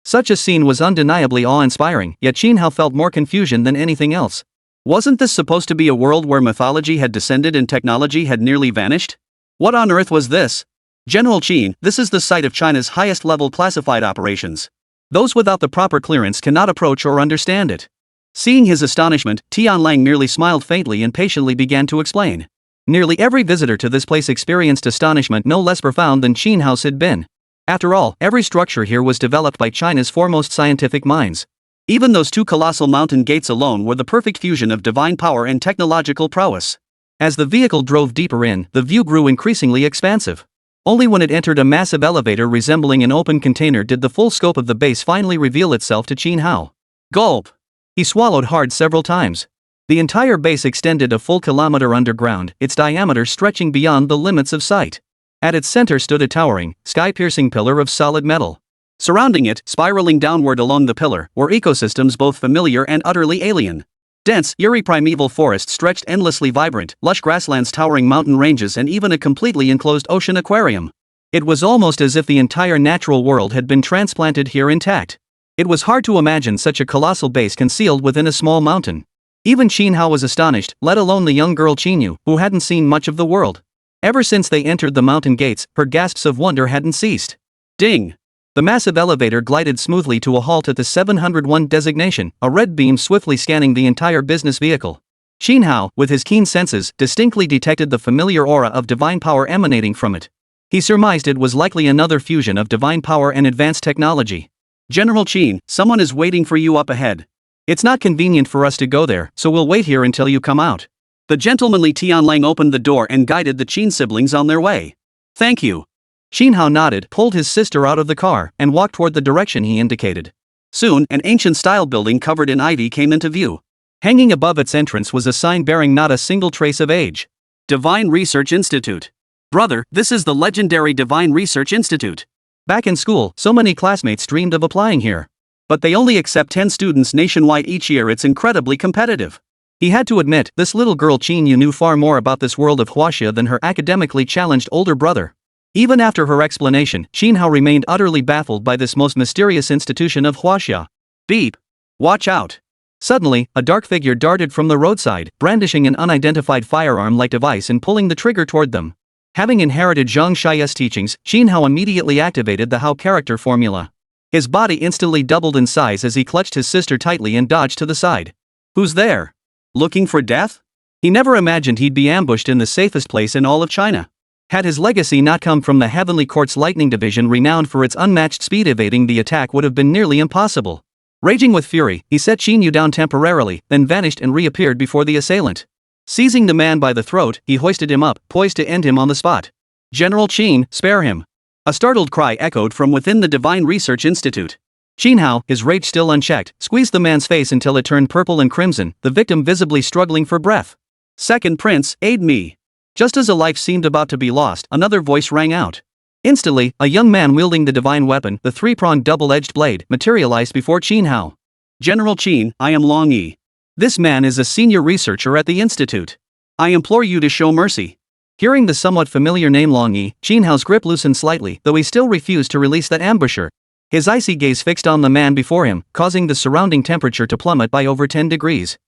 Such a scene was undeniably awe-inspiring, yet Qin Hao felt more confusion than anything else. Wasn't this supposed to be a world where mythology had descended and technology had nearly vanished? What on earth was this? General Qin, this is the site of China's highest-level classified operations. Those without the proper clearance cannot approach or understand it. Seeing his astonishment, Tianlang merely smiled faintly and patiently began to explain. Nearly every visitor to this place experienced astonishment no less profound than Qin Hao's had been. After all, every structure here was developed by China's foremost scientific minds. Even those 2 colossal mountain gates alone were the perfect fusion of divine power and technological prowess. As the vehicle drove deeper in, the view grew increasingly expansive. Only when it entered a massive elevator resembling an open container did the full scope of the base finally reveal itself to Qin Hao. Gulp! He swallowed hard several times. The entire base extended a full kilometer underground, its diameter stretching beyond the limits of sight. At its center stood a towering, sky-piercing pillar of solid metal. Surrounding it, spiraling downward along the pillar, were ecosystems both familiar and utterly alien. Dense, eerie primeval forests stretched endlessly vibrant, lush grasslands, towering mountain ranges, and even a completely enclosed ocean aquarium. It was almost as if the entire natural world had been transplanted here intact. It was hard to imagine such a colossal base concealed within a small mountain. Even Qin Hao was astonished, let alone the young girl Qinyu, who hadn't seen much of the world. Ever since they entered the mountain gates, her gasps of wonder hadn't ceased. Ding! The massive elevator glided smoothly to a halt at the 701 designation, a red beam swiftly scanning the entire business vehicle. Xin Hao, with his keen senses, distinctly detected the familiar aura of divine power emanating from it. He surmised it was likely another fusion of divine power and advanced technology. General Qin, someone is waiting for you up ahead. It's not convenient for us to go there, so we'll wait here until you come out. The gentlemanly Tianlang opened the door and guided the Qin siblings on their way. Thank you. Xin Hao nodded, pulled his sister out of the car, and walked toward the direction he indicated. Soon, an ancient-style building covered in ivy came into view. Hanging above its entrance was a sign bearing not a single trace of age. Divine Research Institute. Brother, this is the legendary Divine Research Institute. Back in school, so many classmates dreamed of applying here. But they only accept 10 students nationwide each year. It's incredibly competitive. He had to admit, this little girl Qin Yu knew far more about this world of Huaxia than her academically challenged older brother. Even after her explanation, Xin Hao remained utterly baffled by this most mysterious institution of Huaxia. Beep! Watch out! Suddenly, a dark figure darted from the roadside, brandishing an unidentified firearm-like device and pulling the trigger toward them. Having inherited Zhang Shi's teachings, Xin Hao immediately activated the Hao character formula. His body instantly doubled in size as he clutched his sister tightly and dodged to the side. Who's there? Looking for death? He never imagined he'd be ambushed in the safest place in all of China. Had his legacy not come from the Heavenly Court's Lightning Division, renowned for its unmatched speed, evading the attack would have been nearly impossible. Raging with fury, he set Xin Yu down temporarily, then vanished and reappeared before the assailant. Seizing the man by the throat, he hoisted him up, poised to end him on the spot. General Qin, spare him! A startled cry echoed from within the Divine Research Institute. Xin Hao, his rage still unchecked, squeezed the man's face until it turned purple and crimson, the victim visibly struggling for breath. Second Prince, aid me! Just as a life seemed about to be lost, another voice rang out. Instantly, a young man wielding the divine weapon, the three-pronged double-edged blade, materialized before Xin Hao. General Qin, I am Long Yi. This man is a senior researcher at the institute. I implore you to show mercy. Hearing the somewhat familiar name Long Yi, Xin Hao's grip loosened slightly, though he still refused to release that ambusher. His icy gaze fixed on the man before him, causing the surrounding temperature to plummet by over 10 degrees.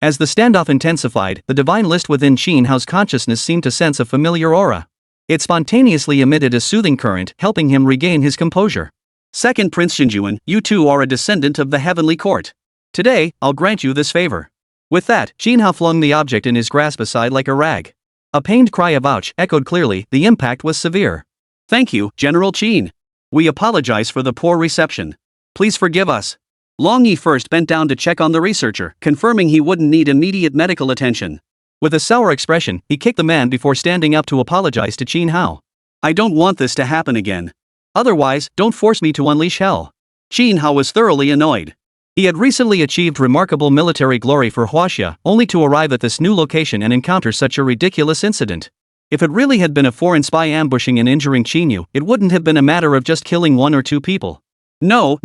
As the standoff intensified, the divine list within Xin Hao's consciousness seemed to sense a familiar aura. It spontaneously emitted a soothing current, helping him regain his composure. Second Prince Xinjuan, you too are a descendant of the Heavenly Court. Today, I'll grant you this favor. With that, Xin Hao flung the object in his grasp aside like a rag. A pained cry of ouch echoed clearly. The impact was severe. Thank you, General Qin. We apologize for the poor reception. Please forgive us. Long Yi first bent down to check on the researcher, confirming he wouldn't need immediate medical attention. With a sour expression, he kicked the man before standing up to apologize to Xin Hao. I don't want this to happen again. Otherwise, don't force me to unleash hell. Xin Hao was thoroughly annoyed. He had recently achieved remarkable military glory for Huaxia, only to arrive at this new location and encounter such a ridiculous incident. If it really had been a foreign spy ambushing and injuring Qin Yu, it wouldn't have been a matter of just killing one or two people. No.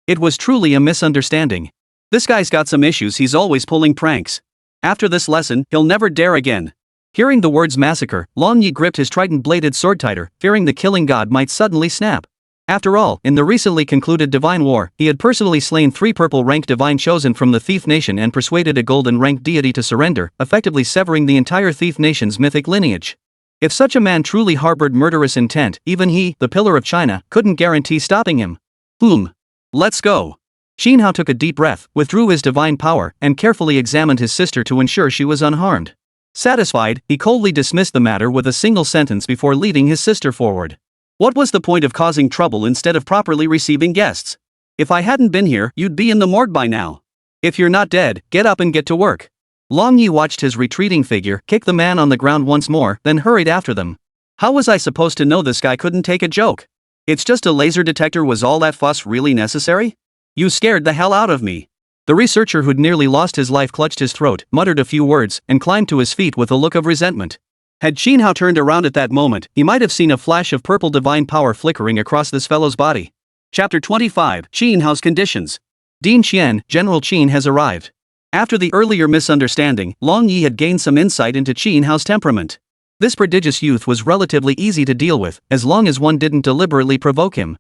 It was truly a misunderstanding. This guy's got some issues, he's always pulling pranks. After this lesson, he'll never dare again. Hearing the words massacre, Long Yi gripped his trident-bladed sword tighter, fearing the killing god might suddenly snap. After all, in the recently concluded Divine War, he had personally slain 3 purple-ranked Divine Chosen from the Thief Nation and persuaded a golden-ranked deity to surrender, effectively severing the entire Thief Nation's mythic lineage. If such a man truly harbored murderous intent, even he, the Pillar of China, couldn't guarantee stopping him. Let's go. Xin Hao took a deep breath, withdrew his divine power, and carefully examined his sister to ensure she was unharmed. Satisfied, he coldly dismissed the matter with a single sentence before leading his sister forward. What was the point of causing trouble instead of properly receiving guests? If I hadn't been here, you'd be in the morgue by now. If you're not dead, get up and get to work. Long Yi watched his retreating figure kick the man on the ground once more, then hurried after them. How was I supposed to know this guy couldn't take a joke? It's just a laser detector. Was all that fuss really necessary? You scared the hell out of me. The researcher who'd nearly lost his life clutched his throat, muttered a few words, and climbed to his feet with a look of resentment. Had Xin Hao turned around at that moment, he might have seen a flash of purple divine power flickering across this fellow's body. Chapter 25, Xin Hao's Conditions. Dean Qian, General Qin has arrived. After the earlier misunderstanding, Long Yi had gained some insight into Xin Hao's temperament. This prodigious youth was relatively easy to deal with, as long as one didn't deliberately provoke him.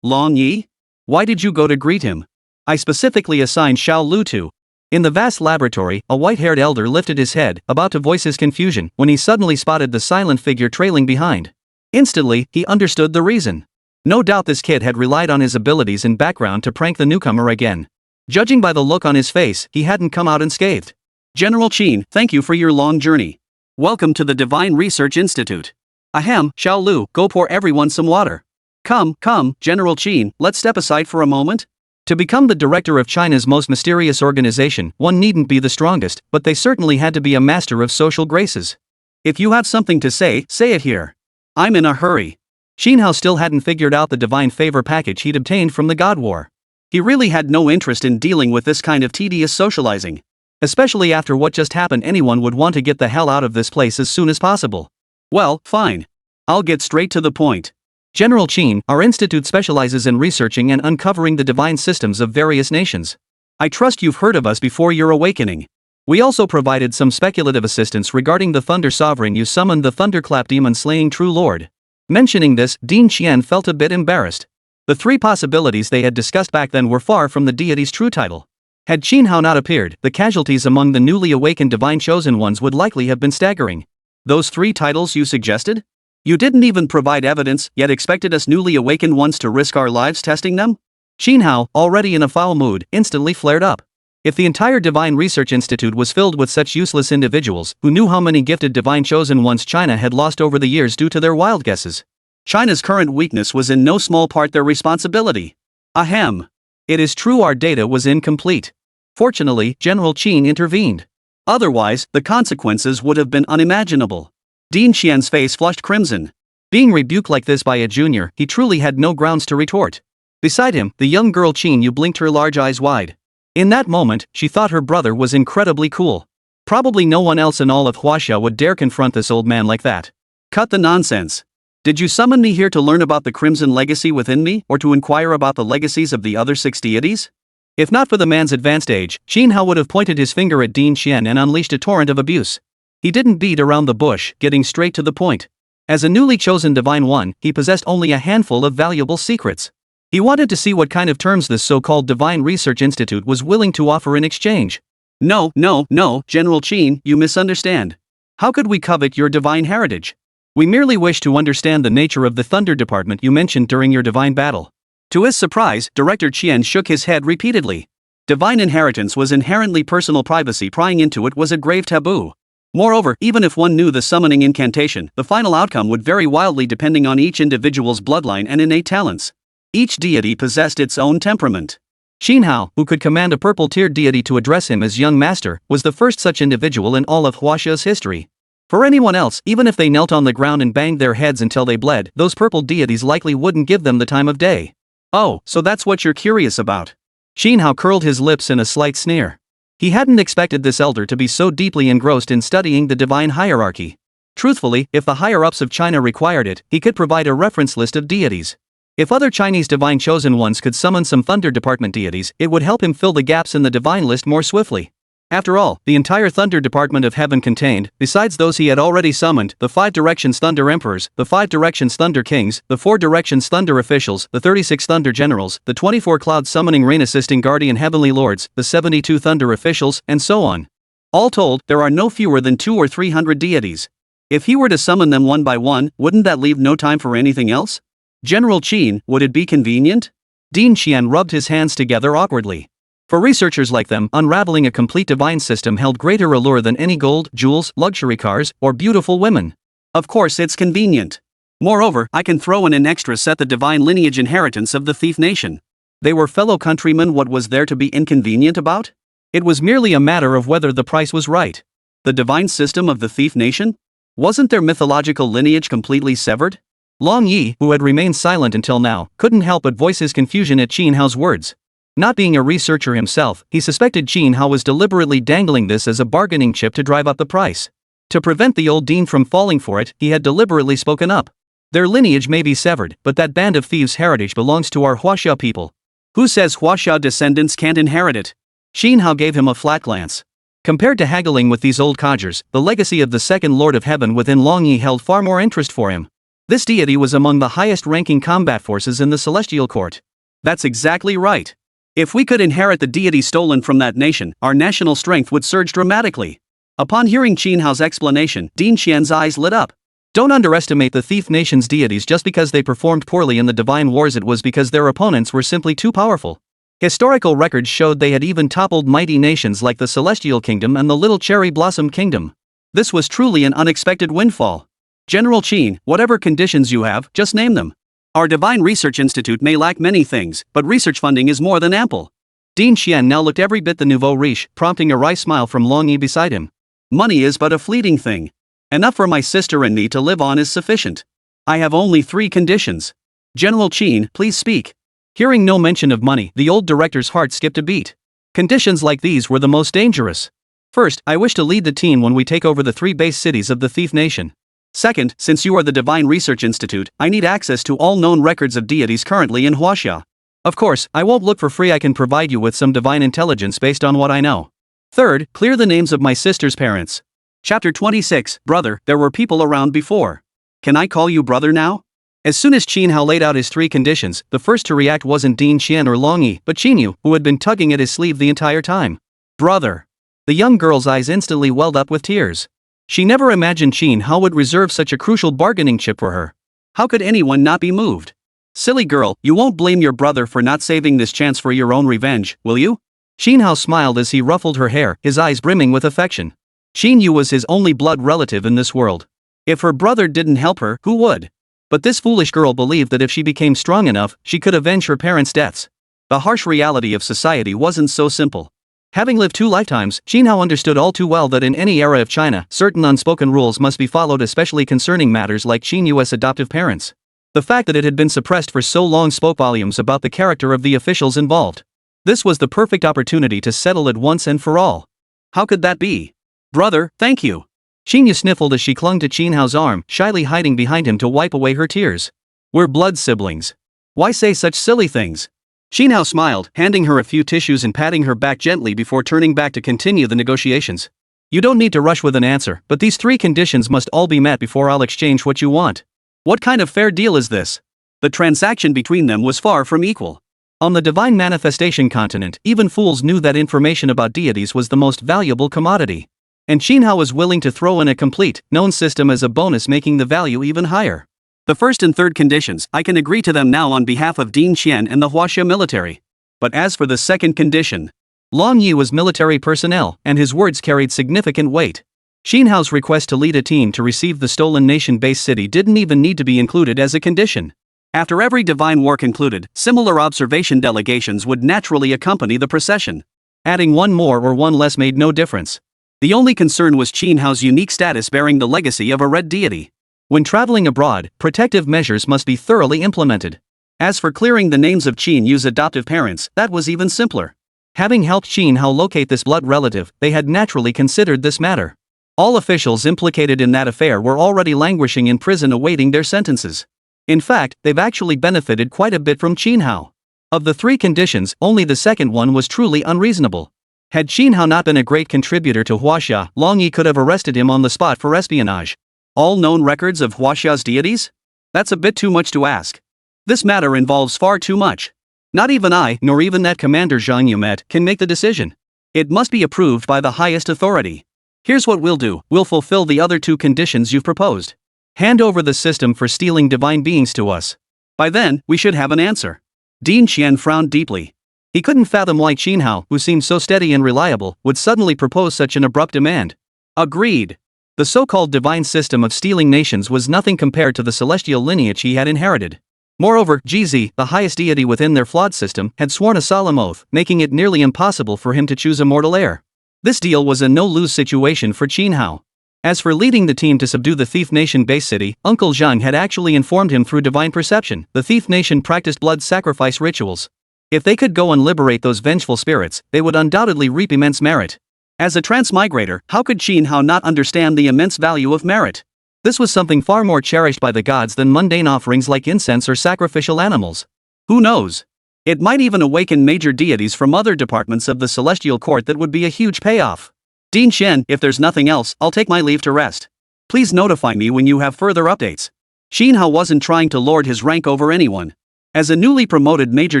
Long Yi? Why did you go to greet him? I specifically assigned Xiao Lu to. In the vast laboratory, a white-haired elder lifted his head, about to voice his confusion, when he suddenly spotted the silent figure trailing behind. Instantly, he understood the reason. No doubt this kid had relied on his abilities and background to prank the newcomer again. Judging by the look on his face, he hadn't come out unscathed. General Qin, thank you for your long journey. Welcome to the Divine Research Institute. Ahem, Xiao Lu, go pour everyone some water. Come, General Qin, let's step aside for a moment. To become the director of China's most mysterious organization, one needn't be the strongest, but they certainly had to be a master of social graces. If you have something to say it here. I'm in a hurry. Qin Hao still hadn't figured out the divine favor package he'd obtained from the God War. He really had no interest in dealing with this kind of tedious socializing. Especially after what just happened, anyone would want to get the hell out of this place as soon as possible. Well, fine. I'll get straight to the point. General Qin, our institute specializes in researching and uncovering the divine systems of various nations. I trust you've heard of us before your awakening. We also provided some speculative assistance regarding the Thunder Sovereign you summoned, the Thunderclap demon slaying True Lord. Mentioning this, Dean Qian felt a bit embarrassed. The three possibilities they had discussed back then were far from the deity's true title. Had Qin Hao not appeared, the casualties among the newly awakened divine chosen ones would likely have been staggering. Those three titles you suggested? You didn't even provide evidence, yet expected us newly awakened ones to risk our lives testing them? Qin Hao, already in a foul mood, instantly flared up. If the entire Divine Research Institute was filled with such useless individuals, who knew how many gifted divine chosen ones China had lost over the years due to their wild guesses? China's current weakness was in no small part their responsibility. Ahem. It is true our data was incomplete. Fortunately, General Qin intervened. Otherwise, the consequences would have been unimaginable. Dean Qian's face flushed crimson. Being rebuked like this by a junior, he truly had no grounds to retort. Beside him, the young girl Qin Yu blinked her large eyes wide. In that moment, she thought her brother was incredibly cool. Probably no one else in all of Huaxia would dare confront this old man like that. Cut the nonsense. Did you summon me here to learn about the crimson legacy within me, or to inquire about the legacies of the other 6 deities? If not for the man's advanced age, Qin Hao would have pointed his finger at Dean Qian and unleashed a torrent of abuse. He didn't beat around the bush, getting straight to the point. As a newly chosen Divine One, he possessed only a handful of valuable secrets. He wanted to see what kind of terms this so-called Divine Research Institute was willing to offer in exchange. No, General Qin, you misunderstand. How could we covet your divine heritage? We merely wish to understand the nature of the Thunder Department you mentioned during your divine battle. To his surprise, Director Qian shook his head repeatedly. Divine inheritance was inherently personal privacy. Prying into it was a grave taboo. Moreover, even if one knew the summoning incantation, the final outcome would vary wildly depending on each individual's bloodline and innate talents. Each deity possessed its own temperament. Qin Hao, who could command a purple-tiered deity to address him as young master, was the first such individual in all of Huaxia's history. For anyone else, even if they knelt on the ground and banged their heads until they bled, those purple deities likely wouldn't give them the time of day. Oh, so that's what you're curious about. Qin Hao curled his lips in a slight sneer. He hadn't expected this elder to be so deeply engrossed in studying the divine hierarchy. Truthfully, if the higher-ups of China required it, he could provide a reference list of deities. If other Chinese divine chosen ones could summon some Thunder Department deities, it would help him fill the gaps in the divine list more swiftly. After all, the entire Thunder Department of Heaven contained, besides those he had already summoned, the 5 Directions Thunder Emperors, the 5 Directions Thunder Kings, the 4 Directions Thunder Officials, the 36 Thunder Generals, the 24 Cloud Summoning Rain Assisting Guardian Heavenly Lords, the 72 Thunder Officials, and so on. All told, there are no fewer than 200 or 300 deities. If he were to summon them one by one, wouldn't that leave no time for anything else? General Qin, would it be convenient? Dean Qian rubbed his hands together awkwardly. For researchers like them, unraveling a complete divine system held greater allure than any gold, jewels, luxury cars, or beautiful women. Of course it's convenient. Moreover, I can throw in an extra set: the divine lineage inheritance of the thief nation. They were fellow countrymen. What was there to be inconvenient about? It was merely a matter of whether the price was right. The divine system of the thief nation? Wasn't their mythological lineage completely severed? Long Yi, who had remained silent until now, couldn't help but voice his confusion at Qin Hao's words. Not being a researcher himself, he suspected Qin Hao was deliberately dangling this as a bargaining chip to drive up the price. To prevent the old dean from falling for it, he had deliberately spoken up. Their lineage may be severed, but that band of thieves' heritage belongs to our Huaxia people. Who says Huaxia descendants can't inherit it? Qin Hao gave him a flat glance. Compared to haggling with these old codgers, the legacy of the second Lord of Heaven within Long Yi held far more interest for him. This deity was among the highest-ranking combat forces in the Celestial Court. That's exactly right. If we could inherit the deity stolen from that nation, our national strength would surge dramatically. Upon hearing Qin Hao's explanation, Din Qian's eyes lit up. Don't underestimate the thief nation's deities just because they performed poorly in the divine wars. It was because their opponents were simply too powerful. Historical records showed they had even toppled mighty nations like the Celestial Kingdom and the Little Cherry Blossom Kingdom. This was truly an unexpected windfall. General Qin, whatever conditions you have, just name them. Our Divine Research Institute may lack many things, but research funding is more than ample. Din Qian now looked every bit the nouveau riche, prompting a wry smile from Long Yi beside him. Money is but a fleeting thing. Enough for my sister and me to live on is sufficient. I have only 3 conditions. General Qin, please speak. Hearing no mention of money, the old director's heart skipped a beat. Conditions like these were the most dangerous. First, I wish to lead the team when we take over the 3 base cities of the thief nation. Second, since you are the Divine Research Institute, I need access to all known records of deities currently in Huaxia. Of course, I won't look for free. I can provide you with some divine intelligence based on what I know. Third, clear the names of my sister's parents. Chapter 26, Brother, there were people around before. Can I call you brother now? As soon as Qin Hao laid out his 3 conditions, the first to react wasn't Din Qian or Long Yi, but Qin Yu, who had been tugging at his sleeve the entire time. Brother. The young girl's eyes instantly welled up with tears. She never imagined Qin Hao would reserve such a crucial bargaining chip for her. How could anyone not be moved? Silly girl, you won't blame your brother for not saving this chance for your own revenge, will you? Qin Hao smiled as he ruffled her hair, his eyes brimming with affection. Qin Yu was his only blood relative in this world. If her brother didn't help her, who would? But this foolish girl believed that if she became strong enough, she could avenge her parents' deaths. The harsh reality of society wasn't so simple. Having lived 2 lifetimes, Qin Hao understood all too well that in any era of China, certain unspoken rules must be followed, especially concerning matters like Qin Yu's adoptive parents. The fact that it had been suppressed for so long spoke volumes about the character of the officials involved. This was the perfect opportunity to settle it once and for all. How could that be? Brother, thank you. Qin Yu sniffled as she clung to Qin Hao's arm, shyly hiding behind him to wipe away her tears. We're blood siblings. Why say such silly things? Qin Hao smiled, handing her a few tissues and patting her back gently before turning back to continue the negotiations. You don't need to rush with an answer, but these 3 conditions must all be met before I'll exchange what you want. What kind of fair deal is this? The transaction between them was far from equal. On the divine manifestation continent, even fools knew that information about deities was the most valuable commodity. And Qin Hao was willing to throw in a complete, known system as a bonus, making the value even higher. The first and third conditions, I can agree to them now on behalf of Din Qian and the Huaxia military. But as for the second condition, Long Yi was military personnel, and his words carried significant weight. Qin Hao's request to lead a team to receive the stolen nation-based city didn't even need to be included as a condition. After every divine war concluded, similar observation delegations would naturally accompany the procession. Adding 1 more or 1 less made no difference. The only concern was Qin Hao's unique status bearing the legacy of a red deity. When traveling abroad, protective measures must be thoroughly implemented. As for clearing the names of Qin Yu's adoptive parents, that was even simpler. Having helped Qin Hao locate this blood relative, they had naturally considered this matter. All officials implicated in that affair were already languishing in prison awaiting their sentences. In fact, they've actually benefited quite a bit from Qin Hao. Of the 3 conditions, only the second one was truly unreasonable. Had Qin Hao not been a great contributor to Huaxia, Long Yi could have arrested him on the spot for espionage. All known records of Huaxia's deities? That's a bit too much to ask. This matter involves far too much. Not even I, nor even that Commander Zhang you met, can make the decision. It must be approved by the highest authority. Here's what we'll do, we'll fulfill the other 2 conditions you've proposed. Hand over the system for stealing divine beings to us. By then, we should have an answer. Din Qian frowned deeply. He couldn't fathom why Qin Hao, who seemed so steady and reliable, would suddenly propose such an abrupt demand. Agreed. The so-called divine system of stealing nations was nothing compared to the celestial lineage he had inherited. Moreover, Jizi, the highest deity within their flawed system, had sworn a solemn oath, making it nearly impossible for him to choose a mortal heir. This deal was a no-lose situation for Qin Hao. As for leading the team to subdue the thief nation-based city, Uncle Zhang had actually informed him through divine perception. The thief nation practiced blood sacrifice rituals. If they could go and liberate those vengeful spirits, they would undoubtedly reap immense merit. As a transmigrator, how could Qin Hao not understand the immense value of merit? This was something far more cherished by the gods than mundane offerings like incense or sacrificial animals. Who knows? It might even awaken major deities from other departments of the celestial court. That would be a huge payoff. Din Qian, if there's nothing else, I'll take my leave to rest. Please notify me when you have further updates. Qin Hao wasn't trying to lord his rank over anyone. As a newly promoted major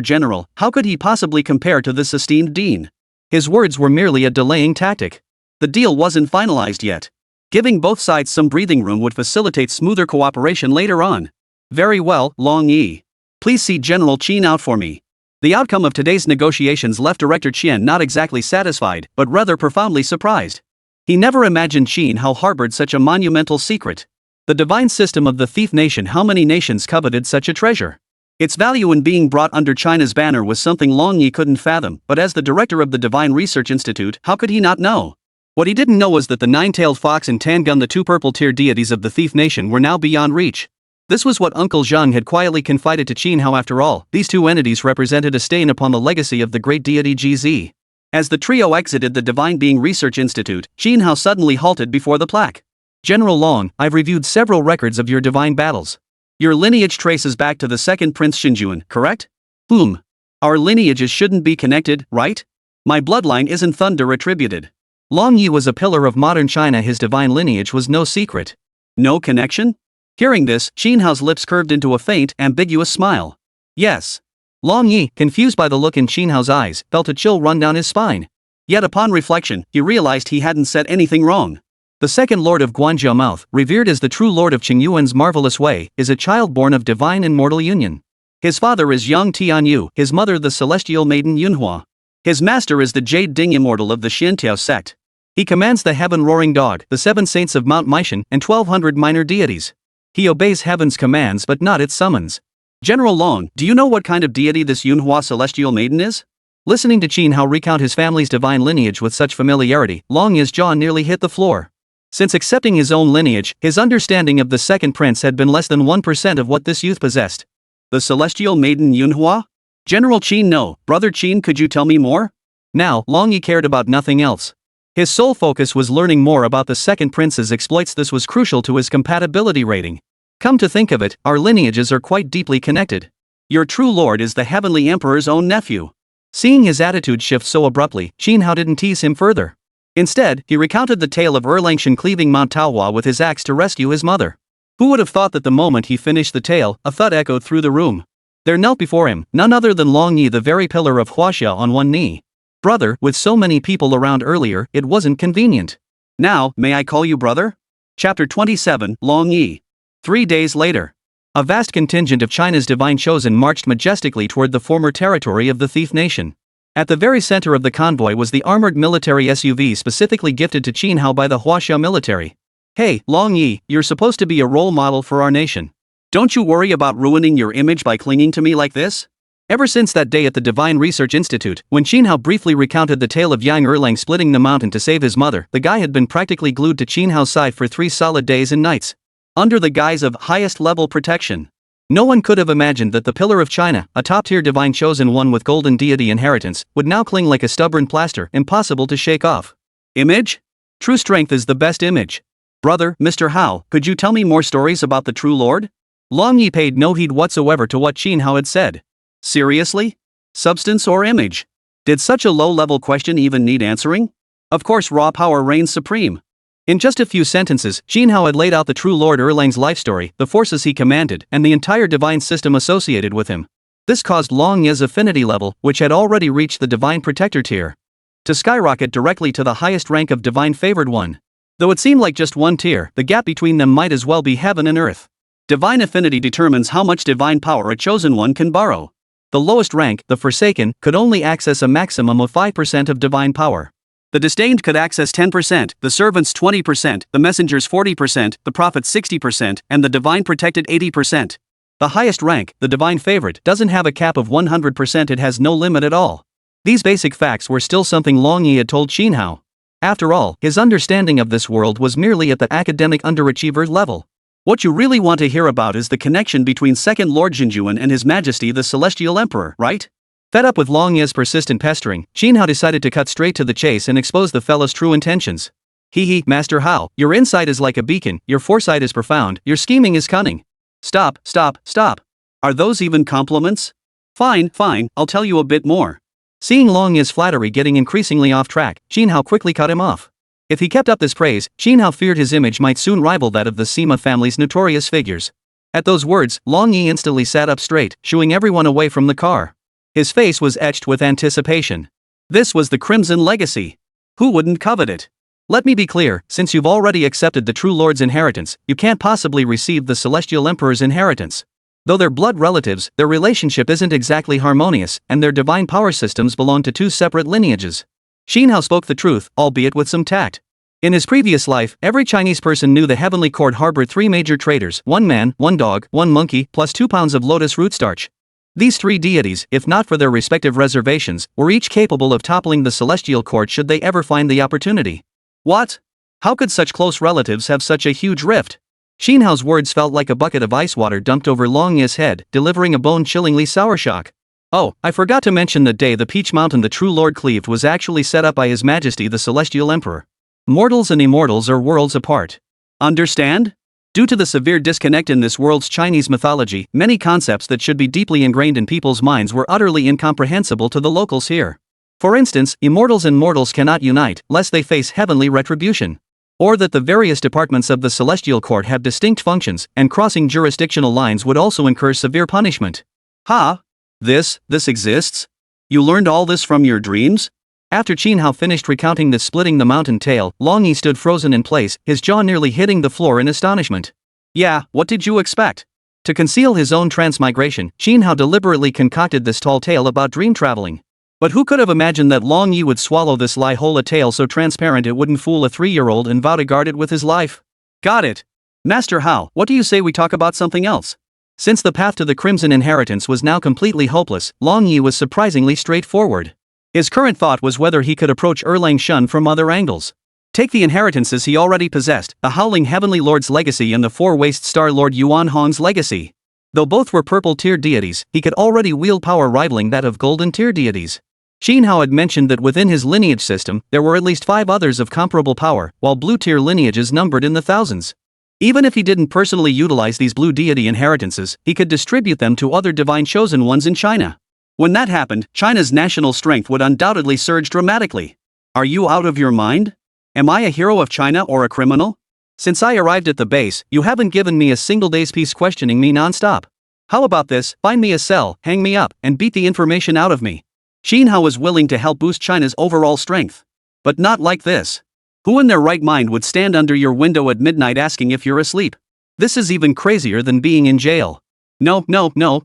general, how could he possibly compare to this esteemed dean? His words were merely a delaying tactic. The deal wasn't finalized yet. Giving both sides some breathing room would facilitate smoother cooperation later on. Very well, Long Yi. Please see General Qin out for me. The outcome of today's negotiations left Director Qian not exactly satisfied, but rather profoundly surprised. He never imagined Qin Hao harbored such a monumental secret. The divine system of the thief nation. How many nations coveted such a treasure? Its value in being brought under China's banner was something Long Yi couldn't fathom, but as the director of the Divine Research Institute, how could he not know? What he didn't know was that the nine-tailed fox and Tangun, the two purple-tier deities of the thief nation, were now beyond reach. This was what Uncle Zhang had quietly confided to Qin Hao. After all, these two entities represented a stain upon the legacy of the great deity GZ. As the trio exited the Divine Being Research Institute, Qin Hao suddenly halted before the plaque. General Long, I've reviewed several records of your divine battles. Your lineage traces back to the second Prince Xinjuan, correct? Our lineages shouldn't be connected, right? My bloodline isn't thunder attributed. Long Yi was a pillar of modern China. His divine lineage was no secret. No connection? Hearing this, Qin Hao's lips curved into a faint, ambiguous smile. Yes. Long Yi, confused by the look in Qin Hao's eyes, felt a chill run down his spine. Yet upon reflection, he realized he hadn't said anything wrong. The second lord of Guanzhou Mouth, revered as the true lord of Qingyuan's marvelous way, is a child born of divine and mortal union. His father is Yang Tianyu, his mother the celestial maiden Yunhua. His master is the Jade Immortal of the Xiantiao sect. He commands the Heaven Roaring Dog, the 7 saints of Mount Meishan, and 1,200 minor deities. He obeys heaven's commands but not its summons. General Long, do you know what kind of deity this Yunhua celestial maiden is? Listening to Qin Hao recount his family's divine lineage with such familiarity, Long Yi's jaw nearly hit the floor. Since accepting his own lineage, his understanding of the second prince had been less than 1% of what this youth possessed. The celestial maiden Yunhua? General Qin, no. Brother Qin, could you tell me more? Now, Long Yi cared about nothing else. His sole focus was learning more about the second prince's exploits. This was crucial to his compatibility rating. Come to think of it, our lineages are quite deeply connected. Your true lord is the Heavenly Emperor's own nephew. Seeing his attitude shift so abruptly, Qin Hao didn't tease him further. Instead, he recounted the tale of Erlangshan cleaving Mount Taohua with his axe to rescue his mother. Who would have thought that the moment he finished the tale, a thud echoed through the room. There knelt before him, none other than Long Yi, the very pillar of Huaxia, on one knee. Brother, with so many people around earlier, it wasn't convenient. Now, may I call you brother? Chapter 27, Long Yi. 3 days later. A vast contingent of China's divine chosen marched majestically toward the former territory of the thief nation. At the very center of the convoy was the armored military SUV specifically gifted to Qin Hao by the Huaxia military. Hey, Long Yi, you're supposed to be a role model for our nation. Don't you worry about ruining your image by clinging to me like this? Ever since that day at the Divine Research Institute, when Qin Hao briefly recounted the tale of Yang Erlang splitting the mountain to save his mother, the guy had been practically glued to Qin Hao's side for 3 solid days and nights. Under the guise of highest-level protection. No one could have imagined that the pillar of China, a top-tier divine chosen one with golden deity inheritance, would now cling like a stubborn plaster, impossible to shake off. Image? True strength is the best image. Brother, Mr. Hao, could you tell me more stories about the true lord? Long Yi paid no heed whatsoever to what Qin Hao had said. Seriously? Substance or image? Did such a low-level question even need answering? Of course, raw power reigns supreme. In just a few sentences, Qin Hao had laid out the true Lord Erlang's life story, the forces he commanded, and the entire divine system associated with him. This caused Long Yi's affinity level, which had already reached the divine protector tier, to skyrocket directly to the highest rank of divine favored one. Though it seemed like just one tier, the gap between them might as well be heaven and earth. Divine affinity determines how much divine power a chosen one can borrow. The lowest rank, the Forsaken, could only access a maximum of 5% of divine power. The Disdained could access 10%, the Servants 20%, the Messengers 40%, the Prophets 60%, and the Divine Protected 80%. The highest rank, the Divine Favorite, doesn't have a cap of 100%, it has no limit at all. These basic facts were still something Long Yi had told Qin Hao. After all, his understanding of this world was merely at the academic underachiever level. What you really want to hear about is the connection between Second Lord Xinjuan and His Majesty the Celestial Emperor, right? Fed up with Long Yi's persistent pestering, Qin Hao decided to cut straight to the chase and expose the fellow's true intentions. Master Hao, your insight is like a beacon, your foresight is profound, your scheming is cunning. Stop. Are those even compliments? Fine, I'll tell you a bit more. Seeing Long Yi's flattery getting increasingly off track, Qin Hao quickly cut him off. If he kept up this praise, Qin Hao feared his image might soon rival that of the Sima family's notorious figures. At those words, Long Yi instantly sat up straight, shooing everyone away from the car. His face was etched with anticipation. This was the Crimson Legacy. Who wouldn't covet it? Let me be clear, since you've already accepted the True Lord's inheritance, you can't possibly receive the Celestial Emperor's inheritance. Though they're blood relatives, their relationship isn't exactly harmonious, and their divine power systems belong to two separate lineages. Xin Hao spoke the truth, albeit with some tact. In his previous life, every Chinese person knew the Heavenly Court harbored three major traitors: one man, one dog, one monkey, plus 2 pounds of lotus root starch. These three deities, if not for their respective reservations, were each capable of toppling the Celestial Court should they ever find the opportunity. What? How could such close relatives have such a huge rift? Xin Hao's words felt like a bucket of ice water dumped over Long Yi's head, delivering a bone-chillingly sour shock. Oh, I forgot to mention the day the Peach Mountain the True Lord cleaved was actually set up by His Majesty the Celestial Emperor. Mortals and immortals are worlds apart. Understand? Due to the severe disconnect in this world's Chinese mythology, many concepts that should be deeply ingrained in people's minds were utterly incomprehensible to the locals here. For instance, immortals and mortals cannot unite, lest they face heavenly retribution. Or that the various departments of the Celestial Court have distinct functions, and crossing jurisdictional lines would also incur severe punishment. Ha! This exists? You learned all this from your dreams? After Xin Hao finished recounting this splitting the mountain tale, Long Yi stood frozen in place, his jaw nearly hitting the floor in astonishment. Yeah, what did you expect? To conceal his own transmigration, Xin Hao deliberately concocted this tall tale about dream traveling. But who could have imagined that Long Yi would swallow this lie whole, a tale so transparent it wouldn't fool a 3-year-old and vow to guard it with his life? Got it. Master Hao, what do you say we talk about something else? Since the path to the Crimson Inheritance was now completely hopeless, Long Yi was surprisingly straightforward. His current thought was whether he could approach Erlang Shun from other angles. Take the inheritances he already possessed, the Howling Heavenly Lord's legacy and the Four-Waist Star Lord Yuan Hong's legacy. Though both were purple-tier deities, he could already wield power rivaling that of golden-tier deities. Xin Hao had mentioned that within his lineage system, there were at least 5 others of comparable power, while blue-tier lineages numbered in the thousands. Even if he didn't personally utilize these blue deity inheritances, he could distribute them to other divine chosen ones in China. When that happened, China's national strength would undoubtedly surge dramatically. Are you out of your mind? Am I a hero of China or a criminal? Since I arrived at the base, you haven't given me a single day's peace questioning me non-stop. How about this? Find me a cell, hang me up, and beat the information out of me. Xin Hao was willing to help boost China's overall strength. But not like this. Who in their right mind would stand under your window at midnight asking if you're asleep? This is even crazier than being in jail. No,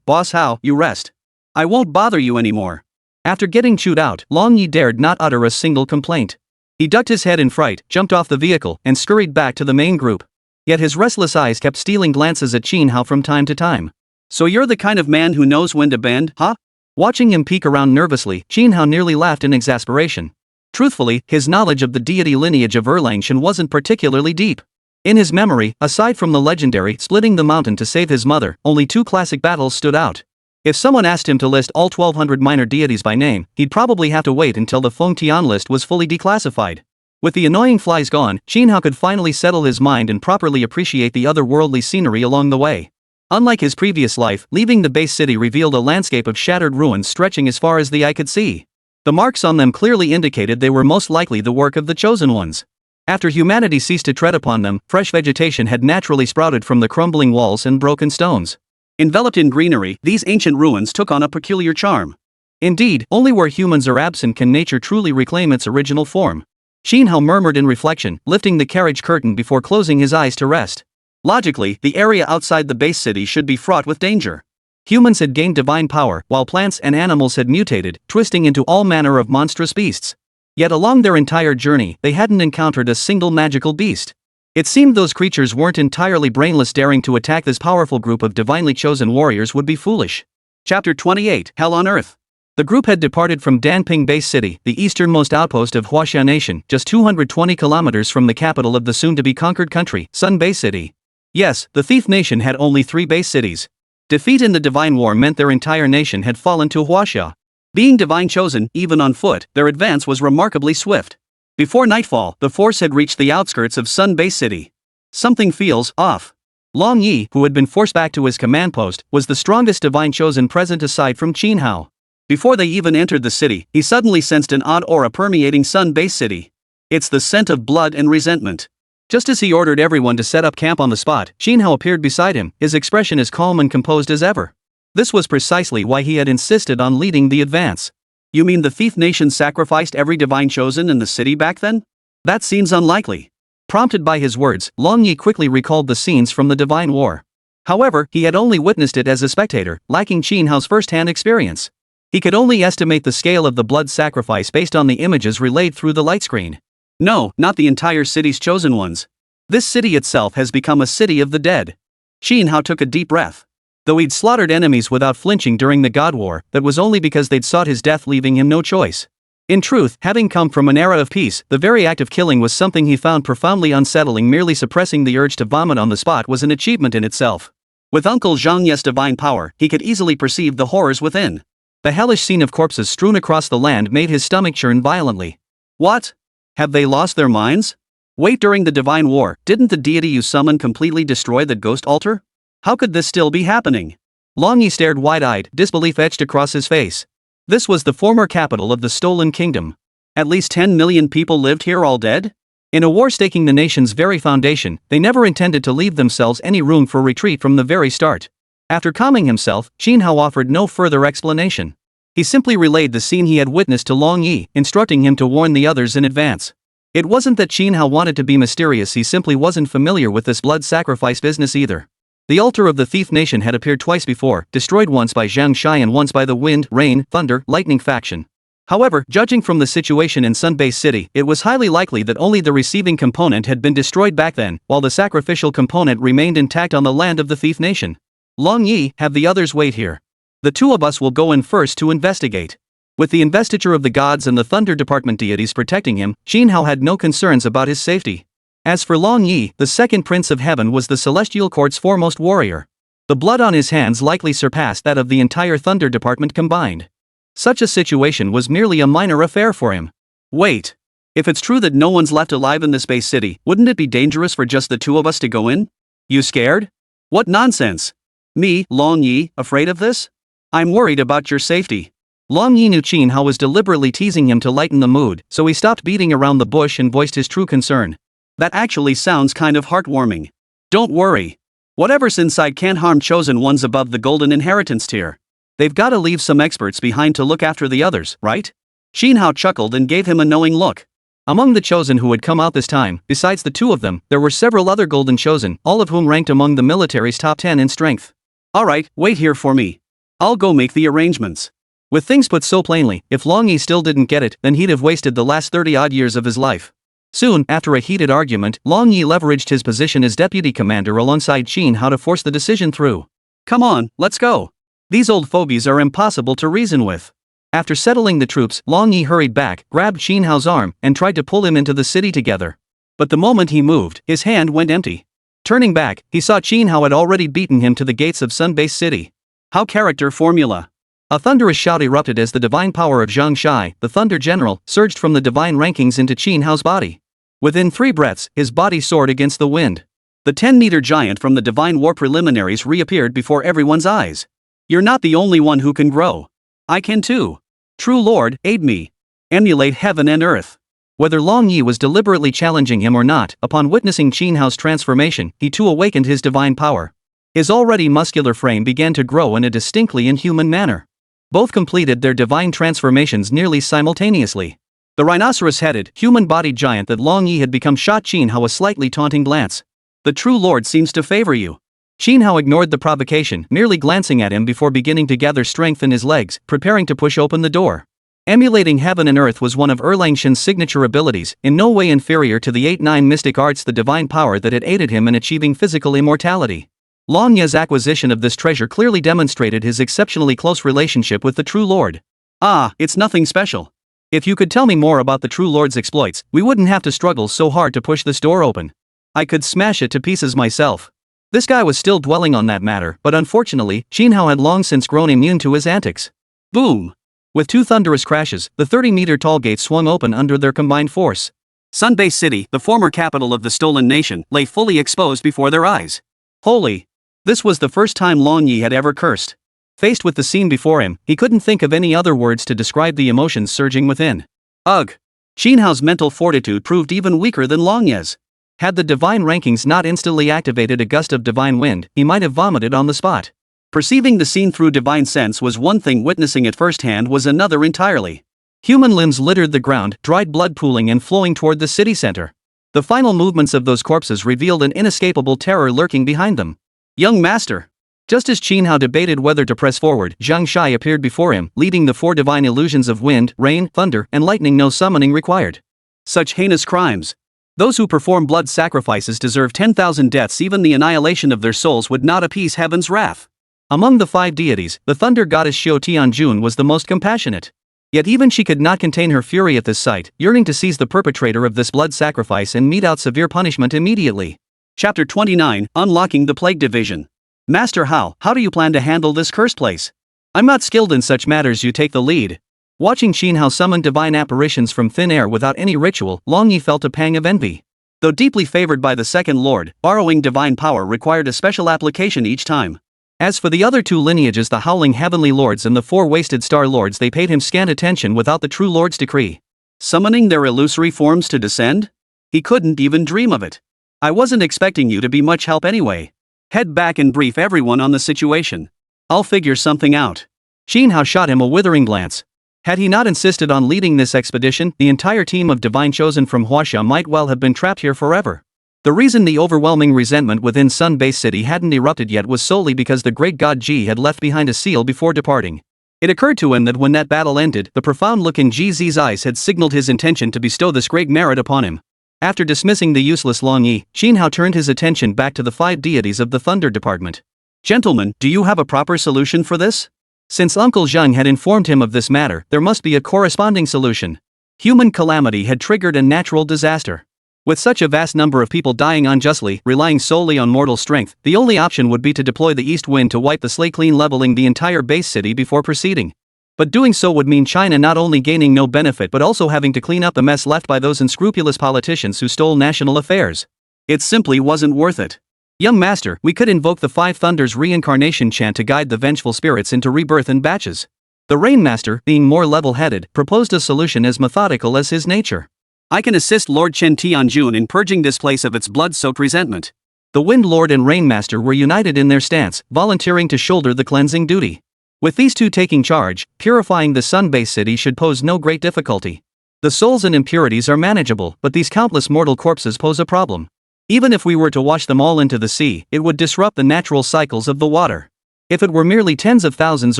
Boss Hao, you rest. I won't bother you anymore. After getting chewed out, Long Yi dared not utter a single complaint. He ducked his head in fright, jumped off the vehicle, and scurried back to the main group. Yet his restless eyes kept stealing glances at Xin Hao from time to time. So you're the kind of man who knows when to bend, huh? Watching him peek around nervously, Xin Hao nearly laughed in exasperation. Truthfully, his knowledge of the deity lineage of Erlang Shun wasn't particularly deep. In his memory, aside from the legendary splitting the mountain to save his mother, only 2 classic battles stood out. If someone asked him to list all 1200 minor deities by name, he'd probably have to wait until the Feng Tian list was fully declassified. With the annoying flies gone, Xin Hao could finally settle his mind and properly appreciate the otherworldly scenery along the way. Unlike his previous life, leaving the base city revealed a landscape of shattered ruins stretching as far as the eye could see. The marks on them clearly indicated they were most likely the work of the Chosen Ones. After humanity ceased to tread upon them, fresh vegetation had naturally sprouted from the crumbling walls and broken stones. Enveloped in greenery, these ancient ruins took on a peculiar charm. Indeed, only where humans are absent can nature truly reclaim its original form. Xin Hao murmured in reflection, lifting the carriage curtain before closing his eyes to rest. Logically, the area outside the base city should be fraught with danger. Humans had gained divine power, while plants and animals had mutated, twisting into all manner of monstrous beasts. Yet along their entire journey, they hadn't encountered a single magical beast. It seemed those creatures weren't entirely brainless. Daring to attack this powerful group of divinely chosen warriors would be foolish. Chapter 28, Hell on Earth. The group had departed from Danping Base City, the easternmost outpost of Huaxia Nation, just 220 kilometers from the capital of the soon-to-be-conquered country, Sun Base City. Yes, the Thief Nation had only 3 base cities. Defeat in the Divine War meant their entire nation had fallen to Huaxia. Being divine chosen, even on foot, their advance was remarkably swift. Before nightfall, the force had reached the outskirts of Sun Base City. Something feels off. Long Yi, who had been forced back to his command post, was the strongest divine chosen present aside from Xin Hao. Before they even entered the city, he suddenly sensed an odd aura permeating Sun Base City. It's the scent of blood and resentment. Just as he ordered everyone to set up camp on the spot, Xin Hao appeared beside him, his expression as calm and composed as ever. This was precisely why he had insisted on leading the advance. You mean the thief nation sacrificed every divine chosen in the city back then? That seems unlikely. Prompted by his words, Long Yi quickly recalled the scenes from the Divine War. However, he had only witnessed it as a spectator, lacking Xin Hao's first-hand experience. He could only estimate the scale of the blood sacrifice based on the images relayed through the light screen. No, not the entire city's chosen ones. This city itself has become a city of the dead. Xin Hao took a deep breath. Though he'd slaughtered enemies without flinching during the God War, that was only because they'd sought his death, leaving him no choice. In truth, having come from an era of peace, the very act of killing was something he found profoundly unsettling. Merely suppressing the urge to vomit on the spot was an achievement in itself. With Uncle Zhang Ye's divine power, he could easily perceive the horrors within. The hellish scene of corpses strewn across the land made his stomach churn violently. What? Have they lost their minds? Wait, during the Divine War, didn't the deity you summoned completely destroy the ghost altar? How could this still be happening? Long Yi stared wide-eyed, disbelief etched across his face. This was the former capital of the Stolen Kingdom. At least 10 million people lived here, all dead? In a war staking the nation's very foundation, they never intended to leave themselves any room for retreat from the very start. After calming himself, Xin Hao offered no further explanation. He simply relayed the scene he had witnessed to Long Yi, instructing him to warn the others in advance. It wasn't that Xin Hao wanted to be mysterious, he simply wasn't familiar with this blood sacrifice business either. The altar of the thief nation had appeared twice before, destroyed once by Zhang Shai and once by the wind, rain, thunder, lightning faction. However, judging from the situation in Sunbase City, it was highly likely that only the receiving component had been destroyed back then, while the sacrificial component remained intact on the land of the thief nation. Long Yi, have the others wait here. The two of us will go in first to investigate. With the investiture of the gods and the Thunder Department deities protecting him, Xin Hao had no concerns about his safety. As for Long Yi, the second Prince of Heaven was the Celestial Court's foremost warrior. The blood on his hands likely surpassed that of the entire Thunder Department combined. Such a situation was merely a minor affair for him. Wait. If it's true that no one's left alive in the space city, wouldn't it be dangerous for just the two of us to go in? You scared? What nonsense! Me, Long Yi, afraid of this? I'm worried about your safety. Long Yi knew Xin Hao was deliberately teasing him to lighten the mood, so he stopped beating around the bush and voiced his true concern. That actually sounds kind of heartwarming. Don't worry. Whatever's inside can't harm chosen ones above the golden inheritance tier. They've gotta leave some experts behind to look after the others, right? Xin Hao chuckled and gave him a knowing look. Among the chosen who had come out this time, besides the two of them, there were several other golden chosen, all of whom ranked among the military's top 10 in strength. Alright, wait here for me. I'll go make the arrangements. With things put so plainly, if Long Yi still didn't get it, then he'd have wasted the last 30-odd years of his life. Soon, after a heated argument, Long Yi leveraged his position as deputy commander alongside Xin Hao to force the decision through. Come on, let's go. These old fogies are impossible to reason with. After settling the troops, Long Yi hurried back, grabbed Xin Hao's arm, and tried to pull him into the city together. But the moment he moved, his hand went empty. Turning back, he saw Xin Hao had already beaten him to the gates of Sunbase City. How character formula. A thunderous shout erupted as the divine power of Zhang Shai, the Thunder General, surged from the divine rankings into Xin Hao's body. Within 3 breaths, his body soared against the wind. The 10-meter giant from the Divine War preliminaries reappeared before everyone's eyes. You're not the only one who can grow. I can too. True Lord, aid me. Emulate heaven and earth. Whether Long Yi was deliberately challenging him or not, upon witnessing Xin Hao's transformation, he too awakened his divine power. His already muscular frame began to grow in a distinctly inhuman manner. Both completed their divine transformations nearly simultaneously. The rhinoceros-headed, human-bodied giant that Long Yi had become shot Xin Hao a slightly taunting glance. The true Lord seems to favor you. Xin Hao ignored the provocation, merely glancing at him before beginning to gather strength in his legs, preparing to push open the door. Emulating heaven and earth was one of Erlangshen's signature abilities, in no way inferior to the 8-9 mystic arts, the divine power that had aided him in achieving physical immortality. Long Ye's acquisition of this treasure clearly demonstrated his exceptionally close relationship with the true Lord. Ah, it's nothing special. If you could tell me more about the true Lord's exploits, we wouldn't have to struggle so hard to push this door open. I could smash it to pieces myself. This guy was still dwelling on that matter, but unfortunately, Xin Hao had long since grown immune to his antics. Boom! With 2 thunderous crashes, the 30-meter tall gates swung open under their combined force. Sunbase City, the former capital of the Stolen Nation, lay fully exposed before their eyes. Holy! This was the first time Long Yi had ever cursed. Faced with the scene before him, he couldn't think of any other words to describe the emotions surging within. Ugh! Xin Hao's mental fortitude proved even weaker than Long Ye's. Had the divine rankings not instantly activated a gust of divine wind, he might have vomited on the spot. Perceiving the scene through divine sense was one thing, witnessing it firsthand was another entirely. Human limbs littered the ground, dried blood pooling and flowing toward the city center. The final movements of those corpses revealed an inescapable terror lurking behind them. Young master. Just as Qin Hao debated whether to press forward, Zhang Shai appeared before him, leading the 4 divine illusions of wind, rain, thunder, and lightning. No summoning required. Such heinous crimes. Those who perform blood sacrifices deserve 10,000 deaths. Even the annihilation of their souls would not appease heaven's wrath. Among the 5 deities, the thunder goddess Xiao Tianjun was the most compassionate. Yet even she could not contain her fury at this sight, yearning to seize the perpetrator of this blood sacrifice and mete out severe punishment immediately. Chapter 29, Unlocking the Plague Division. Master Hao, how do you plan to handle this cursed place? I'm not skilled in such matters, you take the lead. Watching Qin Hao summon divine apparitions from thin air without any ritual, Long Yi felt a pang of envy. Though deeply favored by the second lord, borrowing divine power required a special application each time. As for the other 2 lineages, the howling heavenly lords and the 4 wasted star lords, they paid him scant attention without the true lord's decree. Summoning their illusory forms to descend? He couldn't even dream of it. I wasn't expecting you to be much help anyway. Head back and brief everyone on the situation. I'll figure something out. Qin Hao shot him a withering glance. Had he not insisted on leading this expedition, the entire team of divine chosen from Huaxia might well have been trapped here forever. The reason the overwhelming resentment within Sun Base City hadn't erupted yet was solely because the great god Ji had left behind a seal before departing. It occurred to him that when that battle ended, the profound look in Ji's eyes had signaled his intention to bestow this great merit upon him. After dismissing the useless Long Yi, Qin Hao turned his attention back to the 5 deities of the Thunder Department. Gentlemen, do you have a proper solution for this? Since Uncle Zheng had informed him of this matter, there must be a corresponding solution. Human calamity had triggered a natural disaster. With such a vast number of people dying unjustly, relying solely on mortal strength, the only option would be to deploy the east wind to wipe the slate clean, leveling the entire base city before proceeding. But doing so would mean China not only gaining no benefit but also having to clean up the mess left by those unscrupulous politicians who stole national affairs. It simply wasn't worth it. Young master, we could invoke the 5 Thunders reincarnation chant to guide the vengeful spirits into rebirth in batches. The Rain Master, being more level-headed, proposed a solution as methodical as his nature. I can assist Lord Chen Tianjun in purging this place of its blood-soaked resentment. The Wind Lord and Rain Master were united in their stance, volunteering to shoulder the cleansing duty. With these 2 taking charge, purifying the Sun Base City should pose no great difficulty. The souls and impurities are manageable, but these countless mortal corpses pose a problem. Even if we were to wash them all into the sea, it would disrupt the natural cycles of the water. If it were merely tens of thousands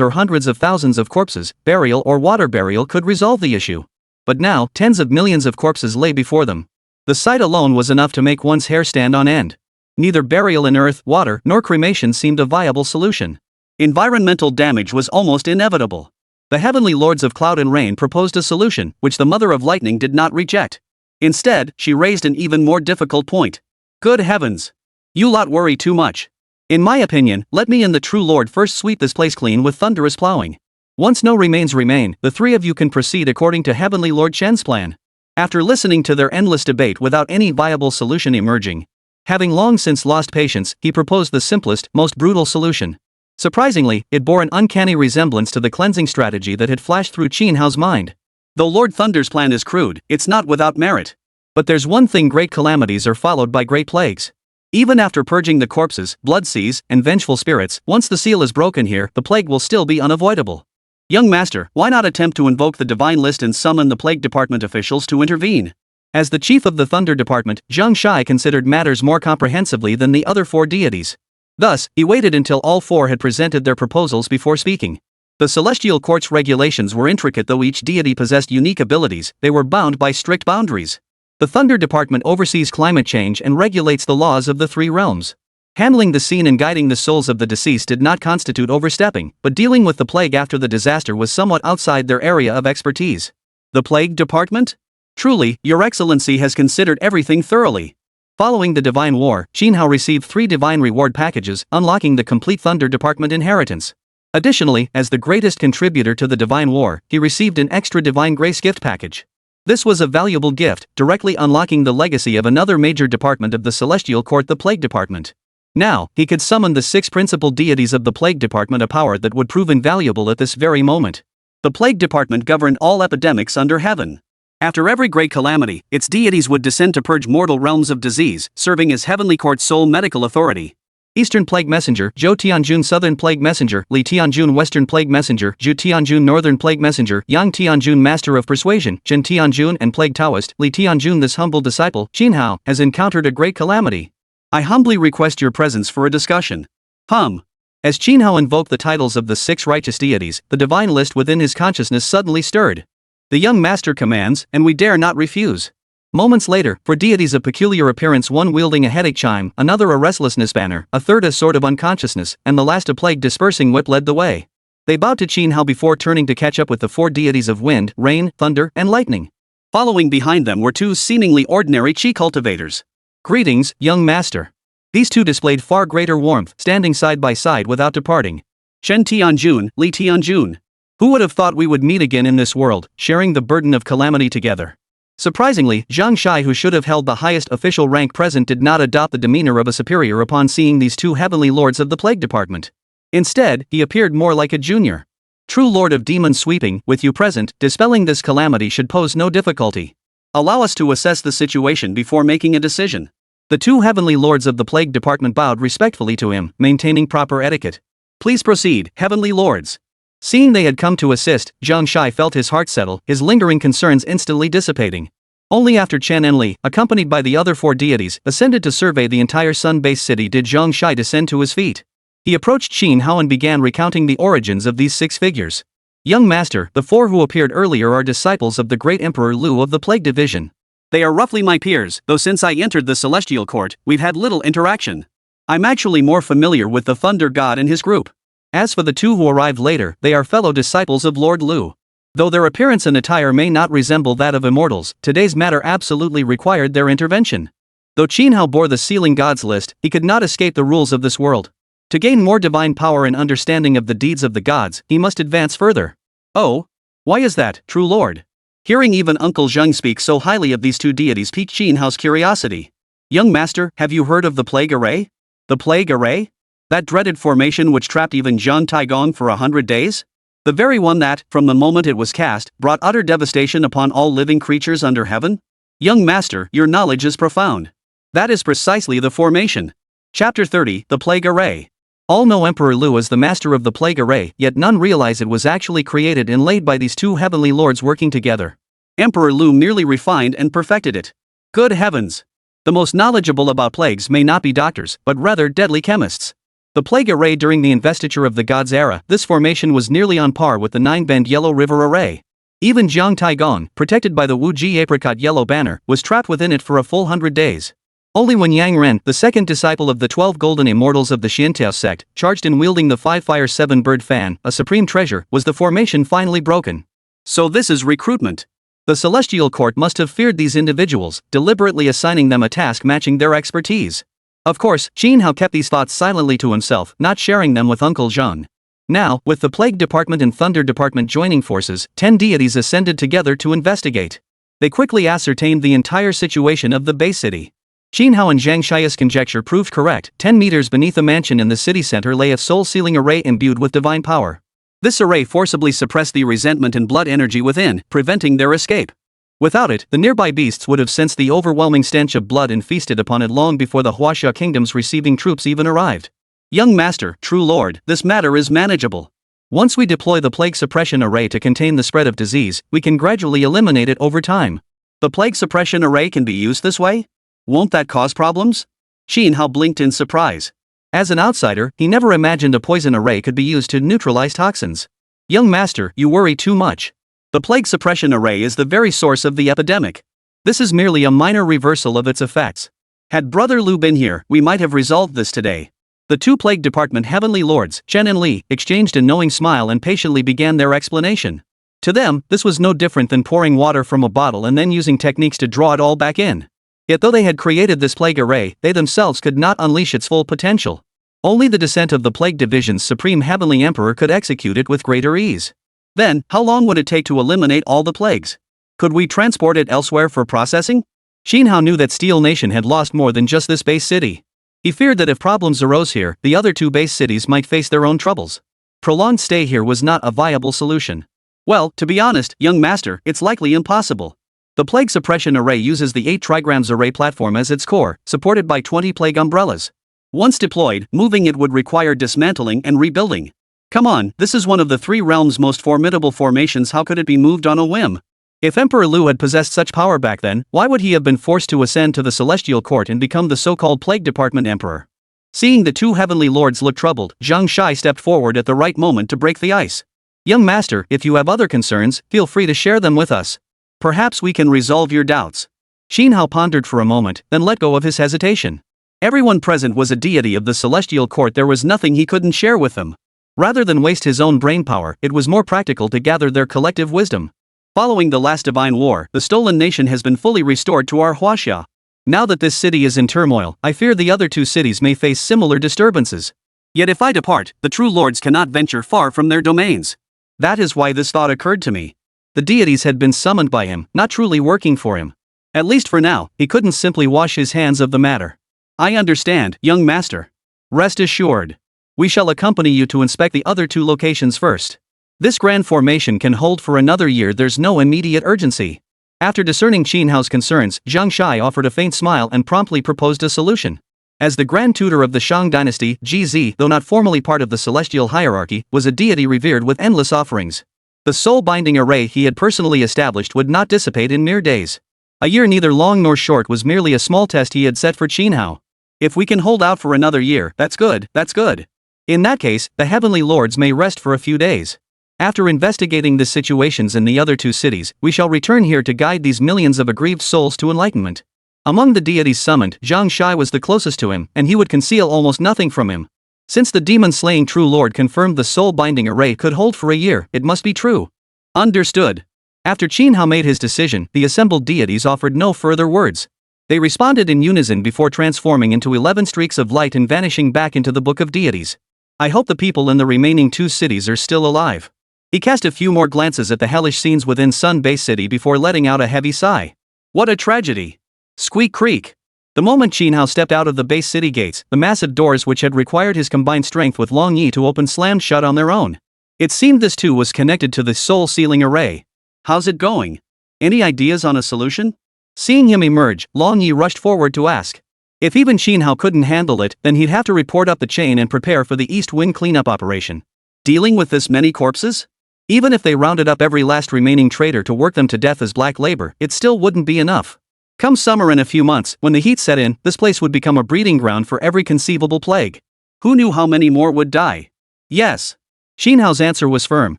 or hundreds of thousands of corpses, burial or water burial could resolve the issue. But now, tens of millions of corpses lay before them. The sight alone was enough to make one's hair stand on end. Neither burial in earth, water, nor cremation seemed a viable solution. Environmental damage was almost inevitable. The heavenly lords of cloud and rain proposed a solution, which the Mother of Lightning did not reject. Instead, she raised an even more difficult point. Good heavens! You lot worry too much. In my opinion, let me and the true Lord first sweep this place clean with thunderous plowing. Once no remains remain, the 3 of you can proceed according to Heavenly Lord Chen's plan. After listening to their endless debate without any viable solution emerging, having long since lost patience, he proposed the simplest, most brutal solution. Surprisingly, it bore an uncanny resemblance to the cleansing strategy that had flashed through Qin Hao's mind. Though Lord Thunder's plan is crude, it's not without merit. But there's one thing: great calamities are followed by great plagues. Even after purging the corpses, blood seas, and vengeful spirits, once the seal is broken here, the plague will still be unavoidable. Young master, why not attempt to invoke the divine list and summon the plague department officials to intervene? As the chief of the Thunder Department, Zhang Shai considered matters more comprehensively than the other 4 deities. Thus, he waited until all 4 had presented their proposals before speaking. The Celestial Court's regulations were intricate. Though each deity possessed unique abilities, they were bound by strict boundaries. The Thunder Department oversees climate change and regulates the laws of the 3 realms. Handling the scene and guiding the souls of the deceased did not constitute overstepping, but dealing with the plague after the disaster was somewhat outside their area of expertise. The Plague Department? Truly, Your Excellency has considered everything thoroughly. Following the Divine War, Qin Hao received 3 divine reward packages, unlocking the complete Thunder Department inheritance. Additionally, as the greatest contributor to the Divine War, he received an extra Divine Grace gift package. This was a valuable gift, directly unlocking the legacy of another major department of the Celestial Court, the Plague Department. Now, he could summon the 6 principal deities of the Plague Department, a power that would prove invaluable at this very moment. The Plague Department governed all epidemics under heaven. After every great calamity, its deities would descend to purge mortal realms of disease, serving as Heavenly Court's sole medical authority. Eastern Plague Messenger, Zhou Tianjun. Southern Plague Messenger, Li Tianjun. Western Plague Messenger, Zhu Tianjun. Northern Plague Messenger, Yang Tianjun. Master of Persuasion, Zhen Tianjun. And Plague Taoist, Li Tianjun. This humble disciple, Qinhao, has encountered a great calamity. I humbly request your presence for a discussion. As Qinhao invoked the titles of the 6 righteous deities, the divine list within his consciousness suddenly stirred. The young master commands, and we dare not refuse. Moments later, 4 deities of peculiar appearance, one wielding a headache chime, another a restlessness banner, a third a sword of unconsciousness, and the last a plague-dispersing whip led the way. They bowed to Qinhao before turning to catch up with the 4 deities of wind, rain, thunder, and lightning. Following behind them were 2 seemingly ordinary qi cultivators. Greetings, young master. These 2 displayed far greater warmth, standing side by side without departing. Zhen Tianjun, Li Tianjun. Who would have thought we would meet again in this world, sharing the burden of calamity together? Surprisingly, Zhang Shai, who should have held the highest official rank present, did not adopt the demeanor of a superior upon seeing these 2 heavenly lords of the plague department. Instead, he appeared more like a junior. True Lord of Demons Sweeping, with you present, dispelling this calamity should pose no difficulty. Allow us to assess the situation before making a decision. The 2 heavenly lords of the plague department bowed respectfully to him, maintaining proper etiquette. Please proceed, heavenly lords. Seeing they had come to assist, Zhang Shai felt his heart settle, his lingering concerns instantly dissipating. Only after Chen and Li, accompanied by the other 4 deities, ascended to survey the entire sun-based city did Zhang Shai descend to his feet. He approached Qinhao and began recounting the origins of these 6 figures. Young master, the 4 who appeared earlier are disciples of the great Emperor Lu of the Plague Division. They are roughly my peers, though since I entered the Celestial Court, we've had little interaction. I'm actually more familiar with the Thunder God and his group. As for the 2 who arrived later, they are fellow disciples of Lord Lu. Though their appearance and attire may not resemble that of immortals, today's matter absolutely required their intervention. Though Qinhao bore the sealing gods list, he could not escape the rules of this world. To gain more divine power and understanding of the deeds of the gods, he must advance further. Oh? Why is that, true lord? Hearing even Uncle Zheng speak so highly of these 2 deities piqued Qinhao's curiosity. Young master, have you heard of the Plague Array? The Plague Array? That dreaded formation which trapped even Zhang Taigong for 100 days? The very one that, from the moment it was cast, brought utter devastation upon all living creatures under heaven? Young master, your knowledge is profound. That is precisely the formation. Chapter 30, The Plague Array. All know Emperor Lu as the master of the Plague Array, yet none realize it was actually created and laid by these 2 heavenly lords working together. Emperor Lu merely refined and perfected it. Good heavens! The most knowledgeable about plagues may not be doctors, but rather deadly chemists. The Plague Array during the investiture of the gods era, this formation was nearly on par with the 9-bend Yellow River Array. Even Zhang Taigong, protected by the Wu Ji Apricot Yellow Banner, was trapped within it for a full 100 days. Only when Yang Ren, the second disciple of the 12 golden immortals of the Xiantao sect, charged in wielding the 5-fire 7-bird fan, a supreme treasure, was the formation finally broken. So this is recruitment. The Celestial Court must have feared these individuals, deliberately assigning them a task matching their expertise. Of course, Qinhao kept these thoughts silently to himself, not sharing them with Uncle Zheng. Now, with the Plague Department and Thunder Department joining forces, 10 deities ascended together to investigate. They quickly ascertained the entire situation of the base city. Qinhao and Zhang Shai's conjecture proved correct. 10 meters beneath a mansion in the city center lay a soul-sealing array imbued with divine power. This array forcibly suppressed the resentment and blood energy within, preventing their escape. Without it, the nearby beasts would have sensed the overwhelming stench of blood and feasted upon it long before the Huaxia kingdom's receiving troops even arrived. Young master, true lord, this matter is manageable. Once we deploy the plague suppression array to contain the spread of disease, we can gradually eliminate it over time. The plague suppression array can be used this way? Won't that cause problems? Qinhao blinked in surprise. As an outsider, he never imagined a poison array could be used to neutralize toxins. Young master, you worry too much. The plague suppression array is the very source of the epidemic. This is merely a minor reversal of its effects. Had Brother Lu been here, we might have resolved this today. The 2 Plague Department heavenly lords, Chen and Li, exchanged a knowing smile and patiently began their explanation. To them, this was no different than pouring water from a bottle and then using techniques to draw it all back in. Yet though they had created this plague array, they themselves could not unleash its full potential. Only the descent of the Plague Division's Supreme Heavenly Emperor could execute it with greater ease. Then, how long would it take to eliminate all the plagues? Could we transport it elsewhere for processing? Qinhao knew that Steel Nation had lost more than just this base city. He feared that if problems arose here, the other 2 base cities might face their own troubles. Prolonged stay here was not a viable solution. Well, to be honest, young master, it's likely impossible. The Plague Suppression Array uses the 8 trigrams array platform as its core, supported by 20 plague umbrellas. Once deployed, moving it would require dismantling and rebuilding. Come on, this is one of the 3 realms' most formidable formations. How could it be moved on a whim? If Emperor Lu had possessed such power back then, why would he have been forced to ascend to the Celestial Court and become the so-called Plague Department Emperor? Seeing the 2 heavenly lords look troubled, Zhang Shai stepped forward at the right moment to break the ice. Young master, if you have other concerns, feel free to share them with us. Perhaps we can resolve your doubts. Xin Hao pondered for a moment, then let go of his hesitation. Everyone present was a deity of the Celestial Court. There was nothing he couldn't share with them. Rather than waste his own brainpower, it was more practical to gather their collective wisdom. Following the last divine war, the stolen nation has been fully restored to our Huaxia. Now that this city is in turmoil, I fear the other 2 cities may face similar disturbances. Yet if I depart, the true lords cannot venture far from their domains. That is why this thought occurred to me. The deities had been summoned by him, not truly working for him. At least for now, he couldn't simply wash his hands of the matter. I understand, young master. Rest assured. We shall accompany you to inspect the other 2 locations first. This grand formation can hold for another year. There's no immediate urgency. After discerning Qin Hao's concerns, Zhang Shai offered a faint smile and promptly proposed a solution. As the Grand Tutor of the Shang dynasty, GZ, though not formally part of the celestial hierarchy, was a deity revered with endless offerings. The soul-binding array he had personally established would not dissipate in mere days. A year neither long nor short was merely a small test he had set for Qin Hao. If we can hold out for another year, that's good, that's good. In that case, the heavenly lords may rest for a few days. After investigating the situations in the other 2 cities, we shall return here to guide these millions of aggrieved souls to enlightenment. Among the deities summoned, Zhang Shai was the closest to him, and he would conceal almost nothing from him. Since the demon-slaying true lord confirmed the soul-binding array could hold for a year, it must be true. Understood. After Qin Hao made his decision, the assembled deities offered no further words. They responded in unison before transforming into 11 streaks of light and vanishing back into the Book of Deities. I hope the people in the remaining 2 cities are still alive. He cast a few more glances at the hellish scenes within Sun Base City before letting out a heavy sigh. What a tragedy! Squeak creak. The moment Qin Hao stepped out of the base city gates, the massive doors which had required his combined strength with Long Yi to open slammed shut on their own. It seemed this too was connected to the soul-sealing array. How's it going? Any ideas on a solution? Seeing him emerge, Long Yi rushed forward to ask. If even Qin Hao couldn't handle it, then he'd have to report up the chain and prepare for the East Wind cleanup operation. Dealing with this many corpses? Even if they rounded up every last remaining traitor to work them to death as black labor, it still wouldn't be enough. Come summer in a few months, when the heat set in, this place would become a breeding ground for every conceivable plague. Who knew how many more would die? Yes. Qin Hao's answer was firm,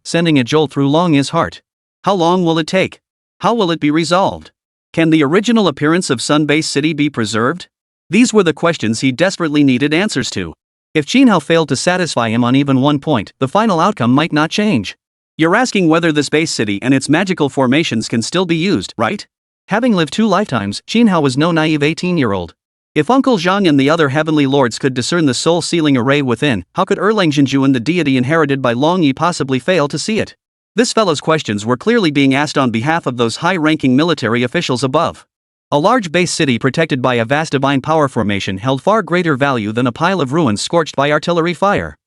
sending a jolt through Long Yi's heart. How long will it take? How will it be resolved? Can the original appearance of Sun Base City be preserved? These were the questions he desperately needed answers to. If Qin Hao failed to satisfy him on even one point, the final outcome might not change. You're asking whether this base city and its magical formations can still be used, right? Having lived 2 lifetimes, Qin Hao was no naive 18-year-old. If Uncle Zhang and the other heavenly lords could discern the soul-sealing array within, how could Erlang Jinju and the deity inherited by Long Yi possibly fail to see it? This fellow's questions were clearly being asked on behalf of those high-ranking military officials above. A large base city protected by a vast divine power formation held far greater value than a pile of ruins scorched by artillery fire.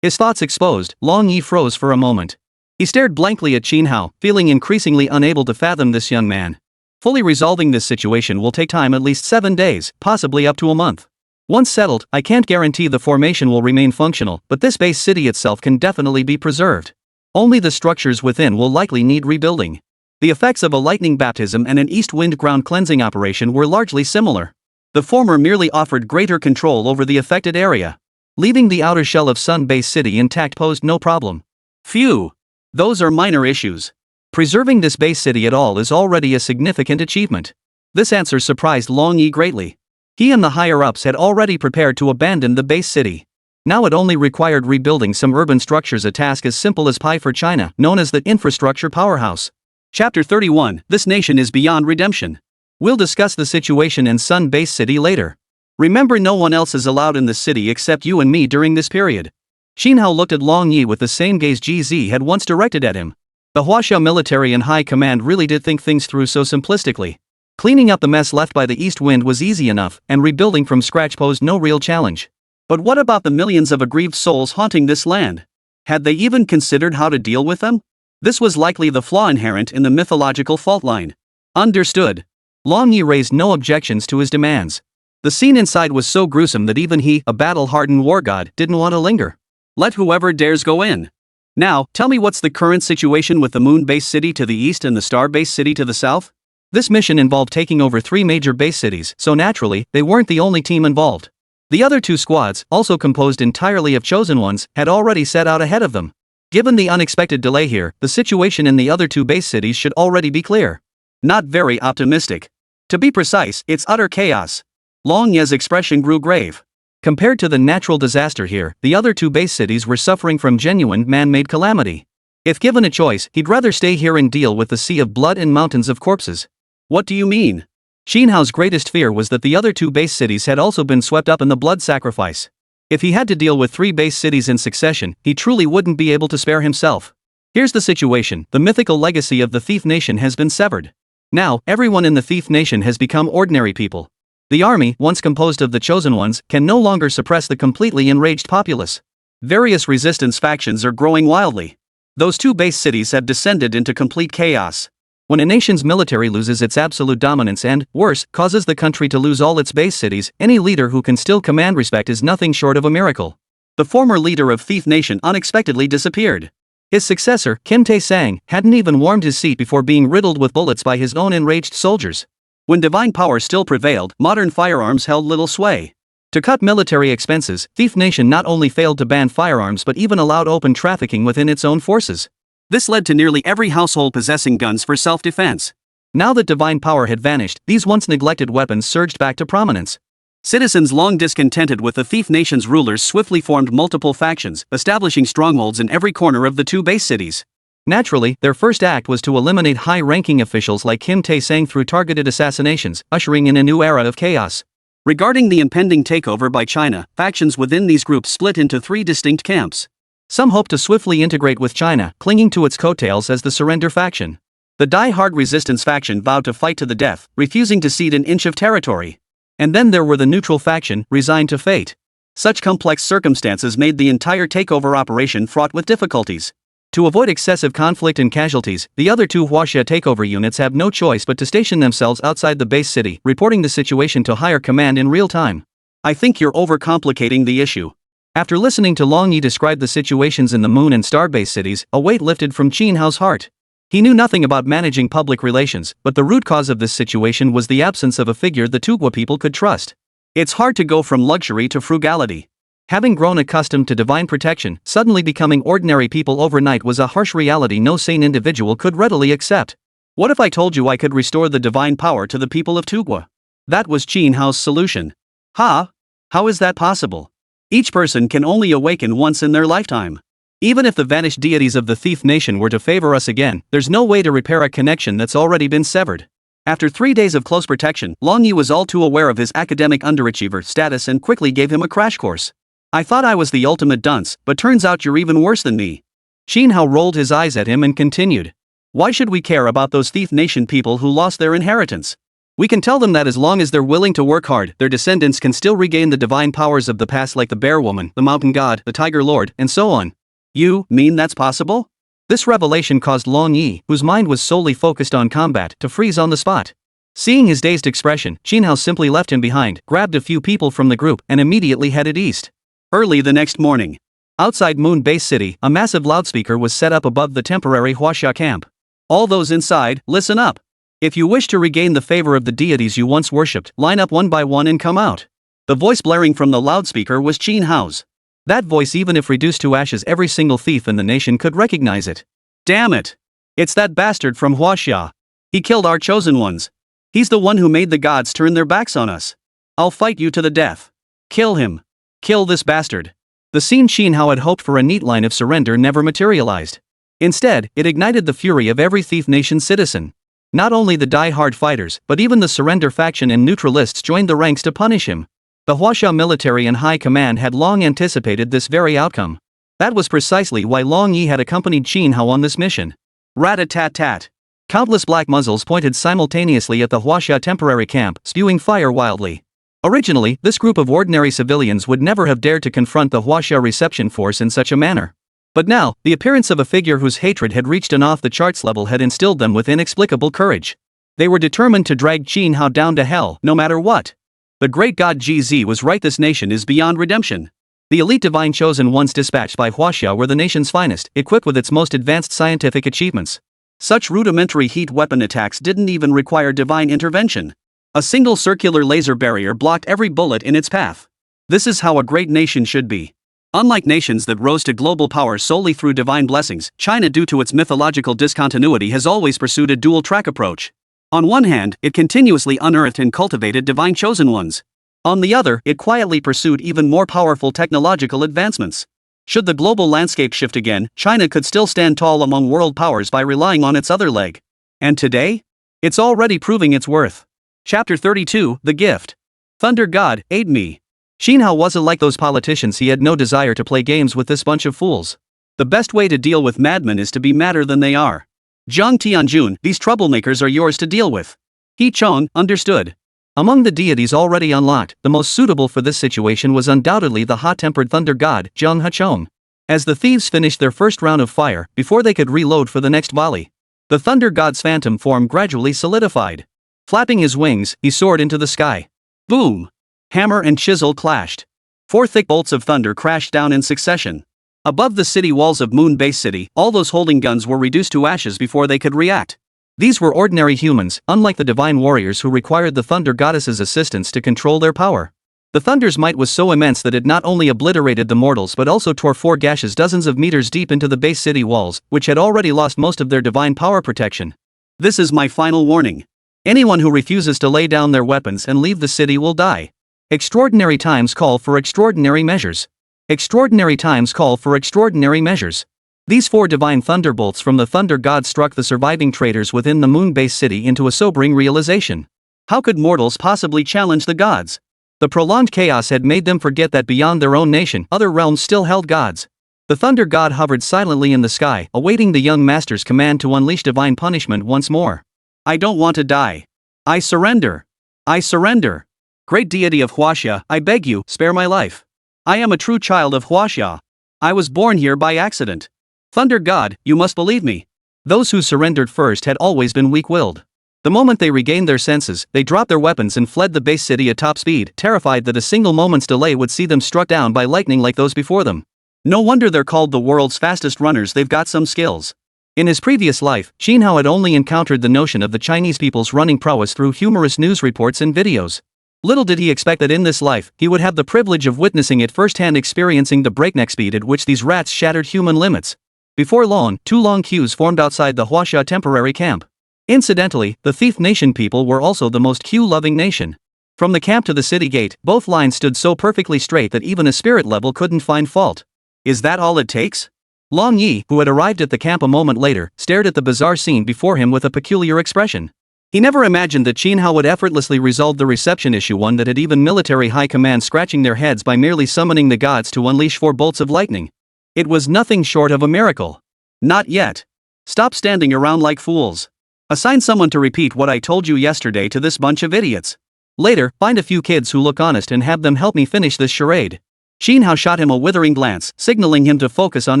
His thoughts exposed, Long Yi froze for a moment. He stared blankly at Qin Hao, feeling increasingly unable to fathom this young man. Fully resolving this situation will take time, at least 7 days, possibly up to a month. Once settled, I can't guarantee the formation will remain functional, but this base city itself can definitely be preserved. Only the structures within will likely need rebuilding. The effects of a lightning baptism and an east wind ground cleansing operation were largely similar. The former merely offered greater control over the affected area. Leaving the outer shell of Sun Base City intact posed no problem. Phew! Those are minor issues. Preserving this base city at all is already a significant achievement. This answer surprised Long Yi greatly. He and the higher-ups had already prepared to abandon the base city. Now it only required rebuilding some urban structures, a task as simple as pie for China, known as the infrastructure powerhouse. Chapter 31, This Nation is Beyond Redemption. We'll discuss the situation in Sun Base City later. Remember, no one else is allowed in the city except you and me during this period. Qin Hao looked at Long Yi with the same gaze GZ had once directed at him. The Huaxia military and high command really did think things through so simplistically. Cleaning up the mess left by the east wind was easy enough, and rebuilding from scratch posed no real challenge. But what about the millions of aggrieved souls haunting this land? Had they even considered how to deal with them? This was likely the flaw inherent in the mythological fault line. Understood. Long Yi raised no objections to his demands. The scene inside was so gruesome that even he, a battle-hardened war god, didn't want to linger. Let whoever dares go in. Now, tell me what's the current situation with the moon-based city to the east and the star-based city to the south? This mission involved taking over 3 major base cities, so naturally, they weren't the only team involved. The other 2 squads, also composed entirely of chosen ones, had already set out ahead of them. Given the unexpected delay here, the situation in the other 2 base cities should already be clear. Not very optimistic. To be precise, it's utter chaos. Long Ye's expression grew grave. Compared to the natural disaster here, the other 2 base cities were suffering from genuine man-made calamity. If given a choice, he'd rather stay here and deal with the sea of blood and mountains of corpses. What do you mean? Xin Hao's greatest fear was that the other 2 base cities had also been swept up in the blood sacrifice. If he had to deal with 3 base cities in succession, he truly wouldn't be able to spare himself. Here's the situation: the mythical legacy of the Thief Nation has been severed. Now, everyone in the Thief Nation has become ordinary people. The army, once composed of the chosen ones, can no longer suppress the completely enraged populace. Various resistance factions are growing wildly. Those 2 base cities have descended into complete chaos. When a nation's military loses its absolute dominance and, worse, causes the country to lose all its base cities, any leader who can still command respect is nothing short of a miracle. The former leader of Thief Nation unexpectedly disappeared. His successor, Kim Tae-sang, hadn't even warmed his seat before being riddled with bullets by his own enraged soldiers. When divine power still prevailed, modern firearms held little sway. To cut military expenses, Thief Nation not only failed to ban firearms but even allowed open trafficking within its own forces. This led to nearly every household possessing guns for self-defense. Now that divine power had vanished, these once neglected weapons surged back to prominence. Citizens long discontented with the Thief Nation's rulers swiftly formed multiple factions, establishing strongholds in every corner of the 2 base cities. Naturally, their first act was to eliminate high-ranking officials like Kim Tae-sang through targeted assassinations, ushering in a new era of chaos. Regarding the impending takeover by China, factions within these groups split into 3 distinct camps. Some hoped to swiftly integrate with China, clinging to its coattails as the surrender faction. The die-hard resistance faction vowed to fight to the death, refusing to cede an inch of territory. And then there were the neutral faction, resigned to fate. Such complex circumstances made the entire takeover operation fraught with difficulties. To avoid excessive conflict and casualties, the other 2 Huaxia takeover units have no choice but to station themselves outside the base city, reporting the situation to higher command in real time. I think you're overcomplicating the issue. After listening to Long Yi describe the situations in the moon and star-based cities, a weight lifted from Qin Hao's heart. He knew nothing about managing public relations, but the root cause of this situation was the absence of a figure the Tugwa people could trust. It's hard to go from luxury to frugality. Having grown accustomed to divine protection, suddenly becoming ordinary people overnight was a harsh reality no sane individual could readily accept. What if I told you I could restore the divine power to the people of Tugwa? That was Qin Hao's solution. Ha! How is that possible? Each person can only awaken once in their lifetime. Even if the vanished deities of the Thief Nation were to favor us again, there's no way to repair a connection that's already been severed. After 3 days of close protection, Long Yi was all too aware of his academic underachiever status and quickly gave him a crash course. I thought I was the ultimate dunce, but turns out you're even worse than me. Qin Hao rolled his eyes at him and continued. Why should we care about those Thief Nation people who lost their inheritance? We can tell them that as long as they're willing to work hard, their descendants can still regain the divine powers of the past like the Bear Woman, the Mountain God, the Tiger Lord, and so on. You mean that's possible? This revelation caused Long Yi, whose mind was solely focused on combat, to freeze on the spot. Seeing his dazed expression, Qin Hao simply left him behind, grabbed a few people from the group, and immediately headed east. Early the next morning, outside Moon Base City, a massive loudspeaker was set up above the temporary Huaxia camp. All those inside, listen up. If you wish to regain the favor of the deities you once worshipped, line up one by one and come out. The voice blaring from the loudspeaker was Qin Hao's. That voice, even if reduced to ashes, every single thief in the nation could recognize it. Damn it! It's that bastard from Huaxia. He killed our chosen ones. He's the one who made the gods turn their backs on us. I'll fight you to the death. Kill him. Kill this bastard. The scene Qin Hao had hoped for a neat line of surrender never materialized. Instead, it ignited the fury of every Thief Nation citizen. Not only the die-hard fighters, but even the surrender faction and neutralists joined the ranks to punish him. The Huaxia military and high command had long anticipated this very outcome. That was precisely why Long Yi had accompanied Qin Hao on this mission. Rat-a-tat-tat. Countless black muzzles pointed simultaneously at the Huaxia temporary camp, spewing fire wildly. Originally, this group of ordinary civilians would never have dared to confront the Huaxia reception force in such a manner. But now, the appearance of a figure whose hatred had reached an off-the-charts level had instilled them with inexplicable courage. They were determined to drag Qin Hao down to hell, no matter what. The great god GZ was right, this nation is beyond redemption. The elite divine chosen ones dispatched by Huaxia were the nation's finest, equipped with its most advanced scientific achievements. Such rudimentary heat weapon attacks didn't even require divine intervention. A single circular laser barrier blocked every bullet in its path. This is how a great nation should be. Unlike nations that rose to global power solely through divine blessings, China, due to its mythological discontinuity, has always pursued a dual-track approach. On one hand, it continuously unearthed and cultivated divine chosen ones. On the other, it quietly pursued even more powerful technological advancements. Should the global landscape shift again, China could still stand tall among world powers by relying on its other leg. And today? It's already proving its worth. Chapter 32, The Gift. Thunder God, aid me. Qin Hao wasn't like those politicians. He had no desire to play games with this bunch of fools. The best way to deal with madmen is to be madder than they are. Zhang Tianjun, these troublemakers are yours to deal with. He Chong, understood. Among the deities already unlocked, the most suitable for this situation was undoubtedly the hot-tempered thunder god, Zheng Hechong. As the thieves finished their first round of fire, before they could reload for the next volley, the thunder god's phantom form gradually solidified. Flapping his wings, he soared into the sky. Boom! Hammer and chisel clashed. 4 thick bolts of thunder crashed down in succession. Above the city walls of Moon Base City, all those holding guns were reduced to ashes before they could react. These were ordinary humans, unlike the divine warriors who required the thunder goddess's assistance to control their power. The thunder's might was so immense that it not only obliterated the mortals but also tore 4 gashes dozens of meters deep into the base city walls, which had already lost most of their divine power protection. This is my final warning. Anyone who refuses to lay down their weapons and leave the city will die. Extraordinary times call for extraordinary measures. Extraordinary times call for extraordinary measures. These 4 divine thunderbolts from the thunder god struck the surviving traitors within the moon base city into a sobering realization. How could mortals possibly challenge the gods? The prolonged chaos had made them forget that beyond their own nation, other realms still held gods. The thunder god hovered silently in the sky, awaiting the young master's command to unleash divine punishment once more. I don't want to die. I surrender. I surrender. Great deity of Huaxia, I beg you, spare my life. I am a true child of Huaxia. I was born here by accident. Thunder God, you must believe me. Those who surrendered first had always been weak-willed. The moment they regained their senses, they dropped their weapons and fled the base city at top speed, terrified that a single moment's delay would see them struck down by lightning like those before them. No wonder they're called the world's fastest runners. They've got some skills. In his previous life, Qin Hao had only encountered the notion of the Chinese people's running prowess through humorous news reports and videos. Little did he expect that in this life, he would have the privilege of witnessing it firsthand, experiencing the breakneck speed at which these rats shattered human limits. Before long, 2 long queues formed outside the Huaxia temporary camp. Incidentally, the Thief Nation people were also the most queue-loving nation. From the camp to the city gate, both lines stood so perfectly straight that even a spirit level couldn't find fault. Is that all it takes? Long Yi, who had arrived at the camp a moment later, stared at the bizarre scene before him with a peculiar expression. He never imagined that Qin Hao would effortlessly resolve the reception issue, one that had even military high command scratching their heads by merely summoning the gods to unleash 4 bolts of lightning. It was nothing short of a miracle. Not yet. Stop standing around like fools. Assign someone to repeat what I told you yesterday to this bunch of idiots. Later, find a few kids who look honest and have them help me finish this charade. Qin Hao shot him a withering glance, signaling him to focus on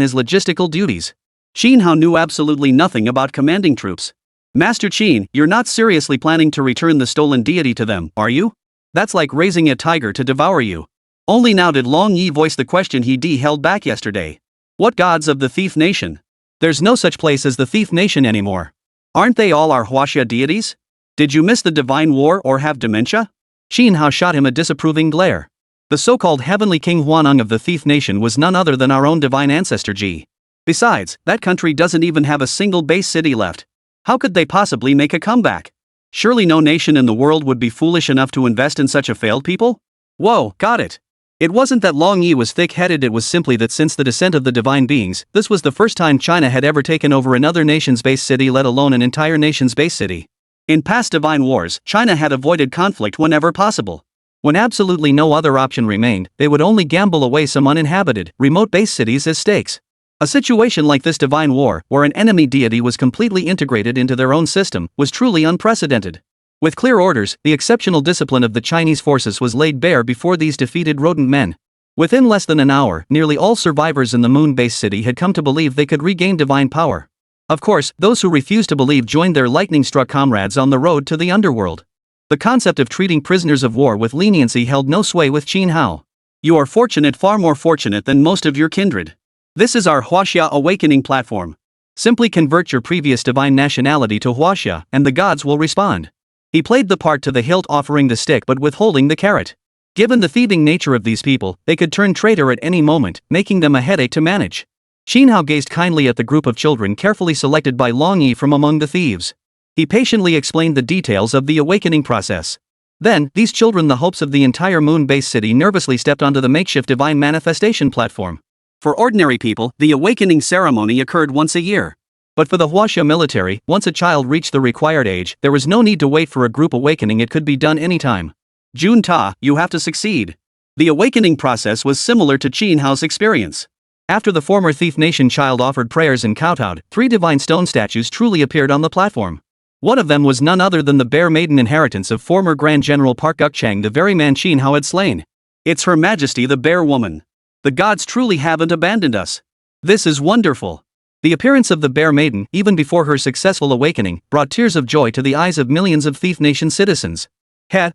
his logistical duties. Qin Hao knew absolutely nothing about commanding troops. Master Qin, you're not seriously planning to return the stolen deity to them, are you? That's like raising a tiger to devour you. Only now did Long Yi voice the question he held back yesterday. What gods of the Thief Nation? There's no such place as the Thief Nation anymore. Aren't they all our Huaxia deities? Did you miss the divine war or have dementia? Qin Hao shot him a disapproving glare. The so-called Heavenly King Huaneng of the Thief Nation was none other than our own divine ancestor Ji. Besides, that country doesn't even have a single base city left. How could they possibly make a comeback? Surely no nation in the world would be foolish enough to invest in such a failed people? Whoa, got it. It wasn't that Long Yi was thick-headed, it was simply that since the descent of the divine beings, this was the first time China had ever taken over another nation's base city, let alone an entire nation's base city. In past divine wars, China had avoided conflict whenever possible. When absolutely no other option remained, they would only gamble away some uninhabited, remote base cities as stakes. A situation like this divine war, where an enemy deity was completely integrated into their own system, was truly unprecedented. With clear orders, the exceptional discipline of the Chinese forces was laid bare before these defeated rodent men. Within less than an hour, nearly all survivors in the moon base city had come to believe they could regain divine power. Of course, those who refused to believe joined their lightning-struck comrades on the road to the underworld. The concept of treating prisoners of war with leniency held no sway with Qin Hao. You are fortunate, far more fortunate than most of your kindred. This is our Huaxia awakening platform. Simply convert your previous divine nationality to Huaxia, and the gods will respond. He played the part to the hilt, offering the stick but withholding the carrot. Given the thieving nature of these people, they could turn traitor at any moment, making them a headache to manage. Qin Hao gazed kindly at the group of children carefully selected by Long Yi from among the thieves. He patiently explained the details of the awakening process. Then, these children, the hopes of the entire moon-based city, nervously stepped onto the makeshift divine manifestation platform. For ordinary people, the awakening ceremony occurred once a year. But for the Huaxia military, once a child reached the required age, there was no need to wait for a group awakening. It could be done anytime. Jun Ta, you have to succeed. The awakening process was similar to Qin Hao's experience. After the former thief nation child offered prayers and kowtowed, 3 divine stone statues truly appeared on the platform. One of them was none other than the Bear Maiden, inheritance of former Grand General Park Gukchang, the very man Qin Hao had slain. It's Her Majesty the Bear Woman. The gods truly haven't abandoned us. This is wonderful. The appearance of the Bear Maiden, even before her successful awakening, brought tears of joy to the eyes of millions of Thief Nation citizens.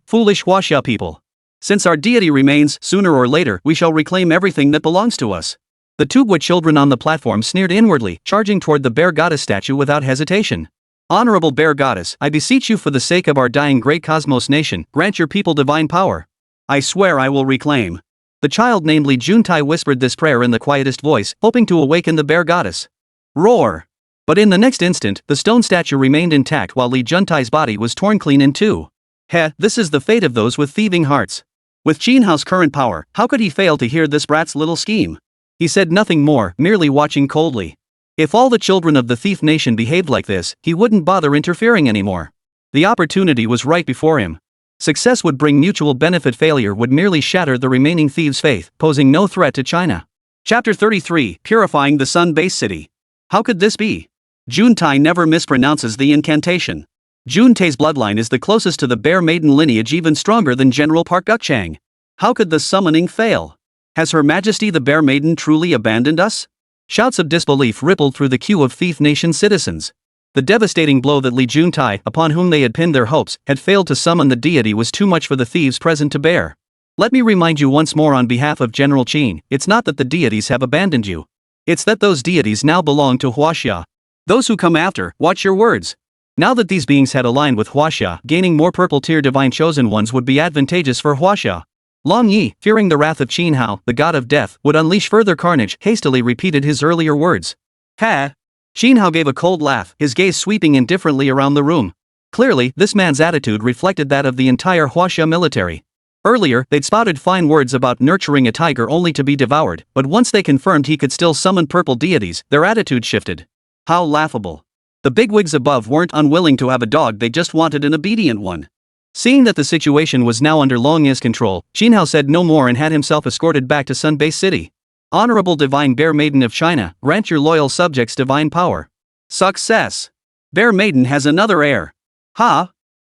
Foolish Huaxia people. Since our deity remains, sooner or later we shall reclaim everything that belongs to us. The Tubwa children on the platform sneered inwardly, charging toward the Bear Goddess statue without hesitation. Honorable Bear Goddess, I beseech you, for the sake of our dying great cosmos nation, grant your people divine power. I swear I will reclaim. The child named Li Juntai whispered this prayer in the quietest voice, hoping to awaken the Bear Goddess. Roar! But in the next instant, the stone statue remained intact while Li Juntai's body was torn clean in two. This is the fate of those with thieving hearts. With Qin Hao's current power, how could he fail to hear this brat's little scheme? He said nothing more, merely watching coldly. If all the children of the thief nation behaved like this, he wouldn't bother interfering anymore. The opportunity was right before him. Success would bring mutual benefit, failure would merely shatter the remaining thieves' faith, posing no threat to China. Chapter 33, Purifying the Sun-Based City. How could this be? Juntai never mispronounces the incantation. Juntai's bloodline is the closest to the Bear Maiden lineage, even stronger than General Park Gukchang. How could the summoning fail? Has Her Majesty the Bear Maiden truly abandoned us? Shouts of disbelief rippled through the queue of Thief Nation citizens. The devastating blow that Li Juntai, upon whom they had pinned their hopes, had failed to summon the deity was too much for the thieves present to bear. Let me remind you once more on behalf of General Qin, it's not that the deities have abandoned you. It's that those deities now belong to Huaxia. Those who come after, watch your words. Now that these beings had aligned with Huaxia, gaining more purple-tier divine chosen ones would be advantageous for Huaxia. Long Yi, fearing the wrath of Qin Hao, the god of death, would unleash further carnage, hastily repeated his earlier words. Qin Hao gave a cold laugh, his gaze sweeping indifferently around the room. Clearly, this man's attitude reflected that of the entire Huaxia military. Earlier, they'd spouted fine words about nurturing a tiger only to be devoured, but once they confirmed he could still summon purple deities, their attitude shifted. How laughable. The bigwigs above weren't unwilling to have a dog, they just wanted an obedient one. Seeing that the situation was now under Long Yi's control, Qin Hao said no more and had himself escorted back to Sun-Based City. Honorable Divine Bear Maiden of China, grant your loyal subjects divine power. Success! Bear Maiden has another heir.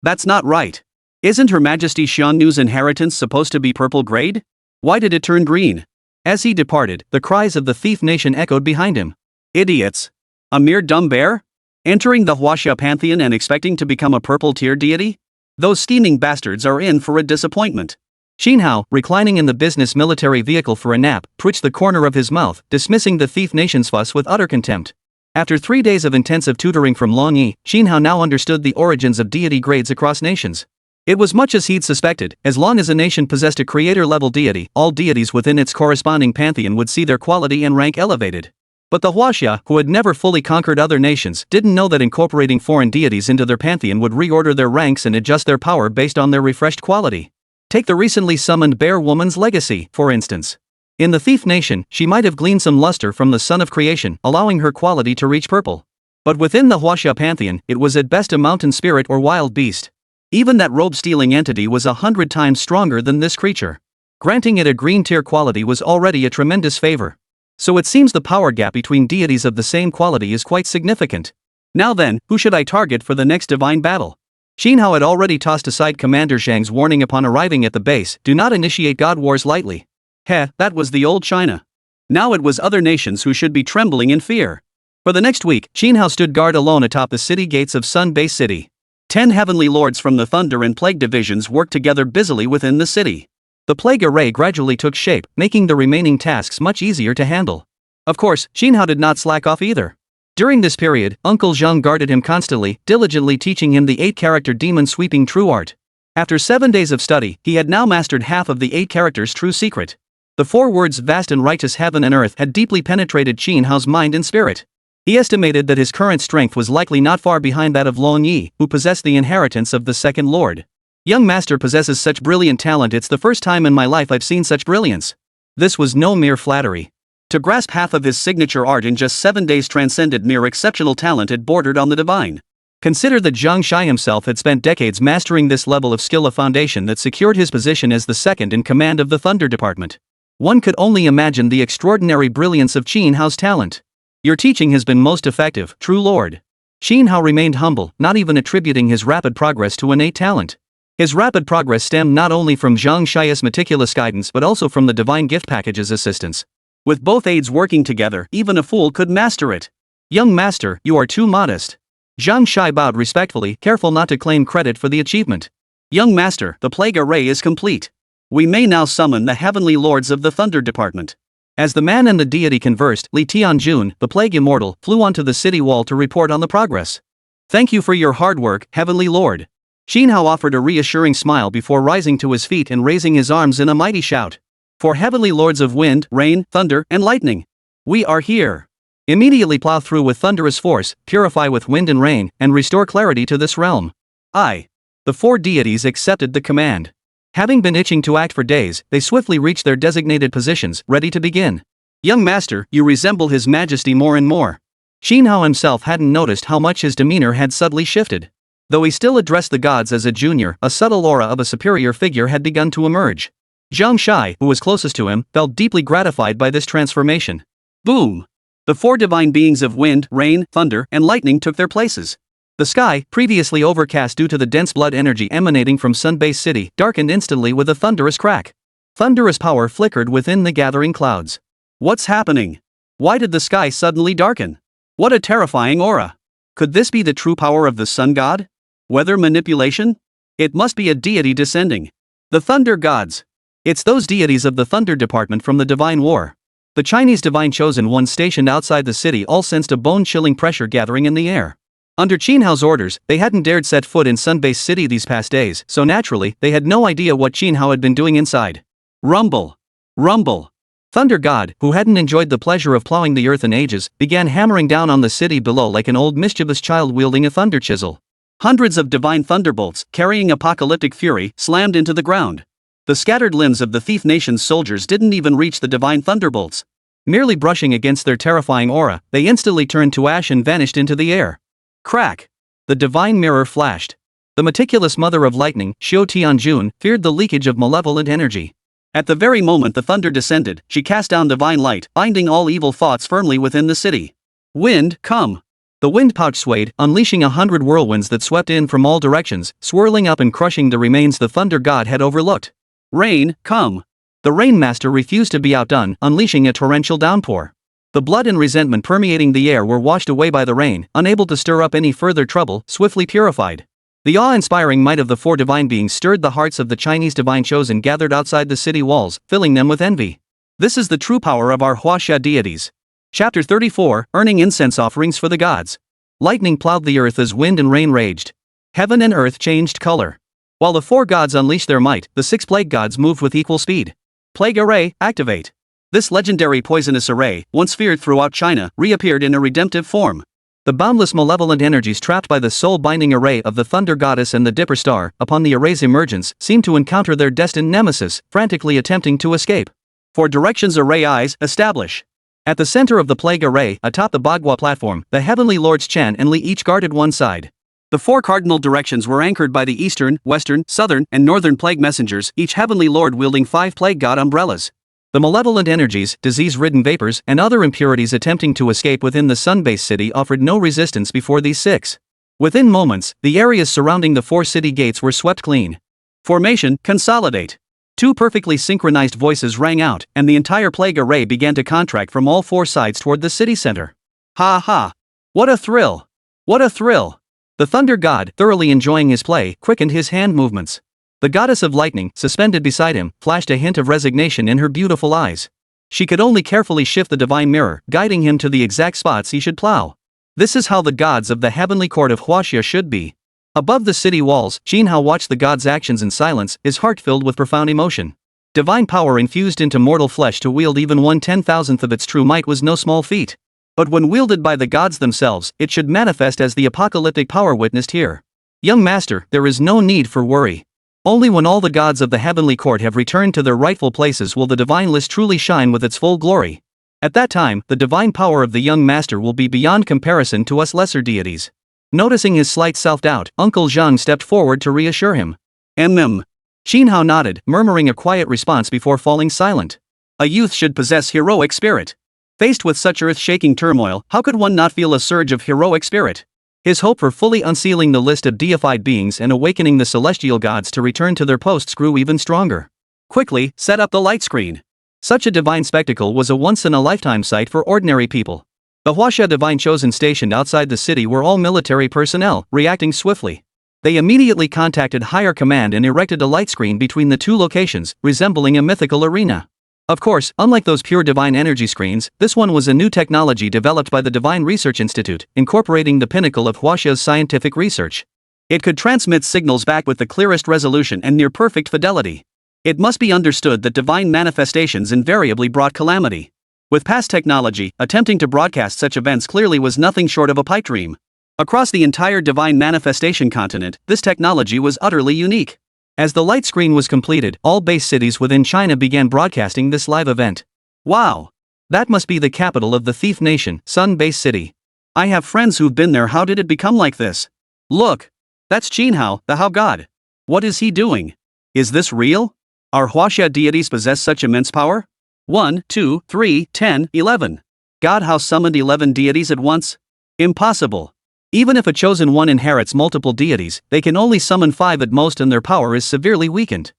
That's not right. Isn't Her Majesty Xiannu's inheritance supposed to be purple grade? Why did it turn green? As he departed, the cries of the thief nation echoed behind him. Idiots! A mere dumb bear? Entering the Huaxia pantheon and expecting to become a purple-tier deity? Those scheming bastards are in for a disappointment. Qin Hao, reclining in the business military vehicle for a nap, twitched the corner of his mouth, dismissing the thief nation's fuss with utter contempt. After 3 days of intensive tutoring from Long Yi, Qin Hao now understood the origins of deity grades across nations. It was much as he'd suspected. As long as a nation possessed a creator-level deity, all deities within its corresponding pantheon would see their quality and rank elevated. But the Huaxia, who had never fully conquered other nations, didn't know that incorporating foreign deities into their pantheon would reorder their ranks and adjust their power based on their refreshed quality. Take the recently summoned Bear Woman's legacy, for instance. In the Thief Nation, she might have gleaned some luster from the Sun of Creation, allowing her quality to reach purple. But within the Huaxia pantheon, it was at best a mountain spirit or wild beast. Even that robe-stealing entity was 100 times stronger than this creature. Granting it a green tier quality was already a tremendous favor. So it seems the power gap between deities of the same quality is quite significant. Now then, who should I target for the next divine battle? Qin Hao had already tossed aside Commander Zhang's warning upon arriving at the base, do not initiate god wars lightly. That was the old China. Now it was other nations who should be trembling in fear. For the next week, Qinhao stood guard alone atop the city gates of Sun-based City. 10 heavenly lords from the Thunder and Plague divisions worked together busily within the city. The plague array gradually took shape, making the remaining tasks much easier to handle. Of course, Qinhao did not slack off either. During this period, Uncle Zheng guarded him constantly, diligently teaching him the 8-character demon sweeping true art. After 7 days of study, he had now mastered half of the 8 characters' true secret. The 4 words vast and righteous heaven and earth had deeply penetrated Qinhao's mind and spirit. He estimated that his current strength was likely not far behind that of Lon Yi, who possessed the inheritance of the second lord. Young master possesses such brilliant talent. It's the first time in my life I've seen such brilliance. This was no mere flattery. To grasp half of his signature art in just 7 days transcended mere exceptional talent. It bordered on the divine. Consider that Zhang Shai himself had spent decades mastering this level of skill, a foundation that secured his position as the second in command of the Thunder Department. One could only imagine the extraordinary brilliance of Qinhao's talent. Your teaching has been most effective, true lord. Qinhao remained humble, not even attributing his rapid progress to innate talent. His rapid progress stemmed not only from Zhang Shai's meticulous guidance but also from the divine gift package's assistance. With both aides working together, even a fool could master it. Young master, you are too modest. Zhang Shai bowed respectfully, careful not to claim credit for the achievement. Young master, the plague array is complete. We may now summon the heavenly lords of the Thunder Department. As the man and the deity conversed, Li Tianjun, the plague immortal, flew onto the city wall to report on the progress. Thank you for your hard work, heavenly lord. Qinhao offered a reassuring smile before rising to his feet and raising his arms in a mighty shout. For heavenly lords of wind, rain, thunder, and lightning, we are here. Immediately plow through with thunderous force, purify with wind and rain, and restore clarity to this realm. The 4 deities accepted the command. Having been itching to act for days, they swiftly reached their designated positions, ready to begin. Young master, you resemble his majesty more and more. Qinhao himself hadn't noticed how much his demeanor had subtly shifted. Though he still addressed the gods as a junior, a subtle aura of a superior figure had begun to emerge. Zhang Shai, who was closest to him, felt deeply gratified by this transformation. Boom! The 4 divine beings of wind, rain, thunder, and lightning took their places. The sky, previously overcast due to the dense blood energy emanating from Sun-based City, darkened instantly with a thunderous crack. Thunderous power flickered within the gathering clouds. What's happening? Why did the sky suddenly darken? What a terrifying aura! Could this be the true power of the sun god? Weather manipulation? It must be a deity descending. The thunder gods. It's those deities of the Thunder Department from the Divine War. The Chinese divine chosen ones stationed outside the city all sensed a bone-chilling pressure gathering in the air. Under Qinhao's orders, they hadn't dared set foot in Sun-based City these past days, so naturally, they had no idea what Qinhao had been doing inside. Rumble! Rumble! Thunder God, who hadn't enjoyed the pleasure of plowing the earth in ages, began hammering down on the city below like an old mischievous child wielding a thunder chisel. Hundreds of divine thunderbolts, carrying apocalyptic fury, slammed into the ground. The scattered limbs of the Thief Nation's soldiers didn't even reach the divine thunderbolts. Merely brushing against their terrifying aura, they instantly turned to ash and vanished into the air. Crack! The divine mirror flashed. The meticulous mother of lightning, Xiu Tianjun, feared the leakage of malevolent energy. At the very moment the thunder descended, she cast down divine light, binding all evil thoughts firmly within the city. Wind, come! The wind pouch swayed, unleashing 100 whirlwinds that swept in from all directions, swirling up and crushing the remains the thunder god had overlooked. Rain, come! The rain master refused to be outdone, unleashing a torrential downpour. The blood and resentment permeating the air were washed away by the rain, unable to stir up any further trouble, swiftly purified. The awe-inspiring might of the 4 divine beings stirred the hearts of the Chinese divine chosen gathered outside the city walls, filling them with envy. This is the true power of our Huaxia deities. Chapter 34, Earning Incense Offerings for the Gods. Lightning plowed the earth as wind and rain raged. Heaven and earth changed color. While the 4 gods unleashed their might, the 6 plague gods moved with equal speed. Plague Array, activate. This legendary poisonous array, once feared throughout China, reappeared in a redemptive form. The boundless malevolent energies trapped by the soul-binding array of the Thunder Goddess and the Dipper Star, upon the array's emergence, seemed to encounter their destined nemesis, frantically attempting to escape. For directions array eyes, establish. At the center of the plague array, atop the Bagua platform, the heavenly lords Chen and Li each guarded one side. The 4 cardinal directions were anchored by the eastern, western, southern, and northern plague messengers, each heavenly lord wielding 5 plague god umbrellas. The malevolent energies, disease-ridden vapors, and other impurities attempting to escape within the sun-based city offered no resistance before these 6. Within moments, the areas surrounding the 4 city gates were swept clean. Formation, consolidate. 2 perfectly synchronized voices rang out, and the entire plague array began to contract from all 4 sides toward the city center. Ha ha. What a thrill. What a thrill. The thunder god, thoroughly enjoying his play, quickened his hand movements. The goddess of lightning, suspended beside him, flashed a hint of resignation in her beautiful eyes. She could only carefully shift the divine mirror, guiding him to the exact spots he should plow. This is how the gods of the heavenly court of Huaxia should be. Above the city walls, Jinhao watched the god's actions in silence, his heart filled with profound emotion. Divine power infused into mortal flesh to wield even 1/10,000th of its true might was no small feat. But when wielded by the gods themselves, it should manifest as the apocalyptic power witnessed here. Young master, there is no need for worry. Only when all the gods of the heavenly court have returned to their rightful places will the divine list truly shine with its full glory. At that time, the divine power of the young master will be beyond comparison to us lesser deities. Noticing his slight self-doubt, Uncle Zhang stepped forward to reassure him. Jinhao nodded, murmuring a quiet response before falling silent. A youth should possess heroic spirit. Faced with such earth-shaking turmoil, how could one not feel a surge of heroic spirit? His hope for fully unsealing the list of deified beings and awakening the celestial gods to return to their posts grew even stronger. Quickly, set up the light screen. Such a divine spectacle was a once-in-a-lifetime sight for ordinary people. The Huaxia divine chosen stationed outside the city were all military personnel, reacting swiftly. They immediately contacted higher command and erected a light screen between the two locations, resembling a mythical arena. Of course, unlike those pure divine energy screens, this one was a new technology developed by the Divine Research Institute, incorporating the pinnacle of Huaxia's scientific research. It could transmit signals back with the clearest resolution and near-perfect fidelity. It must be understood that divine manifestations invariably brought calamity. With past technology, attempting to broadcast such events clearly was nothing short of a pipe dream. Across the entire divine manifestation continent, this technology was utterly unique. As the light screen was completed, all base cities within China began broadcasting this live event. Wow! That must be the capital of the thief nation, Sun Base City. I have friends who've been there. How did it become like this? Look! That's Jinhao, the How God. What is he doing? Is this real? Our Huaxia deities possess such immense power? 1, 2, 3, 10, 11. God, how summoned 11 deities at once? Impossible. Even if a chosen one inherits multiple deities, they can only summon 5 at most and their power is severely weakened.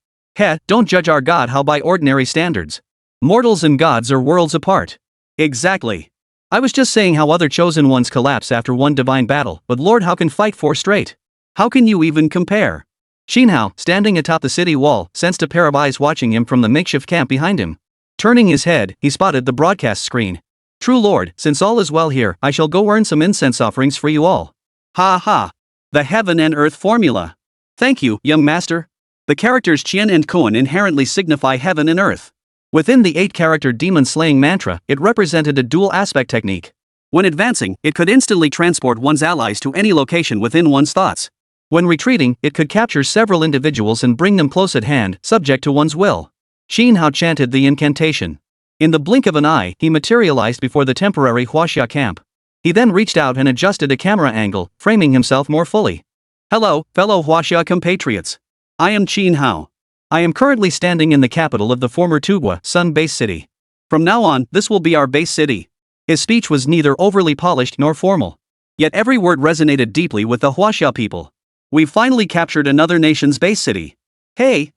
Don't judge our God how by ordinary standards. Mortals and gods are worlds apart. Exactly. I was just saying how other chosen ones collapse after one divine battle, but Lord, how can fight 4 straight? How can you even compare? Jinhao, standing atop the city wall, sensed a pair of eyes watching him from the makeshift camp behind him. Turning his head, he spotted the broadcast screen. True Lord, since all is well here, I shall go earn some incense offerings for you all. Ha ha. The heaven and earth formula. Thank you, young master. The characters Qian and Kuan inherently signify heaven and earth. Within the 8-character demon-slaying mantra, it represented a dual-aspect technique. When advancing, it could instantly transport one's allies to any location within one's thoughts. When retreating, it could capture several individuals and bring them close at hand, subject to one's will. Jinhao chanted the incantation. In the blink of an eye, he materialized before the temporary Huaxia camp. He then reached out and adjusted a camera angle, framing himself more fully. Hello, fellow Huaxia compatriots. I am Jinhao. I am currently standing in the capital of the former Tugua, Sun Base City. From now on, this will be our base city. His speech was neither overly polished nor formal. Yet every word resonated deeply with the Huaxia people. We've finally captured another nation's base city. Hey!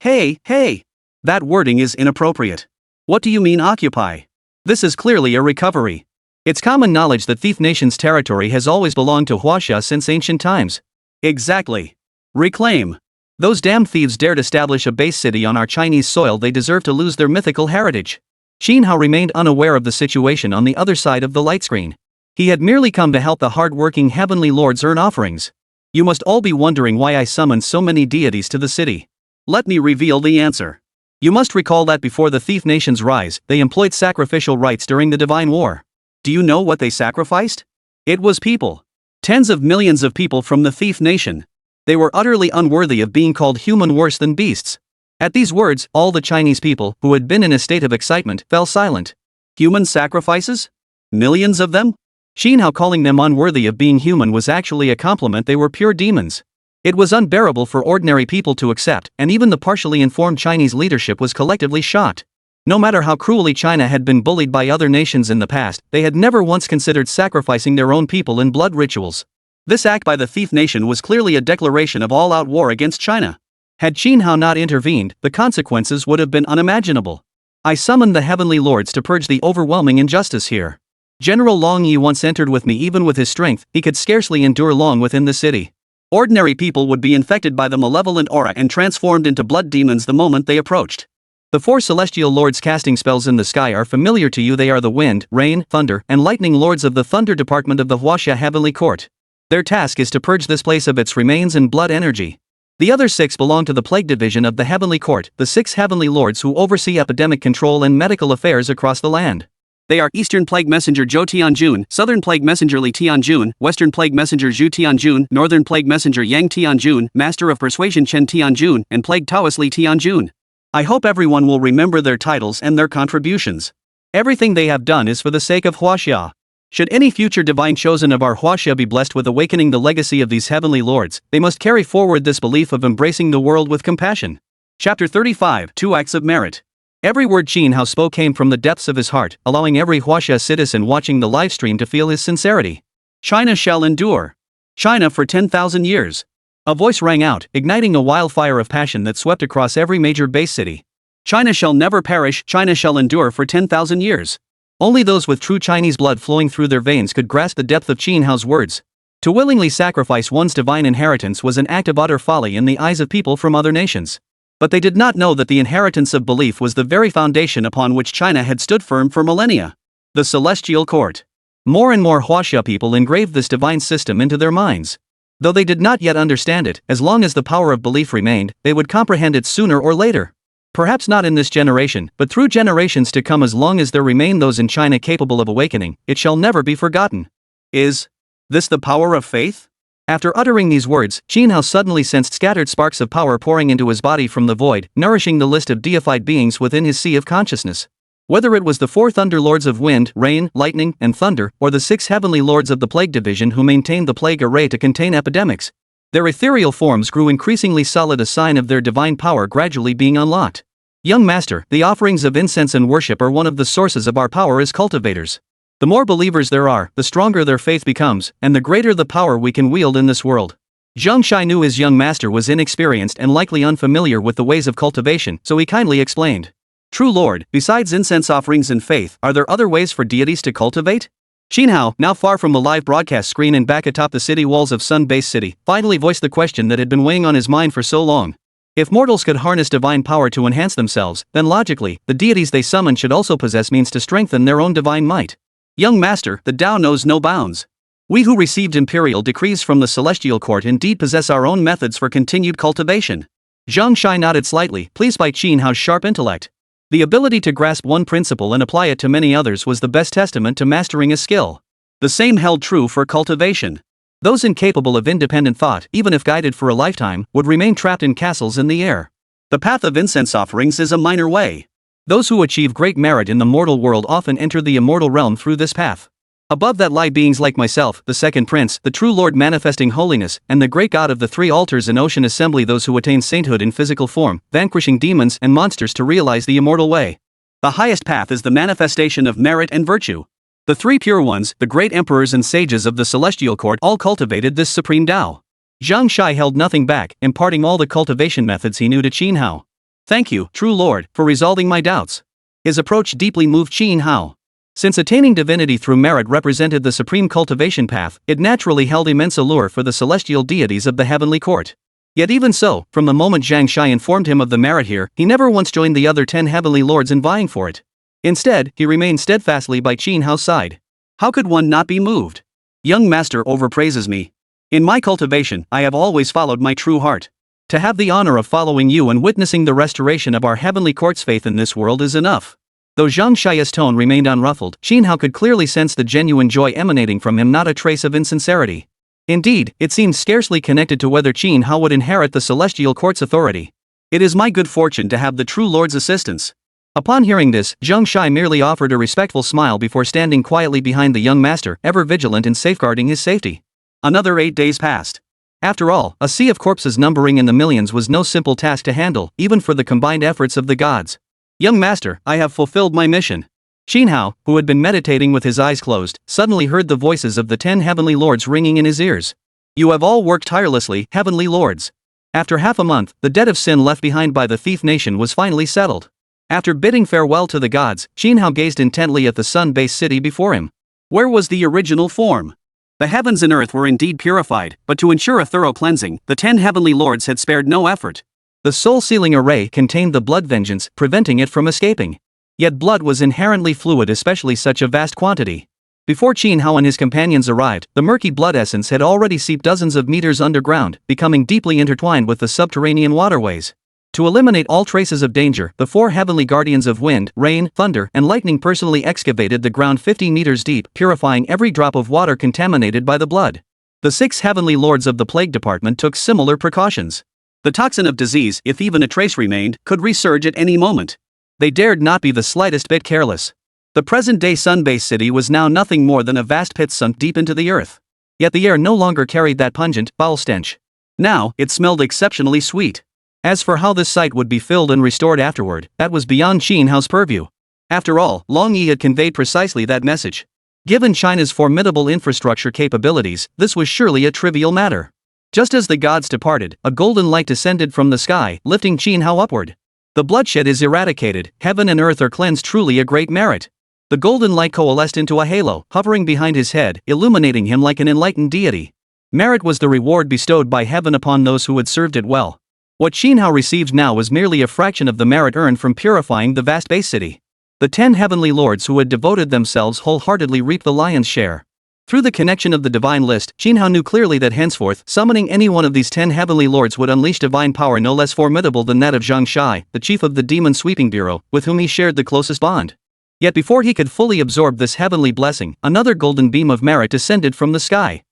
That wording is inappropriate. What do you mean occupy? This is clearly a recovery. It's common knowledge that Thief Nation's territory has always belonged to Huaxia since ancient times. Exactly. Reclaim. Those damned thieves dared establish a base city on our Chinese soil. They deserve to lose their mythical heritage. Jinhao remained unaware of the situation on the other side of the light screen. He had merely come to help the hard-working heavenly lords earn offerings. You must all be wondering why I summoned so many deities to the city. Let me reveal the answer. You must recall that before the Thief Nation's rise, they employed sacrificial rites during the Divine War. Do you know what they sacrificed? It was people. Tens of millions of people from the Thief Nation. They were utterly unworthy of being called human, worse than beasts. At these words, all the Chinese people, who had been in a state of excitement, fell silent. Human sacrifices? Millions of them? Jinhao calling them unworthy of being human was actually a compliment. They were pure demons. It was unbearable for ordinary people to accept, and even the partially informed Chinese leadership was collectively shocked. No matter how cruelly China had been bullied by other nations in the past, they had never once considered sacrificing their own people in blood rituals. This act by the Thief Nation was clearly a declaration of all-out war against China. Had Jinhao not intervened, the consequences would have been unimaginable. I summoned the heavenly lords to purge the overwhelming injustice here. General Long Yi once entered with me. Even with his strength, he could scarcely endure long within the city. Ordinary people would be infected by the malevolent aura and transformed into blood demons the moment they approached. The 4 celestial lords casting spells in the sky are familiar to you. They are the wind, rain, thunder, and lightning lords of the thunder department of the Huaxia Heavenly Court. Their task is to purge this place of its remains and blood energy. The other 6 belong to the plague division of the Heavenly Court, the 6 heavenly lords who oversee epidemic control and medical affairs across the land. They are Eastern Plague Messenger Zhou Tianjun, Southern Plague Messenger Li Tianjun, Western Plague Messenger Zhu Tianjun, Northern Plague Messenger Yang Tianjun, Master of Persuasion Chen Tianjun, and Plague Taoist Li Tianjun. I hope everyone will remember their titles and their contributions. Everything they have done is for the sake of Huaxia. Should any future divine chosen of our Huaxia be blessed with awakening the legacy of these heavenly lords, they must carry forward this belief of embracing the world with compassion. Chapter 35, 2 Acts of Merit. Every word Qin Hao spoke came from the depths of his heart, allowing every Huaxia citizen watching the livestream to feel his sincerity. China shall endure. China for 10,000 years. A voice rang out, igniting a wildfire of passion that swept across every major base city. China shall never perish, China shall endure for 10,000 years. Only those with true Chinese blood flowing through their veins could grasp the depth of Qin Hao's words. To willingly sacrifice one's divine inheritance was an act of utter folly in the eyes of people from other nations. But they did not know that the inheritance of belief was the very foundation upon which China had stood firm for millennia. The Celestial Court. More and more Huaxia people engraved this divine system into their minds. Though they did not yet understand it, as long as the power of belief remained, they would comprehend it sooner or later. Perhaps not in this generation, but through generations to come. As long as there remain those in China capable of awakening, it shall never be forgotten. Is this the power of faith? After uttering these words, Qin Hao suddenly sensed scattered sparks of power pouring into his body from the void, nourishing the list of deified beings within his sea of consciousness. Whether it was the 4 thunder lords of wind, rain, lightning, and thunder, or the 6 heavenly lords of the plague division who maintained the plague array to contain epidemics, their ethereal forms grew increasingly solid, a sign of their divine power gradually being unlocked. Young master, the offerings of incense and worship are one of the sources of our power as cultivators. The more believers there are, the stronger their faith becomes, and the greater the power we can wield in this world. Zhang Shai knew his young master was inexperienced and likely unfamiliar with the ways of cultivation, so he kindly explained. True Lord, besides incense offerings and faith, are there other ways for deities to cultivate? Qin Hao, now far from the live broadcast screen and back atop the city walls of Sun Base City, finally voiced the question that had been weighing on his mind for so long. If mortals could harness divine power to enhance themselves, then logically, the deities they summon should also possess means to strengthen their own divine might. Young master, the Tao knows no bounds. We who received imperial decrees from the Celestial Court indeed possess our own methods for continued cultivation. Zhang Shai nodded slightly, pleased by Qin Hao's sharp intellect. The ability to grasp one principle and apply it to many others was the best testament to mastering a skill. The same held true for cultivation. Those incapable of independent thought, even if guided for a lifetime, would remain trapped in castles in the air. The path of incense offerings is a minor way. Those who achieve great merit in the mortal world often enter the immortal realm through this path. Above that lie beings like myself, the second prince, the true Lord manifesting holiness, and the great god of the 3 altars and ocean assembly, those who attain sainthood in physical form, vanquishing demons and monsters to realize the immortal way. The highest path is the manifestation of merit and virtue. The 3 pure ones, the great emperors and sages of the Celestial Court, all cultivated this supreme Tao. Zhang Shai held nothing back, imparting all the cultivation methods he knew to Qin Hao. Thank you, true Lord, for resolving my doubts. His approach deeply moved Qin Hao. Since attaining divinity through merit represented the supreme cultivation path, it naturally held immense allure for the celestial deities of the Heavenly Court. Yet even so, from the moment Zhang Shai informed him of the merit here, he never once joined the other 10 heavenly lords in vying for it. Instead, he remained steadfastly by Qin Hao's side. How could one not be moved? Young master overpraises me. In my cultivation, I have always followed my true heart. To have the honor of following you and witnessing the restoration of our Heavenly Court's faith in this world is enough. Though Zhang Shai's tone remained unruffled, Qin Hao could clearly sense the genuine joy emanating from him, not a trace of insincerity. Indeed, it seemed scarcely connected to whether Qin Hao would inherit the Celestial Court's authority. It is my good fortune to have the true Lord's assistance. Upon hearing this, Zhang Shai merely offered a respectful smile before standing quietly behind the young master, ever vigilant in safeguarding his safety. Another 8 days passed. After all, a sea of corpses numbering in the millions was no simple task to handle, even for the combined efforts of the gods. Young master, I have fulfilled my mission. Qin Hao, who had been meditating with his eyes closed, suddenly heard the voices of the 10 heavenly lords ringing in his ears. You have all worked tirelessly, heavenly lords. After half a month, the debt of sin left behind by the thief nation was finally settled. After bidding farewell to the gods, Qin Hao gazed intently at the sun-based city before him. Where was the original form? The heavens and earth were indeed purified, but to ensure a thorough cleansing, the 10 heavenly lords had spared no effort. The soul-sealing array contained the blood vengeance, preventing it from escaping. Yet blood was inherently fluid, especially such a vast quantity. Before Qin Hao and his companions arrived, the murky blood essence had already seeped dozens of meters underground, becoming deeply intertwined with the subterranean waterways. To eliminate all traces of danger, the 4 heavenly guardians of wind, rain, thunder, and lightning personally excavated the ground 50 meters deep, purifying every drop of water contaminated by the blood. The 6 heavenly lords of the plague department took similar precautions. The toxin of disease, if even a trace remained, could resurge at any moment. They dared not be the slightest bit careless. The present-day sun-based city was now nothing more than a vast pit sunk deep into the earth. Yet the air no longer carried that pungent, foul stench. Now, it smelled exceptionally sweet. As for how this site would be filled and restored afterward, that was beyond Qin Hao's purview. After all, Long Yi had conveyed precisely that message. Given China's formidable infrastructure capabilities, this was surely a trivial matter. Just as the gods departed, a golden light descended from the sky, lifting Qin Hao upward. The bloodshed is eradicated, heaven and earth are cleansed, truly a great merit. The golden light coalesced into a halo, hovering behind his head, illuminating him like an enlightened deity. Merit was the reward bestowed by heaven upon those who had served it well. What Qin Hao received now was merely a fraction of the merit earned from purifying the vast base city. The 10 heavenly lords who had devoted themselves wholeheartedly reaped the lion's share. Through the connection of the divine list, Qin Hao knew clearly that henceforth, summoning any one of these 10 heavenly lords would unleash divine power no less formidable than that of Zhang Shai, the chief of the Demon Sweeping Bureau, with whom he shared the closest bond. Yet before he could fully absorb this heavenly blessing, another golden beam of merit descended from the sky.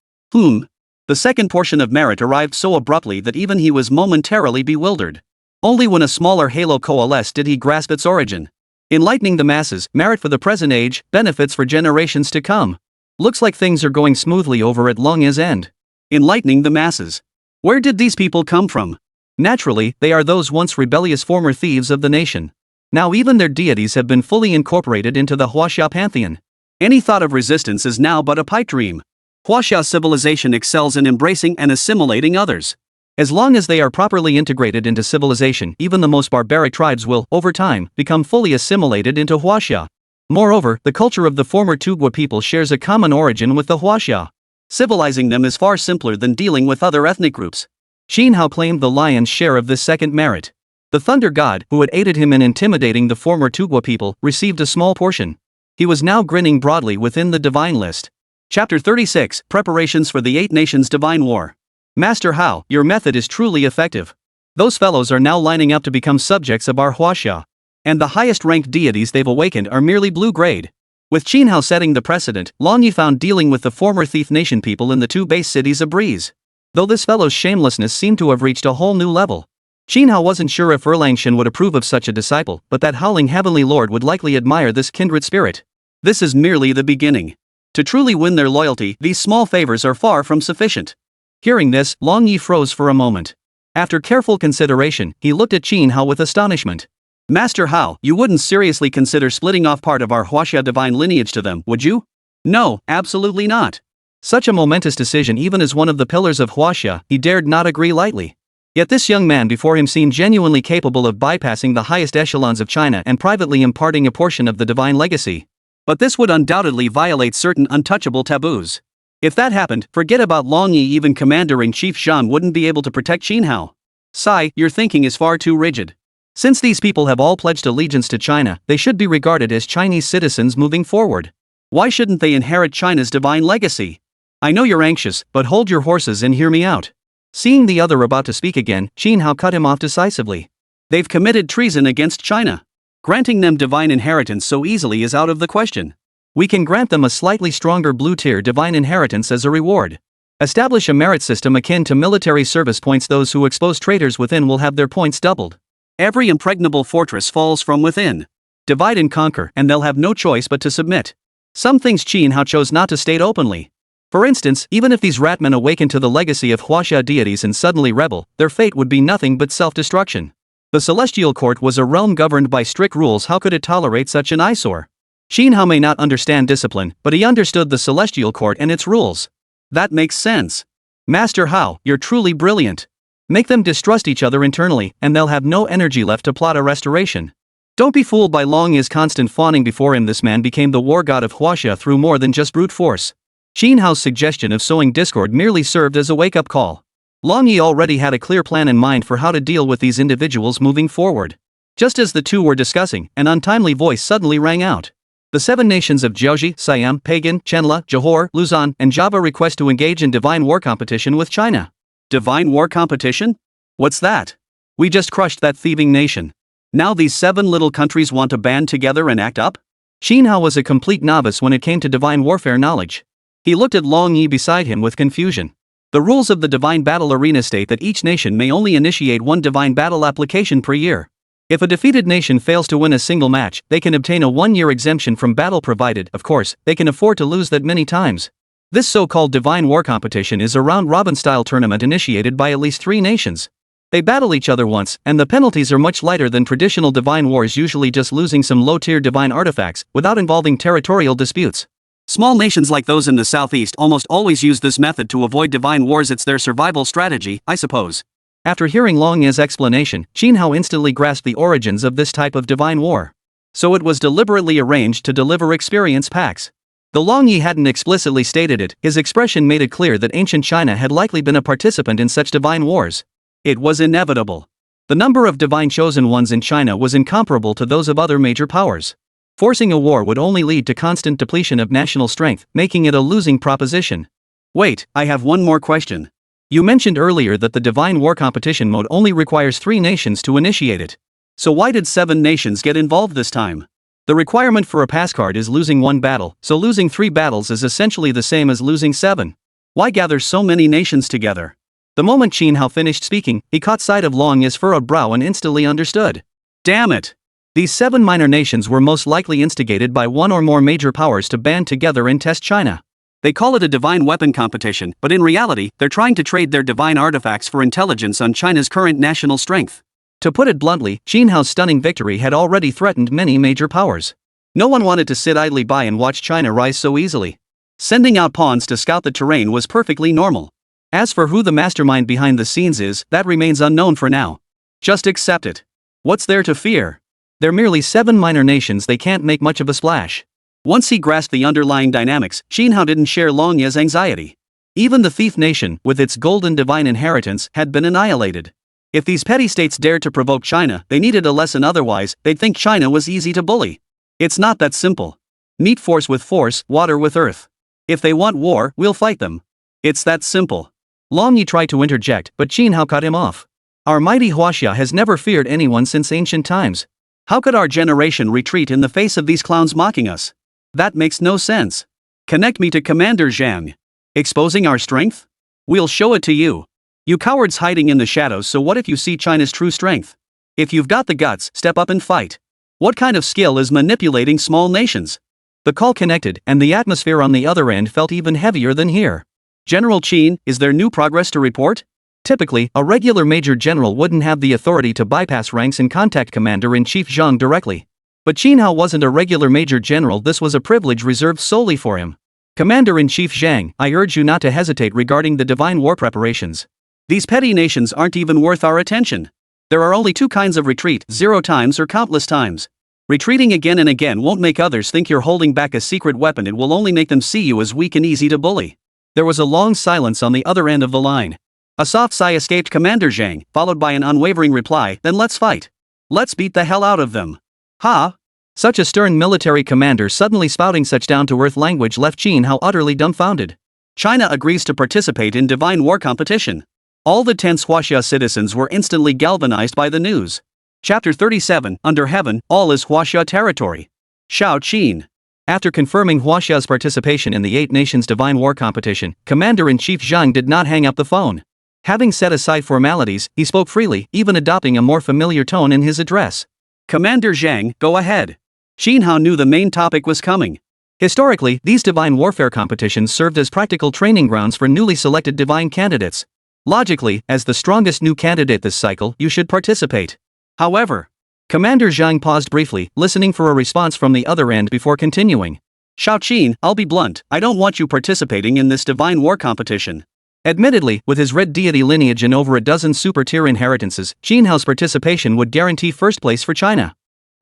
The second portion of merit arrived so abruptly that even he was momentarily bewildered. Only when a smaller halo coalesced did he grasp its origin. Enlightening the masses, merit for the present age, benefits for generations to come. Looks like things are going smoothly over at Long Yi's end. Enlightening the masses. Where did these people come from? Naturally, they are those once rebellious former thieves of the nation. Now even their deities have been fully incorporated into the Huaxia pantheon. Any thought of resistance is now but a pipe dream. Huaxia civilization excels in embracing and assimilating others. As long as they are properly integrated into civilization, even the most barbaric tribes will, over time, become fully assimilated into Huaxia. Moreover, the culture of the former Tugwa people shares a common origin with the Huaxia. Civilizing them is far simpler than dealing with other ethnic groups. Qin Hao claimed the lion's share of this second merit. The thunder god, who had aided him in intimidating the former Tugwa people, received a small portion. He was now grinning broadly within the divine list. Chapter 36, Preparations for the 8 Nations Divine War. Master Hao, your method is truly effective. Those fellows are now lining up to become subjects of our Huaxia. And the highest-ranked deities they've awakened are merely blue-grade. With Qin Hao setting the precedent, Long Yi found dealing with the former thief nation people in the 2 base cities a breeze. Though this fellow's shamelessness seemed to have reached a whole new level. Qin Hao wasn't sure if Erlangshan would approve of such a disciple, but that howling heavenly lord would likely admire this kindred spirit. This is merely the beginning. To truly win their loyalty, these small favors are far from sufficient. Hearing this, Long Yi froze for a moment. After careful consideration, he looked at Qin Hao with astonishment. Master Hao, you wouldn't seriously consider splitting off part of our Huaxia divine lineage to them, would you? No, absolutely not. Such a momentous decision, even as one of the pillars of Huaxia, he dared not agree lightly. Yet this young man before him seemed genuinely capable of bypassing the highest echelons of China and privately imparting a portion of the divine legacy. But this would undoubtedly violate certain untouchable taboos. If that happened, forget about Long Yi, even Commander-in-Chief Zhang wouldn't be able to protect Qin Hao. Sai, your thinking is far too rigid. Since these people have all pledged allegiance to China, they should be regarded as Chinese citizens moving forward. Why shouldn't they inherit China's divine legacy? I know you're anxious, but hold your horses and hear me out. Seeing the other about to speak again, Qin Hao cut him off decisively. They've committed treason against China. Granting them divine inheritance so easily is out of the question. We can grant them a slightly stronger blue-tier divine inheritance as a reward. Establish a merit system akin to military service points. Those who expose traitors within will have their points doubled. Every impregnable fortress falls from within. Divide and conquer, and they'll have no choice but to submit. Some things Qin Hao chose not to state openly. For instance, even if these ratmen awaken to the legacy of Huaxia deities and suddenly rebel, their fate would be nothing but self-destruction. The Celestial Court was a realm governed by strict rules. How could it tolerate such an eyesore? Qin Hao may not understand discipline, but he understood the Celestial Court and its rules. That makes sense. Master Hao, you're truly brilliant. Make them distrust each other internally, and they'll have no energy left to plot a restoration. Don't be fooled by Long Yi's constant fawning before him. This man became the war god of Huaxia through more than just brute force. Qin Hao's suggestion of sowing discord merely served as a wake-up call. Long Yi already had a clear plan in mind for how to deal with these individuals moving forward. Just as the two were discussing, an untimely voice suddenly rang out. The 7 nations of Jiaoxi, Siam, Pagan, Chenla, Johor, Luzon, and Java request to engage in divine war competition with China. Divine war competition? What's that? We just crushed that thieving nation. Now these 7 little countries want to band together and act up? Qin Hao was a complete novice when it came to divine warfare knowledge. He looked at Long Yi beside him with confusion. The rules of the divine battle arena state that each nation may only initiate 1 divine battle application per year. If a defeated nation fails to win a single match, they can obtain a 1-year exemption from battle, provided, of course, they can afford to lose that many times. This so-called divine war competition is a round-robin style tournament initiated by at least 3 nations. They battle each other once, and the penalties are much lighter than traditional divine wars, usually just losing some low-tier divine artifacts, without involving territorial disputes. Small nations like those in the southeast almost always use this method to avoid divine wars. It's their survival strategy, I suppose. After hearing Long Yi's explanation, Qin Hao instantly grasped the origins of this type of divine war. So it was deliberately arranged to deliver experience packs. Though Long Yi hadn't explicitly stated it, his expression made it clear that ancient China had likely been a participant in such divine wars. It was inevitable. The number of divine chosen ones in China was incomparable to those of other major powers. Forcing a war would only lead to constant depletion of national strength, making it a losing proposition. Wait, I have one more question. You mentioned earlier that the divine war competition mode only requires 3 nations to initiate it. So why did 7 nations get involved this time? The requirement for a pass card is losing 1 battle, so losing 3 battles is essentially the same as losing 7. Why gather so many nations together? The moment Qin Hao finished speaking, he caught sight of Long Yi's furrowed brow and instantly understood. Damn it! These 7 minor nations were most likely instigated by 1 or more major powers to band together and test China. They call it a divine weapon competition, but in reality, they're trying to trade their divine artifacts for intelligence on China's current national strength. To put it bluntly, Qin Hao's stunning victory had already threatened many major powers. No one wanted to sit idly by and watch China rise so easily. Sending out pawns to scout the terrain was perfectly normal. As for who the mastermind behind the scenes is, that remains unknown for now. Just accept it. What's there to fear? They're merely 7 minor nations, they can't make much of a splash. Once he grasped the underlying dynamics, Qin Hao didn't share Long Yi's anxiety. Even the thief nation, with its golden divine inheritance, had been annihilated. If these petty states dared to provoke China, they needed a lesson, otherwise, they'd think China was easy to bully. It's not that simple. Meet force with force, water with earth. If they want war, we'll fight them. It's that simple. Long Yi tried to interject, but Qin Hao cut him off. Our mighty Huaxia has never feared anyone since ancient times. How could our generation retreat in the face of these clowns mocking us? That makes no sense. Connect me to Commander Zhang. Exposing our strength? We'll show it to you. You cowards hiding in the shadows, so what if you see China's true strength? If you've got the guts, step up and fight. What kind of skill is manipulating small nations? The call connected, and the atmosphere on the other end felt even heavier than here. General Qin, is there new progress to report? Typically, a regular major general wouldn't have the authority to bypass ranks and contact Commander-in-Chief Zhang directly. But Qin Hao wasn't a regular major general, this was a privilege reserved solely for him. Commander-in-Chief Zhang, I urge you not to hesitate regarding the divine war preparations. These petty nations aren't even worth our attention. There are only 2 kinds of retreat, 0 times or countless times. Retreating again and again won't make others think you're holding back a secret weapon, it will only make them see you as weak and easy to bully. There was a long silence on the other end of the line. A soft sigh escaped Commander Zhang, followed by an unwavering reply, then let's fight. Let's beat the hell out of them. Ha! Such a stern military commander suddenly spouting such down-to-earth language left Qin Hao utterly dumbfounded. China agrees to participate in divine war competition. All the tense Huaxia citizens were instantly galvanized by the news. Chapter 37, Under Heaven, all is Huaxia territory. Shao Qin. After confirming Huaxia's participation in the 8 nations divine war competition, Commander-in-Chief Zhang did not hang up the phone. Having set aside formalities, he spoke freely, even adopting a more familiar tone in his address. Commander Zhang, go ahead. Qin Hao knew the main topic was coming. Historically, these divine warfare competitions served as practical training grounds for newly selected divine candidates. Logically, as the strongest new candidate this cycle, you should participate. However, Commander Zhang paused briefly, listening for a response from the other end before continuing. Shao Qin, I'll be blunt, I don't want you participating in this divine war competition. Admittedly, with his red deity lineage and over a dozen super-tier inheritances, Qin Hao's participation would guarantee first place for China.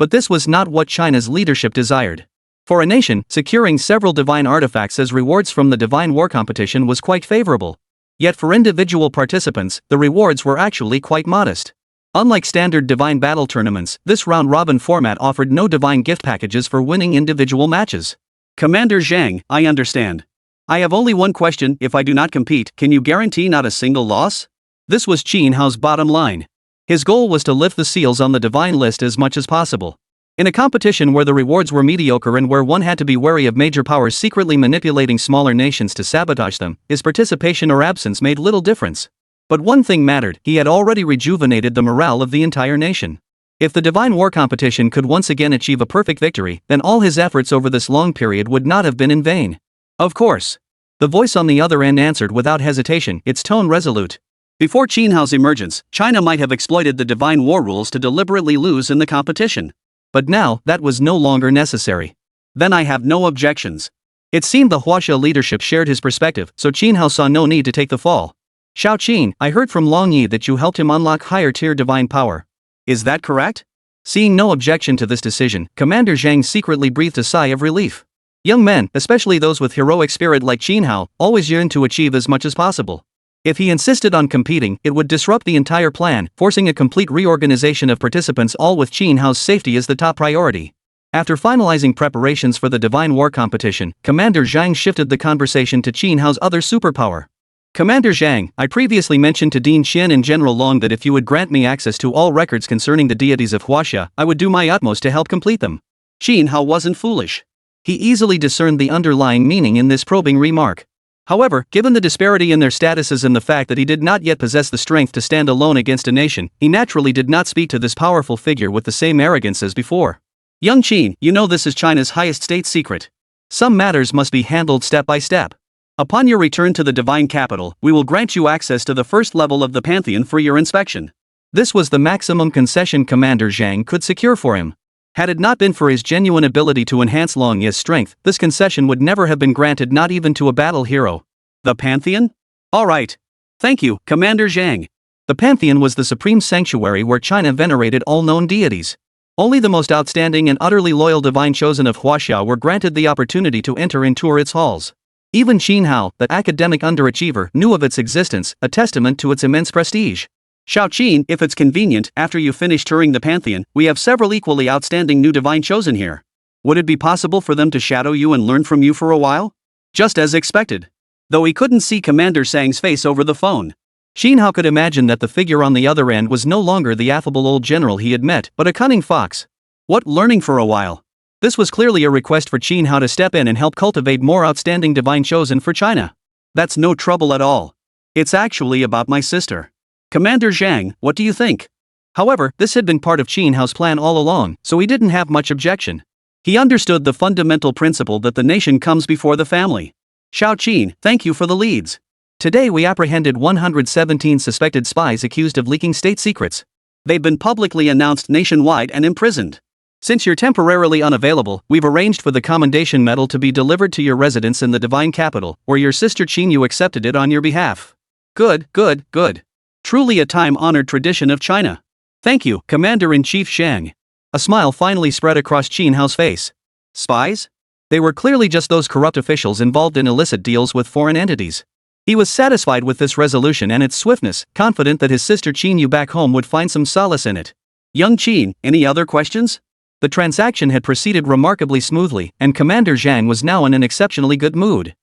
But this was not what China's leadership desired. For a nation, securing several divine artifacts as rewards from the divine war competition was quite favorable. Yet for individual participants, the rewards were actually quite modest. Unlike standard divine battle tournaments, this round-robin format offered no divine gift packages for winning individual matches. Commander Zhang, I understand. I have only one question: if I do not compete, can you guarantee not a single loss? This was Qin Hao's bottom line. His goal was to lift the seals on the divine list as much as possible. In a competition where the rewards were mediocre and where one had to be wary of major powers secretly manipulating smaller nations to sabotage them, his participation or absence made little difference. But one thing mattered: he had already rejuvenated the morale of the entire nation. If the divine war competition could once again achieve a perfect victory, then all his efforts over this long period would not have been in vain. Of course. The voice on the other end answered without hesitation, its tone resolute. Before Qin Hao's emergence, China might have exploited the divine war rules to deliberately lose in the competition. But now, that was no longer necessary. Then I have no objections. It seemed the Huaxia leadership shared his perspective, so Qin Hao saw no need to take the fall. Shao Qin, I heard from Long Yi that you helped him unlock higher-tier divine power. Is that correct? Seeing no objection to this decision, Commander Zhang secretly breathed a sigh of relief. Young men, especially those with heroic spirit like Qin Hao, always yearn to achieve as much as possible. If he insisted on competing, it would disrupt the entire plan, forcing a complete reorganization of participants, all with Qin Hao's safety as the top priority. After finalizing preparations for the divine war competition, Commander Zhang shifted the conversation to Qin Hao's other superpower. Commander Zhang, I previously mentioned to Dean Qian and General Long that if you would grant me access to all records concerning the deities of Huaxia, I would do my utmost to help complete them. Qin Hao wasn't foolish. He easily discerned the underlying meaning in this probing remark. However, given the disparity in their statuses and the fact that he did not yet possess the strength to stand alone against a nation, he naturally did not speak to this powerful figure with the same arrogance as before. Young Qin, you know this is China's highest state secret. Some matters must be handled step by step. Upon your return to the divine capital, we will grant you access to the first level of the pantheon for your inspection. This was the maximum concession Commander Zhang could secure for him. Had it not been for his genuine ability to enhance Long Yi's strength, this concession would never have been granted, not even to a battle hero. The pantheon? All right. Thank you, Commander Zhang. The pantheon was the supreme sanctuary where China venerated all known deities. Only the most outstanding and utterly loyal divine chosen of Huaxia were granted the opportunity to enter and tour its halls. Even Qin Hao, the academic underachiever, knew of its existence, a testament to its immense prestige. Shao Qin, if it's convenient, after you finish touring the pantheon, we have several equally outstanding new divine chosen here. Would it be possible for them to shadow you and learn from you for a while? Just as expected. Though he couldn't see Commander Zhang's face over the phone. Qin Hao could imagine that the figure on the other end was no longer the affable old general he had met, but a cunning fox. What, learning for a while? This was clearly a request for Qin Hao to step in and help cultivate more outstanding divine chosen for China. That's no trouble at all. It's actually about my sister. Commander Zhang, what do you think? However, this had been part of Qin Hao's plan all along, so he didn't have much objection. He understood the fundamental principle that the nation comes before the family. Shao Qin, thank you for the leads. Today we apprehended 117 suspected spies accused of leaking state secrets. They've been publicly announced nationwide and imprisoned. Since you're temporarily unavailable, we've arranged for the commendation medal to be delivered to your residence in the divine capital, where your sister Qin Yu accepted it on your behalf. Good, good, good. Truly a time-honored tradition of China. Thank you, Commander-in-Chief Zhang. A smile finally spread across Qin Hao's face. Spies? They were clearly just those corrupt officials involved in illicit deals with foreign entities. He was satisfied with this resolution and its swiftness, confident that his sister Qin Yu back home would find some solace in it. Young Qin, any other questions? The transaction had proceeded remarkably smoothly, and Commander Zhang was now in an exceptionally good mood.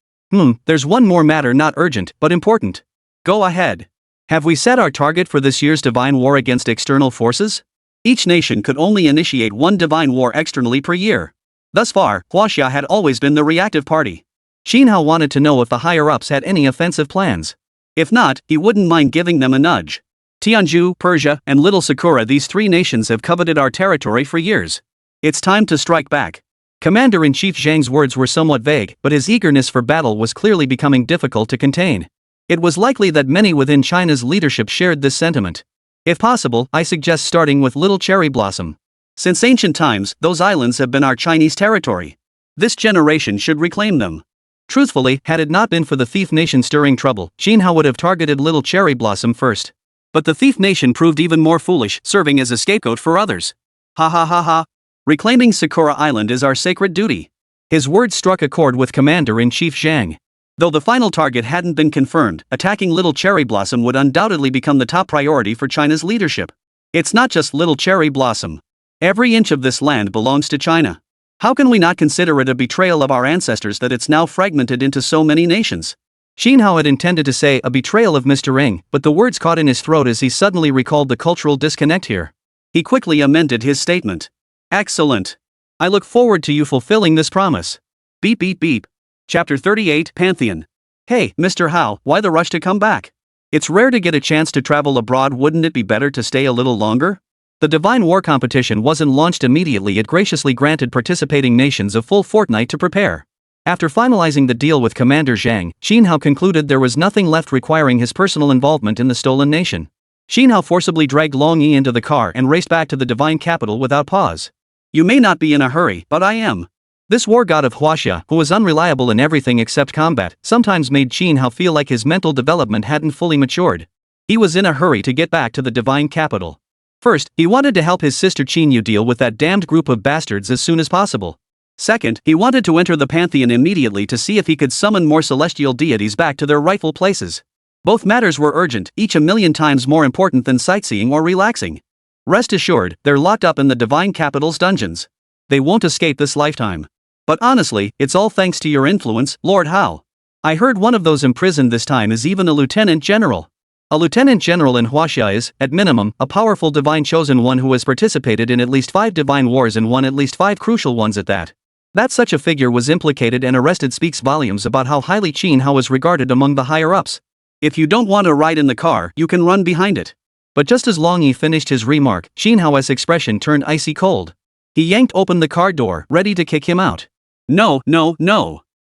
There's one more matter, not urgent, but important. Go ahead. Have we set our target for this year's divine war against external forces? Each nation could only initiate one divine war externally per year. Thus far, Huaxia had always been the reactive party. Qin Hao wanted to know if the higher-ups had any offensive plans. If not, he wouldn't mind giving them a nudge. Tianzhu, Persia, and Little Sakura, these three nations have coveted our territory for years. It's time to strike back. Commander-in-Chief Zhang's words were somewhat vague, but his eagerness for battle was clearly becoming difficult to contain. It was likely that many within China's leadership shared this sentiment. If possible, I suggest starting with Little Cherry Blossom. Since ancient times, those islands have been our Chinese territory. This generation should reclaim them. Truthfully, had it not been for the thief nation stirring trouble, Qin Hao would have targeted Little Cherry Blossom first. But the thief nation proved even more foolish, serving as a scapegoat for others. Ha ha ha ha. Reclaiming Sakura Island is our sacred duty. His words struck a chord with Commander-in-Chief Zhang. Though the final target hadn't been confirmed, attacking Little Cherry Blossom would undoubtedly become the top priority for China's leadership. It's not just Little Cherry Blossom. Every inch of this land belongs to China. How can we not consider it a betrayal of our ancestors that it's now fragmented into so many nations? Xin Hao had intended to say a betrayal of Mr. Ing, but the words caught in his throat as he suddenly recalled the cultural disconnect here. He quickly amended his statement. Excellent. I look forward to you fulfilling this promise. Beep beep beep. Chapter 38 Pantheon. Hey, Mr. Hao, why the rush to come back? It's rare to get a chance to travel abroad, wouldn't it be better to stay a little longer? The Divine War competition wasn't launched immediately, it graciously granted participating nations a full fortnight to prepare. After finalizing the deal with Commander Zhang, Xin Hao concluded there was nothing left requiring his personal involvement in the stolen nation. Xin Hao forcibly dragged Long Yi into the car and raced back to the divine capital without pause. You may not be in a hurry, but I am. This war god of Huaxia, who was unreliable in everything except combat, sometimes made Xin Hao feel like his mental development hadn't fully matured. He was in a hurry to get back to the divine capital. First, he wanted to help his sister Qinyu deal with that damned group of bastards as soon as possible. Second, he wanted to enter the Pantheon immediately to see if he could summon more celestial deities back to their rightful places. Both matters were urgent, each a million times more important than sightseeing or relaxing. Rest assured, they're locked up in the divine capital's dungeons. They won't escape this lifetime. But honestly, it's all thanks to your influence, Lord Hao. I heard one of those imprisoned this time is even a lieutenant general. A lieutenant general in Huaxia is, at minimum, a powerful divine chosen one who has participated in at least 5 divine wars and won at least 5 crucial ones at that. That such a figure was implicated and arrested speaks volumes about how highly Xin Hao was regarded among the higher-ups. If you don't want to ride in the car, you can run behind it. But just as Long Yi finished his remark, Xin Hao's expression turned icy cold. He yanked open the car door, ready to kick him out. No.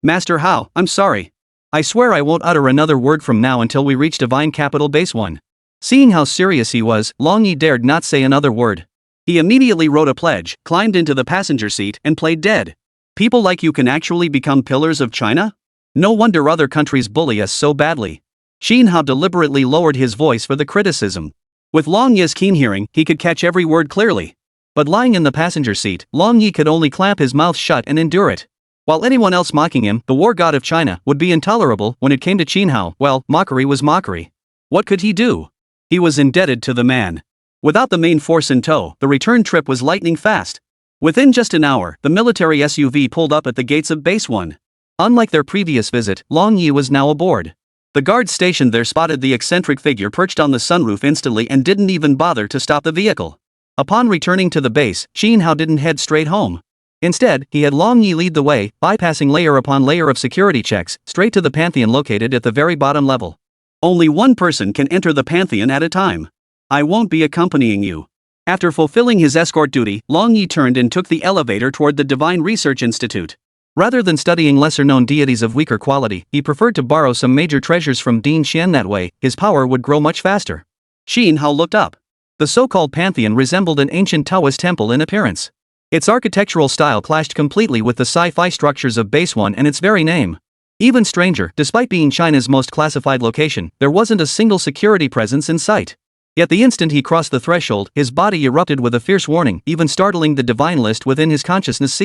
Master Hao, I'm sorry. I swear I won't utter another word from now until we reach Divine Capital Base 1. Seeing how serious he was, Long Yi dared not say another word. He immediately wrote a pledge, climbed into the passenger seat, and played dead. People like you can actually become pillars of China? No wonder other countries bully us so badly. Xin Hao deliberately lowered his voice for the criticism. With Long Yi's keen hearing, he could catch every word clearly. But lying in the passenger seat, Long Yi could only clamp his mouth shut and endure it. While anyone else mocking him, the war god of China, would be intolerable, when it came to Xin Hao, well, mockery was mockery. What could he do? He was indebted to the man. Without the main force in tow, the return trip was lightning fast. Within just an hour, the military SUV pulled up at the gates of Base 1. Unlike their previous visit, Long Yi was now aboard. The guards stationed there spotted the eccentric figure perched on the sunroof instantly and didn't even bother to stop the vehicle. Upon returning to the base, Xin Hao didn't head straight home. Instead, he had Long Yi lead the way, bypassing layer upon layer of security checks, straight to the Pantheon located at the very bottom level. Only one person can enter the Pantheon at a time. I won't be accompanying you. After fulfilling his escort duty, Long Yi turned and took the elevator toward the Divine Research Institute. Rather than studying lesser-known deities of weaker quality, he preferred to borrow some major treasures from Dean Xian. That way, his power would grow much faster. Xin Hao looked up. The so-called Pantheon resembled an ancient Taoist temple in appearance. Its architectural style clashed completely with the sci-fi structures of Base 1 and its very name. Even stranger, despite being China's most classified location, there wasn't a single security presence in sight. Yet the instant he crossed the threshold, his body erupted with a fierce warning, even startling the divine list within his consciousness.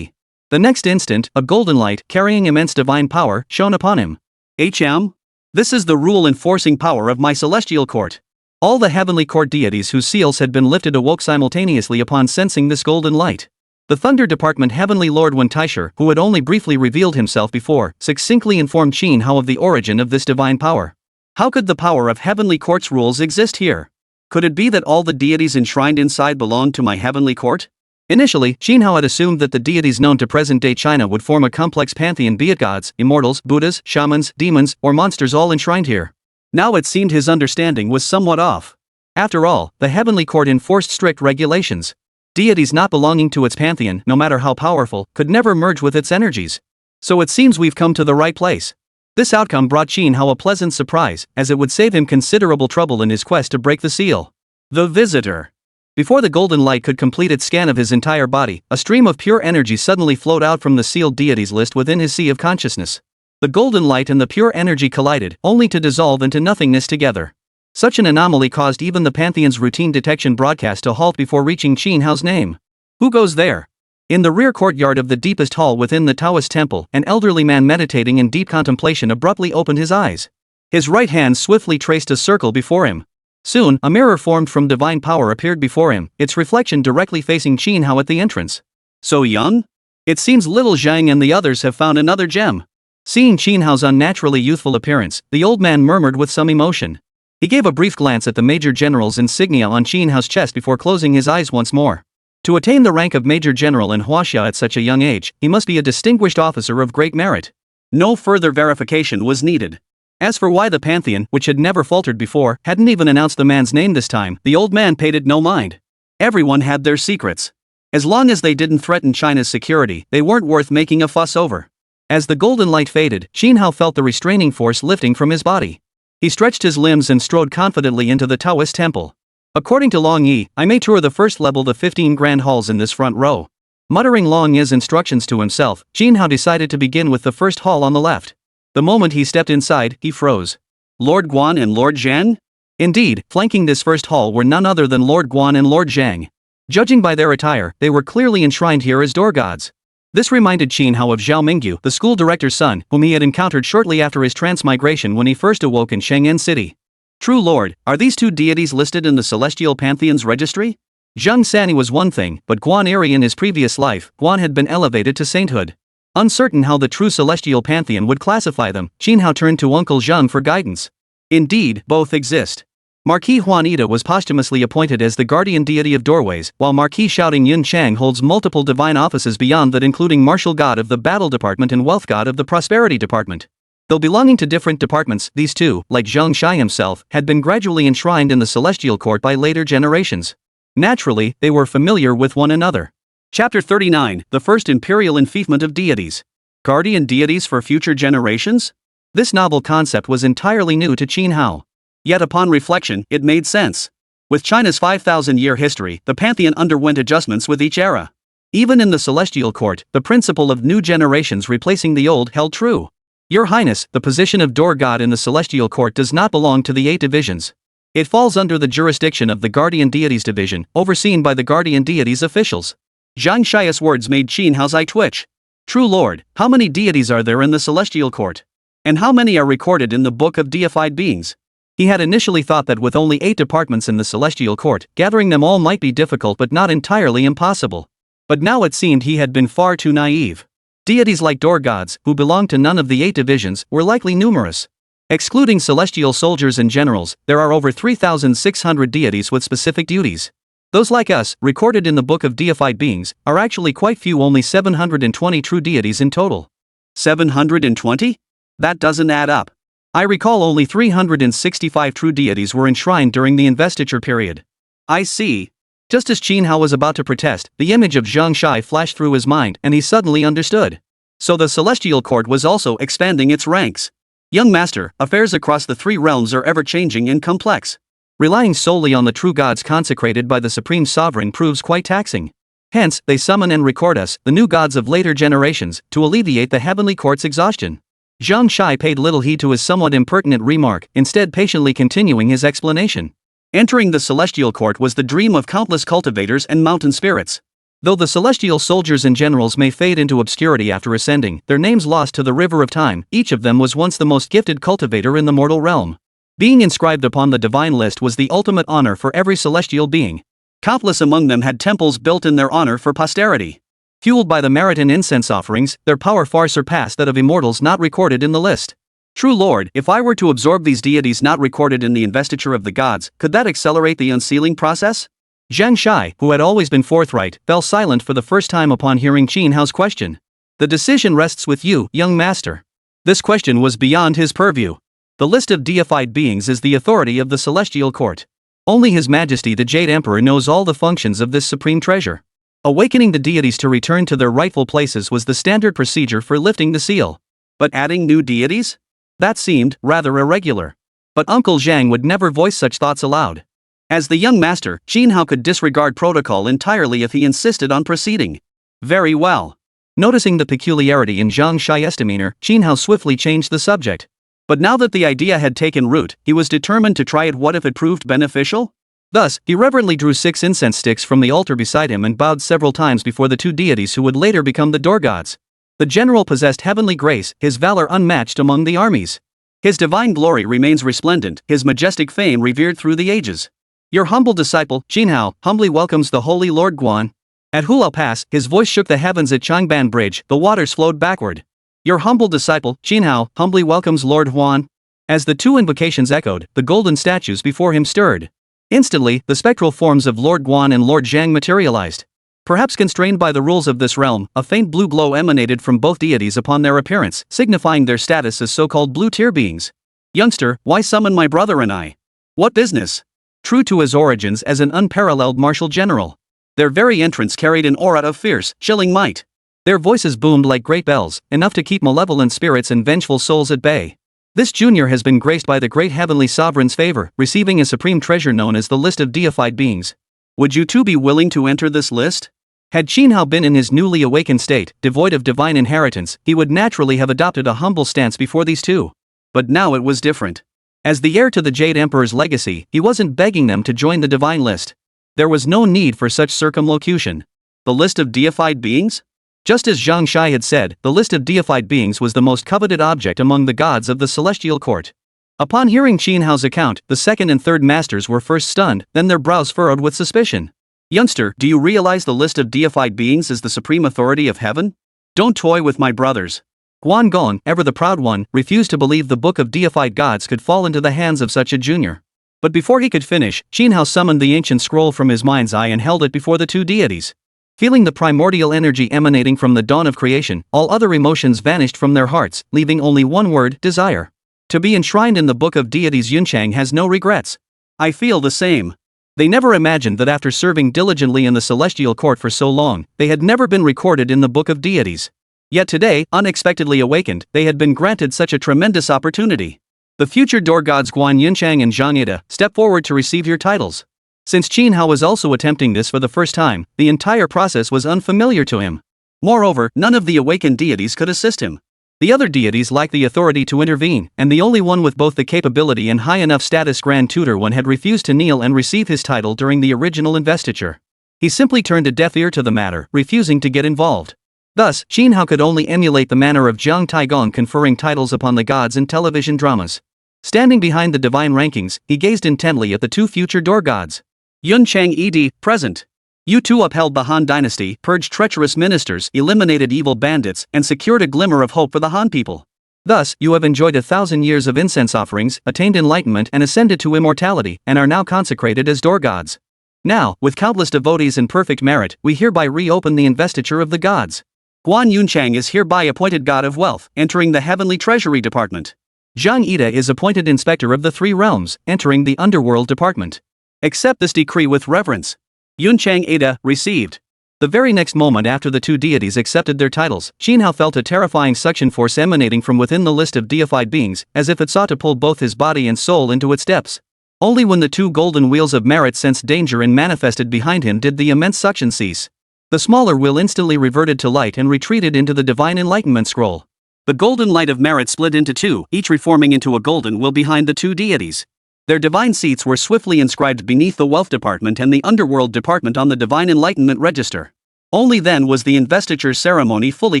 The next instant, a golden light, carrying immense divine power, shone upon him. This is the rule-enforcing power of my celestial court. All the heavenly court deities whose seals had been lifted awoke simultaneously upon sensing this golden light. The Thunder Department Heavenly Lord Wen Taisher, who had only briefly revealed himself before, succinctly informed Xin Hao of the origin of this divine power. How could the power of heavenly court's rules exist here? Could it be that all the deities enshrined inside belonged to my heavenly court? Initially, Xin Hao had assumed that the deities known to present-day China would form a complex pantheon, be it gods, immortals, Buddhas, shamans, demons, or monsters all enshrined here. Now it seemed his understanding was somewhat off. After all, the heavenly court enforced strict regulations. Deities not belonging to its pantheon, no matter how powerful, could never merge with its energies. So it seems we've come to the right place. This outcome brought Xin Hao a pleasant surprise, as it would save him considerable trouble in his quest to break the seal. The visitor. Before the golden light could complete its scan of his entire body, a stream of pure energy suddenly flowed out from the sealed deities list within his sea of consciousness. The golden light and the pure energy collided, only to dissolve into nothingness together. Such an anomaly caused even the Pantheon's routine detection broadcast to halt before reaching Xin Hao's name. Who goes there? In the rear courtyard of the deepest hall within the Taoist temple, an elderly man meditating in deep contemplation abruptly opened his eyes. His right hand swiftly traced a circle before him. Soon, a mirror formed from divine power appeared before him, its reflection directly facing Qin Hao at the entrance. So young? It seems little Zhang and the others have found another gem. Seeing Qin Hao's unnaturally youthful appearance, the old man murmured with some emotion. He gave a brief glance at the Major General's insignia on Qin Hao's chest before closing his eyes once more. To attain the rank of Major General in Huaxia at such a young age, he must be a distinguished officer of great merit. No further verification was needed. As for why the Pantheon, which had never faltered before, hadn't even announced the man's name this time, the old man paid it no mind. Everyone had their secrets. As long as they didn't threaten China's security, they weren't worth making a fuss over. As the golden light faded, Qin Hao felt the restraining force lifting from his body. He stretched his limbs and strode confidently into the Taoist temple. According to Long Yi, I may tour the first level, the 15 grand halls in this front row. Muttering Long Yi's instructions to himself, Qin Hao decided to begin with the first hall on the left. The moment he stepped inside, he froze. Lord Guan and Lord Zhang? Indeed, flanking this first hall were none other than Lord Guan and Lord Zhang. Judging by their attire, they were clearly enshrined here as door gods. This reminded Qin Hao of Zhao Mingyu, the school director's son, whom he had encountered shortly after his transmigration when he first awoke in Shenzhen City. True Lord, are these two deities listed in the Celestial Pantheon's registry? Zheng Sani was one thing, but Guan Eri in his previous life, Guan had been elevated to sainthood. Uncertain how the true Celestial Pantheon would classify them, Qin Hao turned to Uncle Zheng for guidance. Indeed, both exist. Marquis Huan Ida was posthumously appointed as the guardian deity of doorways, while Marquis Shouting Yun Chang holds multiple divine offices beyond that, including martial god of the battle department and wealth god of the prosperity department. Though belonging to different departments, these two, like Zheng Shai himself, had been gradually enshrined in the celestial court by later generations. Naturally, they were familiar with one another. Chapter 39, The First Imperial Enfeoffment of Deities. Guardian deities for future generations? This novel concept was entirely new to Qin Hao. Yet upon reflection, it made sense. With China's 5,000-year history, the pantheon underwent adjustments with each era. Even in the celestial court, the principle of new generations replacing the old held true. Your Highness, the position of door god in the celestial court does not belong to the 8 divisions. It falls under the jurisdiction of the Guardian Deities Division, overseen by the Guardian Deities officials. Zhang Shai's words made Qin Hao's eye twitch. True Lord, how many deities are there in the celestial court? And how many are recorded in the Book of Deified Beings? He had initially thought that with only 8 departments in the celestial court, gathering them all might be difficult but not entirely impossible. But now it seemed he had been far too naive. Deities like door gods, who belonged to none of the 8 divisions, were likely numerous. Excluding celestial soldiers and generals, there are over 3,600 deities with specific duties. Those like us, recorded in the Book of Deified Beings, are actually quite few, only 720 true deities in total. 720? That doesn't add up. I recall only 365 true deities were enshrined during the investiture period. I see. Just as Qin Hao was about to protest, the image of Zheng Shai flashed through his mind and he suddenly understood. So the celestial court was also expanding its ranks. Young master, affairs across the 3 realms are ever-changing and complex. Relying solely on the true gods consecrated by the Supreme Sovereign proves quite taxing. Hence, they summon and record us, the new gods of later generations, to alleviate the heavenly court's exhaustion. Zheng Shai paid little heed to his somewhat impertinent remark, instead patiently continuing his explanation. Entering the celestial court was the dream of countless cultivators and mountain spirits. Though the celestial soldiers and generals may fade into obscurity after ascending, their names lost to the river of time, each of them was once the most gifted cultivator in the mortal realm. Being inscribed upon the divine list was the ultimate honor for every celestial being. Countless among them had temples built in their honor for posterity. Fueled by the merit and incense offerings, their power far surpassed that of immortals not recorded in the list. True Lord, if I were to absorb these deities not recorded in the investiture of the gods, could that accelerate the unsealing process? Zheng Shai, who had always been forthright, fell silent for the first time upon hearing Qin Hao's question. The decision rests with you, young master. This question was beyond his purview. The list of deified beings is the authority of the celestial court. Only His Majesty the Jade Emperor knows all the functions of this supreme treasure. Awakening the deities to return to their rightful places was the standard procedure for lifting the seal. But adding new deities? That seemed rather irregular. But Uncle Zhang would never voice such thoughts aloud. As the young master, Qin Hao could disregard protocol entirely if he insisted on proceeding. Very well. Noticing the peculiarity in Zheng Shai's demeanor, Qin Hao swiftly changed the subject. But now that the idea had taken root, he was determined to try it. What if it proved beneficial? Thus, he reverently drew 6 incense sticks from the altar beside him and bowed several times before the 2 deities who would later become the door gods. The general possessed heavenly grace, his valor unmatched among the armies. His divine glory remains resplendent, his majestic fame revered through the ages. Your humble disciple, Jinhao, humbly welcomes the Holy Lord Guan. At Hulao Pass, his voice shook the heavens. At Changban Bridge, the waters flowed backward. Your humble disciple, Jinhao, humbly welcomes Lord Huan. As the 2 invocations echoed, the golden statues before him stirred. Instantly, the spectral forms of Lord Guan and Lord Zhang materialized. Perhaps constrained by the rules of this realm, a faint blue glow emanated from both deities upon their appearance, signifying their status as so-called blue-tier beings. Youngster, why summon my brother and I? What business? True to his origins as an unparalleled martial general, their very entrance carried an aura of fierce, chilling might. Their voices boomed like great bells, enough to keep malevolent spirits and vengeful souls at bay. This junior has been graced by the great heavenly sovereign's favor, receiving a supreme treasure known as the list of deified beings. Would you two be willing to enter this list? Had Jinhao been in his newly awakened state, devoid of divine inheritance, he would naturally have adopted a humble stance before these 2. But now it was different. As the heir to the Jade Emperor's legacy, he wasn't begging them to join the divine list. There was no need for such circumlocution. The list of deified beings? Just as Zhang Shai had said, the list of deified beings was the most coveted object among the gods of the celestial court. Upon hearing Jinhao's account, the 2nd and 3rd masters were first stunned, then their brows furrowed with suspicion. Youngster, do you realize the list of deified beings is the supreme authority of heaven? Don't toy with my brothers. Guan Gong, ever the proud one, refused to believe the book of deified gods could fall into the hands of such a junior. But before he could finish, Jinhao summoned the ancient scroll from his mind's eye and held it before the 2 deities. Feeling the primordial energy emanating from the dawn of creation, all other emotions vanished from their hearts, leaving only one word: desire. To be enshrined in the book of deities. Yunchang has no regrets. I feel the same. They never imagined that after serving diligently in the celestial court for so long, they had never been recorded in the book of deities. Yet today, unexpectedly awakened, they had been granted such a tremendous opportunity. The future door gods Guan Yunchang and Zhang Yida, step forward to receive your titles. Since Jinhao was also attempting this for the first time, the entire process was unfamiliar to him. Moreover, none of the awakened deities could assist him. The other deities lacked the authority to intervene, and the only one with both the capability and high enough status, Grand Tutor One, had refused to kneel and receive his title during the original investiture. He simply turned a deaf ear to the matter, refusing to get involved. Thus, Jinhao could only emulate the manner of Jiang Taigong conferring titles upon the gods in television dramas. Standing behind the divine rankings, he gazed intently at the 2 future door gods. Yunchang Ed, present. You 2 upheld the Han dynasty, purged treacherous ministers, eliminated evil bandits, and secured a glimmer of hope for the Han people. Thus, you have enjoyed 1,000 years of incense offerings, attained enlightenment and ascended to immortality, and are now consecrated as door gods. Now, with countless devotees and perfect merit, we hereby reopen the investiture of the gods. Guan Yunchang is hereby appointed god of wealth, entering the heavenly treasury department. Zhang Yida is appointed inspector of the 3 realms, entering the underworld department. Accept this decree with reverence. Yunchang Ada, received. The very next moment after the 2 deities accepted their titles, Jinhao felt a terrifying suction force emanating from within the list of deified beings, as if it sought to pull both his body and soul into its depths. Only when the 2 golden wheels of merit sensed danger and manifested behind him did the immense suction cease. The smaller wheel instantly reverted to light and retreated into the divine enlightenment scroll. The golden light of merit split into 2, each reforming into a golden wheel behind the 2 deities. Their divine seats were swiftly inscribed beneath the Wealth Department and the Underworld Department on the Divine Enlightenment Register. Only then was the investiture ceremony fully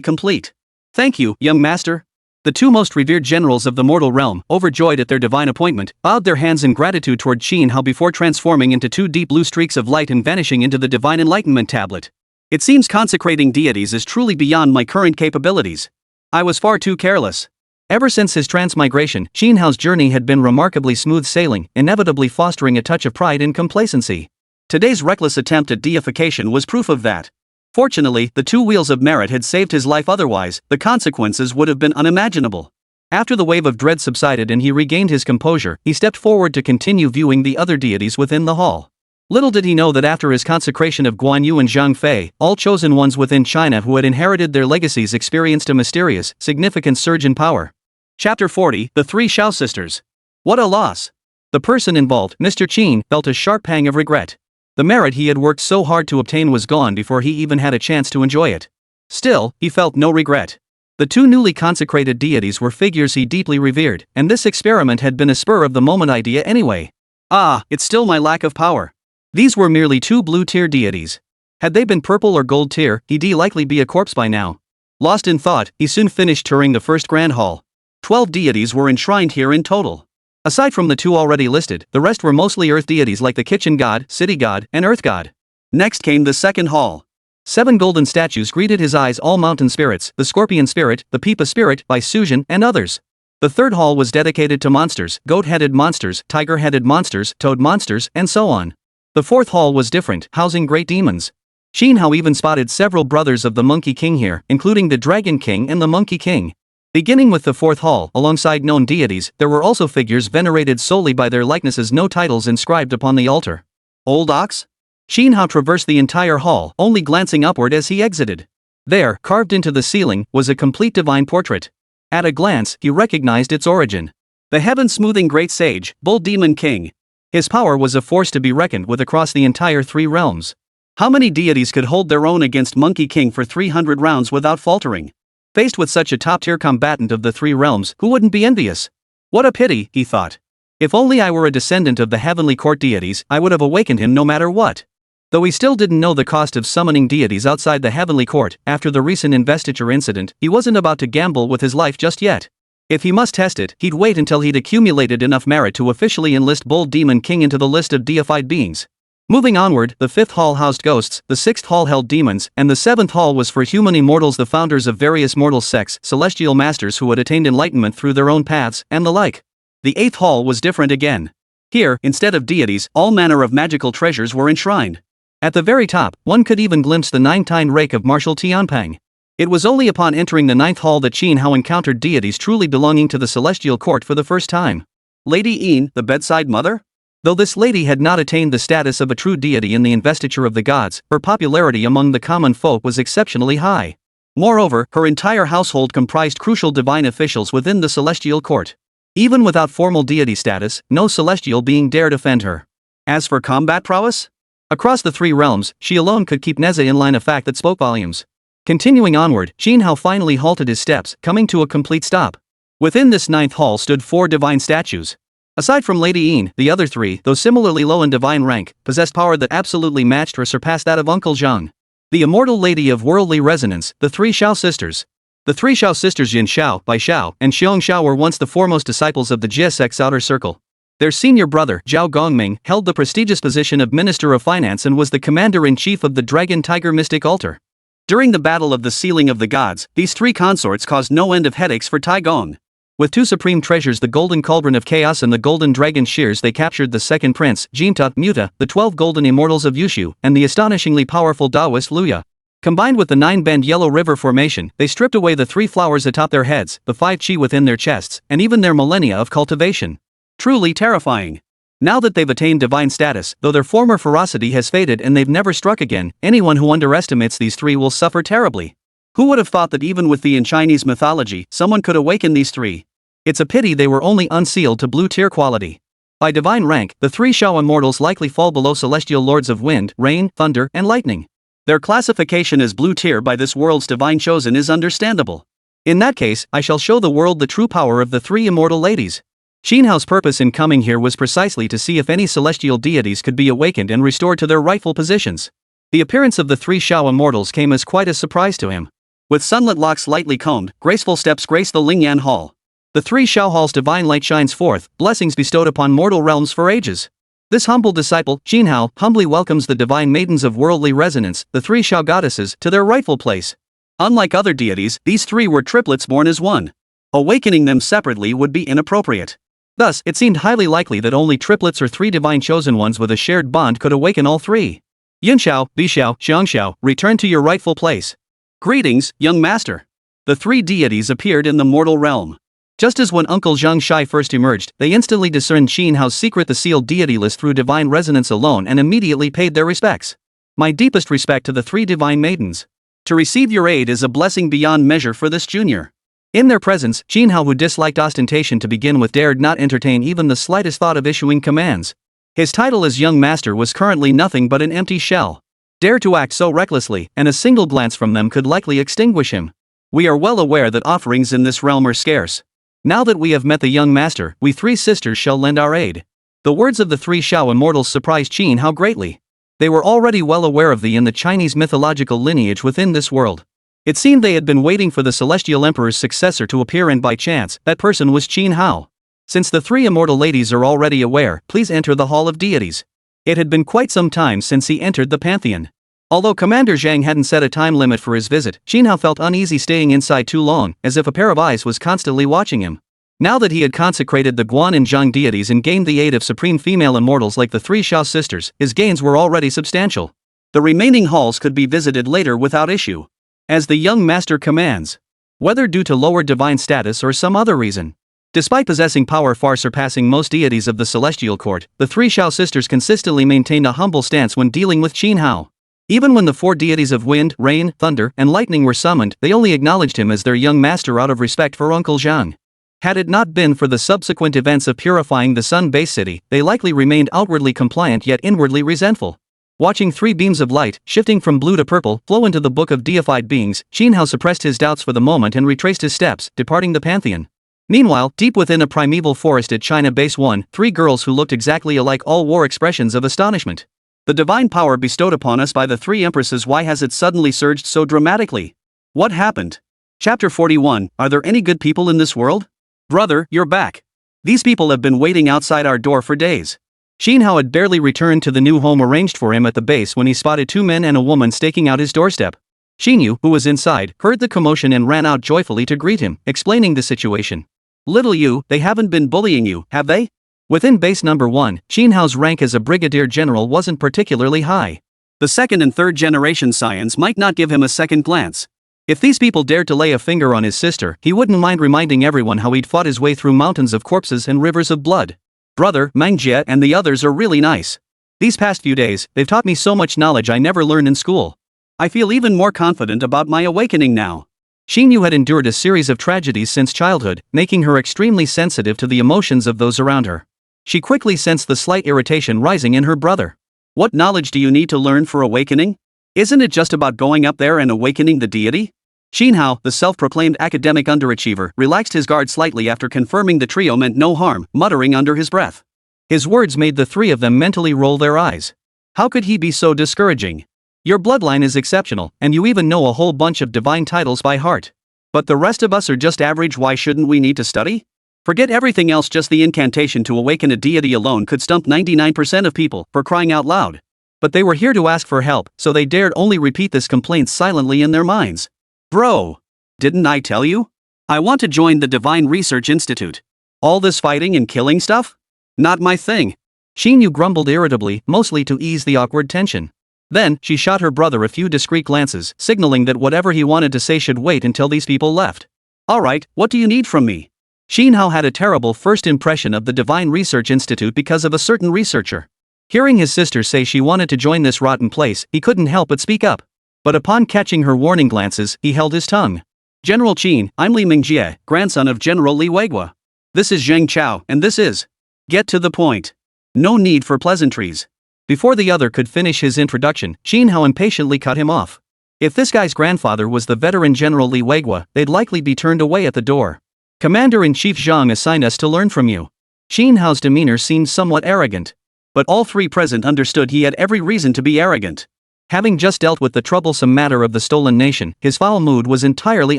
complete. Thank you, young master. The 2 most revered generals of the mortal realm, overjoyed at their divine appointment, bowed their hands in gratitude toward Jinhao before transforming into 2 deep blue streaks of light and vanishing into the Divine Enlightenment tablet. It seems consecrating deities is truly beyond my current capabilities. I was far too careless. Ever since his transmigration, Jinhao's journey had been remarkably smooth sailing, inevitably fostering a touch of pride and complacency. Today's reckless attempt at deification was proof of that. Fortunately, the 2 wheels of merit had saved his life, otherwise, the consequences would have been unimaginable. After the wave of dread subsided and he regained his composure, he stepped forward to continue viewing the other deities within the hall. Little did he know that after his consecration of Guan Yu and Zhang Fei, all chosen ones within China who had inherited their legacies experienced a mysterious, significant surge in power. Chapter 40, The 3 Shao Sisters. What a loss. The person involved, Mr. Qin, felt a sharp pang of regret. The merit he had worked so hard to obtain was gone before he even had a chance to enjoy it. Still, he felt no regret. The 2 newly consecrated deities were figures he deeply revered, and this experiment had been a spur-of-the-moment idea anyway. Ah, it's still my lack of power. These were merely two blue-tier deities. Had they been purple or gold tier, he'd likely be a corpse by now. Lost in thought, he soon finished touring the first grand hall. 12 deities were enshrined here in total. Aside from the two already listed, the rest were mostly earth deities like the kitchen god, city god, and earth god. Next came the second hall. 7 golden statues greeted his eyes, all mountain spirits, the scorpion spirit, the peepa spirit, by Sujin, and others. The third hall was dedicated to monsters, goat-headed monsters, tiger-headed monsters, toad monsters, and so on. The fourth hall was different, housing great demons. Shinhao even spotted several brothers of the Monkey King here, including the Dragon King and the Monkey King. Beginning with the fourth hall, alongside known deities, there were also figures venerated solely by their likenesses, no titles inscribed upon the altar. Old ox? Shinhao traversed the entire hall, only glancing upward as he exited. There, carved into the ceiling, was a complete divine portrait. At a glance, he recognized its origin. The heaven-smoothing great sage, Bull Demon King. His power was a force to be reckoned with across the entire 3 realms. How many deities could hold their own against Monkey King for 300 rounds without faltering? Faced with such a top-tier combatant of the 3 realms, who wouldn't be envious? What a pity, he thought. If only I were a descendant of the heavenly court deities, I would have awakened him no matter what. Though he still didn't know the cost of summoning deities outside the heavenly court, after the recent investiture incident, he wasn't about to gamble with his life just yet. If he must test it, he'd wait until he'd accumulated enough merit to officially enlist Bull Demon King into the list of deified beings. Moving onward, the 5th hall housed ghosts, the 6th hall held demons, and the 7th hall was for human immortals, the founders of various mortal sects, celestial masters who had attained enlightenment through their own paths, and the like. The 8th hall was different again. Here, instead of deities, all manner of magical treasures were enshrined. At the very top, one could even glimpse the 9-tined rake of martial Tianping. It was only upon entering the 9th hall that Shinhao encountered deities truly belonging to the celestial court for the first time. Lady Yin, the bedside mother? Though this lady had not attained the status of a true deity in the investiture of the gods, her popularity among the common folk was exceptionally high. Moreover, her entire household comprised crucial divine officials within the celestial court. Even without formal deity status, no celestial being dared offend her. As for combat prowess? Across the 3 realms, she alone could keep Neza in line, a fact that spoke volumes. Continuing onward, Shinhao finally halted his steps, coming to a complete stop. Within this 9th hall stood 4 divine statues. Aside from Lady Yin, the other 3, though similarly low in divine rank, possessed power that absolutely matched or surpassed that of Uncle Zhang. The immortal lady of worldly resonance, the 3 Xiao sisters. The 3 Xiao sisters Yin Xiao, Bai Xiao, and Xiong Xiao were once the foremost disciples of the GSX outer circle. Their senior brother, Zhao Gongming, held the prestigious position of Minister of Finance and was the commander-in-chief of the Dragon Tiger Mystic Altar. During the Battle of the Ceiling of the Gods, these 3 consorts caused no end of headaches for Tai Gong. With 2 supreme treasures, the Golden Cauldron of Chaos and the Golden Dragon Shears, they captured the second prince, Jinta, Muta, the 12 golden immortals of Yushu, and the astonishingly powerful Taoist Luya. Combined with the 9-bend Yellow River formation, they stripped away the 3 flowers atop their heads, the 5 chi within their chests, and even their millennia of cultivation. Truly terrifying. Now that they've attained divine status, though their former ferocity has faded and they've never struck again, anyone who underestimates these 3 will suffer terribly. Who would have thought that even in Chinese mythology, someone could awaken these 3? It's a pity they were only unsealed to blue-tier quality. By divine rank, the 3 Xiao immortals likely fall below celestial lords of wind, rain, thunder, and lightning. Their classification as blue-tier by this world's divine chosen is understandable. In that case, I shall show the world the true power of the 3 immortal ladies. Shinhao's purpose in coming here was precisely to see if any celestial deities could be awakened and restored to their rightful positions. The appearance of the 3 Xiao immortals came as quite a surprise to him. With sunlit locks lightly combed, graceful steps grace the Lingyan Hall. The 3 Xiao Hall's divine light shines forth, blessings bestowed upon mortal realms for ages. This humble disciple, Shinhao, humbly welcomes the divine maidens of worldly resonance, the 3 Xiao goddesses, to their rightful place. Unlike other deities, these 3 were triplets born as one. Awakening them separately would be inappropriate. Thus, it seemed highly likely that only triplets or 3 divine chosen ones with a shared bond could awaken all 3. Yunxiao, Bixiao, Xiangxiao, return to your rightful place. Greetings, young master. The 3 deities appeared in the mortal realm. Just as when Uncle Zhang Shai first emerged, they instantly discerned Shinhao's secret, the sealed deity list, through divine resonance alone, and immediately paid their respects. My deepest respect to the 3 divine maidens. To receive your aid is a blessing beyond measure for this junior. In their presence, Shinhao, who disliked ostentation to begin with, dared not entertain even the slightest thought of issuing commands. His title as young master was currently nothing but an empty shell. Dare to act so recklessly, and a single glance from them could likely extinguish him. We are well aware that offerings in this realm are scarce. Now that we have met the young master, we 3 sisters shall lend our aid. The words of the three Xiao immortals surprised Qin Hao greatly. They were already well aware of the Chinese mythological lineage within this world. It seemed they had been waiting for the celestial emperor's successor to appear, and by chance, that person was Qin Hao. Since the three immortal ladies are already aware, please enter the Hall of Deities. It had been quite some time since he entered the Pantheon. Although Commander Zhang hadn't set a time limit for his visit, Qin Hao felt uneasy staying inside too long, as if a pair of eyes was constantly watching him. Now that he had consecrated the Guan and Zhang deities and gained the aid of supreme female immortals like the three Xiao sisters, his gains were already substantial. The remaining halls could be visited later without issue, as the young master commands, whether due to lower divine status or some other reason. Despite possessing power far surpassing most deities of the celestial court, the three Xiao sisters consistently maintained a humble stance when dealing with Qin Hao. Even when the four deities of wind, rain, thunder, and lightning were summoned, they only acknowledged him as their young master out of respect for Uncle Zhang. Had it not been for the subsequent events of purifying the sun-based city, they likely remained outwardly compliant yet inwardly resentful. Watching three beams of light, shifting from blue to purple, flow into the book of deified beings, Qin Hao suppressed his doubts for the moment and retraced his steps, departing the Pantheon. Meanwhile, deep within a primeval forest at China Base 1, three girls who looked exactly alike all wore expressions of astonishment. The divine power bestowed upon us by the three empresses, why has it suddenly surged so dramatically? What happened? Chapter 41, Are there any good people in this world? Brother, you're back. These people have been waiting outside our door for days. Qin Hao had barely returned to the new home arranged for him at the base when he spotted two men and a woman staking out his doorstep. Xinyu, who was inside, heard the commotion and ran out joyfully to greet him, explaining the situation. Little you, they haven't been bullying you, have they? Within base number 1, Qin Hao's rank as a brigadier general wasn't particularly high. The second and third generation scions might not give him a second glance. If these people dared to lay a finger on his sister, he wouldn't mind reminding everyone how he'd fought his way through mountains of corpses and rivers of blood. Brother, Mangjie and the others are really nice. These past few days, they've taught me so much knowledge I never learned in school. I feel even more confident about my awakening now. Xinyu had endured a series of tragedies since childhood, making her extremely sensitive to the emotions of those around her. She quickly sensed the slight irritation rising in her brother. What knowledge do you need to learn for awakening? Isn't it just about going up there and awakening the deity? Qin Hao, the self-proclaimed academic underachiever, relaxed his guard slightly after confirming the trio meant no harm, muttering under his breath. His words made the three of them mentally roll their eyes. How could he be so discouraging? Your bloodline is exceptional, and you even know a whole bunch of divine titles by heart. But the rest of us are just average, why shouldn't we need to study? Forget everything else, just the incantation to awaken a deity alone could stump 99% of people, for crying out loud. But they were here to ask for help, so they dared only repeat this complaint silently in their minds. Bro! Didn't I tell you? I want to join the Divine Research Institute. All this fighting and killing stuff? Not my thing. Xinyu grumbled irritably, mostly to ease the awkward tension. Then, she shot her brother a few discreet glances, signaling that whatever he wanted to say should wait until these people left. Alright, what do you need from me? Qin Hao had a terrible first impression of the Divine Research Institute because of a certain researcher. Hearing his sister say she wanted to join this rotten place, he couldn't help but speak up. But upon catching her warning glances, he held his tongue. General Qin, I'm Li Mingjie, grandson of General Li Weiguo. This is Zheng Chao, and this is... Get to the point. No need for pleasantries. Before the other could finish his introduction, Qin Hao impatiently cut him off. If this guy's grandfather was the veteran General Li Weiguo, they'd likely be turned away at the door. Commander-in-Chief Zhang assigned us to learn from you. Qin Hao's demeanor seemed somewhat arrogant. But all three present understood he had every reason to be arrogant. Having just dealt with the troublesome matter of the stolen nation, his foul mood was entirely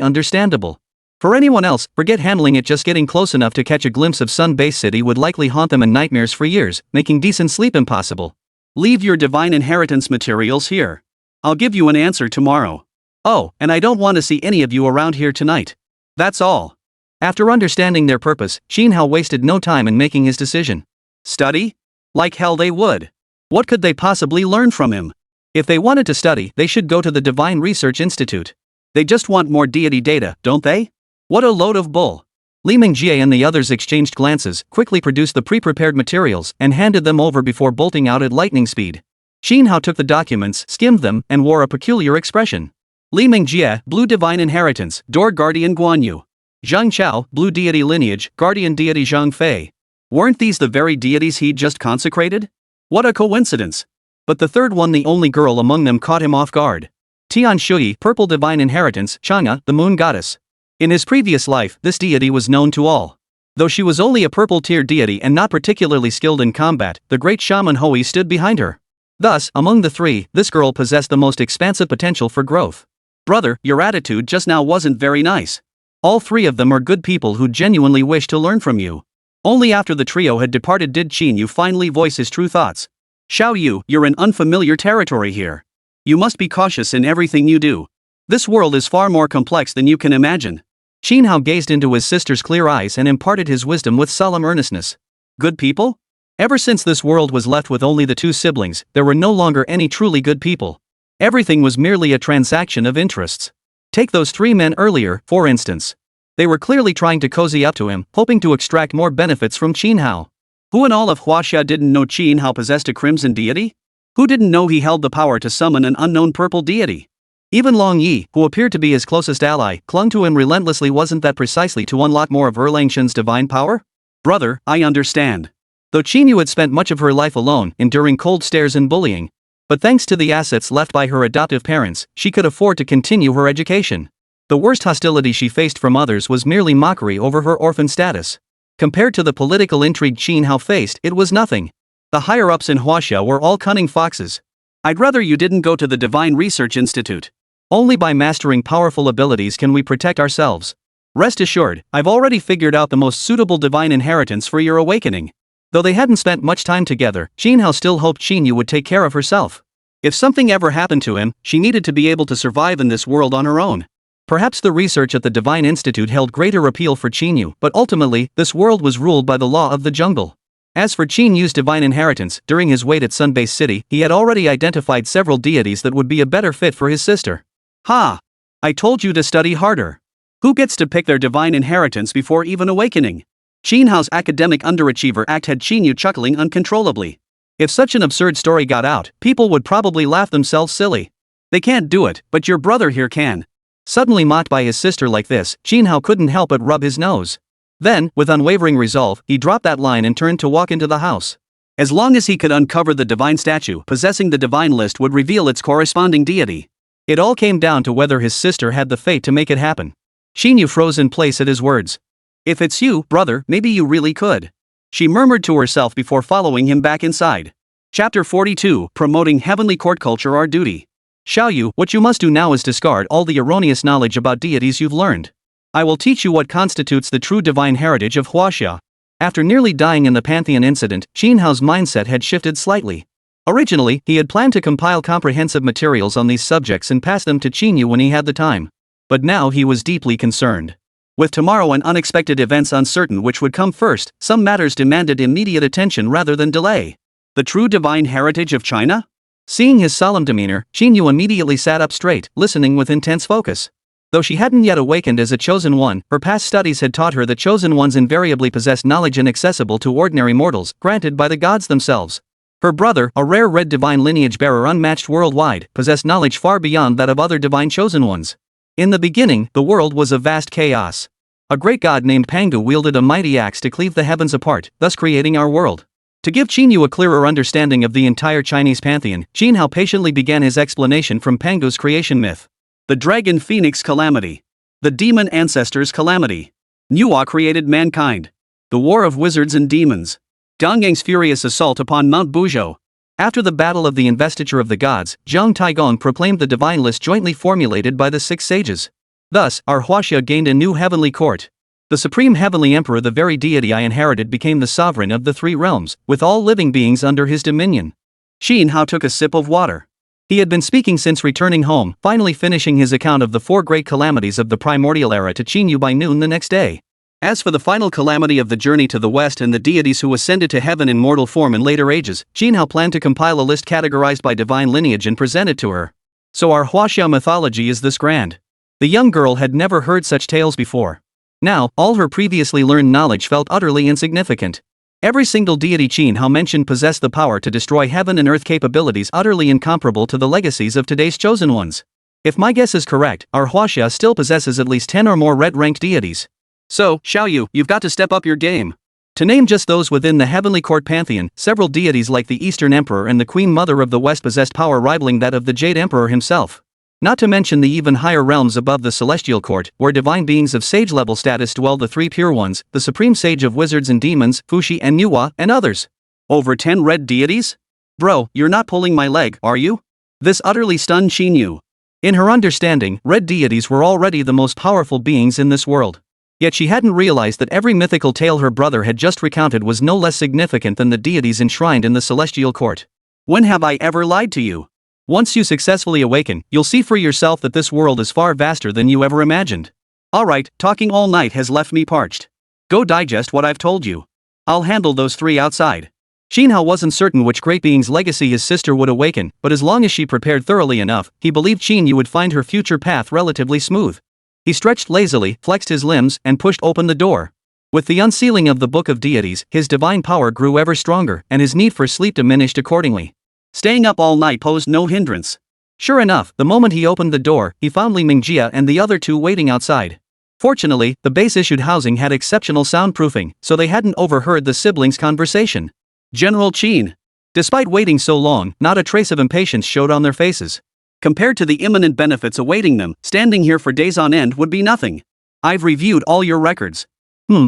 understandable. For anyone else, forget handling it, just getting close enough to catch a glimpse of Sun-based City would likely haunt them in nightmares for years, making decent sleep impossible. Leave your divine inheritance materials here. I'll give you an answer tomorrow. Oh, and I don't want to see any of you around here tonight. That's all. After understanding their purpose, Qin Hao wasted no time in making his decision. Study? Like hell they would. What could they possibly learn from him? If they wanted to study, they should go to the Divine Research Institute. They just want more deity data, don't they? What a load of bull. Li Mingjie and the others exchanged glances, quickly produced the pre-prepared materials, and handed them over before bolting out at lightning speed. Qin Hao took the documents, skimmed them, and wore a peculiar expression. Li Mingjie, Blue Divine Inheritance, Door Guardian Guan Yu. Zhang Chao, Blue Deity Lineage, Guardian Deity Zhang Fei. Weren't these the very deities he'd just consecrated? What a coincidence. But the third one, the only girl among them, caught him off guard. Tian Shui, Purple Divine Inheritance, Chang'e, the Moon Goddess. In his previous life, this deity was known to all. Though she was only a purple-tier deity and not particularly skilled in combat, the great shaman Hui stood behind her. Thus, among the three, this girl possessed the most expansive potential for growth. Brother, your attitude just now wasn't very nice. All three of them are good people who genuinely wish to learn from you. Only after the trio had departed did Qin Yu finally voice his true thoughts. Xiao Yu, you're in unfamiliar territory here. You must be cautious in everything you do. This world is far more complex than you can imagine. Qin Hao gazed into his sister's clear eyes and imparted his wisdom with solemn earnestness. Good people? Ever since this world was left with only the two siblings, there were no longer any truly good people. Everything was merely a transaction of interests. Take those three men earlier, for instance. They were clearly trying to cozy up to him, hoping to extract more benefits from Qin Hao. Who in all of Huaxia didn't know Qin Hao possessed a crimson deity? Who didn't know he held the power to summon an unknown purple deity? Even Long Yi, who appeared to be his closest ally, clung to him relentlessly. Wasn't that precisely to unlock more of Erlangshen's divine power? Brother, I understand. Though Qin Yu had spent much of her life alone, enduring cold stares and bullying, but thanks to the assets left by her adoptive parents, she could afford to continue her education. The worst hostility she faced from others was merely mockery over her orphan status. Compared to the political intrigue Qin Hao faced, it was nothing. The higher-ups in Huaxia were all cunning foxes. I'd rather you didn't go to the Divine Research Institute. Only by mastering powerful abilities can we protect ourselves. Rest assured, I've already figured out the most suitable divine inheritance for your awakening. Though they hadn't spent much time together, Qin Hao still hoped Qin Yu would take care of herself. If something ever happened to him, she needed to be able to survive in this world on her own. Perhaps the research at the Divine Institute held greater appeal for Qin Yu, but ultimately, this world was ruled by the law of the jungle. As for Qin Yu's divine inheritance, during his wait at Sunbase City, he had already identified several deities that would be a better fit for his sister. Ha! I told you to study harder. Who gets to pick their divine inheritance before even awakening? Qin Hao's academic underachiever act had Qin Yu chuckling uncontrollably. If such an absurd story got out, people would probably laugh themselves silly. They can't do it, but your brother here can. Suddenly mocked by his sister like this, Qin Hao couldn't help but rub his nose. Then, with unwavering resolve, he dropped that line and turned to walk into the house. As long as he could uncover the divine statue possessing the divine list would reveal its corresponding deity. It all came down to whether his sister had the fate to make it happen. Qin Yu froze in place at his words. If it's you, brother, maybe you really could. She murmured to herself before following him back inside. Chapter 42, Promoting Heavenly Court Culture Our Duty. Xiao Yu, what you must do now is discard all the erroneous knowledge about deities you've learned. I will teach you what constitutes the true divine heritage of Huaxia. After nearly dying in the Pantheon incident, Qin Hao's mindset had shifted slightly. Originally, he had planned to compile comprehensive materials on these subjects and pass them to Qin Yu when he had the time. But now he was deeply concerned. With tomorrow and unexpected events uncertain which would come first, some matters demanded immediate attention rather than delay. The true divine heritage of China? Seeing his solemn demeanor, Qin Yu immediately sat up straight, listening with intense focus. Though she hadn't yet awakened as a chosen one, her past studies had taught her that chosen ones invariably possessed knowledge inaccessible to ordinary mortals, granted by the gods themselves. Her brother, a rare red divine lineage bearer unmatched worldwide, possessed knowledge far beyond that of other divine chosen ones. In the beginning, the world was a vast chaos. A great god named Pangu wielded a mighty axe to cleave the heavens apart, thus creating our world. To give Qin Yu a clearer understanding of the entire Chinese pantheon, Qin Hao patiently began his explanation from Pangu's creation myth. The dragon phoenix calamity. The demon ancestors calamity. Nuwa created mankind. The war of wizards and demons. Dongyang's furious assault upon Mount Buzhou. After the battle of the investiture of the gods, Zhang Taigong proclaimed the divine list jointly formulated by the six sages. Thus, our Huaxia gained a new heavenly court. The supreme heavenly emperor, the very deity I inherited, became the sovereign of the three realms, with all living beings under his dominion. Qin Hao took a sip of water. He had been speaking since returning home, finally finishing his account of the four great calamities of the primordial era to Qin Yu by noon the next day. As for the final calamity of the journey to the west and the deities who ascended to heaven in mortal form in later ages, Qin Hao planned to compile a list categorized by divine lineage and present it to her. So our Huaxia mythology is this grand. The young girl had never heard such tales before. Now, all her previously learned knowledge felt utterly insignificant. Every single deity Qin Hao mentioned possessed the power to destroy heaven and earth, capabilities utterly incomparable to the legacies of today's chosen ones. If my guess is correct, our Huaxia still possesses at least 10 or more red-ranked deities. So, Xiao Yu, you've got to step up your game. To name just those within the heavenly court pantheon, several deities like the Eastern Emperor and the Queen Mother of the West possessed power rivaling that of the Jade Emperor himself. Not to mention the even higher realms above the celestial court, where divine beings of sage-level status dwell, the three pure ones, the supreme sage of wizards and demons, Fushi and Nuwa, and others. Over 10 red deities? Bro, you're not pulling my leg, are you? This utterly stunned Xinyu. In her understanding, red deities were already the most powerful beings in this world. Yet she hadn't realized that every mythical tale her brother had just recounted was no less significant than the deities enshrined in the celestial court. When have I ever lied to you? Once you successfully awaken, you'll see for yourself that this world is far vaster than you ever imagined. Alright, talking all night has left me parched. Go digest what I've told you. I'll handle those three outside. Xinhao wasn't certain which great being's legacy his sister would awaken, but as long as she prepared thoroughly enough, he believed Xinyu would find her future path relatively smooth. He stretched lazily, flexed his limbs, and pushed open the door. With the unsealing of the Book of Deities, his divine power grew ever stronger, and his need for sleep diminished accordingly. Staying up all night posed no hindrance. Sure enough, the moment he opened the door, he found Li Mingjie and the other two waiting outside. Fortunately, the base-issued housing had exceptional soundproofing, so they hadn't overheard the siblings' conversation. General Qin. Despite waiting so long, not a trace of impatience showed on their faces. Compared to the imminent benefits awaiting them, standing here for days on end would be nothing. I've reviewed all your records.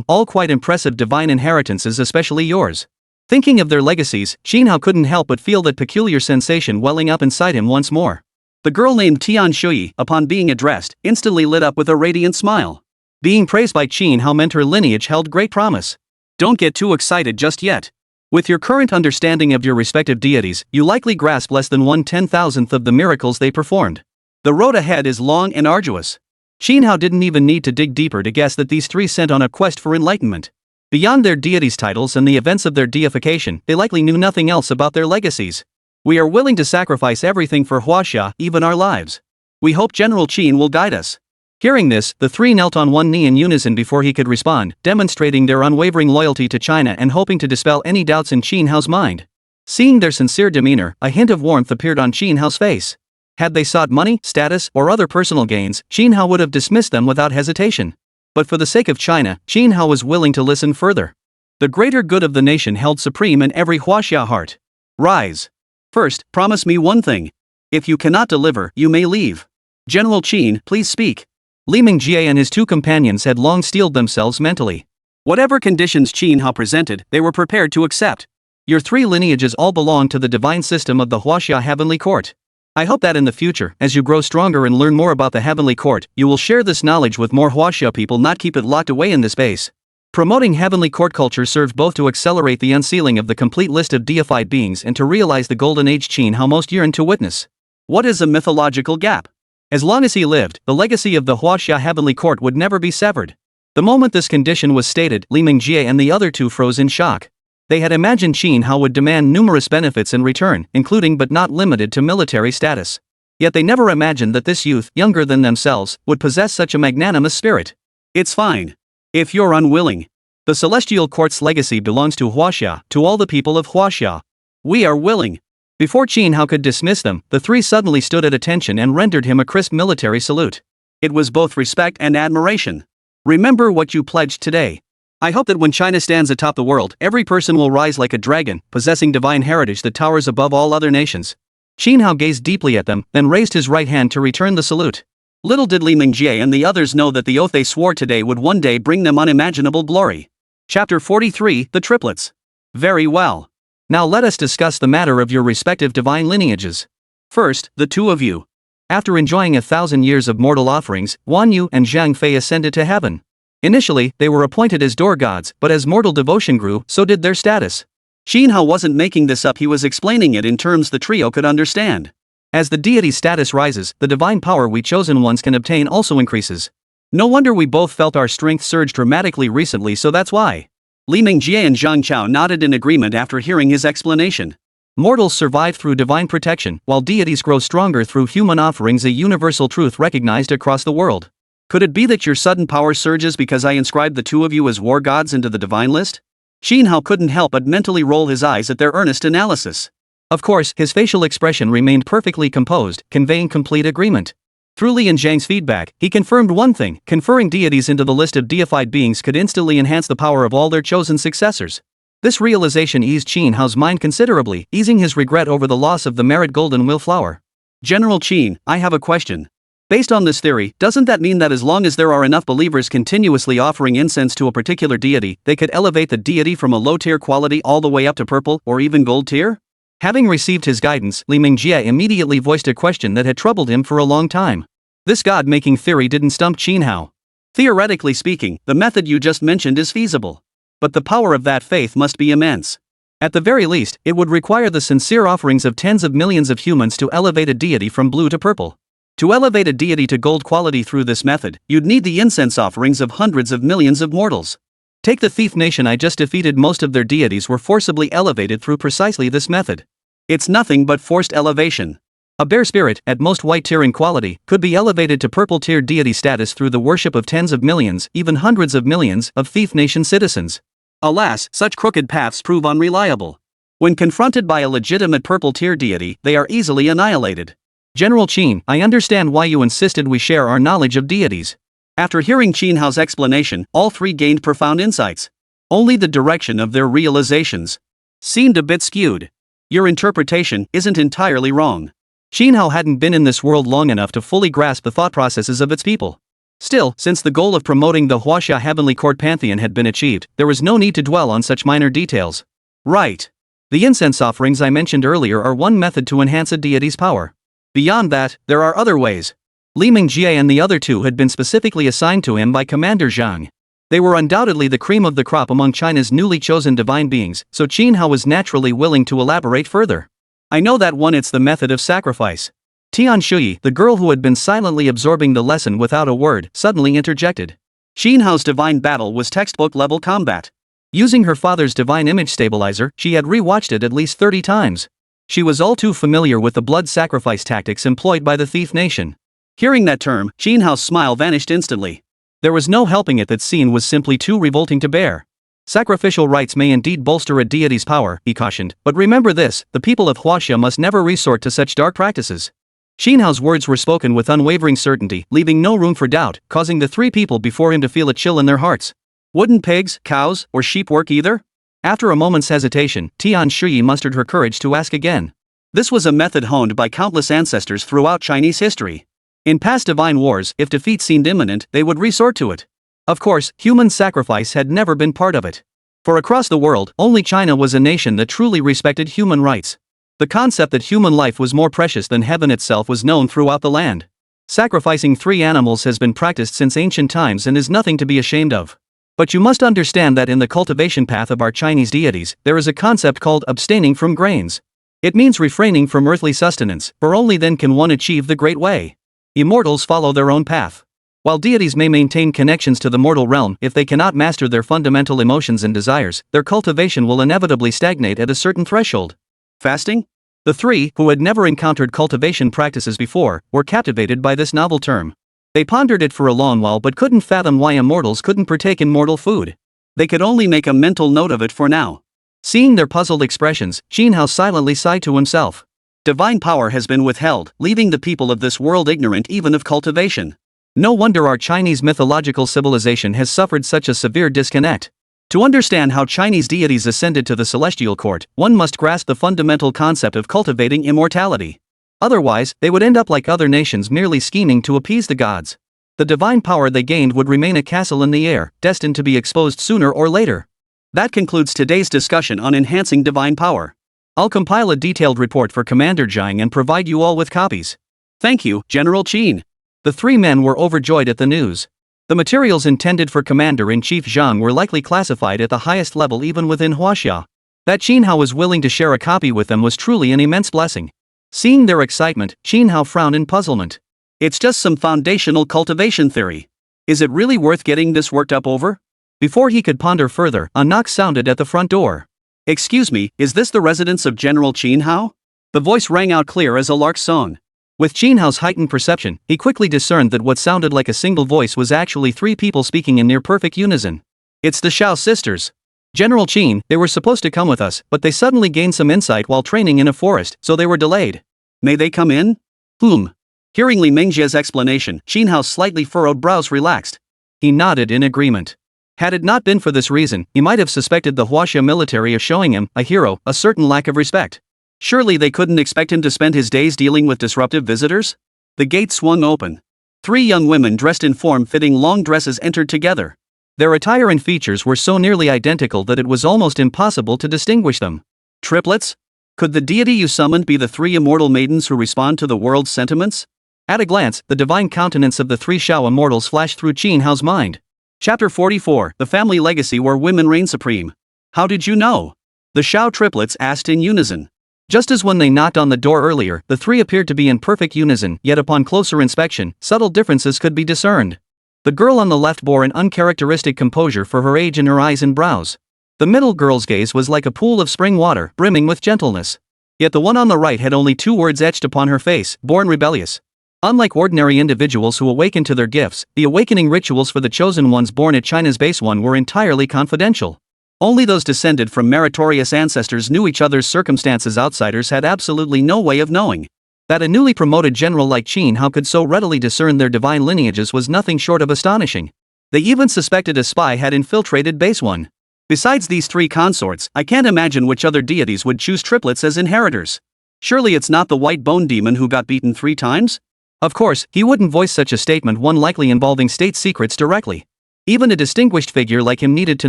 All quite impressive divine inheritances, especially yours. Thinking of their legacies, Xinhao couldn't help but feel that peculiar sensation welling up inside him once more. The girl named Tian Shui, upon being addressed, instantly lit up with a radiant smile. Being praised by Xinhao meant her lineage held great promise. Don't get too excited just yet. With your current understanding of your respective deities, you likely grasp less than 1/10,000th of the miracles they performed. The road ahead is long and arduous. Xinhao didn't even need to dig deeper to guess that these three sent on a quest for enlightenment. Beyond their deities' titles and the events of their deification, they likely knew nothing else about their legacies. We are willing to sacrifice everything for Huaxia, even our lives. We hope General Qin will guide us. Hearing this, the three knelt on one knee in unison before he could respond, demonstrating their unwavering loyalty to China and hoping to dispel any doubts in Xinhao's mind. Seeing their sincere demeanor, a hint of warmth appeared on Xinhao's face. Had they sought money, status, or other personal gains, Xinhao would have dismissed them without hesitation. But for the sake of China, Xinhao was willing to listen further. The greater good of the nation held supreme in every Huaxia heart. Rise. First, promise me one thing. If you cannot deliver, you may leave. General Qin, please speak. Li Mingjie and his two companions had long steeled themselves mentally. Whatever conditions Xinhao presented, they were prepared to accept. Your three lineages all belong to the divine system of the Huaxia Heavenly Court. I hope that in the future, as you grow stronger and learn more about the Heavenly Court, you will share this knowledge with more Huaxia people, not keep it locked away in this base. Promoting Heavenly Court culture serves both to accelerate the unsealing of the complete list of deified beings and to realize the Golden Age Xinhao most yearned to witness. What is a mythological gap? As long as he lived, the legacy of the Huaxia Heavenly Court would never be severed. The moment this condition was stated, Li Mingjie and the other two froze in shock. They had imagined Xinhao would demand numerous benefits in return, including but not limited to military status. Yet they never imagined that this youth, younger than themselves, would possess such a magnanimous spirit. It's fine. If you're unwilling. The Celestial Court's legacy belongs to Huaxia, to all the people of Huaxia. We are willing. Before Xinhao could dismiss them, the three suddenly stood at attention and rendered him a crisp military salute. It was both respect and admiration. Remember what you pledged today. I hope that when China stands atop the world, every person will rise like a dragon, possessing divine heritage that towers above all other nations. Xinhao gazed deeply at them, then raised his right hand to return the salute. Little did Li Mingjie and the others know that the oath they swore today would one day bring them unimaginable glory. Chapter 43, The Triplets. Very well. Now let us discuss the matter of your respective divine lineages. First, the two of you. After enjoying 1,000 years of mortal offerings, Guan Yu and Zhang Fei ascended to heaven. Initially, they were appointed as door gods, but as mortal devotion grew, so did their status. Xinhao wasn't making this up, he was explaining it in terms the trio could understand. As the deity's status rises, the divine power we chosen ones can obtain also increases. No wonder we both felt our strength surge dramatically recently, so that's why. Li Mingjie and Zhang Chao nodded in agreement after hearing his explanation. Mortals survive through divine protection, while deities grow stronger through human offerings, a universal truth recognized across the world. Could it be that your sudden power surges because I inscribed the two of you as war gods into the divine list? Xinhao couldn't help but mentally roll his eyes at their earnest analysis. Of course, his facial expression remained perfectly composed, conveying complete agreement. Through Li and Zhang's feedback, he confirmed one thing: conferring deities into the list of deified beings could instantly enhance the power of all their chosen successors. This realization eased Xinhao's mind considerably, easing his regret over the loss of the merit golden will flower. General Qin, I have a question. Based on this theory, doesn't that mean that as long as there are enough believers continuously offering incense to a particular deity, they could elevate the deity from a low-tier quality all the way up to purple or even gold tier? Having received his guidance, Li Mingjie immediately voiced a question that had troubled him for a long time. This god-making theory didn't stump Qin Hao. Theoretically speaking, the method you just mentioned is feasible. But the power of that faith must be immense. At the very least, it would require the sincere offerings of tens of millions of humans to elevate a deity from blue to purple. To elevate a deity to gold quality through this method, you'd need the incense offerings of hundreds of millions of mortals. Take the thief nation I just defeated. Most of their deities were forcibly elevated through precisely this method. It's nothing but forced elevation. A bear spirit, at most white tier in quality, could be elevated to purple tier deity status through the worship of tens of millions, even hundreds of millions, of thief nation citizens. Alas, such crooked paths prove unreliable. When confronted by a legitimate purple tier deity, they are easily annihilated. General Qin, I understand why you insisted we share our knowledge of deities. After hearing Qin Hao's explanation, all three gained profound insights. Only the direction of their realizations seemed a bit skewed. Your interpretation isn't entirely wrong. Qin Hao hadn't been in this world long enough to fully grasp the thought processes of its people. Still, since the goal of promoting the Huaxia Heavenly Court Pantheon had been achieved, there was no need to dwell on such minor details. Right. The incense offerings I mentioned earlier are one method to enhance a deity's power. Beyond that, there are other ways. Li Mingjie and the other two had been specifically assigned to him by Commander Zhang. They were undoubtedly the cream of the crop among China's newly chosen divine beings, so Qin Hao was naturally willing to elaborate further. I know that one. It's the method of sacrifice. Tian Shuyi, the girl who had been silently absorbing the lesson without a word, suddenly interjected. Qin Hao's divine battle was textbook-level combat. Using her father's divine image stabilizer, she had rewatched it at least 30 times. She was all too familiar with the blood sacrifice tactics employed by the thief nation. Hearing that term, Qin Hao's smile vanished instantly. There was no helping it. That scene was simply too revolting to bear. Sacrificial rites may indeed bolster a deity's power, he cautioned, but remember this, the people of Huaxia must never resort to such dark practices. Qin Hao's words were spoken with unwavering certainty, leaving no room for doubt, causing the three people before him to feel a chill in their hearts. Wouldn't pigs, cows, or sheep work either? After a moment's hesitation, Tian Shuyi mustered her courage to ask again. This was a method honed by countless ancestors throughout Chinese history. In past divine wars, if defeat seemed imminent, they would resort to it. Of course, human sacrifice had never been part of it. For across the world, only China was a nation that truly respected human rights. The concept that human life was more precious than heaven itself was known throughout the land. Sacrificing 3 animals has been practiced since ancient times and is nothing to be ashamed of. But you must understand that in the cultivation path of our Chinese deities, there is a concept called abstaining from grains. It means refraining from earthly sustenance, for only then can one achieve the great way. Immortals follow their own path. While deities may maintain connections to the mortal realm, if they cannot master their fundamental emotions and desires, their cultivation will inevitably stagnate at a certain threshold. Fasting? The three, who had never encountered cultivation practices before, were captivated by this novel term. They pondered it for a long while but couldn't fathom why immortals couldn't partake in mortal food. They could only make a mental note of it for now. Seeing their puzzled expressions, Qin Hao silently sighed to himself. Divine power has been withheld, leaving the people of this world ignorant even of cultivation. No wonder our Chinese mythological civilization has suffered such a severe disconnect. To understand how Chinese deities ascended to the celestial court, one must grasp the fundamental concept of cultivating immortality. Otherwise, they would end up like other nations merely scheming to appease the gods. The divine power they gained would remain a castle in the air, destined to be exposed sooner or later. That concludes today's discussion on enhancing divine power. I'll compile a detailed report for Commander Zhang and provide you all with copies. Thank you, General Qin. The 3 men were overjoyed at the news. The materials intended for Commander-in-Chief Zhang were likely classified at the highest level even within Huaxia. That Qin Hao was willing to share a copy with them was truly an immense blessing. Seeing their excitement, Qin Hao frowned in puzzlement. It's just some foundational cultivation theory. Is it really worth getting this worked up over? Before he could ponder further, a knock sounded at the front door. Excuse me, is this the residence of General Qin Hao? The voice rang out clear as a lark's song. With Qin Hao's heightened perception, he quickly discerned that what sounded like a single voice was actually 3 people speaking in near-perfect unison. It's the Shao sisters. General Qin, they were supposed to come with us, but they suddenly gained some insight while training in a forest, so they were delayed. May they come in? Hearing Li Mingjie's explanation, Qin Hao's slightly furrowed brows relaxed. He nodded in agreement. Had it not been for this reason, he might have suspected the Huaxia military of showing him, a hero, a certain lack of respect. Surely they couldn't expect him to spend his days dealing with disruptive visitors? The gate swung open. 3 young women dressed in form-fitting long dresses entered together. Their attire and features were so nearly identical that it was almost impossible to distinguish them. Triplets? Could the deity you summoned be the 3 immortal maidens who respond to the world's sentiments? At a glance, the divine countenance of the 3 Shao immortals flashed through Qin Hao's mind. Chapter 44, The Family Legacy Where Women Reign Supreme. How did you know? The Shao triplets asked in unison. Just as when they knocked on the door earlier, the 3 appeared to be in perfect unison, yet upon closer inspection, subtle differences could be discerned. The girl on the left bore an uncharacteristic composure for her age in her eyes and brows. The middle girl's gaze was like a pool of spring water, brimming with gentleness. Yet the one on the right had only 2 words etched upon her face, born rebellious. Unlike ordinary individuals who awaken to their gifts, the awakening rituals for the chosen ones born at China's Base 1 were entirely confidential. Only those descended from meritorious ancestors knew each other's circumstances. Outsiders had absolutely no way of knowing. That a newly promoted general like Qin Hao could so readily discern their divine lineages was nothing short of astonishing. They even suspected a spy had infiltrated Base 1. Besides these 3 consorts, I can't imagine which other deities would choose triplets as inheritors. Surely it's not the white bone demon who got beaten 3 times? Of course, he wouldn't voice such a statement, one likely involving state secrets directly. Even a distinguished figure like him needed to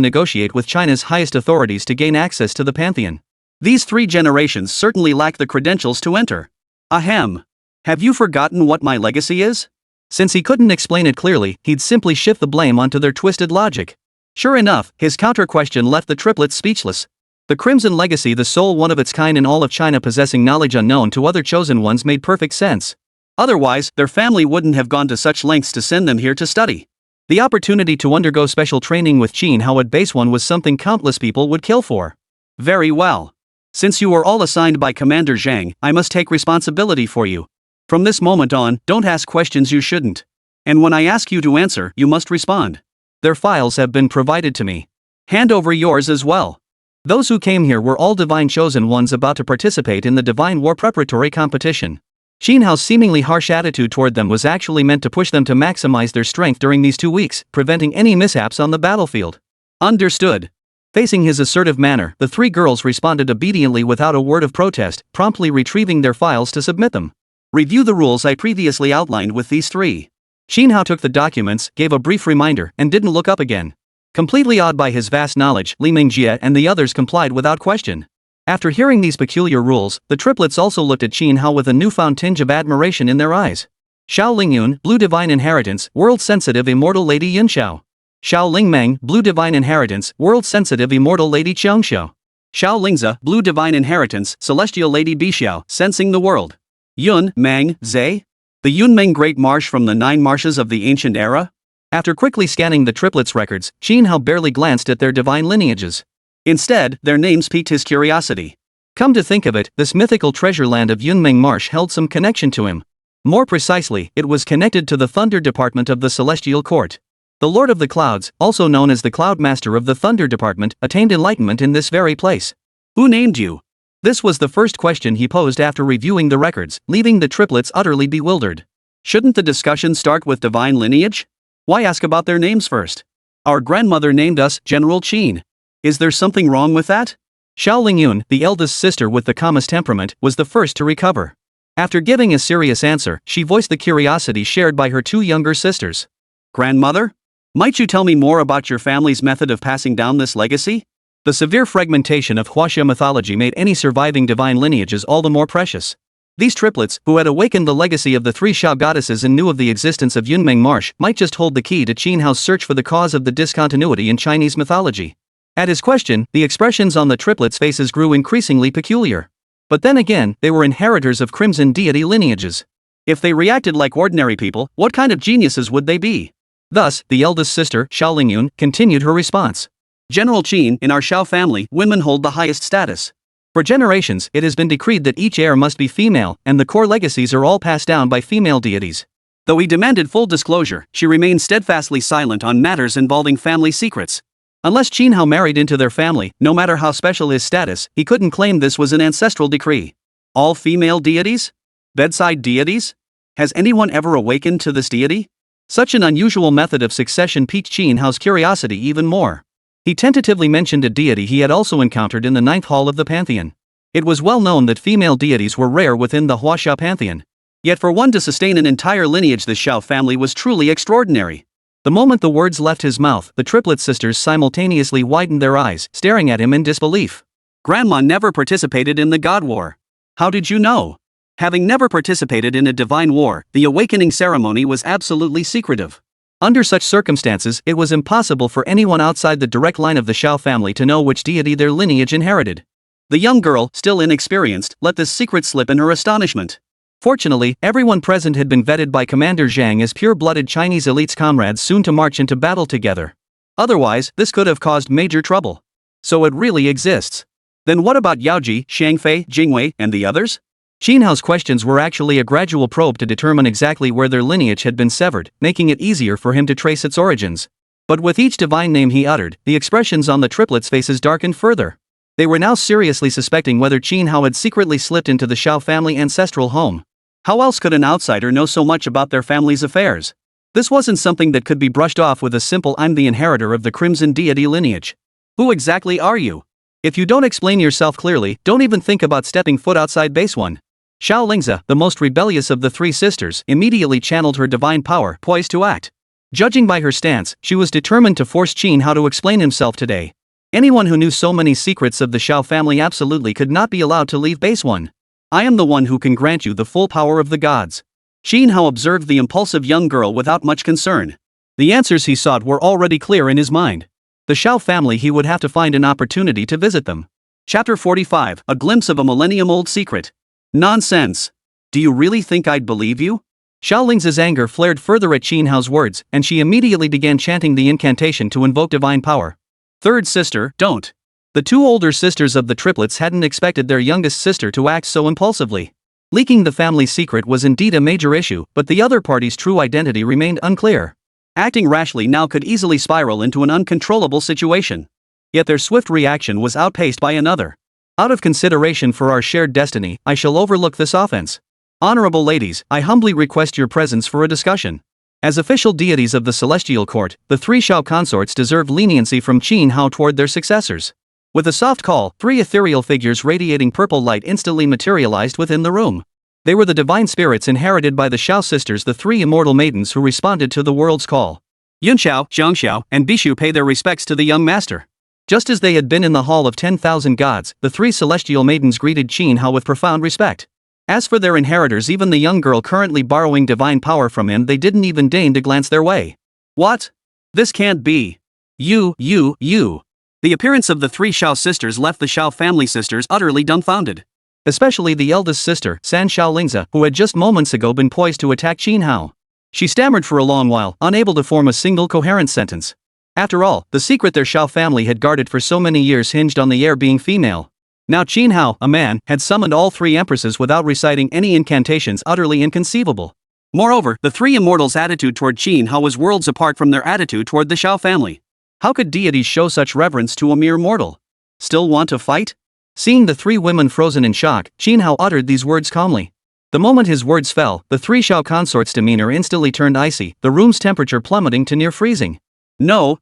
negotiate with China's highest authorities to gain access to the pantheon. These 3 generations certainly lack the credentials to enter. Ahem. Have you forgotten what my legacy is? Since he couldn't explain it clearly, he'd simply shift the blame onto their twisted logic. Sure enough, his counter-question left the triplets speechless. The Crimson Legacy, the sole one of its kind in all of China possessing knowledge unknown to other chosen ones, made perfect sense. Otherwise, their family wouldn't have gone to such lengths to send them here to study. The opportunity to undergo special training with Qin Hao at Base 1 was something countless people would kill for. Very well. Since you were all assigned by Commander Zhang, I must take responsibility for you. From this moment on, don't ask questions you shouldn't. And when I ask you to answer, you must respond. Their files have been provided to me. Hand over yours as well. Those who came here were all divine chosen ones about to participate in the Divine War preparatory competition. Qin Hao's seemingly harsh attitude toward them was actually meant to push them to maximize their strength during these 2 weeks, preventing any mishaps on the battlefield. Understood. Facing his assertive manner, the 3 girls responded obediently without a word of protest, promptly retrieving their files to submit them. Review the rules I previously outlined with these 3. Qin Hao took the documents, gave a brief reminder, and didn't look up again. Completely awed by his vast knowledge, Li Mingjie and the others complied without question. After hearing these peculiar rules, the triplets also looked at Qin Hao with a newfound tinge of admiration in their eyes. Xiao Lingyun, Blue Divine Inheritance, World-Sensitive Immortal Lady Yin Xiao. Xiao Lingmeng, Blue Divine Inheritance, World-Sensitive Immortal Lady Qiang Xiao. Xiao Lingza, Blue Divine Inheritance, Celestial Lady Bixiao, Sensing the World. Yun Mang Zhe? The Yunmeng Great Marsh from the 9 marshes of the ancient era? After quickly scanning the triplets' records, Qin Hao barely glanced at their divine lineages. Instead, their names piqued his curiosity. Come to think of it, this mythical treasure land of Yunmeng Marsh held some connection to him. More precisely, it was connected to the Thunder Department of the Celestial Court. The Lord of the Clouds, also known as the Cloud Master of the Thunder Department, attained enlightenment in this very place. Who named you? This was the first question he posed after reviewing the records, leaving the triplets utterly bewildered. Shouldn't the discussion start with divine lineage? Why ask about their names first? Our grandmother named us General Qin. Is there something wrong with that? Xiao Lingyun, the eldest sister with the calmest temperament, was the first to recover. After giving a serious answer, she voiced the curiosity shared by her 2 younger sisters. Grandmother? Might you tell me more about your family's method of passing down this legacy? The severe fragmentation of Huaxia mythology made any surviving divine lineages all the more precious. These triplets, who had awakened the legacy of the 3 Xia goddesses and knew of the existence of Yunmeng Marsh, might just hold the key to Qin Hao's search for the cause of the discontinuity in Chinese mythology. At his question, the expressions on the triplets' faces grew increasingly peculiar. But then again, they were inheritors of crimson deity lineages. If they reacted like ordinary people, what kind of geniuses would they be? Thus, the eldest sister, Xiao Lingyun, continued her response. General Qin, in our Xiao family, women hold the highest status. For generations, it has been decreed that each heir must be female, and the core legacies are all passed down by female deities. Though he demanded full disclosure, she remained steadfastly silent on matters involving family secrets. Unless Qin Hao married into their family, no matter how special his status, he couldn't claim this was an ancestral decree. All female deities? Bedside deities? Has anyone ever awakened to this deity? Such an unusual method of succession piqued Qin Hao's curiosity even more. He tentatively mentioned a deity he had also encountered in the 9th hall of the Pantheon. It was well known that female deities were rare within the Huaxia pantheon. Yet for one to sustain an entire lineage, the Xiao family was truly extraordinary. The moment the words left his mouth, the triplet sisters simultaneously widened their eyes, staring at him in disbelief. Grandma never participated in the God War. How did you know? Having never participated in a divine war, the awakening ceremony was absolutely secretive. Under such circumstances, it was impossible for anyone outside the direct line of the Xiao family to know which deity their lineage inherited. The young girl, still inexperienced, let this secret slip in her astonishment. Fortunately, everyone present had been vetted by Commander Zhang as pure-blooded Chinese elites comrades soon to march into battle together. Otherwise, this could have caused major trouble. So it really exists. Then what about Yaoji, Xiangfei, Jingwei, and the others? Qin Hao's questions were actually a gradual probe to determine exactly where their lineage had been severed, making it easier for him to trace its origins. But with each divine name he uttered, the expressions on the triplets' faces darkened further. They were now seriously suspecting whether Qin Hao had secretly slipped into the Xiao family ancestral home. How else could an outsider know so much about their family's affairs? This wasn't something that could be brushed off with a simple "I'm the inheritor of the Crimson Deity lineage." Who exactly are you? If you don't explain yourself clearly, don't even think about stepping foot outside base 1. Xiao Lingzi, the most rebellious of the three sisters, immediately channeled her divine power, poised to act. Judging by her stance, she was determined to force Qin Hao to explain himself today. Anyone who knew so many secrets of the Xiao family absolutely could not be allowed to leave base 1. I am the one who can grant you the full power of the gods. Qin Hao observed the impulsive young girl without much concern. The answers he sought were already clear in his mind. The Xiao family, he would have to find an opportunity to visit them. Chapter 45, A Glimpse of a Millennium-Old Secret. Nonsense. Do you really think I'd believe you? Xiao Lingzi's anger flared further at Qin Hao's words, and she immediately began chanting the incantation to invoke divine power. Third sister, don't. The two older sisters of the triplets hadn't expected their youngest sister to act so impulsively. Leaking the family secret was indeed a major issue, but the other party's true identity remained unclear. Acting rashly now could easily spiral into an uncontrollable situation. Yet their swift reaction was outpaced by another. Out of consideration for our shared destiny, I shall overlook this offense. Honorable ladies, I humbly request your presence for a discussion. As official deities of the celestial court, the three Xiao consorts deserve leniency from Qin Hao toward their successors. With a soft call, three ethereal figures radiating purple light instantly materialized within the room. They were the divine spirits inherited by the Xiao sisters, the three immortal maidens who responded to the world's call. Yunxiao, Zhangxiao, and Bishu pay their respects to the young master. Just as they had been in the Hall of 10,000 Gods, the three celestial maidens greeted Qin Hao with profound respect. As for their inheritors, even the young girl currently borrowing divine power from him, they didn't even deign to glance their way. What? This can't be. You. The appearance of the three Xiao sisters left the Xiao family sisters utterly dumbfounded. Especially the eldest sister, San Xiao Lingzi, who had just moments ago been poised to attack Qin Hao. She stammered for a long while, unable to form a single coherent sentence. After all, the secret their Xiao family had guarded for so many years hinged on the heir being female. Now Qin Hao, a man, had summoned all three empresses without reciting any incantations, utterly inconceivable. Moreover, the three immortals' attitude toward Qin Hao was worlds apart from their attitude toward the Xiao family. How could deities show such reverence to a mere mortal? Still want to fight? Seeing the three women frozen in shock, Qin Hao uttered these words calmly. The moment his words fell, the three Xiao consorts' demeanor instantly turned icy, the room's temperature plummeting to near freezing. No.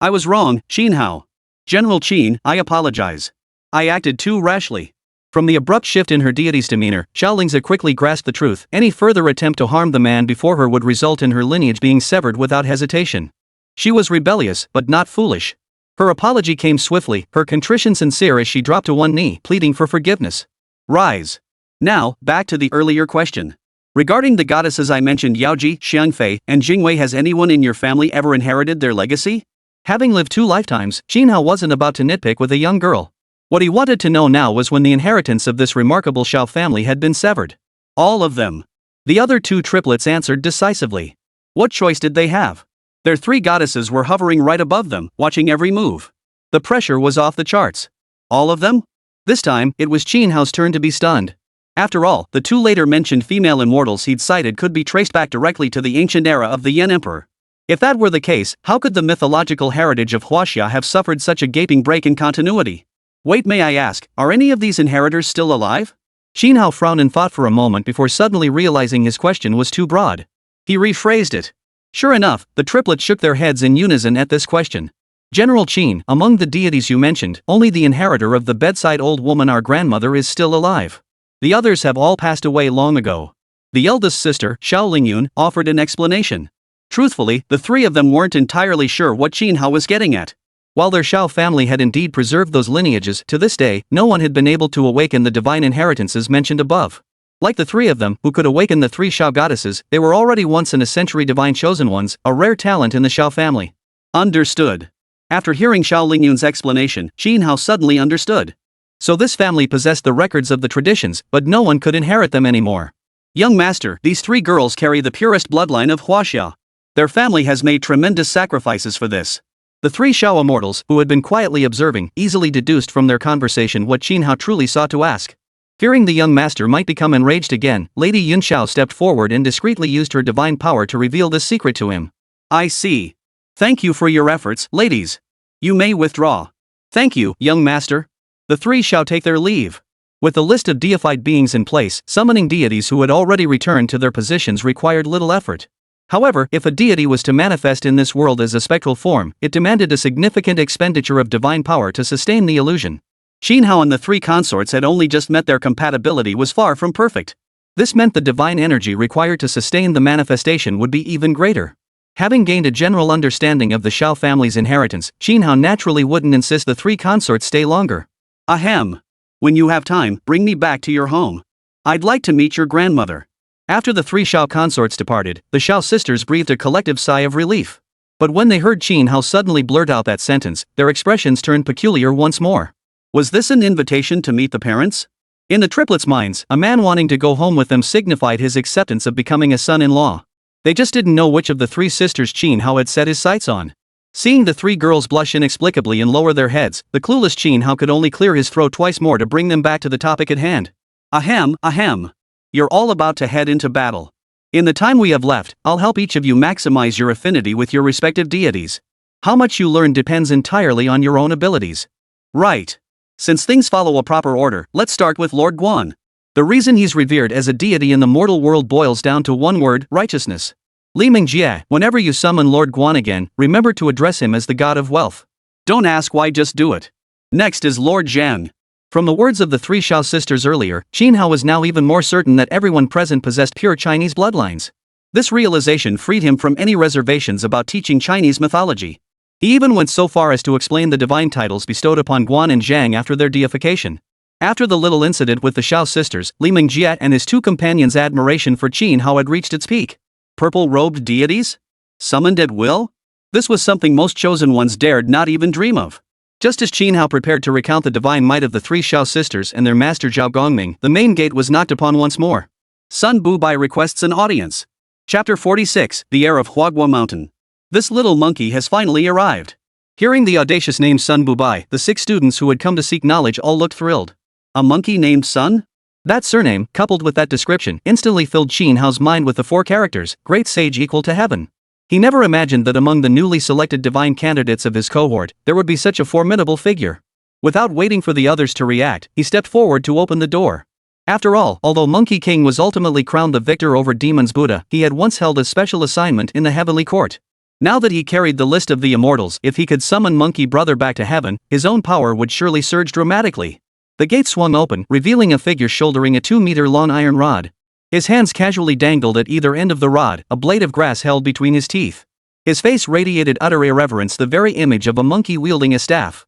I was wrong, Qin Hao. General Qin, I apologize. I acted too rashly. From the abrupt shift in her deity's demeanor, Xiao Lingzi quickly grasped the truth. Any further attempt to harm the man before her would result in her lineage being severed without hesitation. She was rebellious, but not foolish. Her apology came swiftly, her contrition sincere as she dropped to one knee, pleading for forgiveness. Rise. Now, back to the earlier question. Regarding the goddesses I mentioned, Yaoji, Xiangfei, and Jingwei, has anyone in your family ever inherited their legacy? Having lived 2 lifetimes, Qin Hao wasn't about to nitpick with a young girl. What he wanted to know now was when the inheritance of this remarkable Xiao family had been severed. All of them. The other 2 triplets answered decisively. What choice did they have? Their 3 goddesses were hovering right above them, watching every move. The pressure was off the charts. All of them? This time, it was Qin Hao's turn to be stunned. After all, the 2 later mentioned female immortals he'd cited could be traced back directly to the ancient era of the Jade Emperor. If that were the case, how could the mythological heritage of Huaxia have suffered such a gaping break in continuity? Wait, may I ask, are any of these inheritors still alive? Qin Hao frowned and thought for a moment before suddenly realizing his question was too broad. He rephrased it. Sure enough, the triplets shook their heads in unison at this question. General Qin, among the deities you mentioned, only the inheritor of the bedside old woman our grandmother is still alive. The others have all passed away long ago. The eldest sister, Xiao Lingyun, offered an explanation. Truthfully, the three of them weren't entirely sure what Qin Hao was getting at. While their Xiao family had indeed preserved those lineages, to this day, no one had been able to awaken the divine inheritances mentioned above. Like the three of them, who could awaken the three Xiao goddesses, they were already once-in-a-century divine chosen ones, a rare talent in the Xiao family. Understood. After hearing Xiao Lingyun's explanation, Qin Hao suddenly understood. So this family possessed the records of the traditions, but no one could inherit them anymore. Young master, these three girls carry the purest bloodline of Huaxia. Their family has made tremendous sacrifices for this. The three Xiao immortals, who had been quietly observing, easily deduced from their conversation what Qin Hao truly sought to ask. Fearing the young master might become enraged again, Lady Yun Xiao stepped forward and discreetly used her divine power to reveal this secret to him. I see. Thank you for your efforts, ladies. You may withdraw. Thank you, young master. The three shall take their leave. With the list of deified beings in place, summoning deities who had already returned to their positions required little effort. However, if a deity was to manifest in this world as a spectral form, it demanded a significant expenditure of divine power to sustain the illusion. Qin Hao and the three consorts had only just met. Their compatibility was far from perfect. This meant the divine energy required to sustain the manifestation would be even greater. Having gained a general understanding of the Xiao family's inheritance, Qin Hao naturally wouldn't insist the three consorts stay longer. Ahem. When you have time, bring me back to your home. I'd like to meet your grandmother. After the three Xiao consorts departed, the Xiao sisters breathed a collective sigh of relief. But when they heard Qin Hao suddenly blurt out that sentence, their expressions turned peculiar once more. Was this an invitation to meet the parents? In the triplets' minds, a man wanting to go home with them signified his acceptance of becoming a son-in-law. They just didn't know which of the three sisters Qin Hao had set his sights on. Seeing the three girls blush inexplicably and lower their heads, the clueless Qin Hao could only clear his throat twice more to bring them back to the topic at hand. Ahem, ahem. You're all about to head into battle. In the time we have left, I'll help each of you maximize your affinity with your respective deities. How much you learn depends entirely on your own abilities. Right. Since things follow a proper order, let's start with Lord Guan. The reason he's revered as a deity in the mortal world boils down to one word: righteousness. Li Mingjie, whenever you summon Lord Guan again, remember to address him as the god of wealth. Don't ask why, just do it. Next is Lord Zhang. From the words of the three Xiao sisters earlier, Qin Hao was now even more certain that everyone present possessed pure Chinese bloodlines. This realization freed him from any reservations about teaching Chinese mythology. He even went so far as to explain the divine titles bestowed upon Guan and Zhang after their deification. After the little incident with the Xiao sisters, Li Mingjie and his two companions' admiration for Qin Hao had reached its peak. Purple-robed deities? Summoned at will? This was something most chosen ones dared not even dream of. Just as Qin Hao prepared to recount the divine might of the three Xiao sisters and their master Zhao Gongming, the main gate was knocked upon once more. Sun Bubai requests an audience. Chapter 46, The Heir of Huaguo Mountain. This little monkey has finally arrived. Hearing the audacious name Sun Bubai, the 6 students who had come to seek knowledge all looked thrilled. A monkey named Sun? That surname, coupled with that description, instantly filled Qin Hao's mind with the 4 characters, great sage equal to heaven. He never imagined that among the newly selected divine candidates of his cohort, there would be such a formidable figure. Without waiting for the others to react, he stepped forward to open the door. After all, although Monkey King was ultimately crowned the victor over Demon's Buddha, he had once held a special assignment in the heavenly court. Now that he carried the list of the immortals, if he could summon Monkey Brother back to heaven, his own power would surely surge dramatically. The gate swung open, revealing a figure shouldering a 2-meter-long iron rod. His hands casually dangled at either end of the rod, a blade of grass held between his teeth. His face radiated utter irreverence, the very image of a monkey wielding a staff.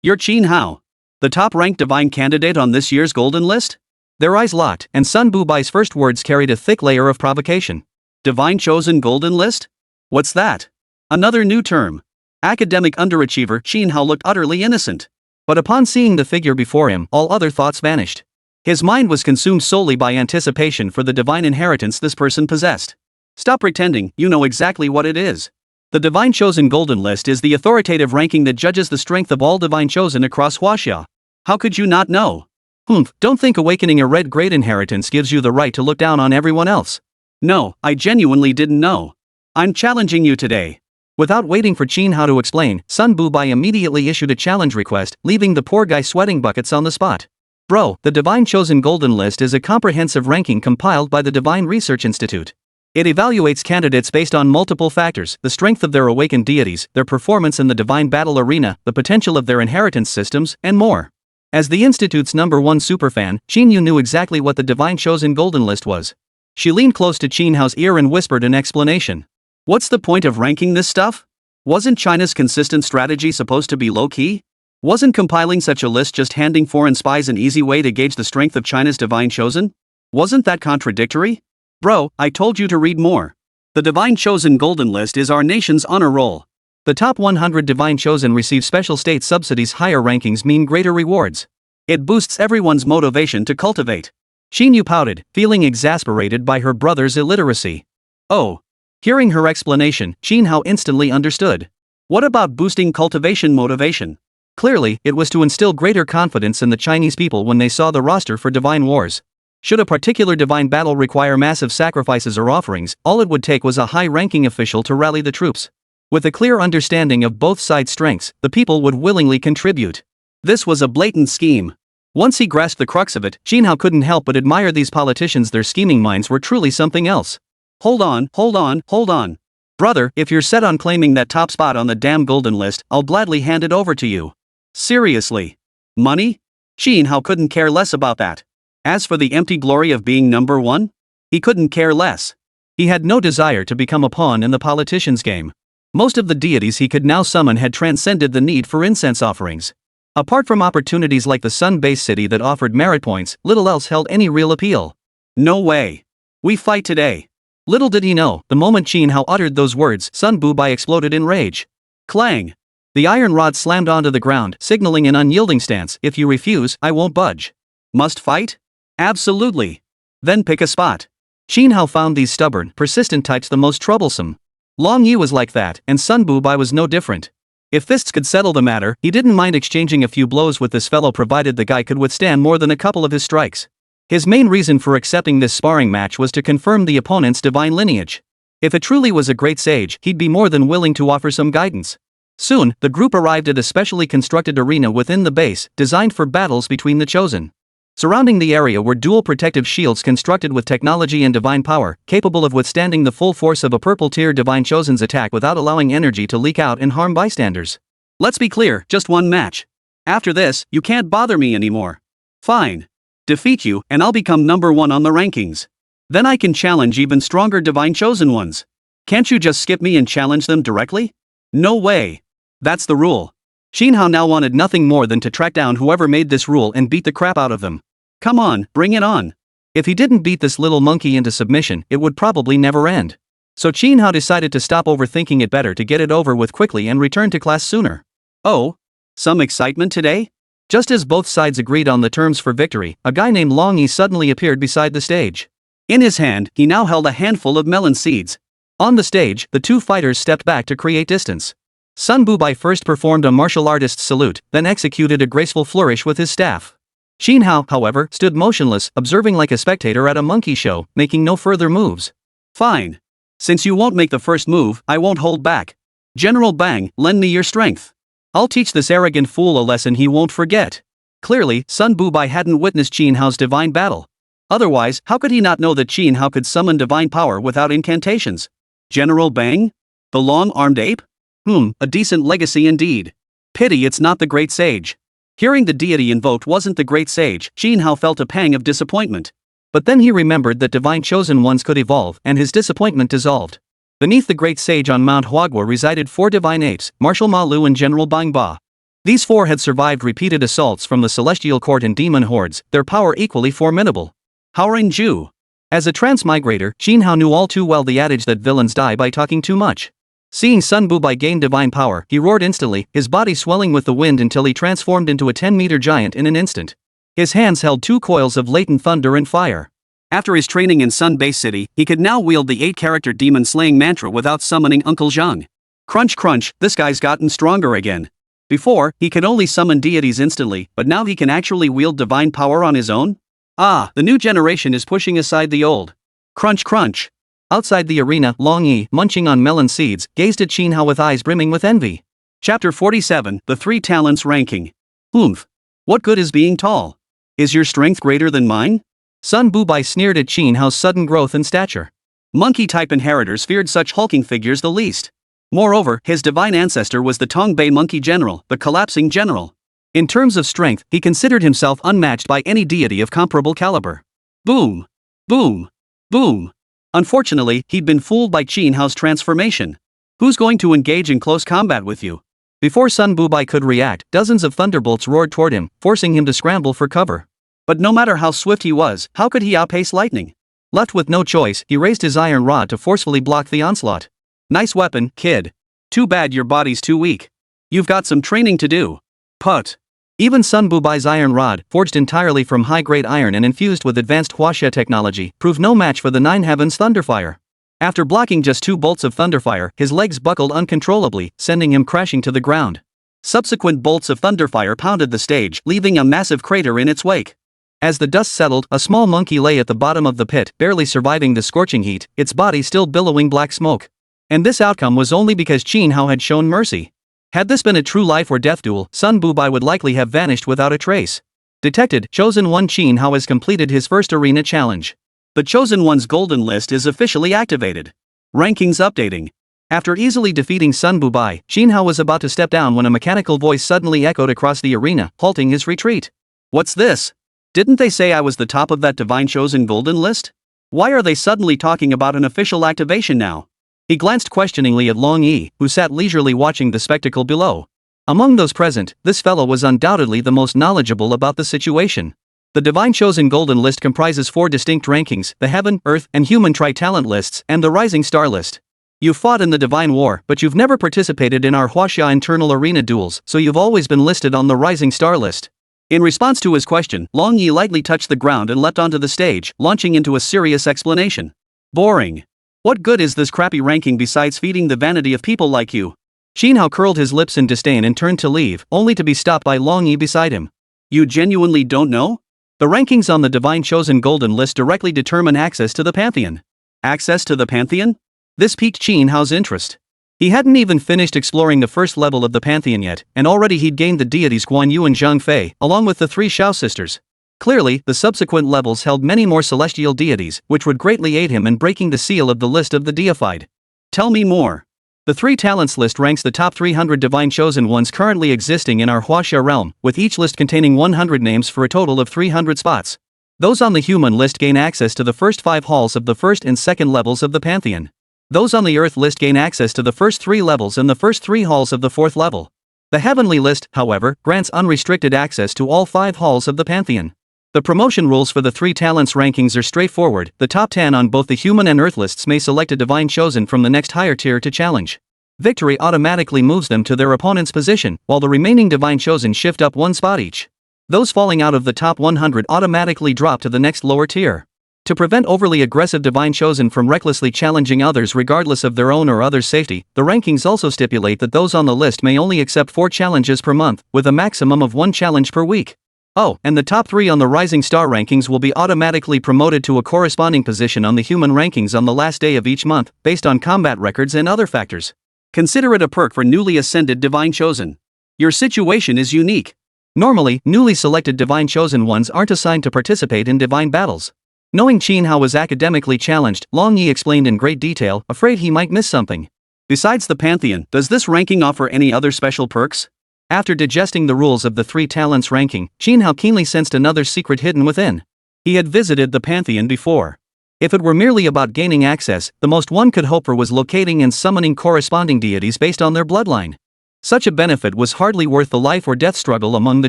You're Qin Hao, the top-ranked divine candidate on this year's golden list? Their eyes locked, and Sun Bubai's first words carried a thick layer of provocation. Divine chosen golden list? What's that? Another new term. Academic underachiever Qin Hao looked utterly innocent. But upon seeing the figure before him, all other thoughts vanished. His mind was consumed solely by anticipation for the divine inheritance this person possessed. Stop pretending, you know exactly what it is. The Divine Chosen Golden List is the authoritative ranking that judges the strength of all Divine Chosen across Huaxia. How could you not know? Don't think awakening a red great inheritance gives you the right to look down on everyone else. No, I genuinely didn't know. I'm challenging you today. Without waiting for Qin Hao to explain, Sun Bubai immediately issued a challenge request, leaving the poor guy sweating buckets on the spot. Bro, the Divine Chosen Golden List is a comprehensive ranking compiled by the Divine Research Institute. It evaluates candidates based on multiple factors: the strength of their awakened deities, their performance in the divine battle arena, the potential of their inheritance systems, and more. As the Institute's #1 superfan, Qin Yu knew exactly what the Divine Chosen Golden List was. She leaned close to Qin Hao's ear and whispered an explanation. What's the point of ranking this stuff? Wasn't China's consistent strategy supposed to be low-key? Wasn't compiling such a list just handing foreign spies an easy way to gauge the strength of China's Divine Chosen? Wasn't that contradictory? Bro, I told you to read more. The Divine Chosen Golden List is our nation's honor roll. The top 100 Divine Chosen receive special state subsidies. Higher rankings mean greater rewards. It boosts everyone's motivation to cultivate. Qin Yu pouted, feeling exasperated by her brother's illiteracy. Oh. Hearing her explanation, Qin Hao instantly understood. What about boosting cultivation motivation? Clearly, it was to instill greater confidence in the Chinese people when they saw the roster for divine wars. Should a particular divine battle require massive sacrifices or offerings, all it would take was a high-ranking official to rally the troops. With a clear understanding of both sides' strengths, the people would willingly contribute. This was a blatant scheme. Once he grasped the crux of it, Qin Hao couldn't help but admire these politicians. Their scheming minds were truly something else. Hold on. Brother, if you're set on claiming that top spot on the damn golden list, I'll gladly hand it over to you. Seriously? Money? Qin Hao couldn't care less about that. As for the empty glory of being #1, he couldn't care less. He had no desire to become a pawn in the politician's game. Most of the deities he could now summon had transcended the need for incense offerings. Apart from opportunities like the sun-based city that offered merit points, little else held any real appeal. No way. We fight today. Little did he know, the moment Qin Hao uttered those words, Sun Bubai exploded in rage. Clang! The iron rod slammed onto the ground, signaling an unyielding stance. If you refuse, I won't budge. Must fight? Absolutely. Then pick a spot. Qin Hao found these stubborn, persistent types the most troublesome. Long Yi was like that, and Sun Bubai was no different. If fists could settle the matter, he didn't mind exchanging a few blows with this fellow provided the guy could withstand more than a couple of his strikes. His main reason for accepting this sparring match was to confirm the opponent's divine lineage. If it truly was a great sage, he'd be more than willing to offer some guidance. Soon, the group arrived at a specially constructed arena within the base, designed for battles between the chosen. Surrounding the area were dual protective shields constructed with technology and divine power, capable of withstanding the full force of a purple-tier divine chosen's attack without allowing energy to leak out and harm bystanders. Let's be clear, just one match. After this, you can't bother me anymore. Fine. Defeat you, and I'll become #1 on the rankings. Then I can challenge even stronger divine chosen ones. Can't you just skip me and challenge them directly? No way. That's the rule. Qin Hao now wanted nothing more than to track down whoever made this rule and beat the crap out of them. Come on, bring it on. If he didn't beat this little monkey into submission, it would probably never end. So Qin Hao decided to stop overthinking it, better to get it over with quickly and return to class sooner. Oh? Some excitement today? Just as both sides agreed on the terms for victory, a guy named Long Yi suddenly appeared beside the stage. In his hand, he now held a handful of melon seeds. On the stage, the two fighters stepped back to create distance. Sun Bubai first performed a martial artist's salute, then executed a graceful flourish with his staff. Qin Hao, however, stood motionless, observing like a spectator at a monkey show, making no further moves. Fine. Since you won't make the first move, I won't hold back. General Bang, lend me your strength. I'll teach this arrogant fool a lesson he won't forget. Clearly, Sun Bubai hadn't witnessed Qin Hao's divine battle. Otherwise, how could he not know that Qin Hao could summon divine power without incantations? General Bang? The long-armed ape? A decent legacy indeed. Pity it's not the great sage. Hearing the deity invoked wasn't the great sage, Qin Hao felt a pang of disappointment. But then he remembered that divine chosen ones could evolve, and his disappointment dissolved. Beneath the great sage on Mount Huagua resided 4 divine apes, Marshal Ma Lu and General Bang Ba. These 4 had survived repeated assaults from the celestial court and demon hordes, their power equally formidable. Haoran Ju. As a transmigrator, Qin Hao knew all too well the adage that villains die by talking too much. Seeing Sun Bubai gain divine power, he roared instantly, his body swelling with the wind until he transformed into a 10-meter giant in an instant. His hands held 2 coils of latent thunder and fire. After his training in Sun Base City, he could now wield the 8-character demon-slaying mantra without summoning Uncle Zhang. Crunch crunch, this guy's gotten stronger again. Before, he could only summon deities instantly, but now he can actually wield divine power on his own? Ah, the new generation is pushing aside the old. Crunch crunch. Outside the arena, Long Yi, munching on melon seeds, gazed at Qin Hao with eyes brimming with envy. Chapter 47, The 3 Talents Ranking. What good is being tall? Is your strength greater than mine? Sun Bubai sneered at Qin Hao's sudden growth and stature. Monkey-type inheritors feared such hulking figures the least. Moreover, his divine ancestor was the Tongbei monkey general, the collapsing general. In terms of strength, he considered himself unmatched by any deity of comparable caliber. Boom! Boom! Boom! Unfortunately, he'd been fooled by Qin Hao's transformation. Who's going to engage in close combat with you? Before Sun Bubai could react, dozens of thunderbolts roared toward him, forcing him to scramble for cover. But no matter how swift he was, how could he outpace lightning? Left with no choice, he raised his iron rod to forcefully block the onslaught. Nice weapon, kid. Too bad your body's too weak. You've got some training to do. Put. Even Sun Bubai's iron rod, forged entirely from high-grade iron and infused with advanced huaxia technology, proved no match for the Nine Heavens thunderfire. After blocking just 2 bolts of thunderfire, his legs buckled uncontrollably, sending him crashing to the ground. Subsequent bolts of thunderfire pounded the stage, leaving a massive crater in its wake. As the dust settled, a small monkey lay at the bottom of the pit, barely surviving the scorching heat, its body still billowing black smoke. And this outcome was only because Qin Hao had shown mercy. Had this been a true life or death duel, Sun Bubai would likely have vanished without a trace. Detected, Chosen One Qin Hao has completed his first arena challenge. The Chosen One's golden list is officially activated. Rankings updating. After easily defeating Sun Bubai, Qin Hao was about to step down when a mechanical voice suddenly echoed across the arena, halting his retreat. What's this? Didn't they say I was the top of that Divine Chosen golden list? Why are they suddenly talking about an official activation now? He glanced questioningly at Long Yi, who sat leisurely watching the spectacle below. Among those present, this fellow was undoubtedly the most knowledgeable about the situation. The Divine Chosen Golden List comprises 4 distinct rankings: the Heaven, Earth, and Human Tri-Talent lists, and the Rising Star list. You fought in the Divine War, but you've never participated in our huaxia internal arena duels, so you've always been listed on the Rising Star list. In response to his question, Long Yi lightly touched the ground and leapt onto the stage, launching into a serious explanation. Boring. What good is this crappy ranking besides feeding the vanity of people like you? Qin Hao curled his lips in disdain and turned to leave, only to be stopped by Long Yi beside him. You genuinely don't know? The rankings on the Divine Chosen Golden List directly determine access to the Pantheon. Access to the Pantheon? This piqued Qin Hao's interest. He hadn't even finished exploring the first level of the Pantheon yet, and already he'd gained the deities Guan Yu and Zhang Fei, along with the 3 Shao sisters. Clearly, the subsequent levels held many more celestial deities, which would greatly aid him in breaking the seal of the list of the deified. Tell me more. The 3 talents list ranks the top 300 Divine Chosen Ones currently existing in our huaxia realm, with each list containing 100 names for a total of 300 spots. Those on the Human list gain access to the first 5 halls of the first and second levels of the Pantheon. Those on the Earth list gain access to the first 3 levels and the first 3 halls of the 4th level. The Heavenly list, however, grants unrestricted access to all 5 halls of the Pantheon. The promotion rules for the 3 talents rankings are straightforward. The top 10 on both the Human and Earth lists may select a Divine Chosen from the next higher tier to challenge. Victory automatically moves them to their opponent's position, while the remaining Divine Chosen shift up 1 spot each. Those falling out of the top 100 automatically drop to the next lower tier. To prevent overly aggressive Divine Chosen from recklessly challenging others regardless of their own or others' safety, the rankings also stipulate that those on the list may only accept 4 challenges per month, with a maximum of 1 challenge per week. Oh, and the top 3 on the Rising Star rankings will be automatically promoted to a corresponding position on the Human rankings on the last day of each month, based on combat records and other factors. Consider it a perk for newly ascended Divine Chosen. Your situation is unique. Normally, newly selected Divine Chosen Ones aren't assigned to participate in divine battles. Knowing Qin Hao was academically challenged, Long Yi explained in great detail, afraid he might miss something. Besides the Pantheon, does this ranking offer any other special perks? After digesting the rules of the 3 talents ranking, Qin Hao keenly sensed another secret hidden within. He had visited the Pantheon before. If it were merely about gaining access, the most one could hope for was locating and summoning corresponding deities based on their bloodline. Such a benefit was hardly worth the life or death struggle among the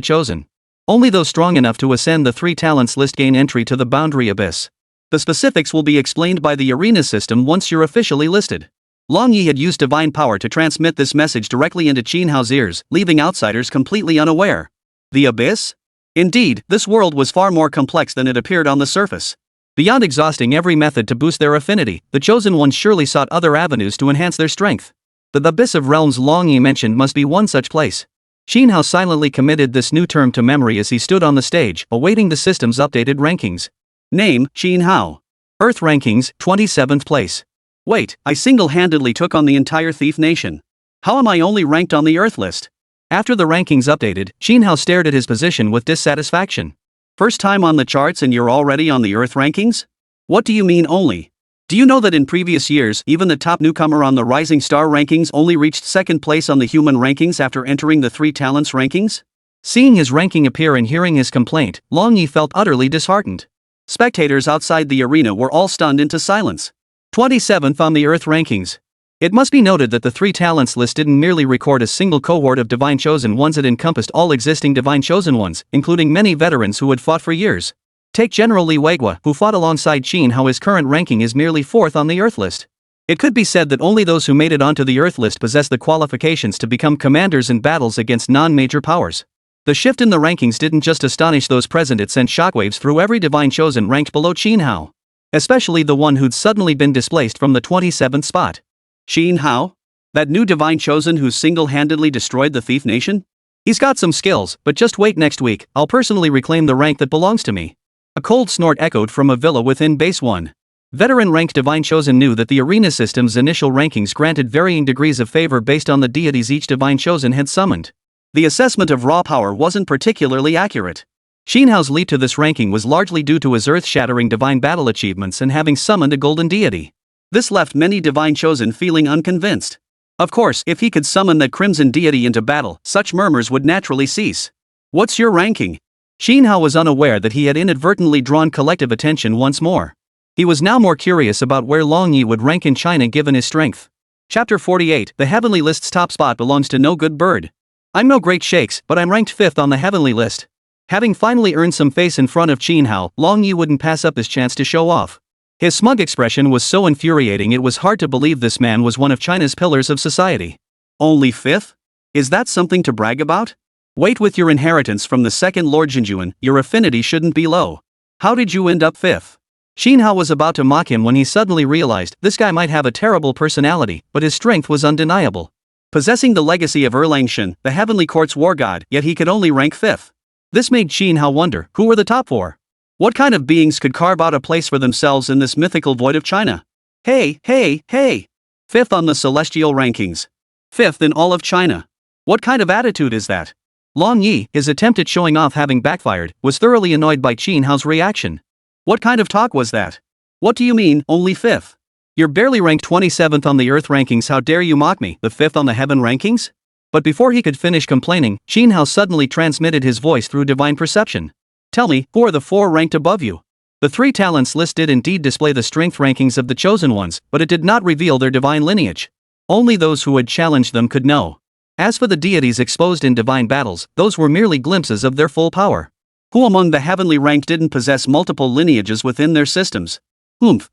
chosen. Only those strong enough to ascend the 3 talents list gain entry to the boundary abyss. The specifics will be explained by the arena system once you're officially listed. Long Yi had used divine power to transmit this message directly into Qin Hao's ears, leaving outsiders completely unaware. The abyss? Indeed, this world was far more complex than it appeared on the surface. Beyond exhausting every method to boost their affinity, the chosen ones surely sought other avenues to enhance their strength. The abyss of realms Long Yi mentioned must be one such place. Qin Hao silently committed this new term to memory as he stood on the stage, awaiting the system's updated rankings. Name, Qin Hao. Earth rankings, 27th place. Wait, I single-handedly took on the entire Thief Nation. How am I only ranked on the Earth list? After the rankings updated, Qin Hao stared at his position with dissatisfaction. First time on the charts and you're already on the Earth rankings? What do you mean only? Do you know that in previous years, even the top newcomer on the Rising Star rankings only reached second place on the human rankings after entering the 3 talents rankings? Seeing his ranking appear and hearing his complaint, Long Yi felt utterly disheartened. Spectators outside the arena were all stunned into silence. 27th on the Earth rankings. It must be noted that the 3 talents list didn't merely record a single cohort of divine chosen ones, it encompassed all existing divine chosen ones, including many veterans who had fought for years. Take General Li Weigua, who fought alongside Qin Hao. His current ranking is merely 4th on the Earth list. It could be said that only those who made it onto the Earth list possess the qualifications to become commanders in battles against non-major powers. The shift in the rankings didn't just astonish those present, it sent shockwaves through every divine chosen ranked below Qin Hao. Especially the one who'd suddenly been displaced from the 27th spot. Qin Hao? That new divine chosen who single-handedly destroyed the Thief Nation? He's got some skills, but just wait, next week, I'll personally reclaim the rank that belongs to me. A cold snort echoed from a villa within Base 1. Veteran-ranked Divine Chosen knew that the arena system's initial rankings granted varying degrees of favor based on the deities each Divine Chosen had summoned. The assessment of raw power wasn't particularly accurate. Qin Hao's leap to this ranking was largely due to his earth-shattering divine battle achievements and having summoned a golden deity. This left many Divine Chosen feeling unconvinced. Of course, if he could summon that crimson deity into battle, such murmurs would naturally cease. What's your ranking? Qin Hao was unaware that he had inadvertently drawn collective attention once more. He was now more curious about where Long Yi would rank in China given his strength. Chapter 48. The Heavenly List's top spot belongs to no good bird. I'm no great shakes, but I'm ranked 5th on the Heavenly List. Having finally earned some face in front of Qin Hao, Long Yi wouldn't pass up his chance to show off. His smug expression was so infuriating it was hard to believe this man was one of China's pillars of society. Only 5th? Is that something to brag about? Wait, with your inheritance from the second Lord Jinjuan, your affinity shouldn't be low. How did you end up 5th? Qin Hao was about to mock him when he suddenly realized this guy might have a terrible personality, but his strength was undeniable. Possessing the legacy of Erlangshan, the Heavenly Court's war god, yet he could only rank 5th. This made Qin Hao wonder, who were the top 4? What kind of beings could carve out a place for themselves in this mythical void of China? Hey! 5th on the celestial rankings. 5th in all of China. What kind of attitude is that? Long Yi, his attempt at showing off having backfired, was thoroughly annoyed by Qin Hao's reaction. What kind of talk was that? What do you mean, only 5th? You're barely ranked 27th on the Earth rankings, how dare you mock me, the 5th on the Heaven rankings? But before he could finish complaining, Qin Hao suddenly transmitted his voice through divine perception. Tell me, who are the 4 ranked above you? The 3 talents list did indeed display the strength rankings of the chosen ones, but it did not reveal their divine lineage. Only those who had challenged them could know. As for the deities exposed in divine battles, those were merely glimpses of their full power. Who among the heavenly ranked didn't possess multiple lineages within their systems?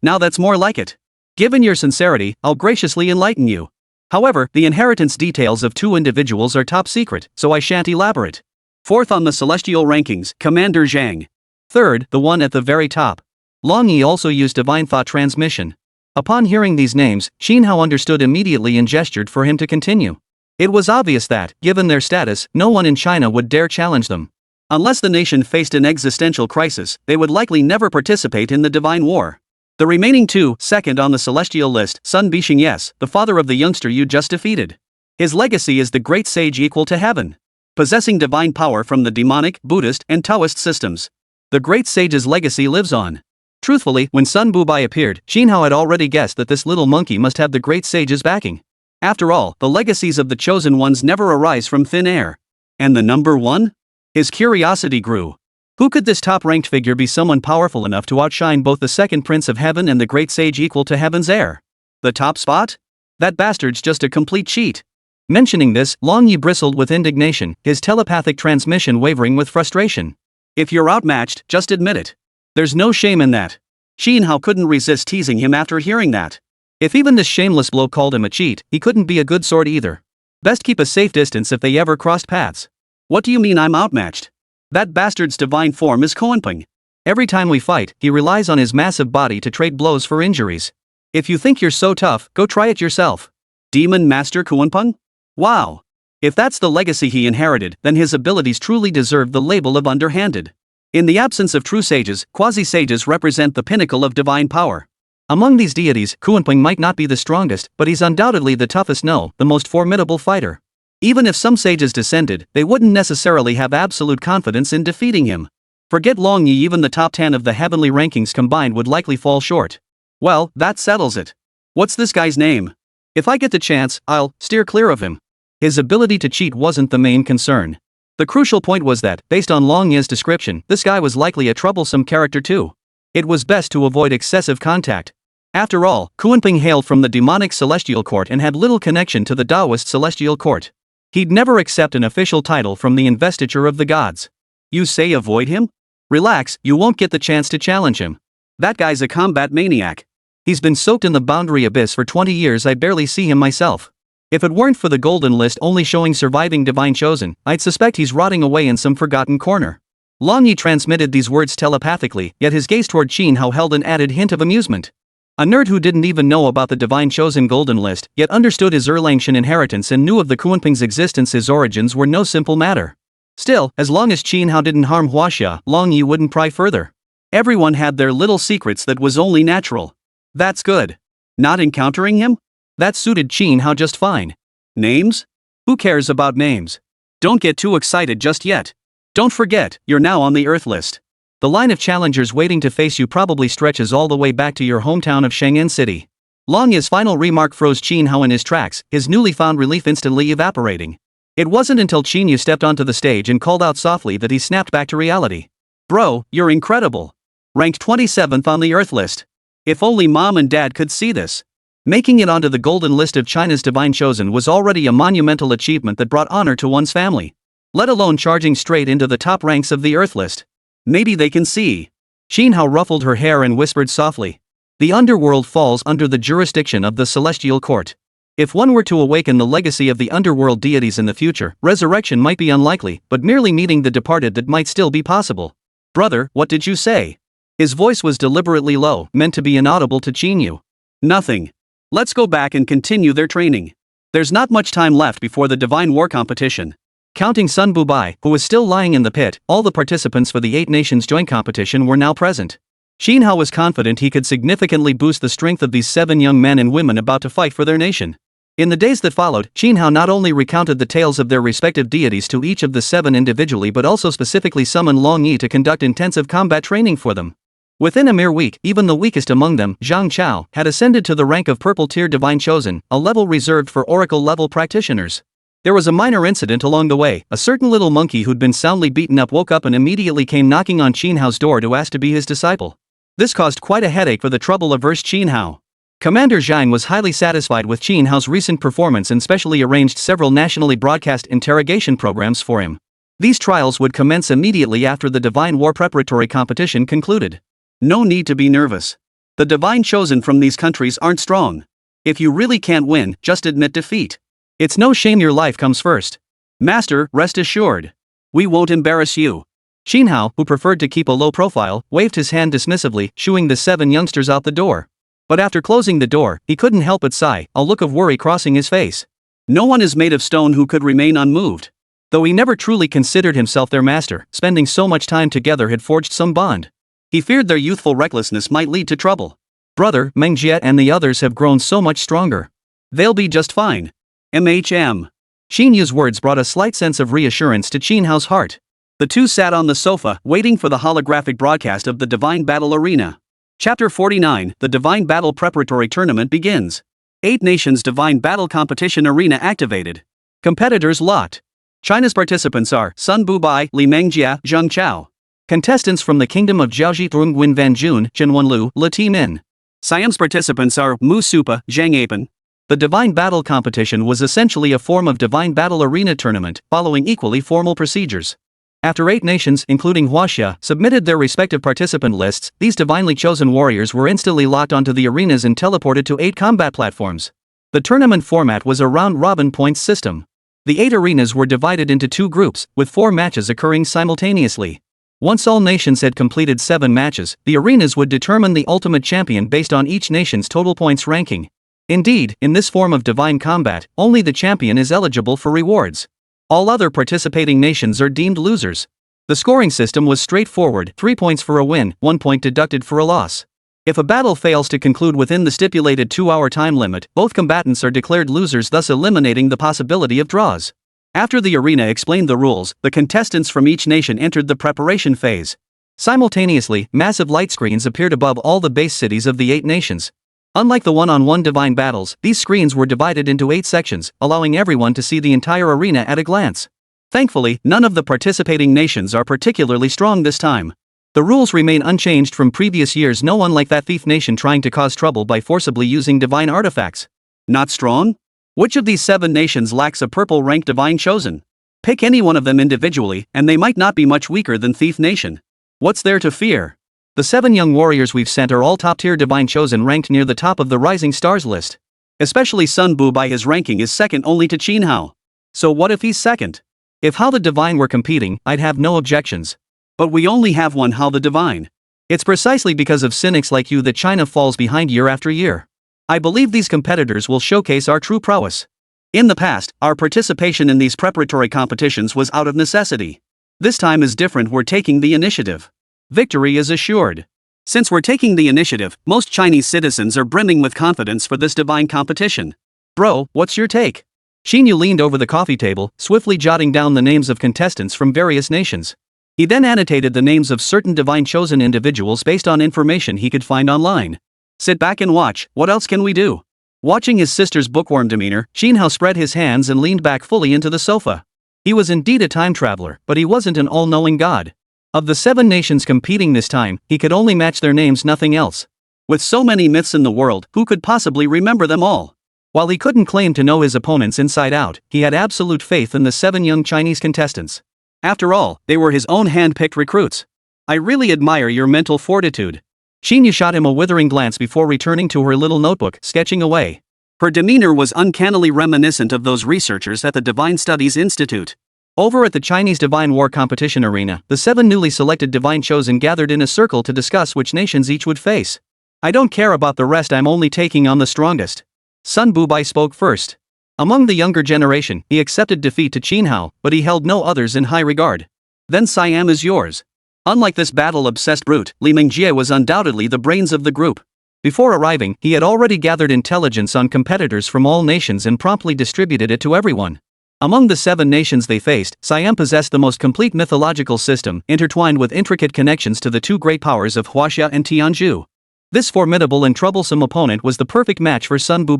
Now that's more like it. Given your sincerity, I'll graciously enlighten you. However, the inheritance details of 2 individuals are top secret, so I shan't elaborate. 4th on the celestial rankings, Commander Zhang. 3rd, the one at the very top. Long Yi also used divine thought transmission. Upon hearing these names, Qin Hao understood immediately and gestured for him to continue. It was obvious that, given their status, no one in China would dare challenge them. Unless the nation faced an existential crisis, they would likely never participate in the divine war. The remaining 2, second on the celestial list, Sun Bishing, yes, the father of the youngster you just defeated. His legacy is the great sage equal to heaven. Possessing divine power from the demonic, Buddhist, and Taoist systems. The great sage's legacy lives on. Truthfully, when Sun Bubai appeared, Qin Hao had already guessed that this little monkey must have the great sage's backing. After all, the legacies of the chosen ones never arise from thin air. And the number 1? His curiosity grew. Who could this top-ranked figure be? Someone powerful enough to outshine both the second prince of heaven and the great sage equal to heaven's heir? The top spot? That bastard's just a complete cheat. Mentioning this, Long Yi bristled with indignation, his telepathic transmission wavering with frustration. If you're outmatched, just admit it. There's no shame in that. Qin Hao couldn't resist teasing him after hearing that. If even this shameless bloke called him a cheat, he couldn't be a good sort either. Best keep a safe distance if they ever crossed paths. What do you mean I'm outmatched? That bastard's divine form is Koenping. Every time we fight, he relies on his massive body to trade blows for injuries. If you think you're so tough, go try it yourself. Demon Master Koenping? Wow. If that's the legacy he inherited, then his abilities truly deserve the label of underhanded. In the absence of true sages, quasi-sages represent the pinnacle of divine power. Among these deities, Koenping might not be the strongest, but he's undoubtedly the toughest, no, the most formidable fighter. Even if some sages descended, they wouldn't necessarily have absolute confidence in defeating him. Forget Long Yi, even the top 10 of the heavenly rankings combined would likely fall short. Well, that settles it. What's this guy's name? If I get the chance, I'll steer clear of him. His ability to cheat wasn't the main concern. The crucial point was that, based on Long Yi's description, this guy was likely a troublesome character too. It was best to avoid excessive contact. After all, Kunping hailed from the demonic celestial court and had little connection to the Taoist celestial court. He'd never accept an official title from the investiture of the gods. You say avoid him? Relax, you won't get the chance to challenge him. That guy's a combat maniac. He's been soaked in the boundary abyss for 20 years. I barely see him myself. If it weren't for the golden list only showing surviving divine chosen, I'd suspect he's rotting away in some forgotten corner. Long Yi transmitted these words telepathically, yet his gaze toward Qin Hao held an added hint of amusement. A nerd who didn't even know about the divine chosen golden list, yet understood his Erlangshan inheritance and knew of the Kunping's existence. His origins were no simple matter. Still, as long as Qin Hao didn't harm Huaxia, Long Yi wouldn't pry further. Everyone had their little secrets. That was only natural. That's good. Not encountering him? That suited Qin Hao just fine. Names? Who cares about names? Don't get too excited just yet. Don't forget, you're now on the Earth list. The line of challengers waiting to face you probably stretches all the way back to your hometown of Shang'an City. Long Yi's final remark froze Qin Hao in his tracks, his newly found relief instantly evaporating. It wasn't until Qin Yu stepped onto the stage and called out softly that he snapped back to reality. Bro, you're incredible. Ranked 27th on the Earth list. If only Mom and Dad could see this. Making it onto the golden list of China's divine chosen was already a monumental achievement that brought honor to one's family. Let alone charging straight into the top ranks of the Earth list. Maybe they can see. Qin Hao ruffled her hair and whispered softly. The underworld falls under the jurisdiction of the celestial court. If one were to awaken the legacy of the underworld deities in the future, resurrection might be unlikely, but merely meeting the departed that might still be possible. Brother, what did you say? His voice was deliberately low, meant to be inaudible to Qin Yu. Nothing. Let's go back and continue their training. There's not much time left before the divine war competition. Counting Sun Bubai, who was still lying in the pit, all the participants for the 8 nations joint competition were now present. Qin Hao was confident he could significantly boost the strength of these 7 young men and women about to fight for their nation. In the days that followed, Qin Hao not only recounted the tales of their respective deities to each of the 7 individually but also specifically summoned Long Yi to conduct intensive combat training for them. Within a mere week, even the weakest among them, Zhang Chao, had ascended to the rank of Purple Tier Divine Chosen, a level reserved for Oracle-level practitioners. There was a minor incident along the way. A certain little monkey who'd been soundly beaten up woke up and immediately came knocking on Qin Hao's door to ask to be his disciple. This caused quite a headache for the trouble-averse Qin Hao. Commander Zhang was highly satisfied with Qin Hao's recent performance and specially arranged several nationally broadcast interrogation programs for him. These trials would commence immediately after the Divine War preparatory competition concluded. No need to be nervous. The divine chosen from these countries aren't strong. If you really can't win, just admit defeat. It's no shame your life comes first. Master, rest assured. We won't embarrass you. Qin Hao, who preferred to keep a low profile, waved his hand dismissively, shooing the 7 youngsters out the door. But after closing the door, he couldn't help but sigh, a look of worry crossing his face. No one is made of stone who could remain unmoved. Though he never truly considered himself their master, spending so much time together had forged some bond. He feared their youthful recklessness might lead to trouble. Brother, Meng Jie and the others have grown so much stronger. They'll be just fine. MHM. Qin Yu's words brought a slight sense of reassurance to Qin Hao's heart. The two sat on the sofa, waiting for the holographic broadcast of the Divine Battle Arena. Chapter 49, The Divine Battle Preparatory Tournament begins. 8 Nations Divine Battle Competition Arena activated. Competitors locked. China's participants are Sun Bubai, Li Mengjia, Zheng Chao. Contestants from the Kingdom of Jiaoji, Thunguin Van Jun, Zhenwanlu, Le Ti Min. Siam's participants are Mu Supa, Zhang Apen. The Divine Battle Competition was essentially a form of Divine Battle Arena tournament, following equally formal procedures. After 8 nations, including Huaxia, submitted their respective participant lists, these divinely chosen warriors were instantly locked onto the arenas and teleported to 8 combat platforms. The tournament format was a round-robin points system. The 8 arenas were divided into 2 groups, with 4 matches occurring simultaneously. Once all nations had completed 7 matches, the arenas would determine the ultimate champion based on each nation's total points ranking. Indeed, in this form of divine combat, only the champion is eligible for rewards. All other participating nations are deemed losers. The scoring system was straightforward: 3 points for a win, 1 point deducted for a loss. If a battle fails to conclude within the stipulated 2-hour time limit, both combatants are declared losers, thus eliminating the possibility of draws. After the arena explained the rules, the contestants from each nation entered the preparation phase. Simultaneously, massive light screens appeared above all the base cities of the 8 nations. Unlike the one-on-one divine battles, these screens were divided into 8 sections, allowing everyone to see the entire arena at a glance. Thankfully, none of the participating nations are particularly strong this time. The rules remain unchanged from previous years, no one like that thief nation trying to cause trouble by forcibly using divine artifacts. Not strong? Which of these 7 nations lacks a purple rank divine chosen? Pick any one of them individually, and they might not be much weaker than Thief Nation. What's there to fear? The 7 young warriors we've sent are all top-tier divine chosen, ranked near the top of the Rising Stars list. Especially Sun Bu by his ranking is second only to Qin Hao. So what if he's second? If Hao the Divine were competing, I'd have no objections. But we only have one Hao the Divine. It's precisely because of cynics like you that China falls behind year after year. I believe these competitors will showcase our true prowess. In the past, our participation in these preparatory competitions was out of necessity. This time is different, we're taking the initiative. Victory is assured. Since we're taking the initiative, most Chinese citizens are brimming with confidence for this divine competition. Bro, what's your take? Xinyu leaned over the coffee table, swiftly jotting down the names of contestants from various nations. He then annotated the names of certain divine chosen individuals based on information he could find online. Sit back and watch, what else can we do? Watching his sister's bookworm demeanor, Qin Hao spread his hands and leaned back fully into the sofa. He was indeed a time traveler, but he wasn't an all-knowing god. Of the 7 nations competing this time, he could only match their names, nothing else. With so many myths in the world, who could possibly remember them all? While he couldn't claim to know his opponents inside out, he had absolute faith in the 7 young Chinese contestants. After all, they were his own hand-picked recruits. I really admire your mental fortitude. Xinyu shot him a withering glance before returning to her little notebook, sketching away. Her demeanor was uncannily reminiscent of those researchers at the Divine Studies Institute. Over at the Chinese Divine War competition arena, the 7 newly selected divine chosen gathered in a circle to discuss which nations each would face. I don't care about the rest, I'm only taking on the strongest. Sun Bu spoke first. Among the younger generation, he accepted defeat to Qin Hao, but he held no others in high regard. Then Siam is yours. Unlike this battle-obsessed brute, Li Mingjie was undoubtedly the brains of the group. Before arriving, he had already gathered intelligence on competitors from all nations and promptly distributed it to everyone. Among the 7 nations they faced, Siam possessed the most complete mythological system, intertwined with intricate connections to the 2 great powers of Huaxia and Tianzhu. This formidable and troublesome opponent was the perfect match for Sun Bu.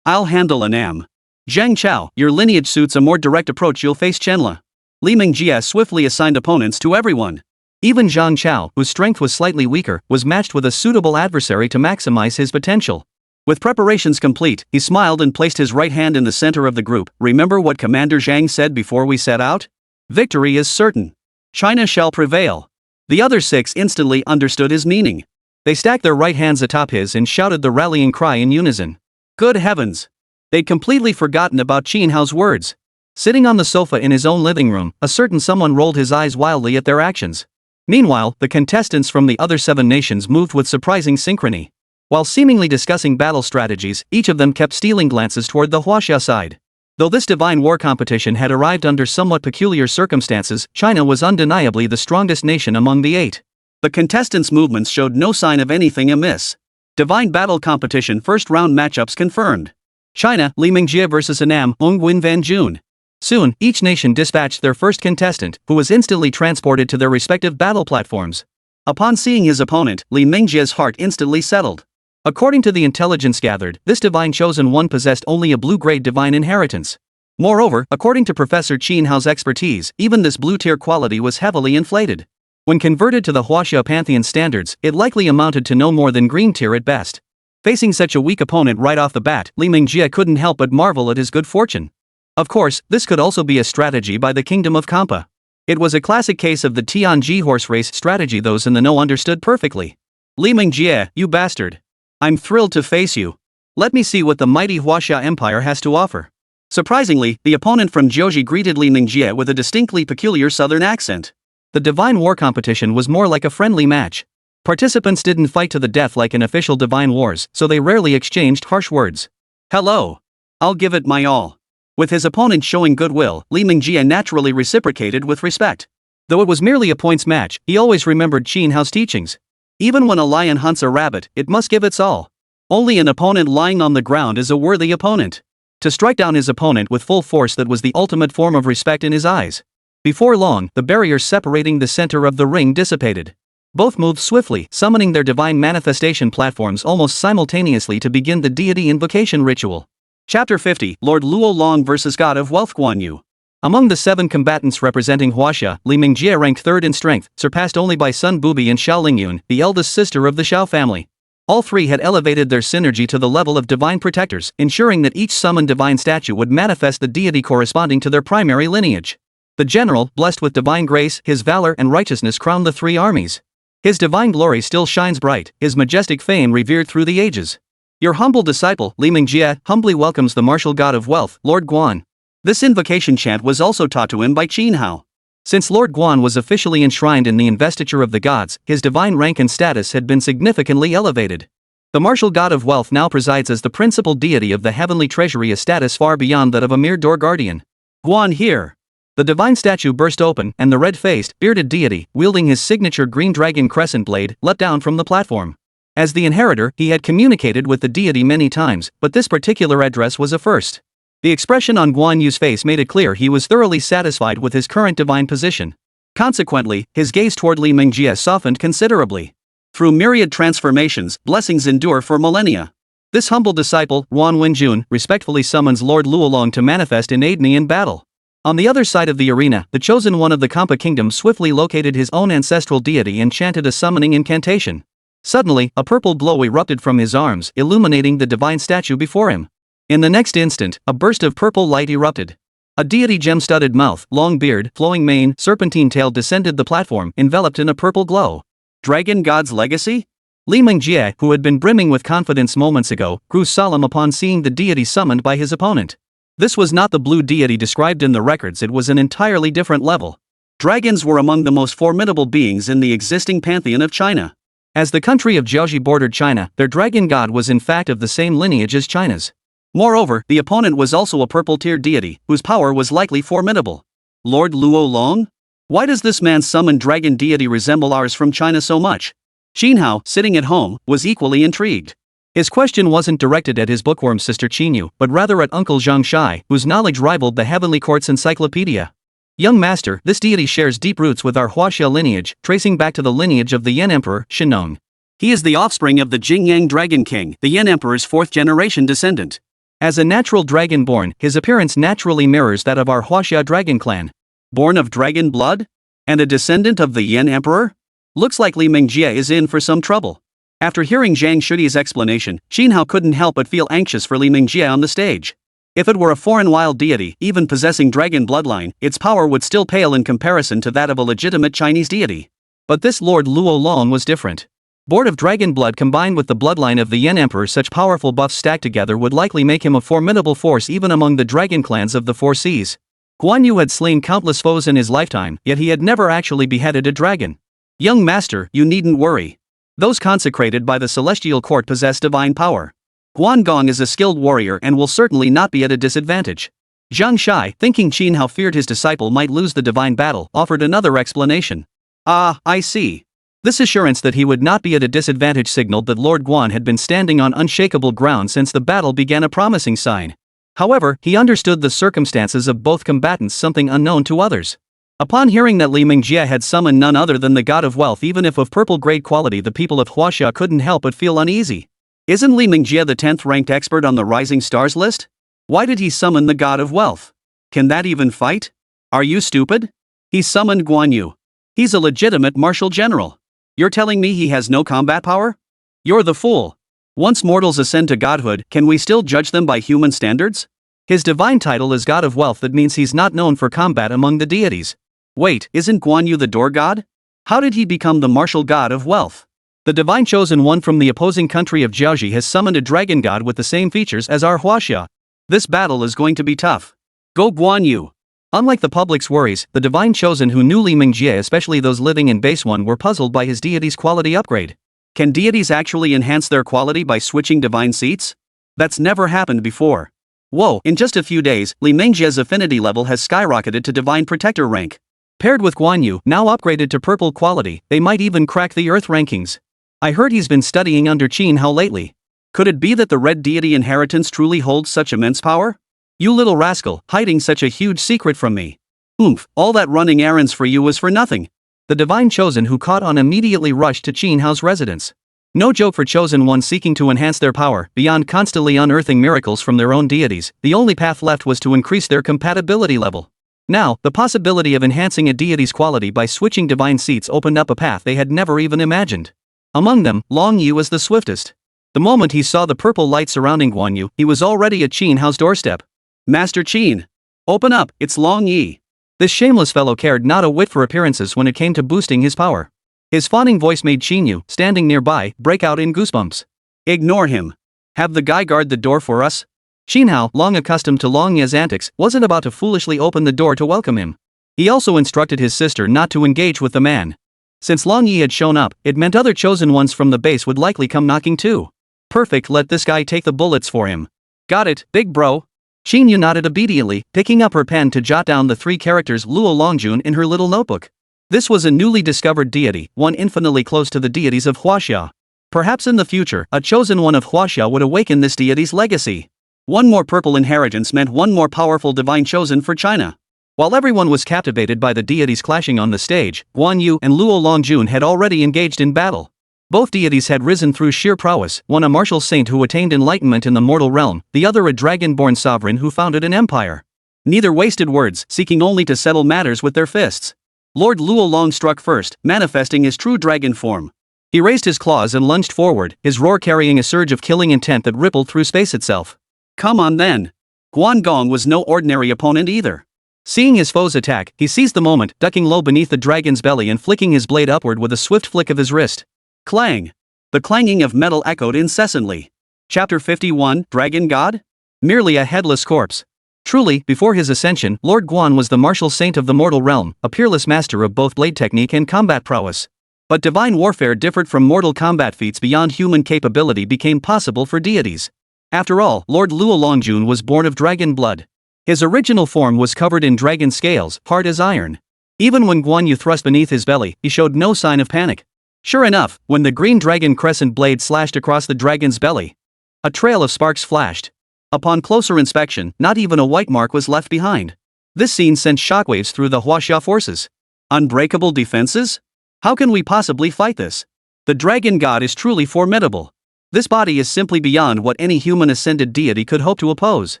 I'll handle Annam. Zhang Chao, your lineage suits a more direct approach, you'll face Chenla. Li Mingjie swiftly assigned opponents to everyone. Even Zhang Chao, whose strength was slightly weaker, was matched with a suitable adversary to maximize his potential. With preparations complete, he smiled and placed his right hand in the center of the group. Remember what Commander Zhang said before we set out? Victory is certain. China shall prevail. The other 6 instantly understood his meaning. They stacked their right hands atop his and shouted the rallying cry in unison. Good heavens! They'd completely forgotten about Qin Hao's words. Sitting on the sofa in his own living room, a certain someone rolled his eyes wildly at their actions. Meanwhile, the contestants from the other 7 nations moved with surprising synchrony. While seemingly discussing battle strategies, each of them kept stealing glances toward the Huaxia side. Though this divine war competition had arrived under somewhat peculiar circumstances, China was undeniably the strongest nation among the 8. The contestants' movements showed no sign of anything amiss. Divine battle competition first round matchups confirmed. China, Li Mingjie vs Annam, Ongwen Van Jun. Soon, each nation dispatched their first contestant, who was instantly transported to their respective battle platforms. Upon seeing his opponent, Li Mingjie's heart instantly settled. According to the intelligence gathered, this divine chosen one possessed only a blue-grade divine inheritance. Moreover, according to Professor Qin Hao's expertise, even this blue-tier quality was heavily inflated. When converted to the Huaxia Pantheon standards, it likely amounted to no more than green tier at best. Facing such a weak opponent right off the bat, Li Mingjie couldn't help but marvel at his good fortune. Of course, this could also be a strategy by the Kingdom of Kampa. It was a classic case of the Tianji horse race strategy those in the know understood perfectly. Li Mingjie, you bastard. I'm thrilled to face you. Let me see what the mighty Huaxia Empire has to offer. Surprisingly, the opponent from Jiuji greeted Li Mingjie with a distinctly peculiar southern accent. The divine war competition was more like a friendly match. Participants didn't fight to the death like in official divine wars, so they rarely exchanged harsh words. Hello. I'll give it my all. With his opponent showing goodwill, Li Mingjie naturally reciprocated with respect. Though it was merely a points match, he always remembered Qin Hao's teachings. Even when a lion hunts a rabbit, it must give its all. Only an opponent lying on the ground is a worthy opponent. To strike down his opponent with full force, that was the ultimate form of respect in his eyes. Before long, the barriers separating the center of the ring dissipated. Both moved swiftly, summoning their divine manifestation platforms almost simultaneously to begin the deity invocation ritual. Chapter 50, Lord Luo Long vs. God of Wealth Guan Yu. Among the 7 combatants representing Huaxia, Li Mingjie ranked 3rd in strength, surpassed only by Sun Bubi and Xiao Lingyun, the eldest sister of the Xiao family. All 3 had elevated their synergy to the level of divine protectors, ensuring that each summoned divine statue would manifest the deity corresponding to their primary lineage. The general, blessed with divine grace, his valor and righteousness crowned the 3 armies. His divine glory still shines bright, his majestic fame revered through the ages. Your humble disciple, Li Mingjie, humbly welcomes the martial god of wealth, Lord Guan. This invocation chant was also taught to him by Qin Hao. Since Lord Guan was officially enshrined in the investiture of the gods, his divine rank and status had been significantly elevated. The martial god of wealth now presides as the principal deity of the heavenly treasury, a status far beyond that of a mere door guardian. Guan here. The divine statue burst open, and the red-faced, bearded deity, wielding his signature green dragon crescent blade, leapt down from the platform. As the inheritor, he had communicated with the deity many times, but this particular address was a first. The expression on Guan Yu's face made it clear he was thoroughly satisfied with his current divine position. Consequently, his gaze toward Li Mingjie softened considerably. Through myriad transformations, blessings endure for millennia. This humble disciple, Wan Wenjun, respectfully summons Lord Luolong to manifest in aid me in battle. On the other side of the arena, the chosen one of the Kampa kingdom swiftly located his own ancestral deity and chanted a summoning incantation. Suddenly, a purple glow erupted from his arms, illuminating the divine statue before him. In the next instant, a burst of purple light erupted. A deity gem-studded mouth, long beard, flowing mane, serpentine tail descended the platform, enveloped in a purple glow. Dragon God's legacy? Li Mingjie, who had been brimming with confidence moments ago, grew solemn upon seeing the deity summoned by his opponent. This was not the blue deity described in the records, it was an entirely different level. Dragons were among the most formidable beings in the existing pantheon of China. As the country of Jiaoxi bordered China, their dragon god was in fact of the same lineage as China's. Moreover, the opponent was also a purple-tiered deity, whose power was likely formidable. Lord Luo Long? Why does this man's summoned dragon deity resemble ours from China so much? Qin Hao, sitting at home, was equally intrigued. His question wasn't directed at his bookworm sister Qinyu, but rather at Uncle Zhang Shai, whose knowledge rivaled the Heavenly Court's encyclopedia. Young master, this deity shares deep roots with our Huaxia lineage, tracing back to the lineage of the Jade Emperor, Shenong. He is the offspring of the Jingyang Dragon King, the Jade Emperor's 4th-generation descendant. As a natural dragon born, his appearance naturally mirrors that of our Huaxia dragon clan. Born of dragon blood? And a descendant of the Jade Emperor? Looks like Li Mingjie is in for some trouble. After hearing Zhang Shudi's explanation, Qin Hao couldn't help but feel anxious for Li Mingjie on the stage. If it were a foreign wild deity, even possessing dragon bloodline, its power would still pale in comparison to that of a legitimate Chinese deity. But this Lord Luo Long was different. Born of dragon blood combined with the bloodline of the Jade Emperor, such powerful buffs stacked together would likely make him a formidable force even among the dragon clans of the Four Seas. Guan Yu had slain countless foes in his lifetime, yet he had never actually beheaded a dragon. Young master, you needn't worry. Those consecrated by the celestial court possess divine power. Guan Gong is a skilled warrior and will certainly not be at a disadvantage. Zhang Shai, thinking Qin Hao feared his disciple might lose the divine battle, offered another explanation. Ah, I see. This assurance that he would not be at a disadvantage signaled that Lord Guan had been standing on unshakable ground since the battle began, a promising sign. However, he understood the circumstances of both combatants, something unknown to others. Upon hearing that Li Mingjie had summoned none other than the god of wealth, even if of purple-grade quality, the people of Huaxia couldn't help but feel uneasy. Isn't Li Mingjie the 10th-ranked expert on the Rising Stars list? Why did he summon the god of wealth? Can that even fight? Are you stupid? He summoned Guan Yu. He's a legitimate martial general. You're telling me he has no combat power? You're the fool. Once mortals ascend to godhood, can we still judge them by human standards? His divine title is God of Wealth, that means he's not known for combat among the deities. Wait, isn't Guan Yu the door god? How did he become the martial god of wealth? The divine chosen one from the opposing country of Jiaoxi has summoned a dragon god with the same features as our Huaxia. This battle is going to be tough. Go Guan Yu. Unlike the public's worries, the divine chosen who knew Li Mingjie, especially those living in Base 1, were puzzled by his deity's quality upgrade. Can deities actually enhance their quality by switching divine seats? That's never happened before. Whoa, in just a few days, Li Mingjie's affinity level has skyrocketed to divine protector rank. Paired with Guan Yu, now upgraded to purple quality, they might even crack the Earth rankings. I heard he's been studying under Qin Hao lately. Could it be that the red deity inheritance truly holds such immense power? You little rascal, hiding such a huge secret from me. Oomph, all that running errands for you was for nothing. The divine chosen who caught on immediately rushed to Qin Hao's residence. No joke for chosen ones seeking to enhance their power, beyond constantly unearthing miracles from their own deities, the only path left was to increase their compatibility level. Now, the possibility of enhancing a deity's quality by switching divine seats opened up a path they had never even imagined. Among them, Long Yu was the swiftest. The moment he saw the purple light surrounding Guan Yu, he was already at Qin Hao's doorstep. Master Qin! Open up, it's Long Yi. This shameless fellow cared not a whit for appearances when it came to boosting his power. His fawning voice made Qin Yu, standing nearby, break out in goosebumps. Ignore him. Have the guy guard the door for us? Qin Hao, long accustomed to Long Yi's antics, wasn't about to foolishly open the door to welcome him. He also instructed his sister not to engage with the man. Since Long Yi had shown up, it meant other chosen ones from the base would likely come knocking too. Perfect, let this guy take the bullets for him. Got it, big bro. Qin Yu nodded obediently, picking up her pen to jot down the 3 characters Luo Longjun in her little notebook. This was a newly discovered deity, one infinitely close to the deities of Huaxia. Perhaps in the future, a chosen one of Huaxia would awaken this deity's legacy. One more purple inheritance meant one more powerful divine chosen for China. While everyone was captivated by the deities clashing on the stage, Guan Yu and Luo Longjun had already engaged in battle. Both deities had risen through sheer prowess, one a martial saint who attained enlightenment in the mortal realm, the other a dragon-born sovereign who founded an empire. Neither wasted words, seeking only to settle matters with their fists. Lord Luo Long struck first, manifesting his true dragon form. He raised his claws and lunged forward, his roar carrying a surge of killing intent that rippled through space itself. Come on then. Guan Gong was no ordinary opponent either. Seeing his foes attack, he seized the moment, ducking low beneath the dragon's belly and flicking his blade upward with a swift flick of his wrist. Clang! The clanging of metal echoed incessantly. Chapter 51, Dragon God? Merely a headless corpse. Truly, before his ascension, Lord Guan was the martial saint of the mortal realm, a peerless master of both blade technique and combat prowess. But divine warfare differed from mortal combat feats beyond human capability became possible for deities. After all, Lord Luo Longjun was born of dragon blood. His original form was covered in dragon scales, hard as iron. Even when Guan Yu thrust beneath his belly, he showed no sign of panic. Sure enough, when the green dragon crescent blade slashed across the dragon's belly, a trail of sparks flashed. Upon closer inspection, not even a white mark was left behind. This scene sent shockwaves through the Huaxia forces. Unbreakable defenses? How can we possibly fight this? The dragon god is truly formidable. This body is simply beyond what any human ascended deity could hope to oppose.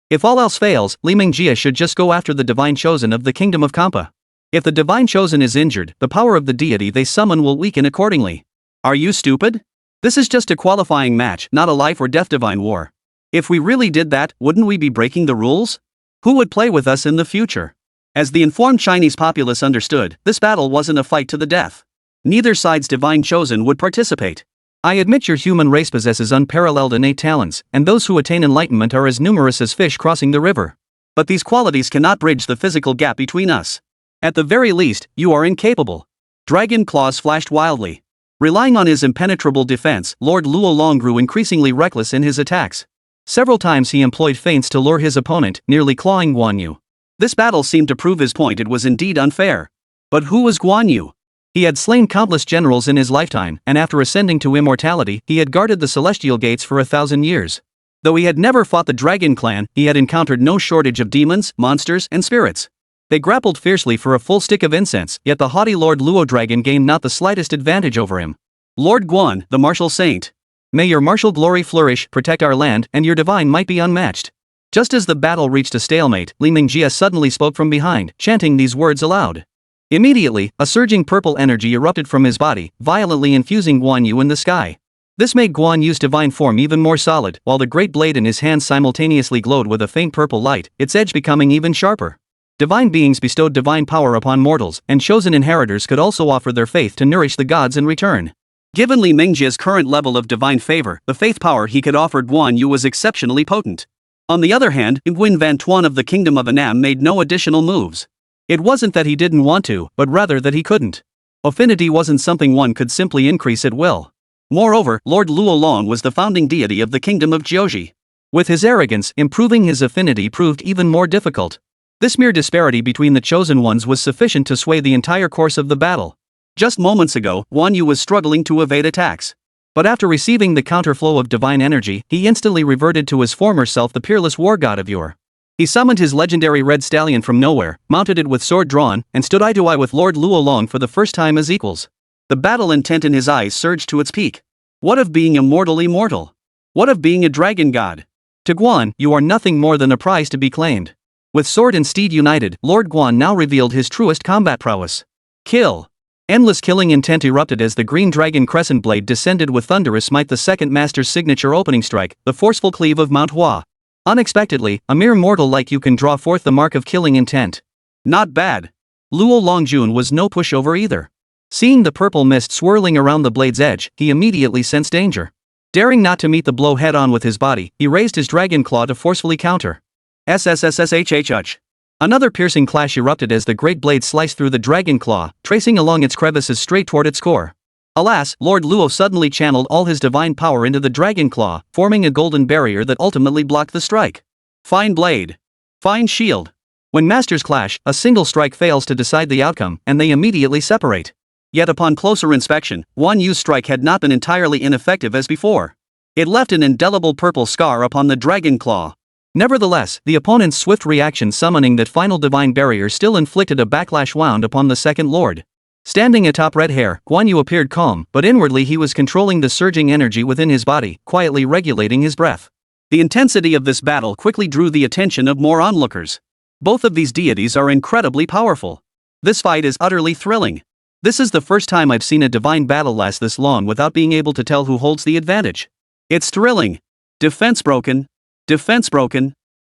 If all else fails, Li Mingjie should just go after the divine chosen of the kingdom of Kampa. If the divine chosen is injured, the power of the deity they summon will weaken accordingly. Are you stupid? This is just a qualifying match, not a life or death divine war. If we really did that, wouldn't we be breaking the rules? Who would play with us in the future? As the informed Chinese populace understood, this battle wasn't a fight to the death. Neither side's divine chosen would participate. I admit your human race possesses unparalleled innate talents, and those who attain enlightenment are as numerous as fish crossing the river. But these qualities cannot bridge the physical gap between us. At the very least, you are incapable. Dragon claws flashed wildly. Relying on his impenetrable defense, Lord Luo Long grew increasingly reckless in his attacks. Several times he employed feints to lure his opponent, nearly clawing Guan Yu. This battle seemed to prove his point. It was indeed unfair. But who was Guan Yu? He had slain countless generals in his lifetime, and after ascending to immortality, he had guarded the celestial gates for 1,000 years. Though he had never fought the dragon clan, he had encountered no shortage of demons, monsters, and spirits. They grappled fiercely for a full stick of incense, yet the haughty Lord Luo Dragon gained not the slightest advantage over him. Lord Guan, the martial saint. May your martial glory flourish, protect our land, and your divine might be unmatched. Just as the battle reached a stalemate, Li Mingjie suddenly spoke from behind, chanting these words aloud. Immediately, a surging purple energy erupted from his body, violently infusing Guan Yu in the sky. This made Guan Yu's divine form even more solid, while the great blade in his hand simultaneously glowed with a faint purple light, its edge becoming even sharper. Divine beings bestowed divine power upon mortals, and chosen inheritors could also offer their faith to nourish the gods in return. Given Li Mingjie's current level of divine favor, the faith power he could offer Guan Yu was exceptionally potent. On the other hand, Nguyen Van Tuan of the Kingdom of Annam made no additional moves. It wasn't that he didn't want to, but rather that he couldn't. Affinity wasn't something one could simply increase at will. Moreover, Lord Luo Long was the founding deity of the Kingdom of Jiuji. With his arrogance, improving his affinity proved even more difficult. This mere disparity between the chosen ones was sufficient to sway the entire course of the battle. Just moments ago, Guan Yu was struggling to evade attacks. But after receiving the counterflow of divine energy, he instantly reverted to his former self, the peerless war god of yore. He summoned his legendary red stallion from nowhere, mounted it with sword drawn, and stood eye to eye with Lord Luolong for the first time as equals. The battle intent in his eyes surged to its peak. What of being immortal? What of being a dragon god? To Guan, you are nothing more than a prize to be claimed. With sword and steed united, Lord Guan now revealed his truest combat prowess. Kill. Endless killing intent erupted as the green dragon crescent blade descended with thunderous might, the second master's signature opening strike, the forceful cleave of Manhwa. Unexpectedly, a mere mortal like you can draw forth the mark of killing intent. Not bad. Luo Longjun was no pushover either. Seeing the purple mist swirling around the blade's edge, he immediately sensed danger. Daring not to meet the blow head-on with his body, he raised his dragon claw to forcefully counter. SSS-grade. Another piercing clash erupted as the great blade sliced through the dragon claw, tracing along its crevices straight toward its core. Alas, Lord Luo suddenly channeled all his divine power into the dragon claw, forming a golden barrier that ultimately blocked the strike. Fine blade. Fine shield. When masters clash, a single strike fails to decide the outcome, and they immediately separate. Yet upon closer inspection, Guan Yu's strike had not been entirely ineffective as before. It left an indelible purple scar upon the dragon claw. Nevertheless, the opponent's swift reaction summoning that final divine barrier still inflicted a backlash wound upon the second lord. Standing atop red hair, Guan Yu appeared calm, but inwardly he was controlling the surging energy within his body, quietly regulating his breath. The intensity of this battle quickly drew the attention of more onlookers. Both of these deities are incredibly powerful. This fight is utterly thrilling. This is the first time I've seen a divine battle last this long without being able to tell who holds the advantage. It's thrilling. Defense broken.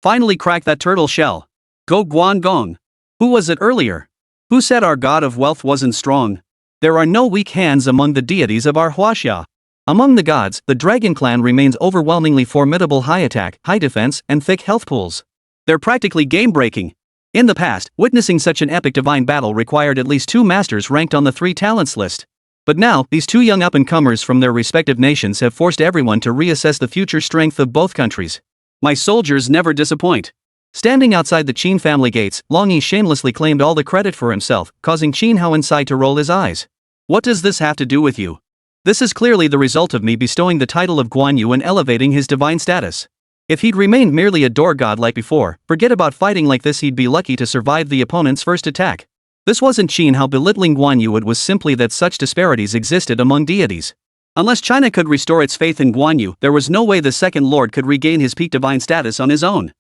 Finally crack that turtle shell. Go Guan Gong. Who was it earlier? Who said our god of wealth wasn't strong? There are no weak hands among the deities of our Huaxia. Among the gods, the dragon clan remains overwhelmingly formidable, high attack, high defense, and thick health pools. They're practically game-breaking. In the past, witnessing such an epic divine battle required at least 2 masters ranked on the 3 talents list. But now, these 2 young up-and-comers from their respective nations have forced everyone to reassess the future strength of both countries. My soldiers never disappoint. Standing outside the Qin family gates, Long Yi shamelessly claimed all the credit for himself, causing Qin Hao inside to roll his eyes. What does this have to do with you? This is clearly the result of me bestowing the title of Guan Yu and elevating his divine status. If he'd remained merely a door god like before, forget about fighting like this, he'd be lucky to survive the opponent's first attack. This wasn't Qin Hao belittling Guan Yu, it was simply that such disparities existed among deities. Unless China could restore its faith in Guan Yu, there was no way the second lord could regain his peak divine status on his own.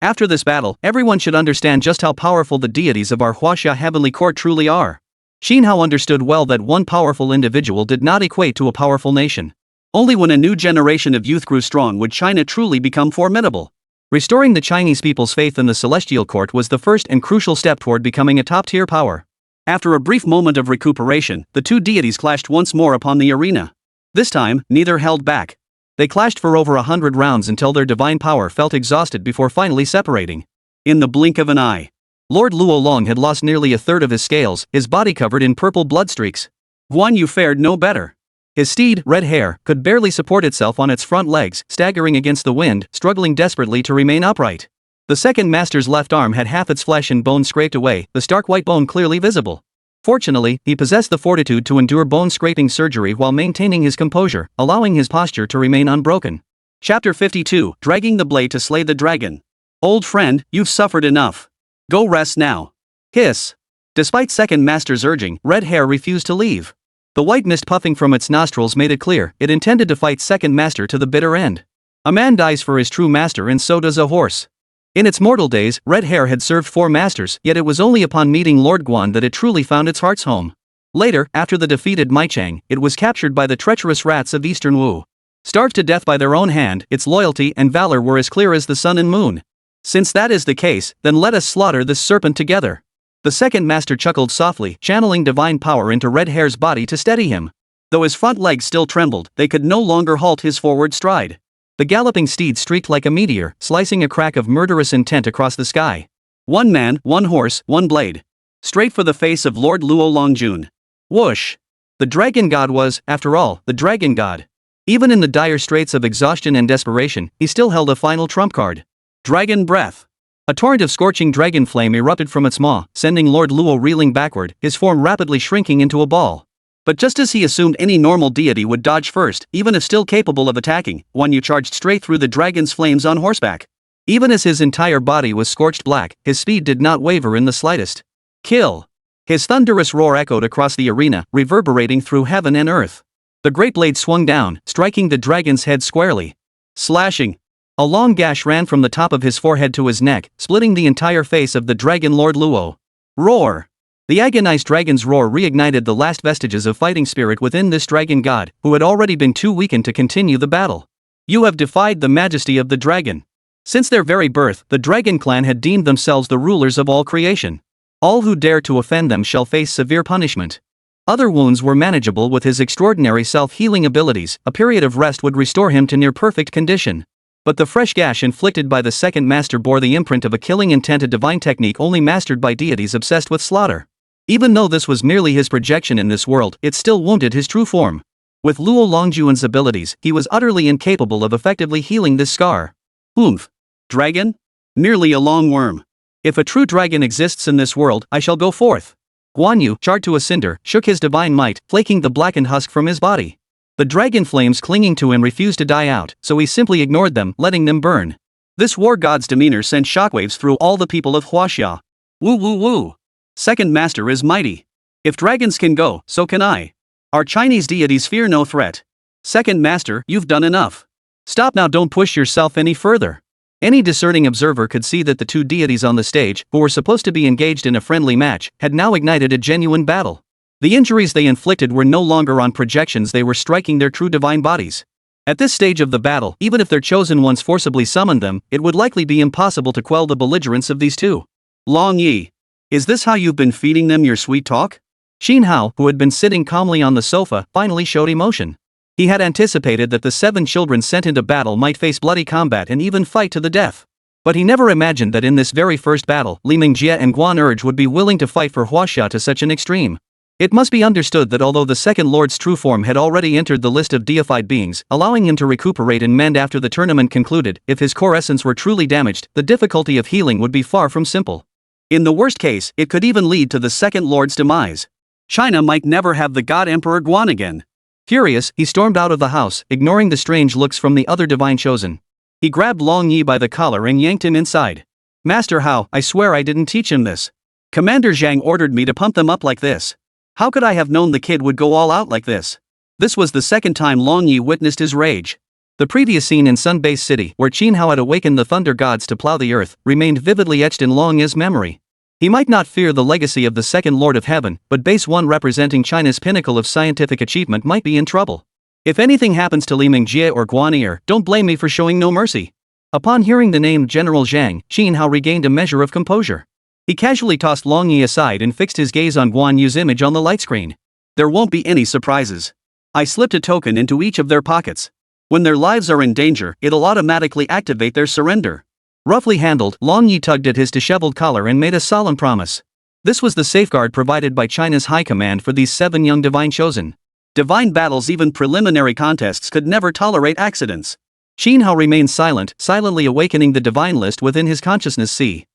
After this battle, everyone should understand just how powerful the deities of our Huaxia heavenly court truly are. Qin Hao understood well that one powerful individual did not equate to a powerful nation. Only when a new generation of youth grew strong would China truly become formidable. Restoring the Chinese people's faith in the celestial court was the first and crucial step toward becoming a top-tier power. After a brief moment of recuperation, the 2 deities clashed once more upon the arena. This time, neither held back. They clashed for over 100 rounds until their divine power felt exhausted before finally separating. In the blink of an eye, Lord Luolong had lost nearly a third of his scales, his body covered in purple blood streaks. Guan Yu fared no better. His steed, red hair, could barely support itself on its front legs, staggering against the wind, struggling desperately to remain upright. The second master's left arm had half its flesh and bone scraped away, the stark white bone clearly visible. Fortunately, he possessed the fortitude to endure bone-scraping surgery while maintaining his composure, allowing his posture to remain unbroken. Chapter 52, Dragging the Blade to Slay the Dragon. Old friend, you've suffered enough. Go rest now. Hiss. Despite second master's urging, red hair refused to leave. The white mist puffing from its nostrils made it clear it intended to fight second master to the bitter end. A man dies for his true master, and so does a horse. In its mortal days, red hair had served 4 masters, yet it was only upon meeting Lord Guan that it truly found its heart's home. Later, after the defeated Maichang, it was captured by the treacherous rats of Eastern Wu. Starved to death by their own hand, its loyalty and valor were as clear as the sun and moon. Since that is the case, then let us slaughter this serpent together. The second master chuckled softly, channeling divine power into red hair's body to steady him. Though his front legs still trembled, they could no longer halt his forward stride. The galloping steed streaked like a meteor, slicing a crack of murderous intent across the sky. 1 man, 1 horse, 1 blade. Straight for the face of Lord Luo Longjun. Whoosh! The dragon god was, after all, the dragon god. Even in the dire straits of exhaustion and desperation, he still held a final trump card. Dragon breath. A torrent of scorching dragon flame erupted from its maw, sending Lord Luo reeling backward, his form rapidly shrinking into a ball. But just as he assumed any normal deity would dodge first, even if still capable of attacking, Guan Yu charged straight through the dragon's flames on horseback. Even as his entire body was scorched black, his speed did not waver in the slightest. Kill! His thunderous roar echoed across the arena, reverberating through heaven and earth. The great blade swung down, striking the dragon's head squarely. Slashing! A long gash ran from the top of his forehead to his neck, splitting the entire face of the dragon Lord Luo. Roar! The agonized dragon's roar reignited the last vestiges of fighting spirit within this dragon god, who had already been too weakened to continue the battle. You have defied the majesty of the dragon. Since their very birth, the dragon clan had deemed themselves the rulers of all creation. All who dare to offend them shall face severe punishment. Other wounds were manageable with his extraordinary self-healing abilities. A period of rest would restore him to near-perfect condition. But the fresh gash inflicted by the second master bore the imprint of a killing intent, a divine technique only mastered by deities obsessed with slaughter. Even though this was merely his projection in this world, it still wounded his true form. With Luo Longjuan's abilities, he was utterly incapable of effectively healing this scar. Oomph! Dragon? Merely a long worm. If a true dragon exists in this world, I shall go forth. Guan Yu, charred to a cinder, shook his divine might, flaking the blackened husk from his body. The dragon flames clinging to him refused to die out, so he simply ignored them, letting them burn. This war god's demeanor sent shockwaves through all the people of Huaxia. Woo woo woo! Second master is mighty. If dragons can go, so can I. Our Chinese deities fear no threat. Second master, you've done enough. Stop now, don't push yourself any further. Any discerning observer could see that the two deities on the stage, who were supposed to be engaged in a friendly match, had now ignited a genuine battle. The injuries they inflicted were no longer on projections, they were striking their true divine bodies. At this stage of the battle, even if their chosen ones forcibly summoned them, it would likely be impossible to quell the belligerence of these two. Long Yi. Is this how you've been feeding them your sweet talk? Xin Hao, who had been sitting calmly on the sofa, finally showed emotion. He had anticipated that the 7 children sent into battle might face bloody combat and even fight to the death. But he never imagined that in this very first battle, Li Mingjie and Guan Urge would be willing to fight for Huaxia to such an extreme. It must be understood that although the second lord's true form had already entered the list of deified beings, allowing him to recuperate and mend after the tournament concluded, if his core essence were truly damaged, the difficulty of healing would be far from simple. In the worst case, it could even lead to the second lord's demise. China might never have the god Emperor Guan again. Furious, he stormed out of the house, ignoring the strange looks from the other divine chosen. He grabbed Long Yi by the collar and yanked him inside. Master Hao, I swear I didn't teach him this. Commander Zhang ordered me to pump them up like this. How could I have known the kid would go all out like this? This was the second time Long Yi witnessed his rage. The previous scene in Sun Base City, where Qin Hao had awakened the thunder gods to plow the earth, remained vividly etched in Long Yi's memory. He might not fear the legacy of the second Lord of Heaven, but Base 1 representing China's pinnacle of scientific achievement might be in trouble. If anything happens to Li Mingjie or Guan Er, don't blame me for showing no mercy. Upon hearing the name General Zhang, Qin Hao regained a measure of composure. He casually tossed Long Yi aside and fixed his gaze on Guan Yu's image on the light screen. There won't be any surprises. I slipped a token into each of their pockets. When their lives are in danger, it'll automatically activate their surrender. Roughly handled, Long Yi tugged at his disheveled collar and made a solemn promise. This was the safeguard provided by China's high command for these 7 young divine chosen. Divine battles, even preliminary contests, could never tolerate accidents. Qin Hao remained silent, silently awakening the divine list within his consciousness. He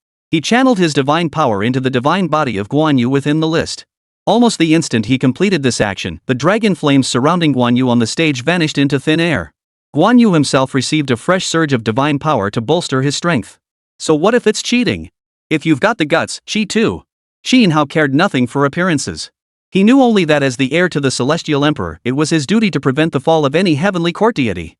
channeled his divine power into the divine body of Guan Yu within the list. Almost the instant he completed this action, the dragon flames surrounding Guan Yu on the stage vanished into thin air. Guan Yu himself received a fresh surge of divine power to bolster his strength. So what if it's cheating? If you've got the guts, cheat too. Qin Hao cared nothing for appearances. He knew only that as the heir to the celestial emperor, it was his duty to prevent the fall of any heavenly court deity.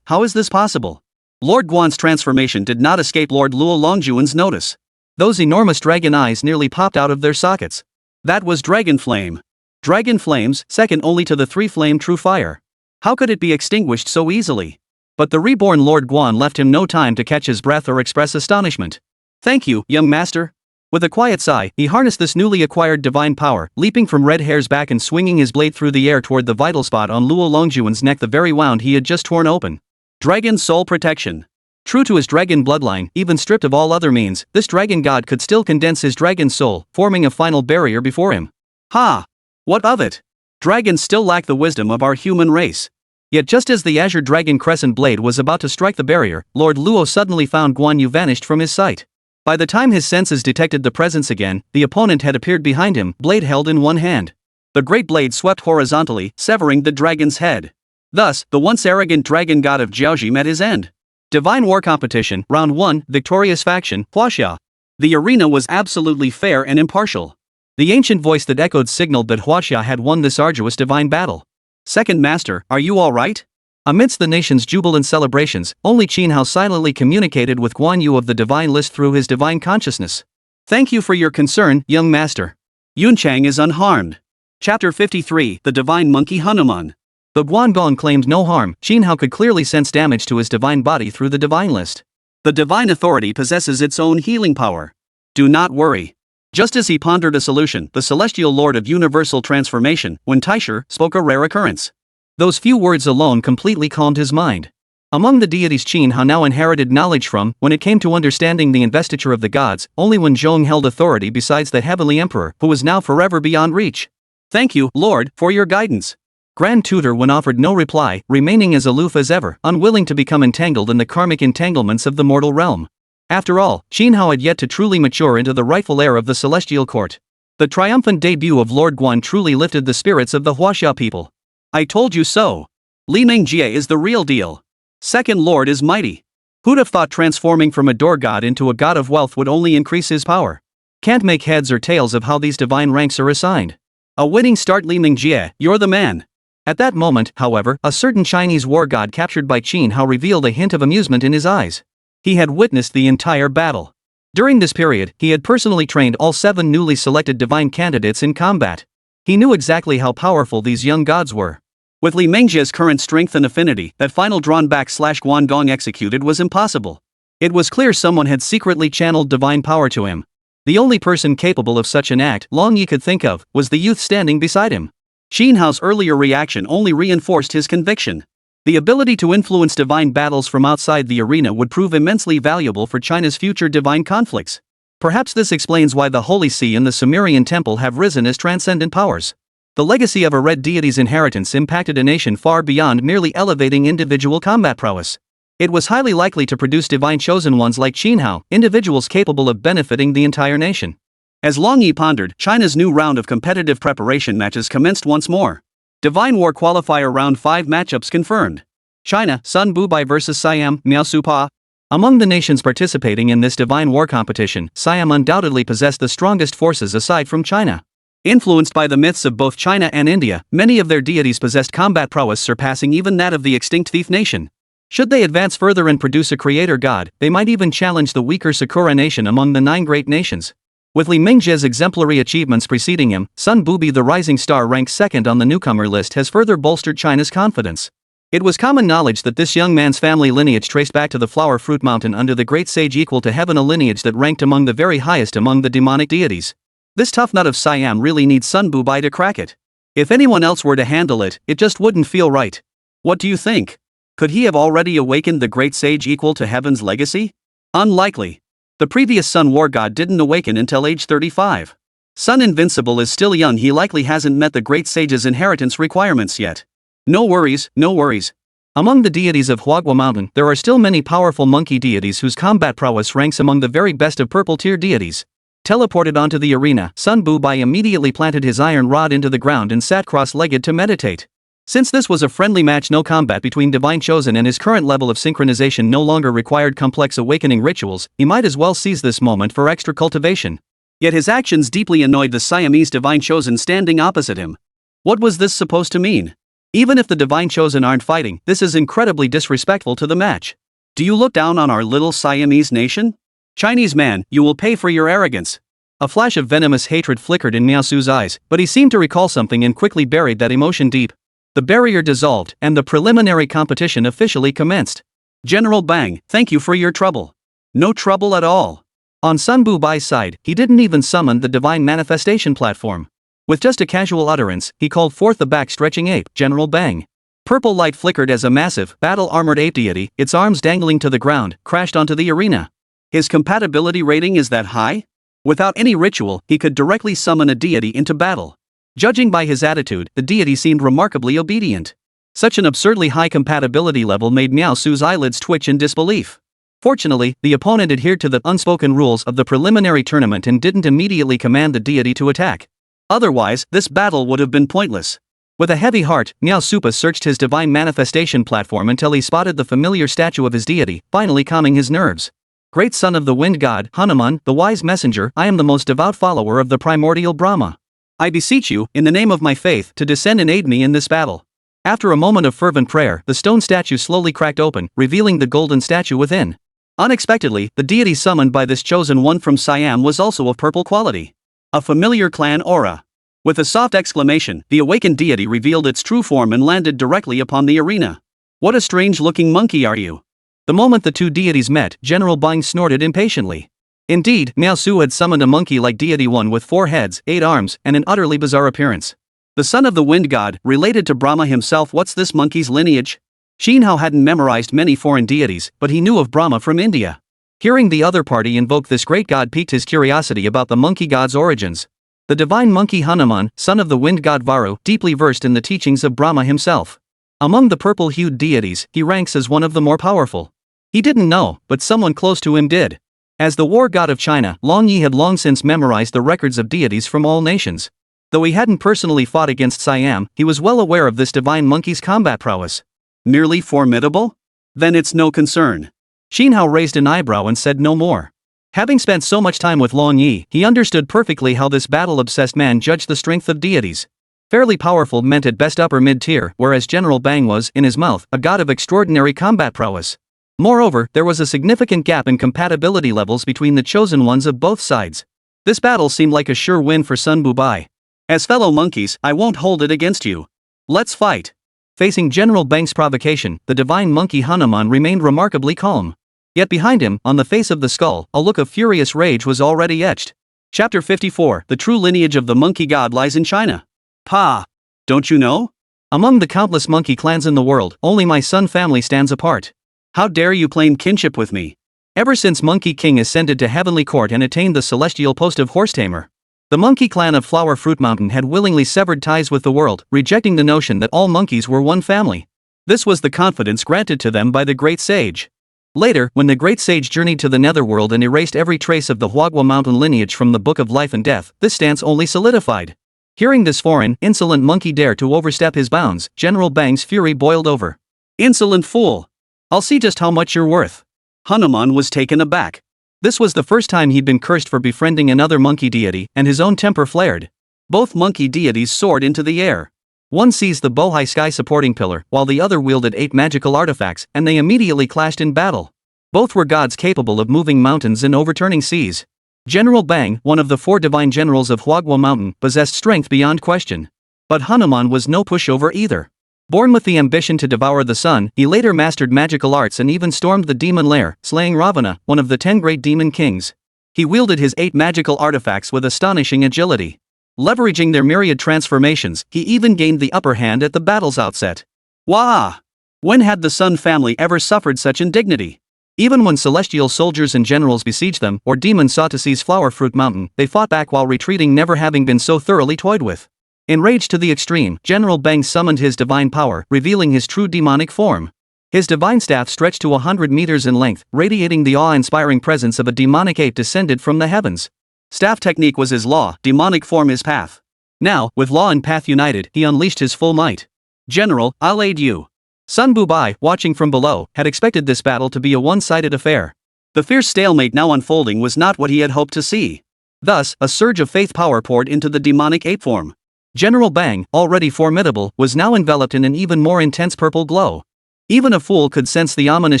How is this possible? Lord Guan's transformation did not escape Lord Luo Longjuan's notice. Those enormous dragon eyes nearly popped out of their sockets. That was dragon flame. Dragon flames, second only to the 3-flame true fire. How could it be extinguished so easily? But the reborn Lord Guan left him no time to catch his breath or express astonishment. Thank you, young master. With a quiet sigh, he harnessed this newly acquired divine power, leaping from Red Hair's back and swinging his blade through the air toward the vital spot on Luo Longjuan's neck, the very wound he had just torn open. Dragon soul protection. True to his dragon bloodline, even stripped of all other means, this dragon god could still condense his dragon soul, forming a final barrier before him. Ha! What of it? Dragons still lack the wisdom of our human race. Yet just as the azure dragon crescent blade was about to strike the barrier, Lord Luo suddenly found Guan Yu vanished from his sight. By the time his senses detected the presence again, the opponent had appeared behind him, blade held in one hand. The great blade swept horizontally, severing the dragon's head. Thus, the once arrogant dragon god of Jiaoji met his end. Divine War Competition, Round 1, Victorious Faction, Huaxia. The arena was absolutely fair and impartial. The ancient voice that echoed signaled that Huaxia had won this arduous divine battle. Second Master, are you alright? Amidst the nation's jubilant celebrations, only Qin Hao silently communicated with Guan Yu of the divine list through his divine consciousness. Thank you for your concern, young master. Yunchang is unharmed. Chapter 53, The Divine Monkey Hanuman. Though Guangong claimed no harm, Qin Hao could clearly sense damage to his divine body through the divine list. The divine authority possesses its own healing power. Do not worry. Just as he pondered a solution, the celestial lord of universal transformation, Wen Taisher, spoke a rare occurrence. Those few words alone completely calmed his mind. Among the deities Qin Hao now inherited knowledge from, when it came to understanding the investiture of the gods, only Wen Zhong held authority besides the Heavenly Emperor, who was now forever beyond reach. Thank you, Lord, for your guidance. Grand Tutor Wen offered no reply, remaining as aloof as ever, unwilling to become entangled in the karmic entanglements of the mortal realm. After all, Qin Hao had yet to truly mature into the rightful heir of the celestial court. The triumphant debut of Lord Guan truly lifted the spirits of the Huaxia people. I told you so. Li Mengjie is the real deal. Second Lord is mighty. Who'd have thought transforming from a door god into a god of wealth would only increase his power? Can't make heads or tails of how these divine ranks are assigned. A winning start, Li Mengjie, you're the man. At that moment, however, a certain Chinese war god captured by Qin Hao revealed a hint of amusement in his eyes. He had witnessed the entire battle. During this period, he had personally trained all 7 newly selected divine candidates in combat. He knew exactly how powerful these young gods were. With Li Mengjie's current strength and affinity, that final drawn back Guangdong executed was impossible. It was clear someone had secretly channeled divine power to him. The only person capable of such an act Long Yi could think of was the youth standing beside him. Qin Hao's earlier reaction only reinforced his conviction. The ability to influence divine battles from outside the arena would prove immensely valuable for China's future divine conflicts. Perhaps this explains why the Holy See and the Sumerian Temple have risen as transcendent powers. The legacy of a red deity's inheritance impacted a nation far beyond merely elevating individual combat prowess. It was highly likely to produce divine chosen ones like Qin Hao, individuals capable of benefiting the entire nation. As Long Yi pondered, China's new round of competitive preparation matches commenced once more. Divine War Qualifier Round 5 matchups confirmed. China, Sun Bubai vs Siam, Miao Supa. Among the nations participating in this divine war competition, Siam undoubtedly possessed the strongest forces aside from China. Influenced by the myths of both China and India, many of their deities possessed combat prowess surpassing even that of the extinct thief nation. Should they advance further and produce a creator god, they might even challenge the weaker Sakura nation among the 9 great nations. With Li Mengjie's exemplary achievements preceding him, Sun Bubi, the rising star ranked second on the newcomer list, has further bolstered China's confidence. It was common knowledge that this young man's family lineage traced back to the Flower Fruit Mountain under the great sage equal to heaven, a lineage that ranked among the very highest among the demonic deities. This tough nut of Siam really needs Sun Bubai to crack it. If anyone else were to handle it, it just wouldn't feel right. What do you think? Could he have already awakened the great sage equal to heaven's legacy? Unlikely. The previous Sun War God didn't awaken until age 35. Sun Invincible is still young, he likely hasn't met the great sage's inheritance requirements yet. No worries, no worries. Among the deities of Huagua Mountain, there are still many powerful monkey deities whose combat prowess ranks among the very best of purple-tier deities. Teleported onto the arena, Sun Bubai immediately planted his iron rod into the ground and sat cross-legged to meditate. Since this was a friendly match, no combat between Divine Chosen and his current level of synchronization no longer required complex awakening rituals, he might as well seize this moment for extra cultivation. Yet his actions deeply annoyed the Siamese Divine Chosen standing opposite him. What was this supposed to mean? Even if the Divine Chosen aren't fighting, this is incredibly disrespectful to the match. Do you look down on our little Siamese nation? Chinese man, you will pay for your arrogance. A flash of venomous hatred flickered in Miao Su's eyes, but he seemed to recall something and quickly buried that emotion deep. The barrier dissolved, and the preliminary competition officially commenced. General Bang, thank you for your trouble. No trouble at all. On Sun Bubai's side, he didn't even summon the divine manifestation platform. With just a casual utterance, he called forth the back-stretching ape, General Bang. Purple light flickered as a massive, battle-armored ape deity, its arms dangling to the ground, crashed onto the arena. His compatibility rating is that high? Without any ritual, he could directly summon a deity into battle. Judging by his attitude, the deity seemed remarkably obedient. Such an absurdly high compatibility level made Miao Su's eyelids twitch in disbelief. Fortunately, the opponent adhered to the unspoken rules of the preliminary tournament and didn't immediately command the deity to attack. Otherwise, this battle would have been pointless. With a heavy heart, Miao Supa searched his divine manifestation platform until he spotted the familiar statue of his deity, finally calming his nerves. Great son of the wind god, Hanuman, the wise messenger, I am the most devout follower of the primordial Brahma. I beseech you, in the name of my faith, to descend and aid me in this battle. After a moment of fervent prayer, the stone statue slowly cracked open, revealing the golden statue within. Unexpectedly, the deity summoned by this chosen one from Siam was also of purple quality. A familiar clan aura. With a soft exclamation, the awakened deity revealed its true form and landed directly upon the arena. What a strange-looking monkey are you? The moment the two deities met, General Bang snorted impatiently. Indeed, Miao Su had summoned a monkey-like deity, one with 4 heads, 8 arms, and an utterly bizarre appearance. The son of the wind god, related to Brahma himself. What's this monkey's lineage? Xin Hao hadn't memorized many foreign deities, but he knew of Brahma from India. Hearing the other party invoke this great god piqued his curiosity about the monkey god's origins. The divine monkey Hanuman, son of the wind god Varu, deeply versed in the teachings of Brahma himself. Among the purple-hued deities, he ranks as one of the more powerful. He didn't know, but someone close to him did. As the war god of China, Long Yi had long since memorized the records of deities from all nations. Though he hadn't personally fought against Siam, he was well aware of this divine monkey's combat prowess. Merely formidable? Then it's no concern. Xin Hao raised an eyebrow and said no more. Having spent so much time with Long Yi, he understood perfectly how this battle-obsessed man judged the strength of deities. Fairly powerful meant at best upper mid-tier, whereas General Bang was, in his mouth, a god of extraordinary combat prowess. Moreover, there was a significant gap in compatibility levels between the chosen ones of both sides. This battle seemed like a sure win for Sun Bubai. As fellow monkeys, I won't hold it against you. Let's fight. Facing General Bang's provocation, the divine monkey Hanuman remained remarkably calm. Yet behind him, on the face of the skull, a look of furious rage was already etched. Chapter 54, The true lineage of the monkey god lies in China. Pa! Don't you know? Among the countless monkey clans in the world, only my Sun family stands apart. How dare you claim kinship with me? Ever since Monkey King ascended to Heavenly Court and attained the celestial post of Horse-tamer, the monkey clan of Flower Fruit Mountain had willingly severed ties with the world, rejecting the notion that all monkeys were one family. This was the confidence granted to them by the Great Sage. Later, when the Great Sage journeyed to the Netherworld and erased every trace of the Huagua Mountain lineage from the Book of Life and Death, this stance only solidified. Hearing this foreign, insolent monkey dare to overstep his bounds, General Bang's fury boiled over. Insolent fool! I'll see just how much you're worth. Hanuman was taken aback. This was the first time he'd been cursed for befriending another monkey deity, and his own temper flared. Both monkey deities soared into the air. One seized the bow-high sky supporting pillar, while the other wielded 8 magical artifacts, and they immediately clashed in battle. Both were gods capable of moving mountains and overturning seas. General Bang, one of the 4 divine generals of Huagua Mountain, possessed strength beyond question. But Hanuman was no pushover either. Born with the ambition to devour the sun, he later mastered magical arts and even stormed the demon lair, slaying Ravana, one of the 10 great demon kings. He wielded his 8 magical artifacts with astonishing agility. Leveraging their myriad transformations, he even gained the upper hand at the battle's outset. Wah! When had the Sun family ever suffered such indignity? Even when celestial soldiers and generals besieged them, or demons sought to seize Flower Fruit Mountain, they fought back while retreating, never having been so thoroughly toyed with. Enraged to the extreme, General Bang summoned his divine power, revealing his true demonic form. His divine staff stretched to 100 meters in length, radiating the awe-inspiring presence of a demonic ape descended from the heavens. Staff technique was his law, demonic form his path. Now, with law and path united, he unleashed his full might. General, I'll aid you. Sun Bubai, watching from below, had expected this battle to be a one-sided affair. The fierce stalemate now unfolding was not what he had hoped to see. Thus, a surge of faith power poured into the demonic ape form. General Bang, already formidable, was now enveloped in an even more intense purple glow. Even a fool could sense the ominous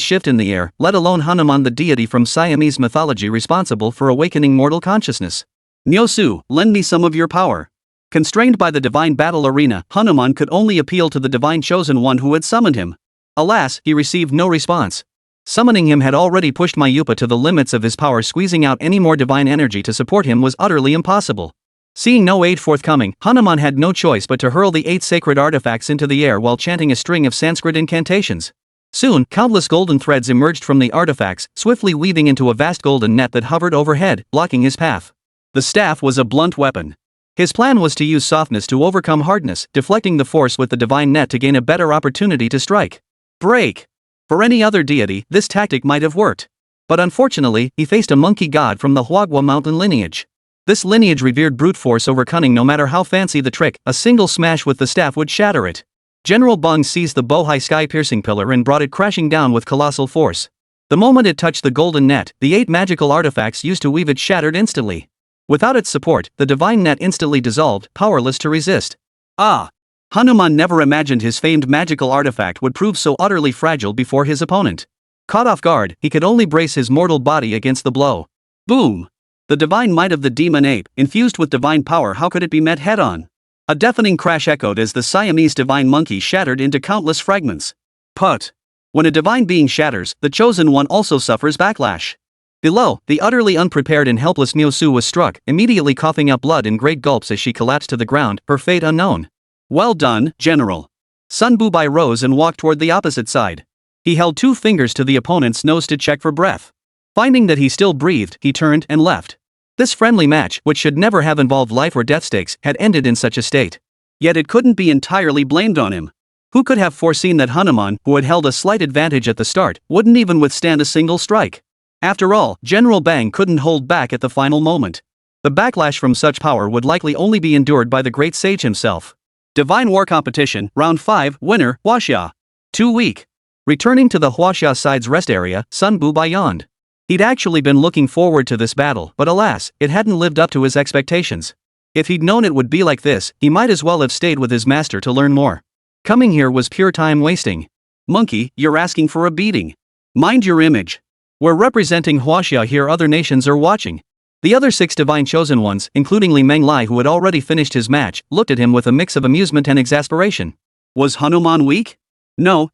shift in the air, let alone Hanuman, the deity from Siamese mythology responsible for awakening mortal consciousness. Nyosu, lend me some of your power. Constrained by the divine battle arena, Hanuman could only appeal to the divine chosen one who had summoned him. Alas, he received no response. Summoning him had already pushed Mayupa to the limits of his power. Squeezing out any more divine energy to support him was utterly impossible. Seeing no aid forthcoming, Hanuman had no choice but to hurl the 8 sacred artifacts into the air while chanting a string of Sanskrit incantations. Soon, countless golden threads emerged from the artifacts, swiftly weaving into a vast golden net that hovered overhead, blocking his path. The staff was a blunt weapon. His plan was to use softness to overcome hardness, deflecting the force with the divine net to gain a better opportunity to strike. Break! For any other deity, this tactic might have worked. But unfortunately, he faced a monkey god from the Huagua Mountain lineage. This lineage revered brute force over cunning. No matter how fancy the trick, a single smash with the staff would shatter it. General Bung seized the bow-high sky-piercing pillar and brought it crashing down with colossal force. The moment it touched the golden net, the 8 magical artifacts used to weave it shattered instantly. Without its support, the divine net instantly dissolved, powerless to resist. Ah! Hanuman never imagined his famed magical artifact would prove so utterly fragile before his opponent. Caught off guard, he could only brace his mortal body against the blow. Boom! The divine might of the demon ape, infused with divine power, how could it be met head-on? A deafening crash echoed as the Siamese divine monkey shattered into countless fragments. Put! When a divine being shatters, the chosen one also suffers backlash. Below, the utterly unprepared and helpless Myosu was struck, immediately coughing up blood in great gulps as she collapsed to the ground, her fate unknown. Well done, General. Sun Bubai rose and walked toward the opposite side. He held 2 fingers to the opponent's nose to check for breath. Finding that he still breathed, he turned and left. This friendly match, which should never have involved life or death stakes, had ended in such a state. Yet it couldn't be entirely blamed on him. Who could have foreseen that Hanuman, who had held a slight advantage at the start, wouldn't even withstand a single strike? After all, General Bang couldn't hold back at the final moment. The backlash from such power would likely only be endured by the great sage himself. Divine War Competition, Round 5, winner, Huaxia. Too weak. Returning to the Huaxia side's rest area, Sun Bubai yawned. He'd actually been looking forward to this battle, but alas, it hadn't lived up to his expectations. If he'd known it would be like this, he might as well have stayed with his master to learn more. Coming here was pure time wasting. Monkey, you're asking for a beating. Mind your image. We're representing Huaxia here, other nations are watching. The other 6 divine chosen ones, including Li Menglai who had already finished his match, looked at him with a mix of amusement and exasperation. Was Hanuman weak? No.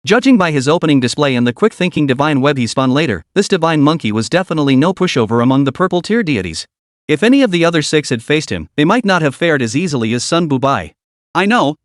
Judging by his opening display and the quick-thinking divine web he spun later, this divine monkey was definitely no pushover among the purple-tier deities. If any of the other 6 had faced him, they might not have fared as easily as Sun Bubai. I know.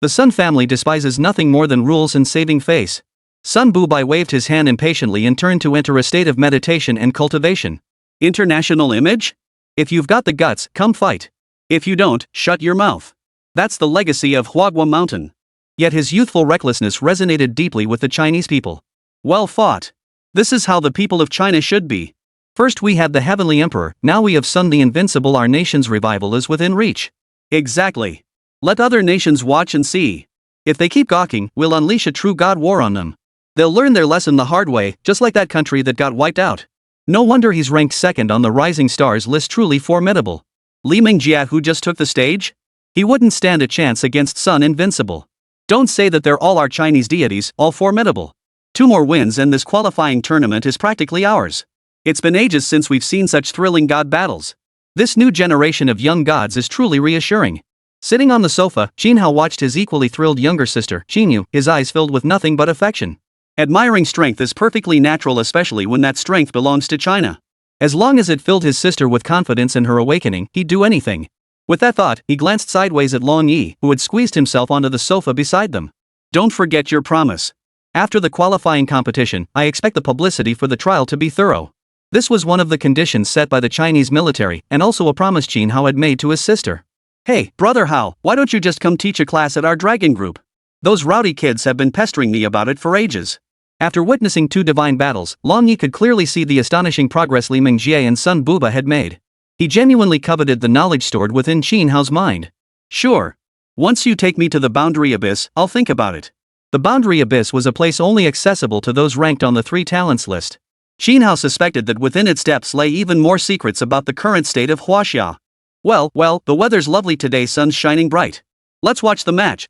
The Sun family despises nothing more than rules and saving face. Sun Bubai waved his hand impatiently and turned to enter a state of meditation and cultivation. International image? If you've got the guts, come fight. If you don't, shut your mouth. That's the legacy of Huagua Mountain. Yet his youthful recklessness resonated deeply with the Chinese people. Well fought. This is how the people of China should be. First we had the Heavenly Emperor, now we have Sun the Invincible. Our nation's revival is within reach. Exactly. Let other nations watch and see. If they keep gawking, we'll unleash a true God war on them. They'll learn their lesson the hard way, just like that country that got wiped out. No wonder he's ranked 2nd on the Rising Stars list. Truly formidable. Li Mingjia, who just took the stage? He wouldn't stand a chance against Sun Invincible. Don't say that they're all our Chinese deities, all formidable. 2 more wins and this qualifying tournament is practically ours. It's been ages since we've seen such thrilling god battles. This new generation of young gods is truly reassuring. Sitting on the sofa, Jinhao watched his equally thrilled younger sister, Jinyu, his eyes filled with nothing but affection. Admiring strength is perfectly natural, especially when that strength belongs to China. As long as it filled his sister with confidence in her awakening, he'd do anything. With that thought, he glanced sideways at Long Yi, who had squeezed himself onto the sofa beside them. Don't forget your promise. After the qualifying competition, I expect the publicity for the trial to be thorough. This was one of the conditions set by the Chinese military, and also a promise Jinhao had made to his sister. Hey, brother Hao, why don't you just come teach a class at our dragon group? Those rowdy kids have been pestering me about it for ages. After witnessing 2 divine battles, Long Yi could clearly see the astonishing progress Li Mingjie and Sun Buba had made. He genuinely coveted the knowledge stored within Jinhao's mind. Sure. Once you take me to the Boundary Abyss, I'll think about it. The Boundary Abyss was a place only accessible to those ranked on the 3 talents list. Jinhao suspected that within its depths lay even more secrets about the current state of Huaxia. Well, the weather's lovely today, sun's shining bright. Let's watch the match.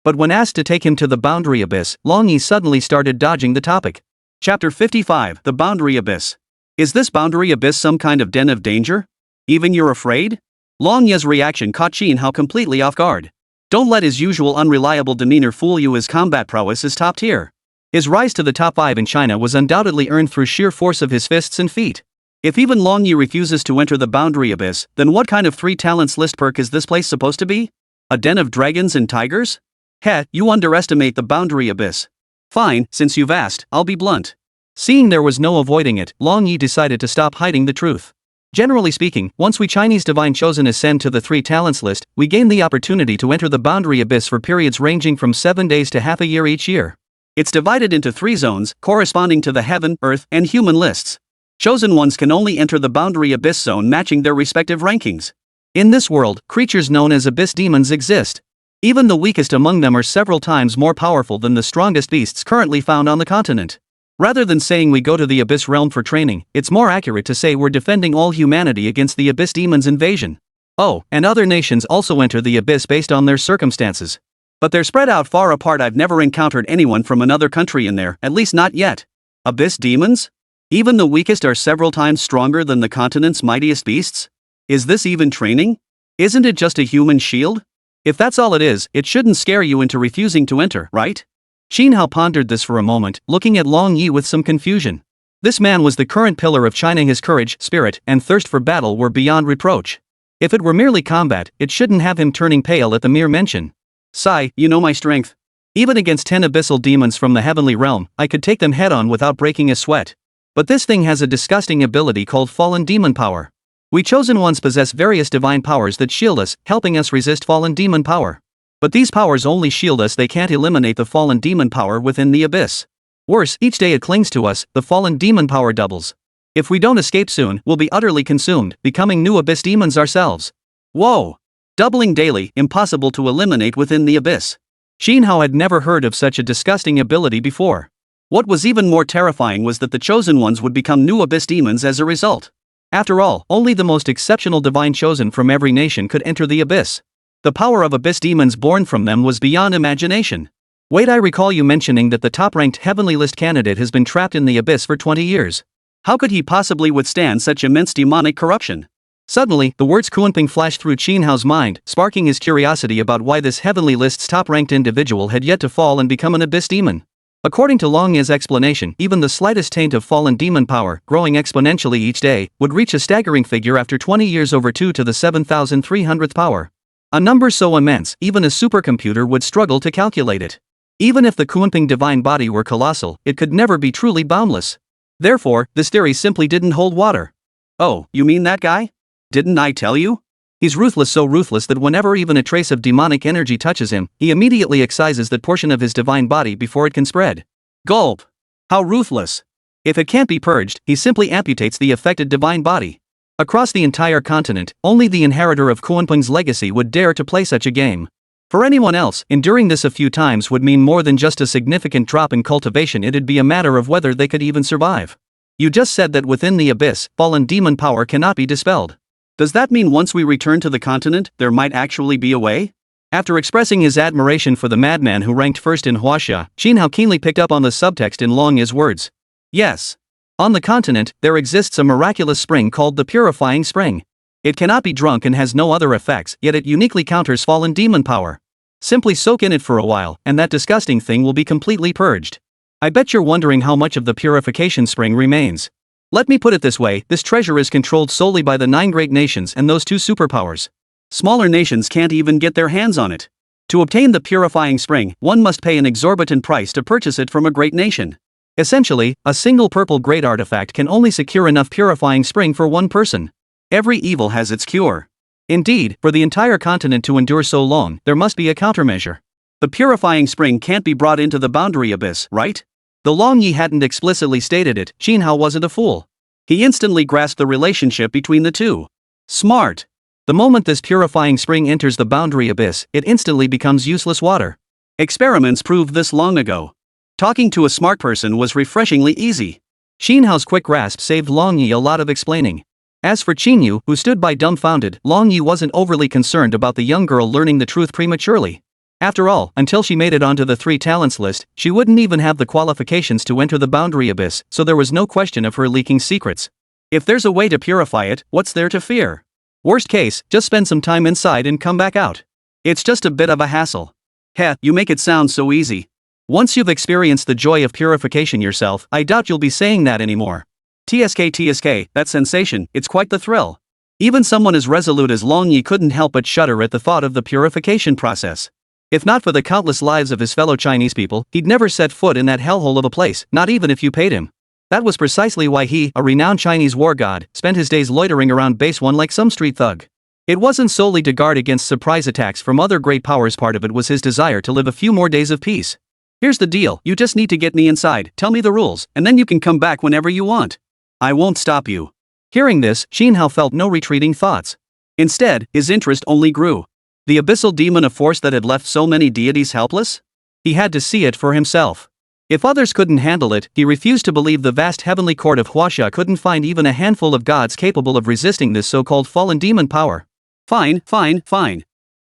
But when asked to take him to the Boundary Abyss, Long Yi suddenly started dodging the topic. Chapter 55, The Boundary Abyss. Is this Boundary Abyss some kind of den of danger? Even you're afraid? Long Yi's reaction caught Jinhao completely off guard. Don't let his usual unreliable demeanor fool you. His combat prowess is top tier. His rise to the top 5 in China was undoubtedly earned through sheer force of his fists and feet. If even Long Yi refuses to enter the Boundary Abyss, then what kind of 3 talents list perk is this place supposed to be? A den of dragons and tigers? Heh, you underestimate the Boundary Abyss. Fine, since you've asked, I'll be blunt. Seeing there was no avoiding it, Long Yi decided to stop hiding the truth. Generally speaking, once we Chinese divine chosen ascend to the 3 talents list, we gain the opportunity to enter the Boundary Abyss for periods ranging from 7 days to half a year each year. It's divided into 3 zones, corresponding to the heaven, earth, and human lists. Chosen ones can only enter the boundary abyss zone matching their respective rankings. In this world, creatures known as abyss demons exist. Even the weakest among them are several times more powerful than the strongest beasts currently found on the continent. Rather than saying we go to the abyss realm for training, it's more accurate to say we're defending all humanity against the abyss demons' invasion. Oh, and other nations also enter the abyss based on their circumstances. But they're spread out far apart. I've never encountered anyone from another country in there, at least not yet. Abyss demons? Even the weakest are several times stronger than the continent's mightiest beasts? Is this even training? Isn't it just a human shield? If that's all it is, it shouldn't scare you into refusing to enter, right? Qin Hao pondered this for a moment, looking at Long Yi with some confusion. This man was the current pillar of China. His courage, spirit, and thirst for battle were beyond reproach. If it were merely combat, it shouldn't have him turning pale at the mere mention. Sigh, you know my strength. Even against 10 abyssal demons from the heavenly realm, I could take them head-on without breaking a sweat. But this thing has a disgusting ability called fallen demon power. We chosen ones possess various divine powers that shield us, helping us resist fallen demon power. But these powers only shield us, they can't eliminate the fallen demon power within the abyss. Worse, each day it clings to us, the fallen demon power doubles. If we don't escape soon, we'll be utterly consumed, becoming new abyss demons ourselves. Whoa! Doubling daily, impossible to eliminate within the abyss. Qin Hao had never heard of such a disgusting ability before. What was even more terrifying was that the chosen ones would become new abyss demons as a result. After all, only the most exceptional divine chosen from every nation could enter the abyss. The power of abyss demons born from them was beyond imagination. Wait, I recall you mentioning that the top-ranked heavenly list candidate has been trapped in the abyss for 20 years. How could he possibly withstand such immense demonic corruption? Suddenly, the words Kunping flashed through Qin Hao's mind, sparking his curiosity about why this heavenly list's top-ranked individual had yet to fall and become an abyss demon. According to Long Yi's explanation, even the slightest taint of fallen demon power, growing exponentially each day, would reach a staggering figure after 20 years over 2 to the 7,300th power. A number so immense, even a supercomputer would struggle to calculate it. Even if the Kunping divine body were colossal, it could never be truly boundless. Therefore, this theory simply didn't hold water. Oh, you mean that guy? Didn't I tell you? He's ruthless, so ruthless that whenever even a trace of demonic energy touches him, he immediately excises that portion of his divine body before it can spread. Gulp! How ruthless! If it can't be purged, he simply amputates the affected divine body. Across the entire continent, only the inheritor of Kunping's legacy would dare to play such a game. For anyone else, enduring this a few times would mean more than just a significant drop in cultivation. It'd be a matter of whether they could even survive. You just said that within the abyss, fallen demon power cannot be dispelled. Does that mean once we return to the continent, there might actually be a way? After expressing his admiration for the madman who ranked first in Huaxia, Qin Hao keenly picked up on the subtext in Long Yi's words. Yes. On the continent, there exists a miraculous spring called the Purifying Spring. It cannot be drunk and has no other effects, yet it uniquely counters fallen demon power. Simply soak in it for a while, and that disgusting thing will be completely purged. I bet you're wondering how much of the purification spring remains. Let me put it this way, this treasure is controlled solely by the 9 great nations and those 2 superpowers. Smaller nations can't even get their hands on it. To obtain the purifying spring, one must pay an exorbitant price to purchase it from a great nation. Essentially, a single purple great artifact can only secure enough purifying spring for one person. Every evil has its cure. Indeed, for the entire continent to endure so long, there must be a countermeasure. The purifying spring can't be brought into the boundary abyss, right? Though Long Yi hadn't explicitly stated it, Qin Hao wasn't a fool. He instantly grasped the relationship between the two. Smart. The moment this purifying spring enters the boundary abyss, it instantly becomes useless water. Experiments proved this long ago. Talking to a smart person was refreshingly easy. Qin Hao's quick grasp saved Long Yi a lot of explaining. As for Qin Yu, who stood by dumbfounded, Long Yi wasn't overly concerned about the young girl learning the truth prematurely. After all, until she made it onto the 3 talents list, she wouldn't even have the qualifications to enter the boundary abyss, so there was no question of her leaking secrets. If there's a way to purify it, what's there to fear? Worst case, just spend some time inside and come back out. It's just a bit of a hassle. Heh, you make it sound so easy. Once you've experienced the joy of purification yourself, I doubt you'll be saying that anymore. TSK, that sensation, it's quite the thrill. Even someone as resolute as Long Yi couldn't help but shudder at the thought of the purification process. If not for the countless lives of his fellow Chinese people, he'd never set foot in that hellhole of a place, not even if you paid him. That was precisely why he, a renowned Chinese war god, spent his days loitering around Base 1 like some street thug. It wasn't solely to guard against surprise attacks from other great powers, part of it was his desire to live a few more days of peace. Here's the deal, you just need to get me inside, tell me the rules, and then you can come back whenever you want. I won't stop you. Hearing this, Qin Hao felt no retreating thoughts. Instead, his interest only grew. The abyssal demon of force that had left so many deities helpless? He had to see it for himself. If others couldn't handle it, he refused to believe the vast heavenly court of Huaxia couldn't find even a handful of gods capable of resisting this so-called fallen demon power. Fine.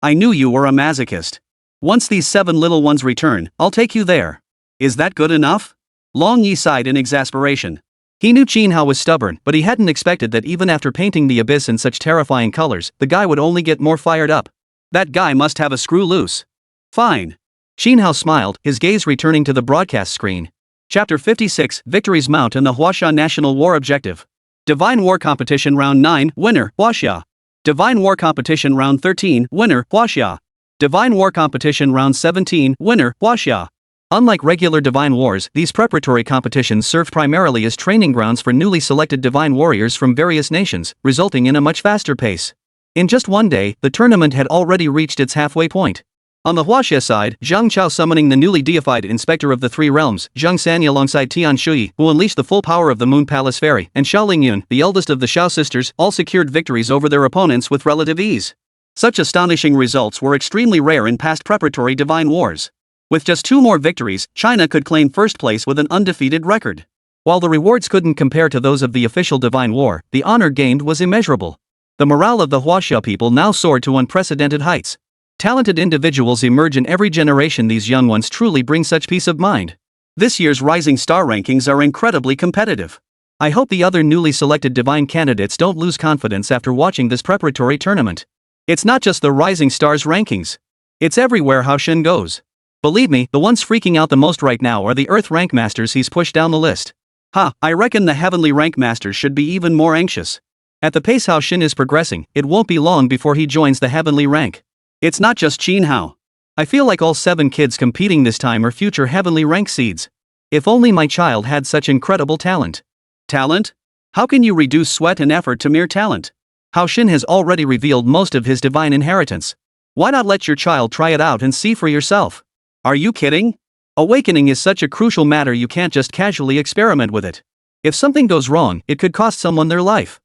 I knew you were a masochist. Once these 7 little ones return, I'll take you there. Is that good enough? Long Yi sighed in exasperation. He knew Qin Hao was stubborn, but he hadn't expected that even after painting the abyss in such terrifying colors, the guy would only get more fired up. That guy must have a screw loose. Fine. Qin Hao smiled, his gaze returning to the broadcast screen. Chapter 56, Victories Mount in the Huaxia National War Objective. Divine War Competition Round 9, Winner, Huaxia. Divine War Competition Round 13, Winner, Huaxia. Divine War Competition Round 17, Winner, Huaxia. Unlike regular divine wars, these preparatory competitions served primarily as training grounds for newly selected divine warriors from various nations, resulting in a much faster pace. In just one day, the tournament had already reached its halfway point. On the Huaxia side, Zhang Chao summoning the newly deified Inspector of the Three Realms, Zhang Sanyi alongside Tian Shui, who unleashed the full power of the Moon Palace Fairy, and Xiao Lingyun, the eldest of the Xiao sisters, all secured victories over their opponents with relative ease. Such astonishing results were extremely rare in past preparatory divine wars. With just 2 more victories, China could claim first place with an undefeated record. While the rewards couldn't compare to those of the official divine war, the honor gained was immeasurable. The morale of the Huaxia people now soared to unprecedented heights. Talented individuals emerge in every generation. These young ones truly bring such peace of mind. This year's Rising Star rankings are incredibly competitive. I hope the other newly selected divine candidates don't lose confidence after watching this preparatory tournament. It's not just the Rising Stars rankings. It's everywhere how Shin goes. Believe me, the ones freaking out the most right now are the Earth rank masters he's pushed down the list. I reckon the Heavenly rank masters should be even more anxious. At the pace how Shin is progressing, it won't be long before he joins the Heavenly rank. It's not just Qin Hao. I feel like all 7 kids competing this time are future Heavenly rank seeds. If only my child had such incredible talent. Talent? How can you reduce sweat and effort to mere talent? How Shin has already revealed most of his divine inheritance. Why not let your child try it out and see for yourself? Are you kidding? Awakening is such a crucial matter, you can't just casually experiment with it. If something goes wrong, it could cost someone their life.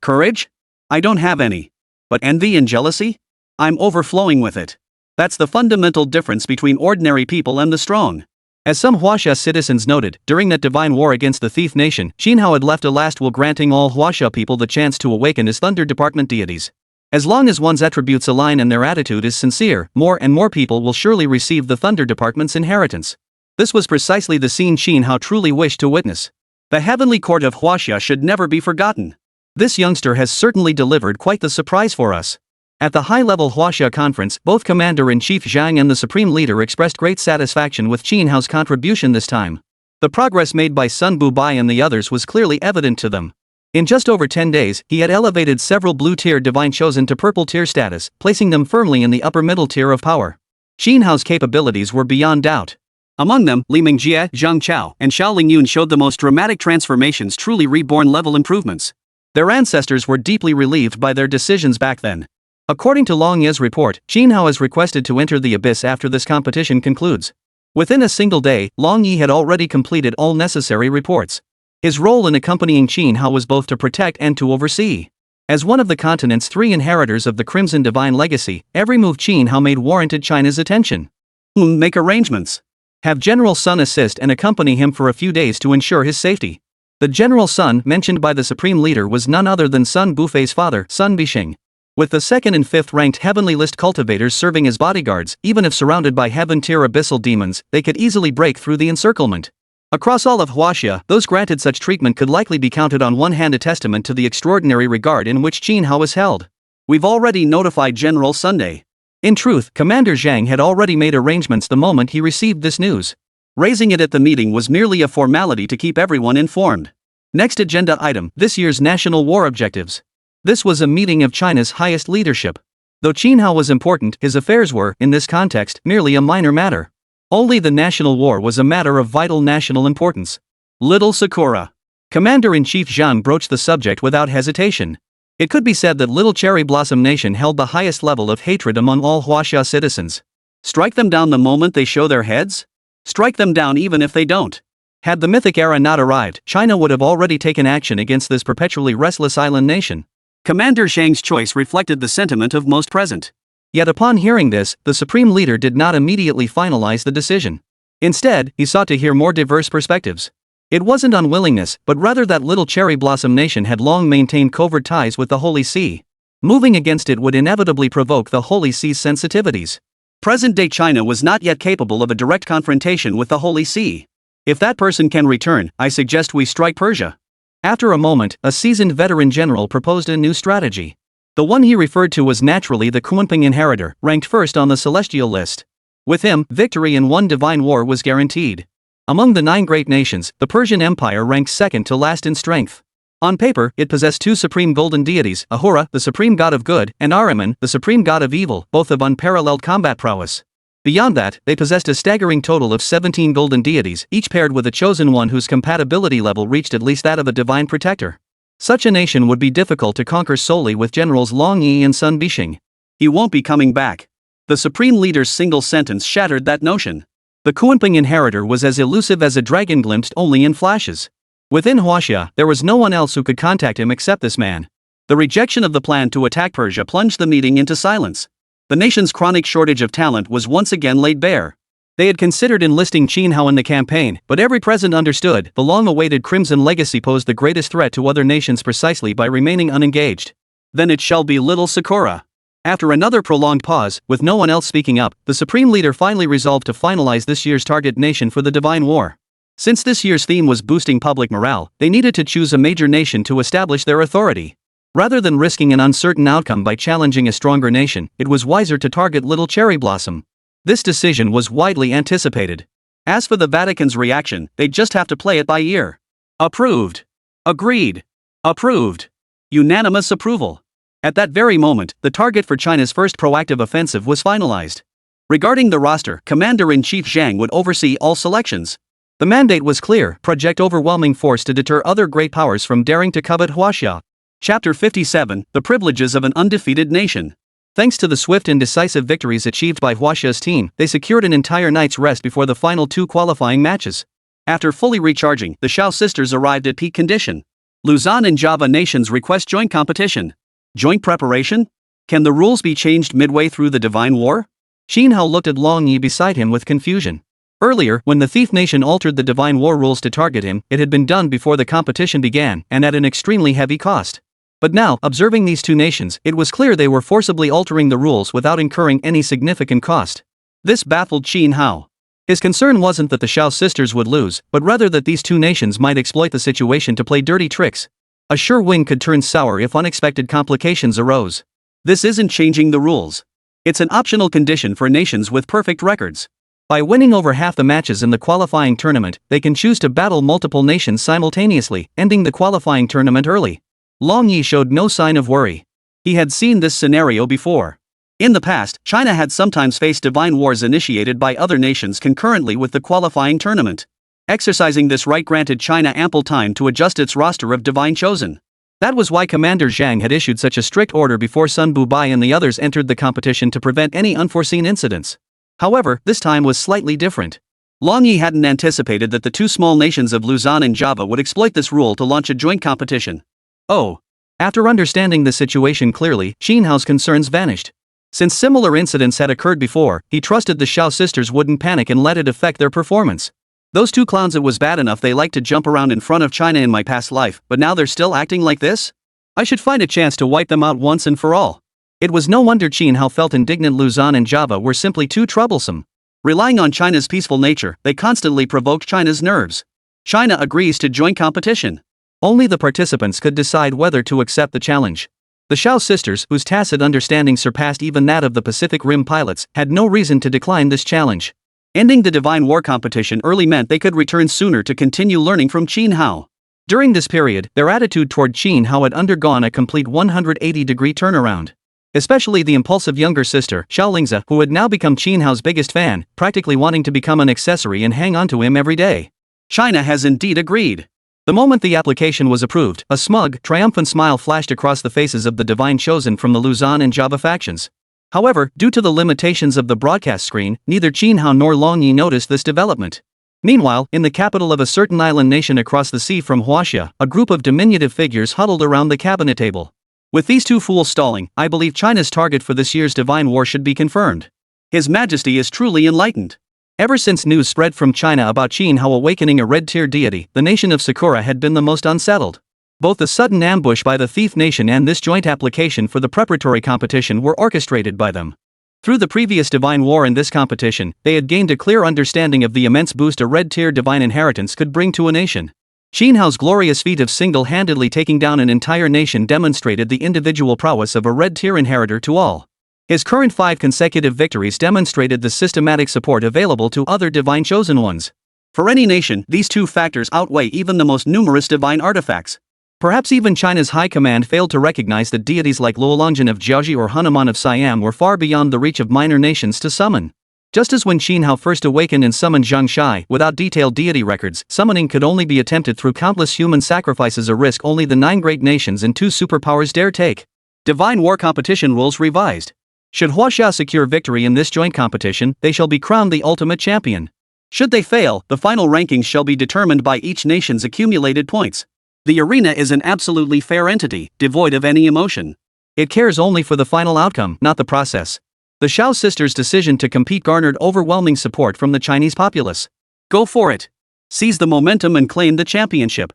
Courage? I don't have any. But envy and jealousy? I'm overflowing with it. That's the fundamental difference between ordinary people and the strong. As some Huaxia citizens noted, during that divine war against the thief nation, Qin Hao had left a last will granting all Huaxia people the chance to awaken as Thunder Department deities. As long as one's attributes align and their attitude is sincere, more and more people will surely receive the Thunder Department's inheritance. This was precisely the scene Qin Hao truly wished to witness. The heavenly court of Huaxia should never be forgotten. This youngster has certainly delivered quite the surprise for us. At the high-level Huaxia conference, both Commander-in-Chief Zhang and the Supreme Leader expressed great satisfaction with Qin Hao's contribution this time. The progress made by Sun Bubai and the others was clearly evident to them. In just over 10 days, he had elevated several blue-tier divine chosen to purple-tier status, placing them firmly in the upper-middle tier of power. Qin Hao's capabilities were beyond doubt. Among them, Li Mingjie, Zhang Chao, and Xiao Lingyun showed the most dramatic transformations, truly reborn-level improvements. Their ancestors were deeply relieved by their decisions back then. According to Long Ye's report, Qin Hao is requested to enter the abyss after this competition concludes. Within a single day, Long Yi had already completed all necessary reports. His role in accompanying Qin Hao was both to protect and to oversee. As one of the continent's 3 inheritors of the Crimson Divine Legacy, every move Qin Hao made warranted China's attention. Make arrangements. Have General Sun assist and accompany him for a few days to ensure his safety. The General Sun mentioned by the Supreme Leader was none other than Sun Bufei's father, Sun Bixing. With the 2nd and 5th ranked heavenly list cultivators serving as bodyguards, even if surrounded by heaven-tier abyssal demons, they could easily break through the encirclement. Across all of Huaxia, those granted such treatment could likely be counted on one hand, a testament to the extraordinary regard in which Qin Hao was held. We've already notified General Sunday. In truth, Commander Zhang had already made arrangements the moment he received this news. Raising it at the meeting was merely a formality to keep everyone informed. Next agenda item, this year's national war objectives. This was a meeting of China's highest leadership. Though Qin Hao was important, his affairs were, in this context, merely a minor matter. Only the national war was a matter of vital national importance. Little Sakura. Commander-in-Chief Zhang broached the subject without hesitation. It could be said that Little Cherry Blossom Nation held the highest level of hatred among all Huaxia citizens. Strike them down the moment they show their heads? Strike them down even if they don't. Had the mythic era not arrived, China would have already taken action against this perpetually restless island nation. Commander Zhang's choice reflected the sentiment of most present. Yet upon hearing this, the supreme leader did not immediately finalize the decision. Instead, he sought to hear more diverse perspectives. It wasn't unwillingness, but rather that little cherry blossom nation had long maintained covert ties with the Holy See. Moving against it would inevitably provoke the Holy See's sensitivities. Present-day China was not yet capable of a direct confrontation with the Holy See. If that person can return, I suggest we strike Persia. After a moment, a seasoned veteran general proposed a new strategy. The one he referred to was naturally the Kunping Inheritor, ranked first on the celestial list. With him, victory in one divine war was guaranteed. Among the 9 great nations, the Persian Empire ranked second to last in strength. On paper, it possessed 2 supreme golden deities, Ahura, the supreme god of good, and Ahriman, the supreme god of evil, both of unparalleled combat prowess. Beyond that, they possessed a staggering total of 17 golden deities, each paired with a chosen one whose compatibility level reached at least that of a divine protector. Such a nation would be difficult to conquer solely with generals Long Yi and Sun Bixing. He won't be coming back. The supreme leader's single sentence shattered that notion. The Kunping Inheritor was as elusive as a dragon glimpsed only in flashes. Within Huaxia, there was no one else who could contact him except this man. The rejection of the plan to attack Persia plunged the meeting into silence. The nation's chronic shortage of talent was once again laid bare. They had considered enlisting Qin Hao in the campaign, but every present understood the long-awaited Crimson Legacy posed the greatest threat to other nations precisely by remaining unengaged. Then it shall be little Sakura. After another prolonged pause, with no one else speaking up, the supreme leader finally resolved to finalize this year's target nation for the Divine War. Since this year's theme was boosting public morale, they needed to choose a major nation to establish their authority. Rather than risking an uncertain outcome by challenging a stronger nation, it was wiser to target Little Cherry Blossom. This decision was widely anticipated. As for the Vatican's reaction, they'd just have to play it by ear. Approved. Agreed. Approved. Unanimous approval. At that very moment, the target for China's first proactive offensive was finalized. Regarding the roster, Commander-in-Chief Zhang would oversee all selections. The mandate was clear: project overwhelming force to deter other great powers from daring to covet Huaxia. Chapter 57, The Privileges of an Undefeated Nation. Thanks to the swift and decisive victories achieved by Huaxia's team, they secured an entire night's rest before the final 2 qualifying matches. After fully recharging, the Shao sisters arrived at peak condition. Luzon and Java nations request joint competition. Joint preparation? Can the rules be changed midway through the Divine War? Qin Hao looked at Long Yi beside him with confusion. Earlier, when the Thief Nation altered the Divine War rules to target him, it had been done before the competition began, and at an extremely heavy cost. But now, observing these 2 nations, it was clear they were forcibly altering the rules without incurring any significant cost. This baffled Qin Hao. His concern wasn't that the Shao sisters would lose, but rather that these 2 nations might exploit the situation to play dirty tricks. A sure win could turn sour if unexpected complications arose. This isn't changing the rules. It's an optional condition for nations with perfect records. By winning over half the matches in the qualifying tournament, they can choose to battle multiple nations simultaneously, ending the qualifying tournament early. Long Yi showed no sign of worry. He had seen this scenario before. In the past, China had sometimes faced divine wars initiated by other nations concurrently with the qualifying tournament. Exercising this right granted China ample time to adjust its roster of divine chosen. That was why Commander Zhang had issued such a strict order before Sun Bubai and the others entered the competition to prevent any unforeseen incidents. However, this time was slightly different. Long Yi hadn't anticipated that the 2 small nations of Luzon and Java would exploit this rule to launch a joint competition. Oh. After understanding the situation clearly, Qin Hao's concerns vanished. Since similar incidents had occurred before, he trusted the Shao sisters wouldn't panic and let it affect their performance. Those 2 clowns, it was bad enough they liked to jump around in front of China in my past life, but now they're still acting like this? I should find a chance to wipe them out once and for all. It was no wonder Qin Hao felt indignant. Luzon and Java were simply too troublesome. Relying on China's peaceful nature, they constantly provoked China's nerves. China agrees to joint competition. Only the participants could decide whether to accept the challenge. The Shao sisters, whose tacit understanding surpassed even that of the Pacific Rim pilots, had no reason to decline this challenge. Ending the Divine War competition early meant they could return sooner to continue learning from Qin Hao. During this period, their attitude toward Qin Hao had undergone a complete 180-degree turnaround. Especially the impulsive younger sister, Xiaolingzi, who had now become Qin Hao's biggest fan, practically wanting to become an accessory and hang on to him every day. China has indeed agreed. The moment the application was approved, a smug, triumphant smile flashed across the faces of the divine chosen from the Luzon and Java factions. However, due to the limitations of the broadcast screen, neither Qin Hao nor Long Yi noticed this development. Meanwhile, in the capital of a certain island nation across the sea from Huaxia, a group of diminutive figures huddled around the cabinet table. With these two fools stalling, I believe China's target for this year's divine war should be confirmed. His Majesty is truly enlightened. Ever since news spread from China about Qin Hao awakening a red-tier deity, the nation of Sakura had been the most unsettled. Both the sudden ambush by the thief nation and this joint application for the preparatory competition were orchestrated by them. Through the previous divine war and this competition, they had gained a clear understanding of the immense boost a red-tier divine inheritance could bring to a nation. Qin Hao's glorious feat of single-handedly taking down an entire nation demonstrated the individual prowess of a red-tier inheritor to all. His current 5 consecutive victories demonstrated the systematic support available to other divine chosen ones. For any nation, these two factors outweigh even the most numerous divine artifacts. Perhaps even China's high command failed to recognize that deities like Luolongjian of Jiaoji or Hanuman of Siam were far beyond the reach of minor nations to summon. Just as when Qin Hao first awakened and summoned Zhang Shai without detailed deity records, summoning could only be attempted through countless human sacrifices, a risk only the 9 great nations and 2 superpowers dare take. Divine War competition rules revised. Should Huaxia secure victory in this joint competition, they shall be crowned the ultimate champion. Should they fail, the final rankings shall be determined by each nation's accumulated points. The arena is an absolutely fair entity, devoid of any emotion. It cares only for the final outcome, not the process. The Xiao sisters' decision to compete garnered overwhelming support from the Chinese populace. Go for it. Seize the momentum and claim the championship.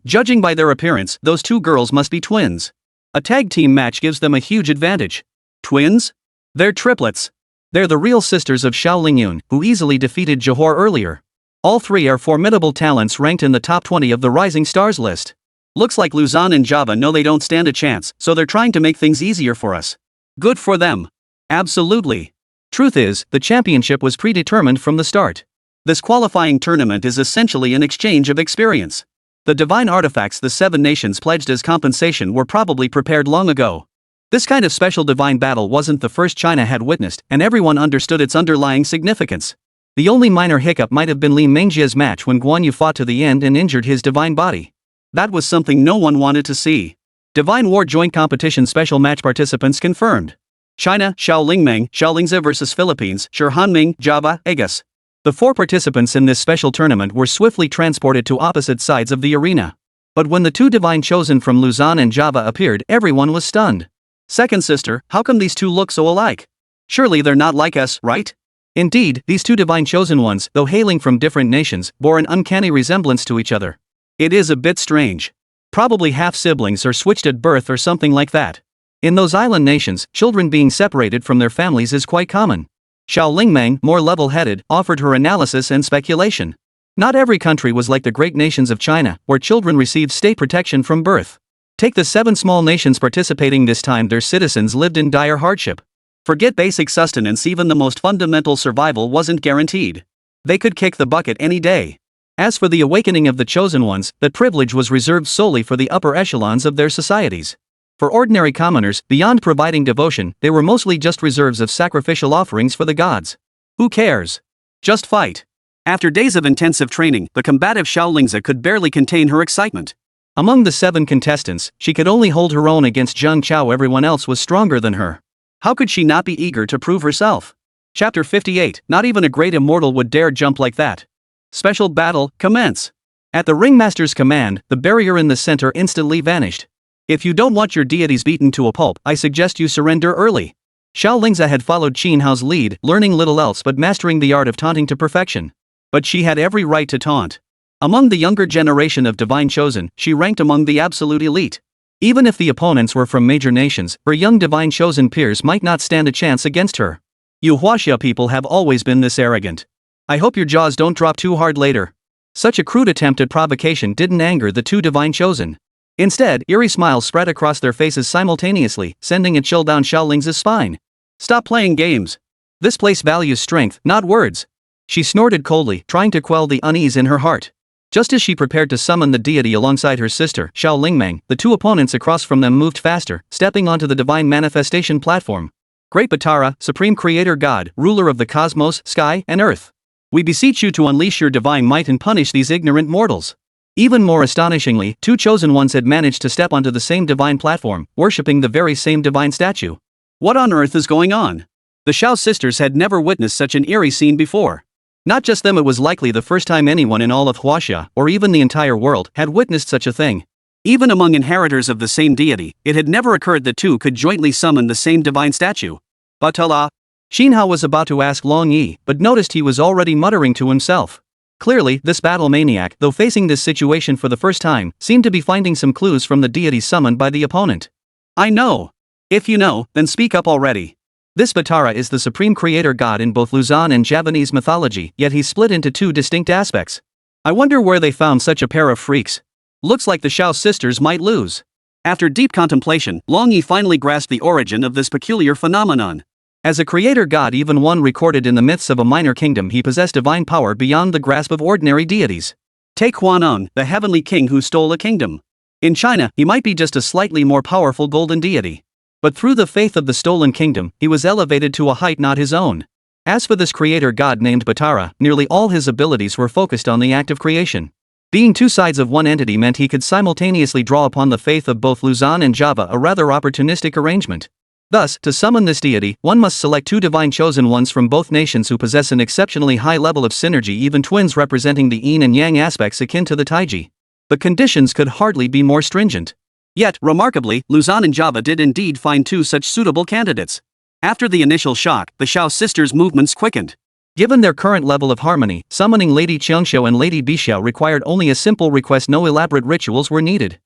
Judging by their appearance, those two girls must be twins. A tag team match gives them a huge advantage. Twins? They're triplets. They're the real sisters of Xiao Lingyun, who easily defeated Johor earlier. All 3 are formidable talents ranked in the top 20 of the Rising Stars list. Looks like Luzon and Java know they don't stand a chance, so they're trying to make things easier for us. Good for them. Absolutely. Truth is, the championship was predetermined from the start. This qualifying tournament is essentially an exchange of experience. The divine artifacts the 7 nations pledged as compensation were probably prepared long ago. This kind of special divine battle wasn't the first China had witnessed, and everyone understood its underlying significance. The only minor hiccup might have been Li Mengjia's match when Guan Yu fought to the end and injured his divine body. That was something no one wanted to see. Divine War Joint Competition special match participants confirmed. China, Xiao Lingmeng, Xiaolingzi vs Philippines, Hanming, Java, Aegis. The 4 participants in this special tournament were swiftly transported to opposite sides of the arena. But when the 2 divine chosen from Luzon and Java appeared, everyone was stunned. Second sister, how come these 2 look so alike? Surely they're not like us, right? Indeed, these 2 divine chosen ones, though hailing from different nations, bore an uncanny resemblance to each other. It is a bit strange. Probably half-siblings or switched at birth or something like that. In those island nations, children being separated from their families is quite common. Xiao Lingmeng, more level-headed, offered her analysis and speculation. Not every country was like the great nations of China, where children received state protection from birth. Take the 7 small nations participating this time, their citizens lived in dire hardship. Forget basic sustenance, even the most fundamental survival wasn't guaranteed. They could kick the bucket any day. As for the awakening of the chosen ones, that privilege was reserved solely for the upper echelons of their societies. For ordinary commoners, beyond providing devotion, they were mostly just reserves of sacrificial offerings for the gods. Who cares? Just fight. After days of intensive training, the combative Xiaolingzi could barely contain her excitement. Among the 7 contestants, she could only hold her own against Zhang Chao. Everyone else was stronger than her. How could she not be eager to prove herself? Chapter 58, not even a great immortal would dare jump like that. Special battle, commence. At the ringmaster's command, the barrier in the center instantly vanished. If you don't want your deities beaten to a pulp, I suggest you surrender early. Xiao Lingzi had followed Qin Hao's lead, learning little else but mastering the art of taunting to perfection. But she had every right to taunt. Among the younger generation of divine chosen, she ranked among the absolute elite. Even if the opponents were from major nations, her young divine chosen peers might not stand a chance against her. You Huaxia people have always been this arrogant. I hope your jaws don't drop too hard later. Such a crude attempt at provocation didn't anger the 2 divine chosen. Instead, eerie smiles spread across their faces simultaneously, sending a chill down Xiaoling's spine. Stop playing games. This place values strength, not words. She snorted coldly, trying to quell the unease in her heart. Just as she prepared to summon the deity alongside her sister, Xiao Lingmeng, the 2 opponents across from them moved faster, stepping onto the divine manifestation platform. Great Batara, Supreme Creator God, ruler of the cosmos, sky, and earth. We beseech you to unleash your divine might and punish these ignorant mortals. Even more astonishingly, 2 chosen ones had managed to step onto the same divine platform, worshipping the very same divine statue. What on earth is going on? The Xiao sisters had never witnessed such an eerie scene before. Not just them, it was likely the first time anyone in all of Huaxia, or even the entire world, had witnessed such a thing. Even among inheritors of the same deity, it had never occurred that two could jointly summon the same divine statue. But Xin Hao was about to ask Long Yi, but noticed he was already muttering to himself. Clearly, this battle maniac, though facing this situation for the first time, seemed to be finding some clues from the deities summoned by the opponent. I know. If you know, then speak up already. This Vatara is the supreme creator god in both Luzon and Javanese mythology, yet he's split into two distinct aspects. I wonder where they found such a pair of freaks. Looks like the Shao sisters might lose. After deep contemplation, Long Yi finally grasped the origin of this peculiar phenomenon. As a creator god, even one recorded in the myths of a minor kingdom, he possessed divine power beyond the grasp of ordinary deities. Take Huanon, the heavenly king who stole a kingdom. In China, he might be just a slightly more powerful golden deity. But through the faith of the stolen kingdom, he was elevated to a height not his own. As for this creator god named Batara, nearly all his abilities were focused on the act of creation. Being two sides of one entity meant he could simultaneously draw upon the faith of both Luzon and Java, a rather opportunistic arrangement. Thus, to summon this deity, one must select two divine chosen ones from both nations who possess an exceptionally high level of synergy, even twins representing the yin and yang aspects akin to the taiji. The conditions could hardly be more stringent. Yet, remarkably, Luzon and Java did indeed find two such suitable candidates. After the initial shock, the Shao sisters' movements quickened. Given their current level of harmony, summoning Lady Qiangxiao and Lady Bixiao required only a simple request, no elaborate rituals were needed.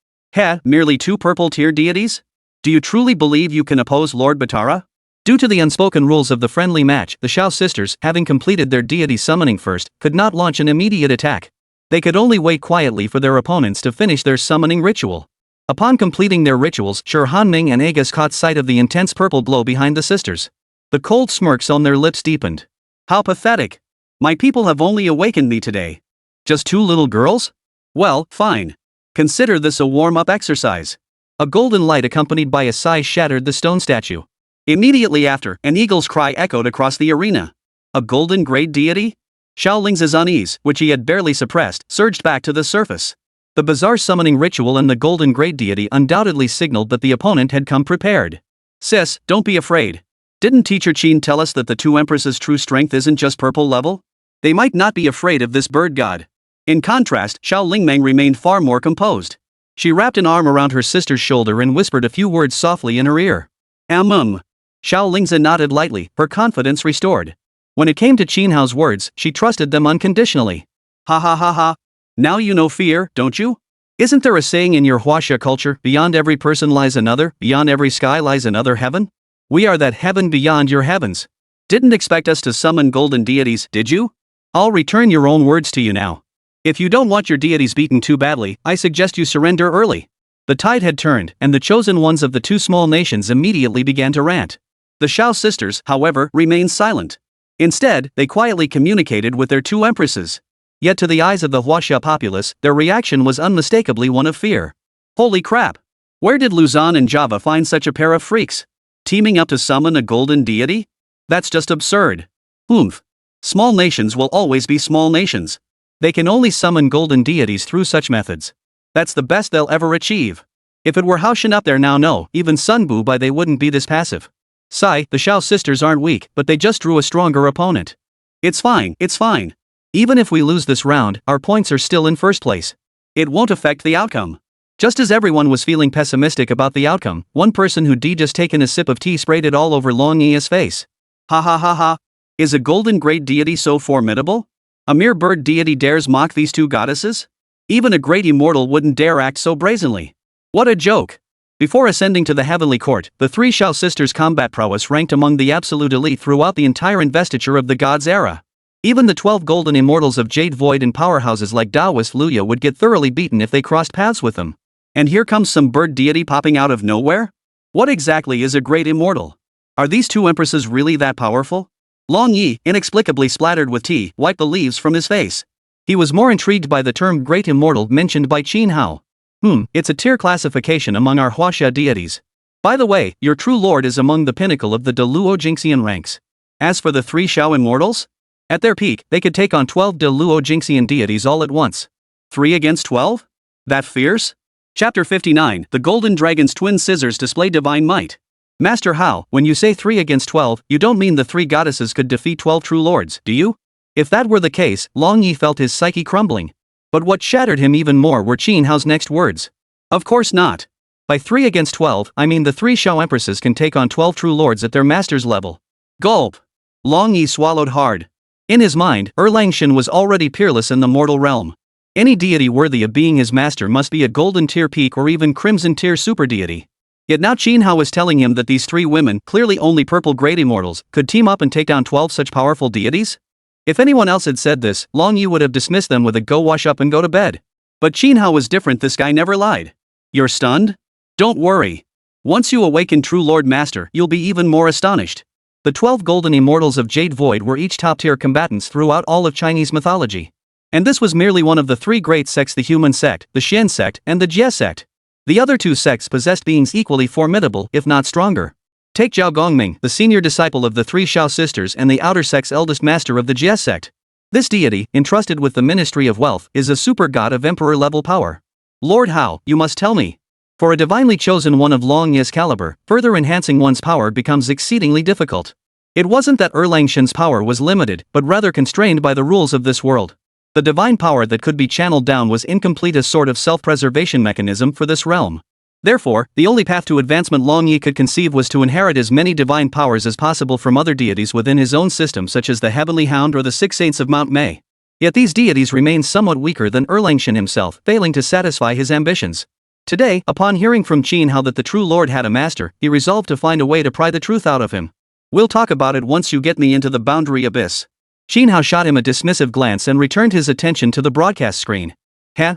Merely two purple-tier deities? Do you truly believe you can oppose Lord Batara? Due to the unspoken rules of the friendly match, the Shao sisters, having completed their deity summoning first, could not launch an immediate attack. They could only wait quietly for their opponents to finish their summoning ritual. Upon completing their rituals, Sher Hanming and Agus caught sight of the intense purple glow behind the sisters. The cold smirks on their lips deepened. How pathetic. My people have only awakened me today. Just two little girls? Well, fine. Consider this a warm-up exercise. A golden light accompanied by a sigh shattered the stone statue. Immediately after, an eagle's cry echoed across the arena. A golden grade deity? Xiaoling's unease, which he had barely suppressed, surged back to the surface. The bizarre summoning ritual and the golden grade deity undoubtedly signaled that the opponent had come prepared. Sis, don't be afraid. Didn't Teacher Qin tell us that the two empresses' true strength isn't just purple level? They might not be afraid of this bird god. In contrast, Xiao Lingmeng remained far more composed. She wrapped an arm around her sister's shoulder and whispered a few words softly in her ear. Xiao Lingzi nodded lightly, her confidence restored. When it came to Qin Hao's words, she trusted them unconditionally. Ha ha ha ha. Now you know fear, don't you? Isn't there a saying in your Huaxia culture, beyond every person lies another, beyond every sky lies another heaven? We are that heaven beyond your heavens. Didn't expect us to summon golden deities, did you? I'll return your own words to you now. If you don't want your deities beaten too badly, I suggest you surrender early. The tide had turned, and the chosen ones of the two small nations immediately began to rant. The Shao sisters, however, remained silent. Instead, they quietly communicated with their two empresses. Yet to the eyes of the Huaxia populace, their reaction was unmistakably one of fear. Holy crap! Where did Luzon and Java find such a pair of freaks? Teaming up to summon a golden deity? That's just absurd. Small nations will always be small nations. They can only summon golden deities through such methods. That's the best they'll ever achieve. If it were Haoshan up there now, no, even Sun Bu Bai, they wouldn't be this passive. The Shao sisters aren't weak, but they just drew a stronger opponent. It's fine. Even if we lose this round, our points are still in first place. It won't affect the outcome. Just as everyone was feeling pessimistic about the outcome, one person who'd just taken a sip of tea sprayed it all over Long Yi's face. Ha ha ha ha. Is a golden great deity so formidable? A mere bird deity dares mock these two goddesses? Even a great immortal wouldn't dare act so brazenly. What a joke! Before ascending to the heavenly court, the three Shao sisters' combat prowess ranked among the absolute elite throughout the entire investiture of the gods' era. Even the 12 golden immortals of Jade Void and powerhouses like Taoist Luya would get thoroughly beaten if they crossed paths with them. And here comes some bird deity popping out of nowhere? What exactly is a great immortal? Are these two empresses really that powerful? Long Yi, inexplicably splattered with tea, wiped the leaves from his face. He was more intrigued by the term great immortal mentioned by Qin Hao. It's a tier classification among our Huaxia deities. By the way, your true lord is among the pinnacle of the De Luo Jingxian ranks. As for the three Shao immortals? At their peak, they could take on 12 De Luo Jingxian deities all at once. 3 against 12? That fierce? Chapter 59, The Golden Dragon's Twin Scissors Display Divine Might. Master Hao, when you say 3 against 12, you don't mean the three goddesses could defeat 12 true lords, do you? If that were the case, Long Yi felt his psyche crumbling. But what shattered him even more were Qin Hao's next words. Of course not. By 3 against 12, I mean the 3 Xiao empresses can take on 12 true lords at their master's level. Gulp. Long Yi swallowed hard. In his mind, Erlangshan was already peerless in the mortal realm. Any deity worthy of being his master must be a golden tier peak or even crimson tier super deity. Yet now Qin Hao was telling him that these 3 women, clearly only purple grade immortals, could team up and take down 12 such powerful deities? If anyone else had said this, Long Yi would have dismissed them with a go wash up and go to bed. But Qin Hao was different. This guy never lied. You're stunned? Don't worry. Once you awaken True Lord Master, you'll be even more astonished. The 12 golden immortals of Jade Void were each top-tier combatants throughout all of Chinese mythology. And this was merely one of the 3 great sects: the human sect, the Xian sect, and the Jie sect. The other 2 sects possessed beings equally formidable, if not stronger. Take Zhao Gongming, the senior disciple of the 3 Xiao sisters and the outer sect's eldest master of the Jie sect. This deity, entrusted with the Ministry of Wealth, is a super god of emperor-level power. Lord Hao, you must tell me. For a divinely chosen one of Long Yi's caliber, further enhancing one's power becomes exceedingly difficult. It wasn't that Erlangshan's power was limited, but rather constrained by the rules of this world. The divine power that could be channeled down was incomplete, a sort of self-preservation mechanism for this realm. Therefore, the only path to advancement Long Yi could conceive was to inherit as many divine powers as possible from other deities within his own system, such as the Heavenly Hound or the 6 Saints of Mount Mei. Yet these deities remained somewhat weaker than Erlangshan himself, failing to satisfy his ambitions. Today, upon hearing from Qin Hao that the true lord had a master, he resolved to find a way to pry the truth out of him. We'll talk about it once you get me into the boundary abyss. Qin Hao shot him a dismissive glance and returned his attention to the broadcast screen.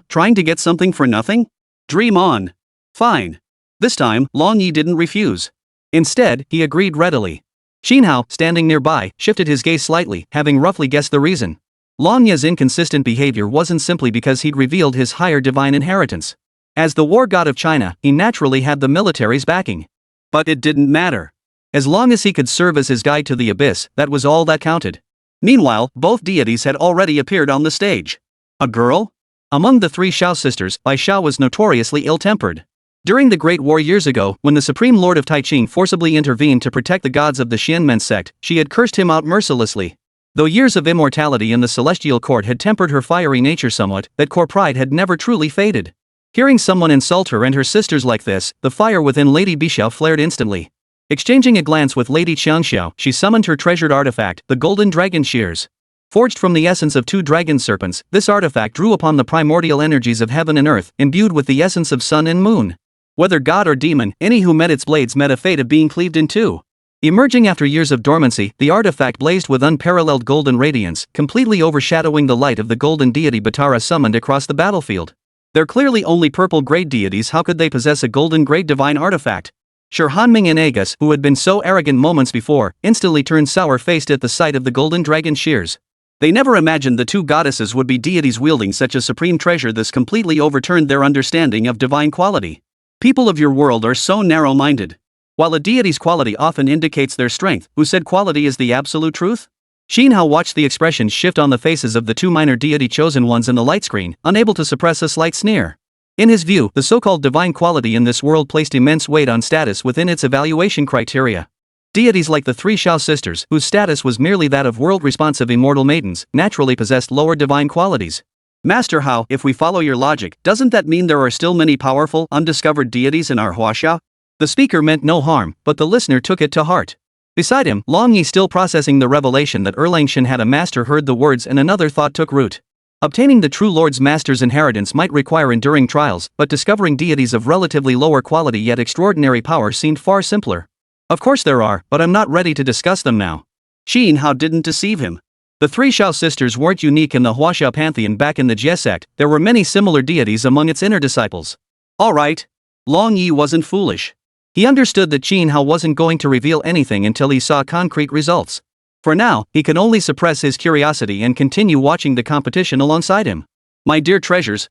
Trying to get something for nothing? Dream on. Fine. This time, Long Yi didn't refuse. Instead, he agreed readily. Qin Hao, standing nearby, shifted his gaze slightly, having roughly guessed the reason. Long Yi's inconsistent behavior wasn't simply because he'd revealed his higher divine inheritance. As the war god of China, he naturally had the military's backing. But it didn't matter. As long as he could serve as his guide to the abyss, that was all that counted. Meanwhile, both deities had already appeared on the stage. A girl? Among the 3 Xiao sisters, Bai Xiao was notoriously ill-tempered. During the Great War years ago, when the Supreme Lord of Taiqing forcibly intervened to protect the gods of the Xianmen sect, she had cursed him out mercilessly. Though years of immortality in the celestial court had tempered her fiery nature somewhat, that core pride had never truly faded. Hearing someone insult her and her sisters like this, the fire within Lady Bixiao flared instantly. Exchanging a glance with Lady Qiangxiao, she summoned her treasured artifact, the Golden Dragon Shears. Forged from the essence of 2 dragon serpents, this artifact drew upon the primordial energies of heaven and earth, imbued with the essence of sun and moon. Whether god or demon, any who met its blades met a fate of being cleaved in 2. Emerging after years of dormancy, the artifact blazed with unparalleled golden radiance, completely overshadowing the light of the golden deity Batara summoned across the battlefield. They're clearly only purple grade deities. How could they possess a golden grade divine artifact? Sure, Hanming and Agus, who had been so arrogant moments before, instantly turned sour-faced at the sight of the golden dragon shears. They never imagined the 2 goddesses would be deities wielding such a supreme treasure. This completely overturned their understanding of divine quality. People of your world are so narrow-minded. While a deity's quality often indicates their strength, who said quality is the absolute truth? Qin Hao watched the expressions shift on the faces of the 2 minor deity chosen ones in the light screen, unable to suppress a slight sneer. In his view, the so-called divine quality in this world placed immense weight on status within its evaluation criteria. Deities like the 3 Xiao sisters, whose status was merely that of world-responsive immortal maidens, naturally possessed lower divine qualities. Master Hao, if we follow your logic, doesn't that mean there are still many powerful, undiscovered deities in our Huaxia? The speaker meant no harm, but the listener took it to heart. Beside him, Long Yi, still processing the revelation that Erlangshan had a master, heard the words, and another thought took root. Obtaining the true lord's master's inheritance might require enduring trials, but discovering deities of relatively lower quality yet extraordinary power seemed far simpler. Of course there are, but I'm not ready to discuss them now. Qin Hao didn't deceive him. The 3 Xiao sisters weren't unique in the Huaxia pantheon. Back in the Jie sect, there were many similar deities among its inner disciples. Alright. Long Yi wasn't foolish. He understood that Qin Hao wasn't going to reveal anything until he saw concrete results. For now, he could only suppress his curiosity and continue watching the competition alongside him. My dear treasures,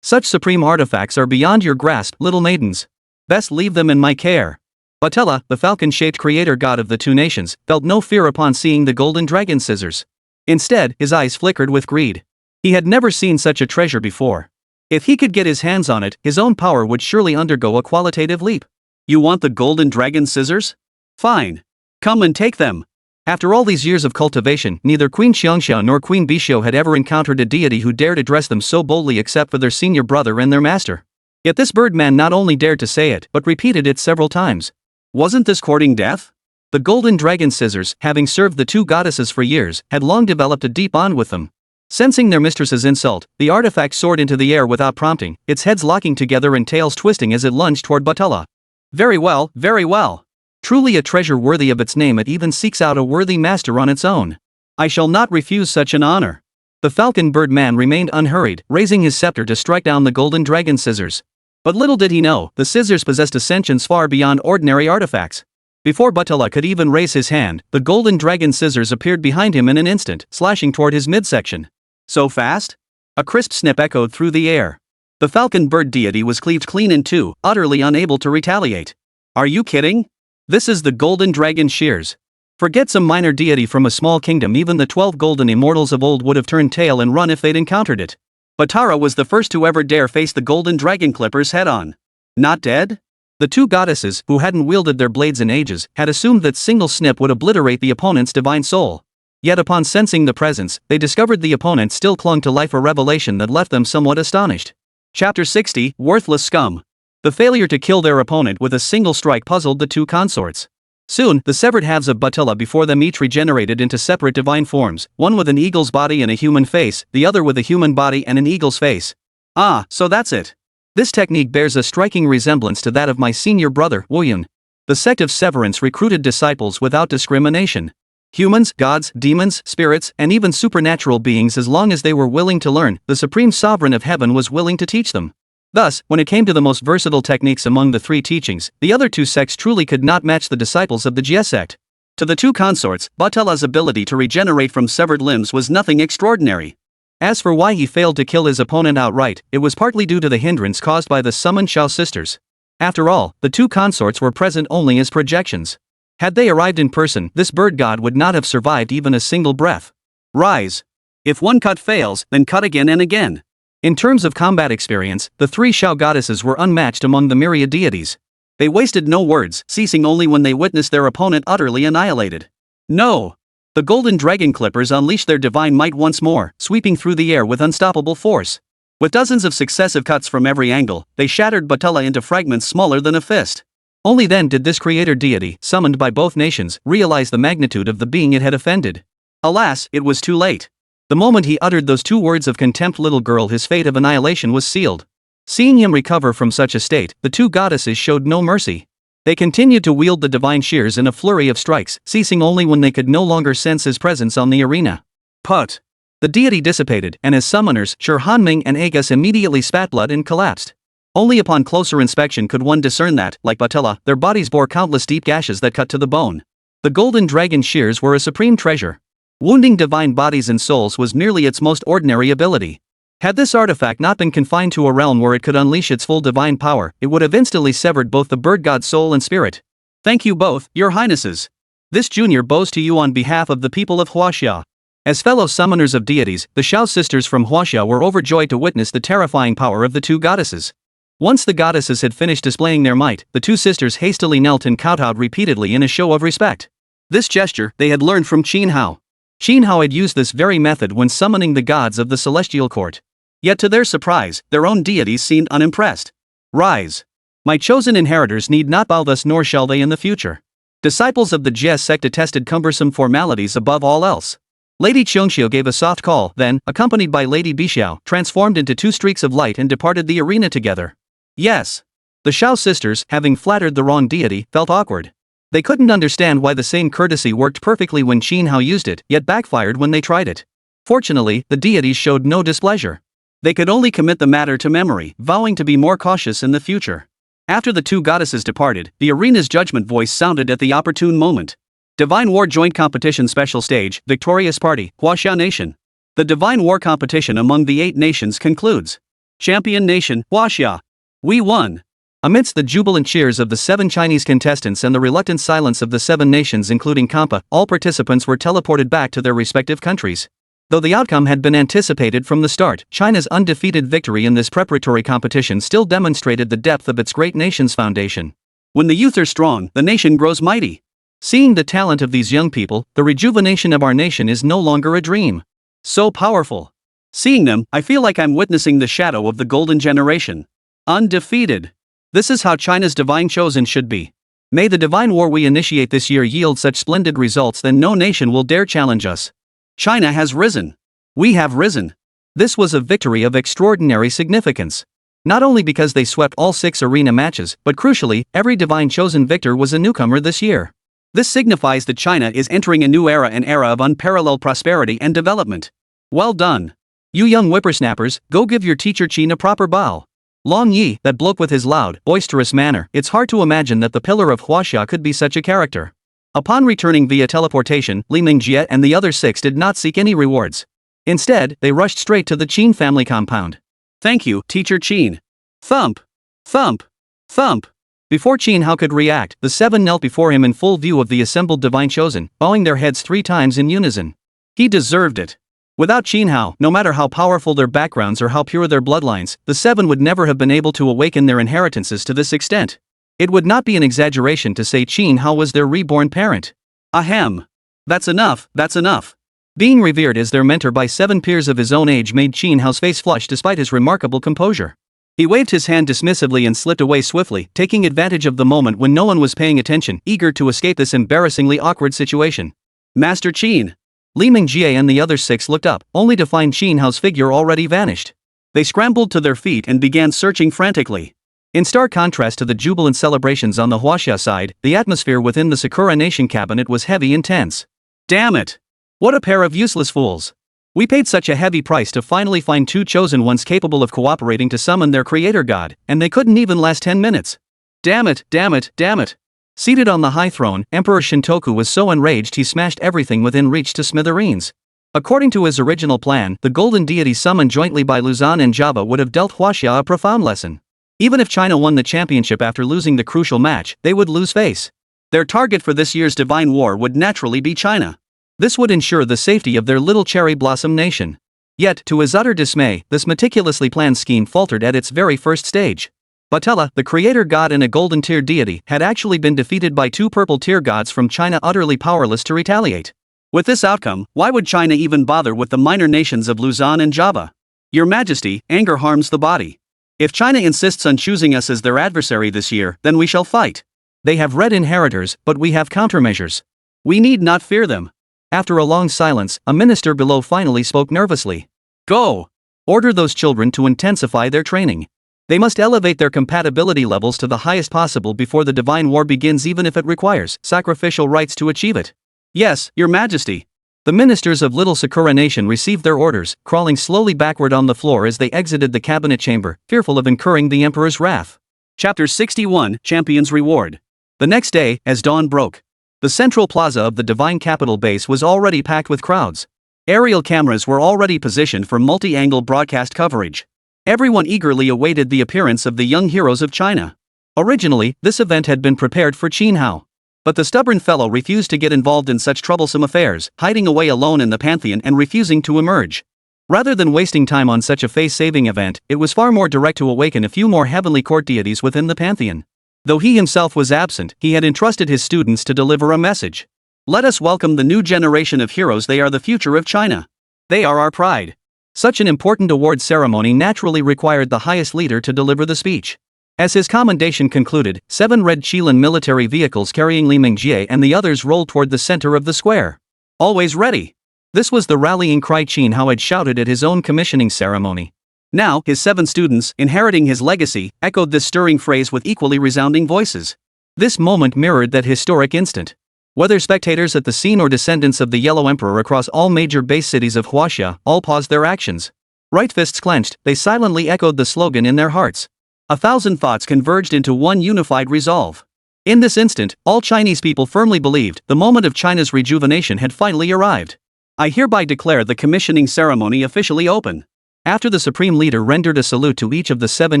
such supreme artifacts are beyond your grasp, little maidens. Best leave them in my care. Batella, the falcon-shaped creator god of the 2 nations, felt no fear upon seeing the golden dragon scissors. Instead, his eyes flickered with greed. He had never seen such a treasure before. If he could get his hands on it, his own power would surely undergo a qualitative leap. You want the golden dragon scissors? Fine. Come and take them. After all these years of cultivation, neither Queen Xiangxiao nor Queen Bixiu had ever encountered a deity who dared address them so boldly except for their senior brother and their master. Yet this birdman not only dared to say it, but repeated it several times. Wasn't this courting death? The golden dragon scissors, having served the two goddesses for years, had long developed a deep bond with them. Sensing their mistress's insult, the artifact soared into the air without prompting, its heads locking together and tails twisting as it lunged toward Batella. Very well, very well. Truly a treasure worthy of its name, it even seeks out a worthy master on its own. I shall not refuse such an honor. The falcon bird man remained unhurried, raising his scepter to strike down the golden dragon scissors. But little did he know, the scissors possessed ascensions far beyond ordinary artifacts. Before Batella could even raise his hand, the golden dragon scissors appeared behind him in an instant, slashing toward his midsection. So fast? A crisp snip echoed through the air. The falcon bird deity was cleaved clean in two, utterly unable to retaliate. Are you kidding? This is the golden dragon shears. Forget some minor deity from a small kingdom, even the 12 golden immortals of old would have turned tail and run if they'd encountered it. But Tara was the first to ever dare face the golden dragon clippers head-on. Not dead? The two goddesses, who hadn't wielded their blades in ages, had assumed that single snip would obliterate the opponent's divine soul. Yet upon sensing the presence, they discovered the opponent still clung to life, a revelation that left them somewhat astonished. Chapter 60, Worthless Scum. The failure to kill their opponent with a single strike puzzled the two consorts. Soon, the severed halves of Batella before them each regenerated into separate divine forms, one with an eagle's body and a human face, the other with a human body and an eagle's face. Ah, so that's it. This technique bears a striking resemblance to that of my senior brother, Wuyun. The sect of Severance recruited disciples without discrimination. Humans, gods, demons, spirits, and even supernatural beings, as long as they were willing to learn, the supreme sovereign of heaven was willing to teach them. Thus, when it came to the most versatile techniques among the three teachings, the other two sects truly could not match the disciples of the Jie sect. To the two consorts, Batella's ability to regenerate from severed limbs was nothing extraordinary. As for why he failed to kill his opponent outright, it was partly due to the hindrance caused by the summoned Shao sisters. After all, the two consorts were present only as projections. Had they arrived in person, this bird god would not have survived even a single breath. Rise. If one cut fails, then cut again and again. In terms of combat experience, the three Shao goddesses were unmatched among the myriad deities. They wasted no words, ceasing only when they witnessed their opponent utterly annihilated. No! The golden dragon clippers unleashed their divine might once more, sweeping through the air with unstoppable force. With dozens of successive cuts from every angle, they shattered Batella into fragments smaller than a fist. Only then did this creator deity, summoned by both nations, realize the magnitude of the being it had offended. Alas, it was too late. The moment he uttered those two words of contempt, little girl, his fate of annihilation was sealed. Seeing him recover from such a state, the two goddesses showed no mercy. They continued to wield the divine shears in a flurry of strikes, ceasing only when they could no longer sense his presence on the arena. Put! The deity dissipated, and as summoners, Shi Hanming and Agus immediately spat blood and collapsed. Only upon closer inspection could one discern that, like Batella, their bodies bore countless deep gashes that cut to the bone. The golden dragon shears were a supreme treasure. Wounding divine bodies and souls was merely its most ordinary ability. Had this artifact not been confined to a realm where it could unleash its full divine power, it would have instantly severed both the bird god's soul and spirit. Thank you both, your highnesses. This junior bows to you on behalf of the people of Huaxia. As fellow summoners of deities, the Shao sisters from Huaxia were overjoyed to witness the terrifying power of the two goddesses. Once the goddesses had finished displaying their might, the two sisters hastily knelt and kowtowed repeatedly in a show of respect. This gesture they had learned from Qin Hao. Qin Hao had used this very method when summoning the gods of the celestial court. Yet to their surprise, their own deities seemed unimpressed. Rise. My chosen inheritors need not bow thus, nor shall they in the future. Disciples of the Jie sect detested cumbersome formalities above all else. Lady Qiongxiu gave a soft call, then, accompanied by Lady Bixiao, transformed into two streaks of light and departed the arena together. Yes. The Shao sisters, having flattered the wrong deity, felt awkward. They couldn't understand why the same courtesy worked perfectly when Qin Hao used it, yet backfired when they tried it. Fortunately, the deities showed no displeasure. They could only commit the matter to memory, vowing to be more cautious in the future. After the two goddesses departed, the arena's judgment voice sounded at the opportune moment. Divine War Joint Competition Special Stage, Victorious Party, Huaxia Nation. The Divine War competition among the 8 nations concludes. Champion Nation, Huaxia. We won. Amidst the jubilant cheers of the 7 Chinese contestants and the reluctant silence of the 7 nations including Kampa, all participants were teleported back to their respective countries. Though the outcome had been anticipated from the start, China's undefeated victory in this preparatory competition still demonstrated the depth of its great nation's foundation. When the youth are strong, the nation grows mighty. Seeing the talent of these young people, the rejuvenation of our nation is no longer a dream. So powerful. Seeing them, I feel like I'm witnessing the shadow of the golden generation. Undefeated. This is how China's divine chosen should be. May the divine war we initiate this year yield such splendid results that no nation will dare challenge us. China has risen. We have risen. This was a victory of extraordinary significance. Not only because they swept all 6 arena matches, but crucially, every divine chosen victor was a newcomer this year. This signifies that China is entering a new era, an era of unparalleled prosperity and development. Well done. You young whippersnappers, go give your teacher Qin a proper bow. Long Yi, that bloke with his loud, boisterous manner, it's hard to imagine that the pillar of Huaxia could be such a character. Upon returning via teleportation, Li Mingjie and the other 6 did not seek any rewards. Instead, they rushed straight to the Qin family compound. Thank you, teacher Qin. Thump. Thump. Thump. Before Qin Hao could react, the 7 knelt before him in full view of the assembled divine chosen, bowing their heads 3 times in unison. He deserved it. Without Qin Hao, no matter how powerful their backgrounds or how pure their bloodlines, the 7 would never have been able to awaken their inheritances to this extent. It would not be an exaggeration to say Qin Hao was their reborn parent. Ahem. That's enough, that's enough. Being revered as their mentor by 7 peers of his own age made Qin Hao's face flush despite his remarkable composure. He waved his hand dismissively and slipped away swiftly, taking advantage of the moment when no one was paying attention, eager to escape this embarrassingly awkward situation. Master Qin. Li Mingjie and the other 6 looked up, only to find Qin Hao's figure already vanished. They scrambled to their feet and began searching frantically. In stark contrast to the jubilant celebrations on the Huaxia side, the atmosphere within the Sakura Nation cabinet was heavy and tense. Damn it! What a pair of useless fools! We paid such a heavy price to finally find 2 chosen ones capable of cooperating to summon their creator god, and they couldn't even last 10 minutes. Damn it, damn it, damn it! Seated on the high throne, Emperor Shintoku was so enraged he smashed everything within reach to smithereens. According to his original plan, the golden deity summoned jointly by Luzon and Java would have dealt Huaxia a profound lesson. Even if China won the championship after losing the crucial match, they would lose face. Their target for this year's divine war would naturally be China. This would ensure the safety of their little cherry blossom nation. Yet, to his utter dismay, this meticulously planned scheme faltered at its very first stage. Batella, the creator god and a golden tier deity, had actually been defeated by 2 purple tier gods from China, utterly powerless to retaliate. With this outcome, why would China even bother with the minor nations of Luzon and Java? Your Majesty, anger harms the body. If China insists on choosing us as their adversary this year, then we shall fight. They have red inheritors, but we have countermeasures. We need not fear them. After a long silence, a minister below finally spoke nervously. Go! Order those children to intensify their training. They must elevate their compatibility levels to the highest possible before the divine war begins, even if it requires sacrificial rites to achieve it. Yes, Your Majesty. The ministers of Little Sakura Nation received their orders, crawling slowly backward on the floor as they exited the cabinet chamber, fearful of incurring the emperor's wrath. Chapter 61, Champion's Reward. The next day, as dawn broke, the central plaza of the divine capital base was already packed with crowds. Aerial cameras were already positioned for multi-angle broadcast coverage. Everyone eagerly awaited the appearance of the young heroes of China. Originally, this event had been prepared for Qin Hao. But the stubborn fellow refused to get involved in such troublesome affairs, hiding away alone in the pantheon and refusing to emerge. Rather than wasting time on such a face-saving event, it was far more direct to awaken a few more heavenly court deities within the pantheon. Though he himself was absent, he had entrusted his students to deliver a message. Let us welcome the new generation of heroes. They are the future of China. They are our pride. Such an important award ceremony naturally required the highest leader to deliver the speech. As his commendation concluded, 7 red Qilin military vehicles carrying Li Mingjie and the others rolled toward the center of the square. Always ready. This was the rallying cry Qin Hao had shouted at his own commissioning ceremony. Now, his 7 students, inheriting his legacy, echoed this stirring phrase with equally resounding voices. This moment mirrored that historic instant. Whether spectators at the scene or descendants of the Yellow Emperor across all major base cities of Huaxia, all paused their actions. Right fists clenched, they silently echoed the slogan in their hearts. 1,000 thoughts converged into one unified resolve. In this instant, all Chinese people firmly believed the moment of China's rejuvenation had finally arrived. I hereby declare the commissioning ceremony officially open. After the supreme leader rendered a salute to each of the 7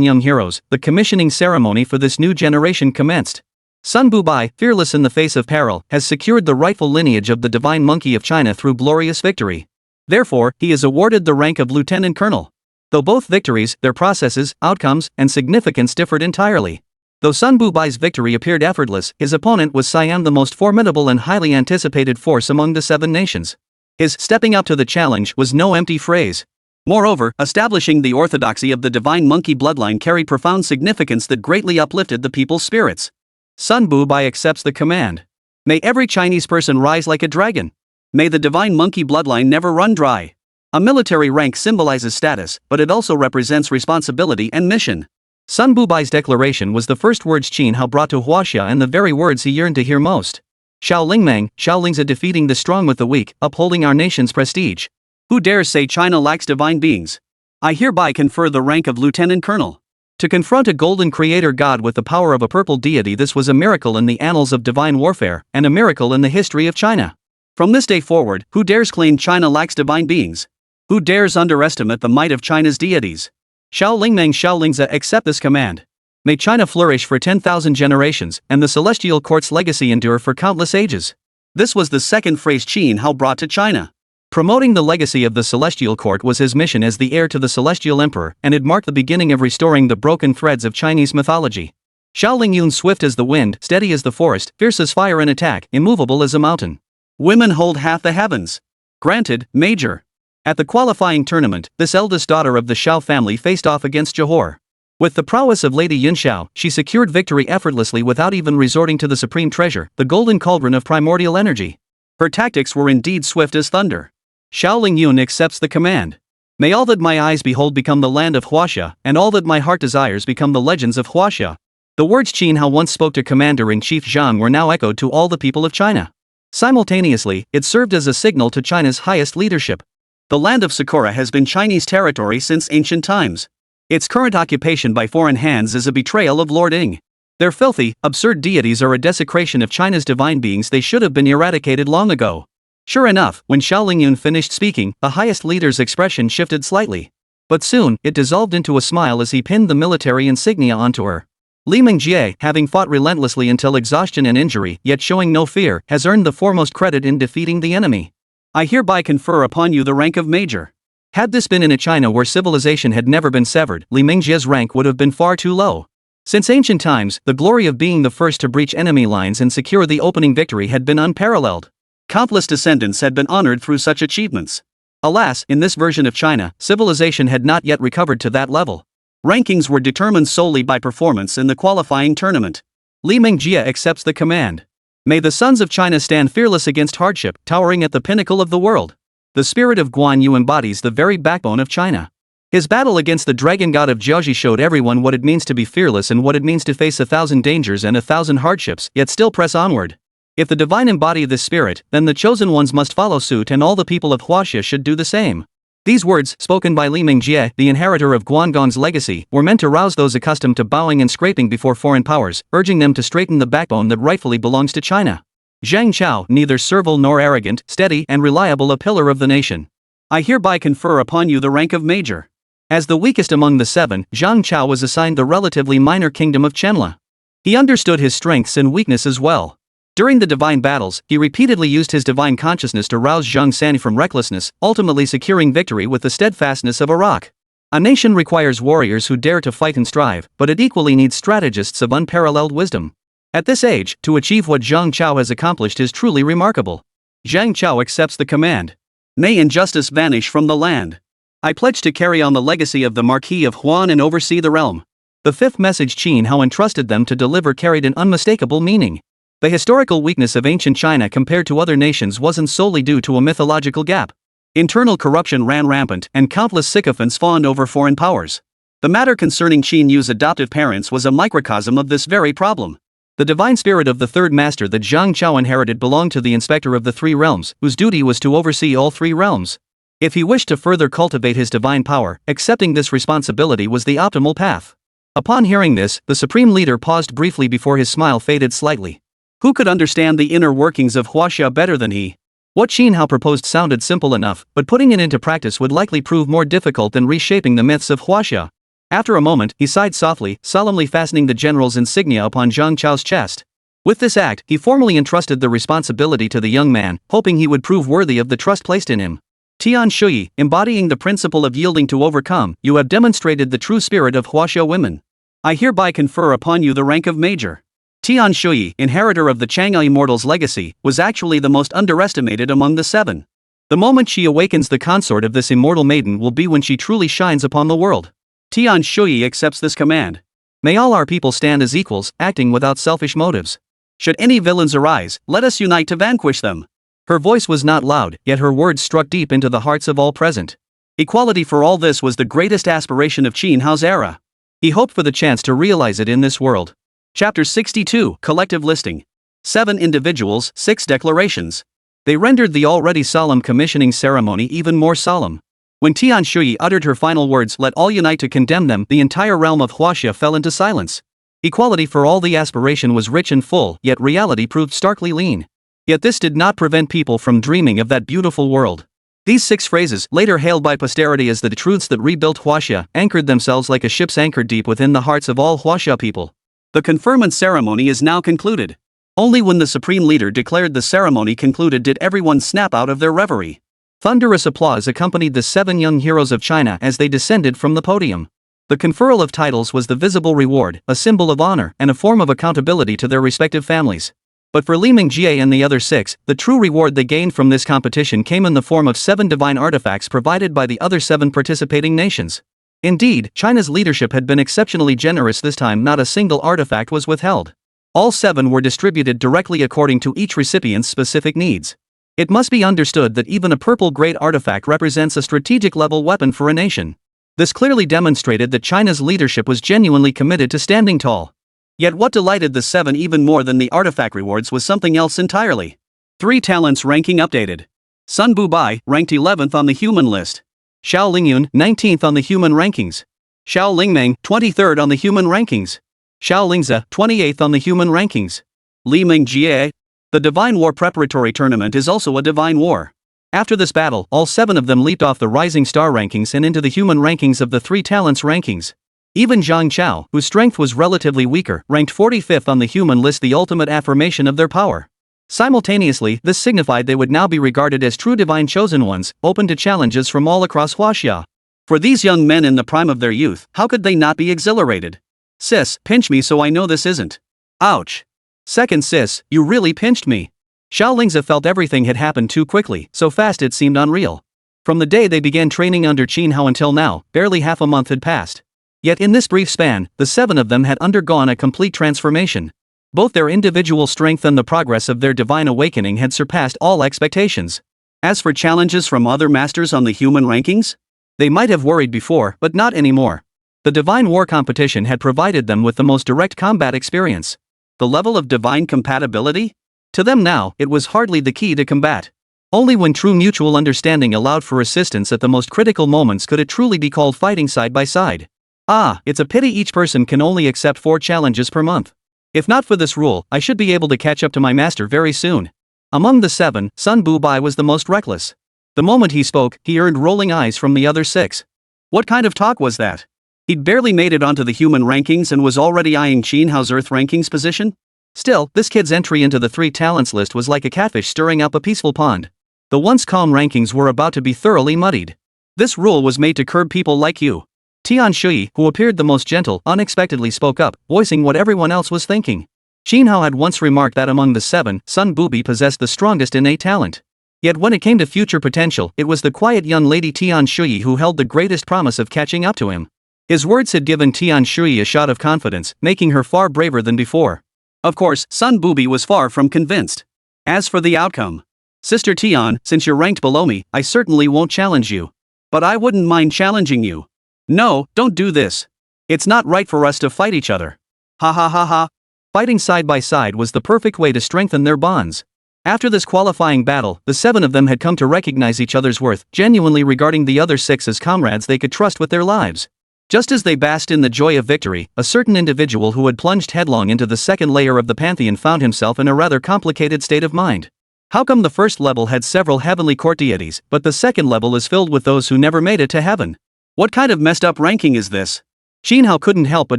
young heroes, the commissioning ceremony for this new generation commenced. Sun Bubai, fearless in the face of peril, has secured the rightful lineage of the divine monkey of China through glorious victory. Therefore, he is awarded the rank of lieutenant colonel. Though both victories, their processes, outcomes, and significance differed entirely. Though Sun Bubai's victory appeared effortless, his opponent was Siam, the most formidable and highly anticipated force among the 7 nations. His stepping up to the challenge was no empty phrase. Moreover, establishing the orthodoxy of the divine monkey bloodline carried profound significance that greatly uplifted the people's spirits. Sun Bubai accepts the command. May every Chinese person rise like a dragon. May the divine monkey bloodline never run dry. A military rank symbolizes status, but it also represents responsibility and mission. Sun Bubai's declaration was the first words Qin Hao brought to Huaxia and the very words he yearned to hear most. Xiaolingmang, Xiaolingza defeating the strong with the weak, upholding our nation's prestige. Who dares say China lacks divine beings? I hereby confer the rank of lieutenant colonel. To confront a golden creator god with the power of a purple deity, this was a miracle in the annals of divine warfare, and a miracle in the history of China. From this day forward, who dares claim China lacks divine beings? Who dares underestimate the might of China's deities? Xiaolingmang Xiaolingza accept this command. May China flourish for 10,000 generations, and the celestial court's legacy endure for countless ages. This was the second phrase Qin Hao brought to China. Promoting the legacy of the celestial court was his mission as the heir to the celestial emperor, and it marked the beginning of restoring the broken threads of Chinese mythology. Xiaoling Yun, swift as the wind, steady as the forest, fierce as fire in attack, immovable as a mountain. Women hold half the heavens. Granted, Major. At the qualifying tournament, this eldest daughter of the Xiao family faced off against Johor. With the prowess of Lady Yun Xiao, she secured victory effortlessly without even resorting to the supreme treasure, the golden cauldron of primordial energy. Her tactics were indeed swift as thunder. Xiaoling Yun accepts the command. May all that my eyes behold become the land of Huaxia, and all that my heart desires become the legends of Huaxia. The words Qin Hao once spoke to Commander-in-Chief Zhang were now echoed to all the people of China. Simultaneously, it served as a signal to China's highest leadership. The land of Sakura has been Chinese territory since ancient times. Its current occupation by foreign hands is a betrayal of Lord Ying. Their filthy, absurd deities are a desecration of China's divine beings. They should have been eradicated long ago. Sure enough, when Xiaoling Yun finished speaking, the highest leader's expression shifted slightly. But soon, it dissolved into a smile as he pinned the military insignia onto her. Li Mingjie, having fought relentlessly until exhaustion and injury, yet showing no fear, has earned the foremost credit in defeating the enemy. I hereby confer upon you the rank of Major. Had this been in a China where civilization had never been severed, Li Mingjie's rank would have been far too low. Since ancient times, the glory of being the first to breach enemy lines and secure the opening victory had been unparalleled. Countless descendants had been honored through such achievements. Alas, in this version of China, civilization had not yet recovered to that level. Rankings were determined solely by performance in the qualifying tournament. Li Mingjie accepts the command. May the sons of China stand fearless against hardship, towering at the pinnacle of the world. The spirit of Guan Yu embodies the very backbone of China. His battle against the dragon god of Jiaoji showed everyone what it means to be fearless and what it means to face 1,000 dangers and 1,000 hardships, yet still press onward. If the divine embody this spirit, then the chosen ones must follow suit, and all the people of Huaxia should do the same. These words, spoken by Li Mingjie, the inheritor of Guangong's legacy, were meant to rouse those accustomed to bowing and scraping before foreign powers, urging them to straighten the backbone that rightfully belongs to China. Zhang Chao, neither servile nor arrogant, steady and reliable, a pillar of the nation. I hereby confer upon you the rank of Major. As the weakest among the 7, Zhang Chao was assigned the relatively minor kingdom of Chenla. He understood his strengths and weaknesses well. During the divine battles, he repeatedly used his divine consciousness to rouse Zhang San from recklessness, ultimately securing victory with the steadfastness of a rock. A nation requires warriors who dare to fight and strive, but it equally needs strategists of unparalleled wisdom. At this age, to achieve what Zhang Chao has accomplished is truly remarkable. Zhang Chao accepts the command. May injustice vanish from the land. I pledge to carry on the legacy of the Marquis of Huan and oversee the realm. The fifth message Qin Hao entrusted them to deliver carried an unmistakable meaning. The historical weakness of ancient China compared to other nations wasn't solely due to a mythological gap. Internal corruption ran rampant, and countless sycophants fawned over foreign powers. The matter concerning Qin Yu's adoptive parents was a microcosm of this very problem. The divine spirit of the third master that Zhang Chao inherited belonged to the inspector of the 3 realms, whose duty was to oversee all 3 realms. If he wished to further cultivate his divine power, accepting this responsibility was the optimal path. Upon hearing this, the supreme leader paused briefly before his smile faded slightly. Who could understand the inner workings of Huaxia better than he? What Qin Hao proposed sounded simple enough, but putting it into practice would likely prove more difficult than reshaping the myths of Huaxia. After a moment, he sighed softly, solemnly fastening the general's insignia upon Zhang Chao's chest. With this act, he formally entrusted the responsibility to the young man, hoping he would prove worthy of the trust placed in him. Tian Shui, embodying the principle of yielding to overcome, you have demonstrated the true spirit of Huaxia women. I hereby confer upon you the rank of Major. Tian Shui, inheritor of the Chang'e immortal's legacy, was actually the most underestimated among the 7. The moment she awakens, the consort of this immortal maiden will be when she truly shines upon the world. Tian Shui accepts this command. May all our people stand as equals, acting without selfish motives. Should any villains arise, let us unite to vanquish them. Her voice was not loud, yet her words struck deep into the hearts of all present. Equality for all, this was the greatest aspiration of Qin Hao's era. He hoped for the chance to realize it in this world. Chapter 62, Collective Listing. 7 individuals, 6 declarations. They rendered the already solemn commissioning ceremony even more solemn. When Tian Shui uttered her final words, "Let all unite to condemn them," the entire realm of Huaxia fell into silence. Equality for all, the aspiration was rich and full, yet reality proved starkly lean. Yet this did not prevent people from dreaming of that beautiful world. These 6 phrases, later hailed by posterity as the truths that rebuilt Huaxia, anchored themselves like a ship's anchor deep within the hearts of all Huaxia people. The conferment ceremony is now concluded. Only when the supreme leader declared the ceremony concluded did everyone snap out of their reverie. Thunderous applause accompanied the 7 young heroes of China as they descended from the podium. The conferral of titles was the visible reward, a symbol of honor, and a form of accountability to their respective families. But for Li Mingjie and the other 6, the true reward they gained from this competition came in the form of 7 divine artifacts provided by the other 7 participating nations. Indeed, China's leadership had been exceptionally generous this time. Not a single artifact was withheld. All 7 were distributed directly according to each recipient's specific needs. It must be understood that even a purple-grade artifact represents a strategic-level weapon for a nation. This clearly demonstrated that China's leadership was genuinely committed to standing tall. Yet what delighted the 7 even more than the artifact rewards was something else entirely. 3 talents ranking updated. Sun Bubai, ranked 11th on the human list. Xiao Lingyun, 19th on the human rankings. Xiao Lingmeng, 23rd on the human rankings. Xiao Lingze, 28th on the human rankings. Li Mingjie. The Divine War Preparatory Tournament is also a Divine War. After this battle, all 7 of them leaped off the Rising Star rankings and into the human rankings of the 3 talents rankings. Even Zhang Chao, whose strength was relatively weaker, ranked 45th on the human list, the ultimate affirmation of their power. Simultaneously, this signified they would now be regarded as true divine chosen ones, open to challenges from all across Huaxia. For these young men in the prime of their youth, how could they not be exhilarated? Sis, pinch me so I know this isn't. Ouch. Second sis, you really pinched me. Xiao Lingze felt everything had happened too quickly, so fast it seemed unreal. From the day they began training under Qin Hao until now, barely half a month had passed. Yet in this brief span, the 7 of them had undergone a complete transformation. Both their individual strength and the progress of their divine awakening had surpassed all expectations. As for challenges from other masters on the human rankings, they might have worried before, but not anymore. The Divine War competition had provided them with the most direct combat experience. The level of divine compatibility? To them now, it was hardly the key to combat. Only when true mutual understanding allowed for assistance at the most critical moments could it truly be called fighting side by side. Ah, it's a pity each person can only accept 4 challenges per month. If not for this rule, I should be able to catch up to my master very soon. Among the 7, Sun Bubai was the most reckless. The moment he spoke, he earned rolling eyes from the other 6. What kind of talk was that? He'd barely made it onto the human rankings and was already eyeing Qin Hao's Earth rankings position? Still, this kid's entry into the 3 talents list was like a catfish stirring up a peaceful pond. The once calm rankings were about to be thoroughly muddied. This rule was made to curb people like you. Tian Shui, who appeared the most gentle, unexpectedly spoke up, voicing what everyone else was thinking. Qin Hao had once remarked that among the 7, Sun Bubi possessed the strongest innate talent. Yet when it came to future potential, it was the quiet young lady Tian Shui who held the greatest promise of catching up to him. His words had given Tian Shui a shot of confidence, making her far braver than before. Of course, Sun Bubi was far from convinced. As for the outcome, Sister Tian, since you're ranked below me, I certainly won't challenge you. But I wouldn't mind challenging you. No, don't do this. It's not right for us to fight each other. Ha ha ha ha. Fighting side by side was the perfect way to strengthen their bonds. After this qualifying battle, the 7 of them had come to recognize each other's worth, genuinely regarding the other 6 as comrades they could trust with their lives. Just as they basked in the joy of victory, a certain individual who had plunged headlong into the second layer of the pantheon found himself in a rather complicated state of mind. How come the first level had several heavenly court deities, but the second level is filled with those who never made it to heaven? What kind of messed up ranking is this? Qin Hao couldn't help but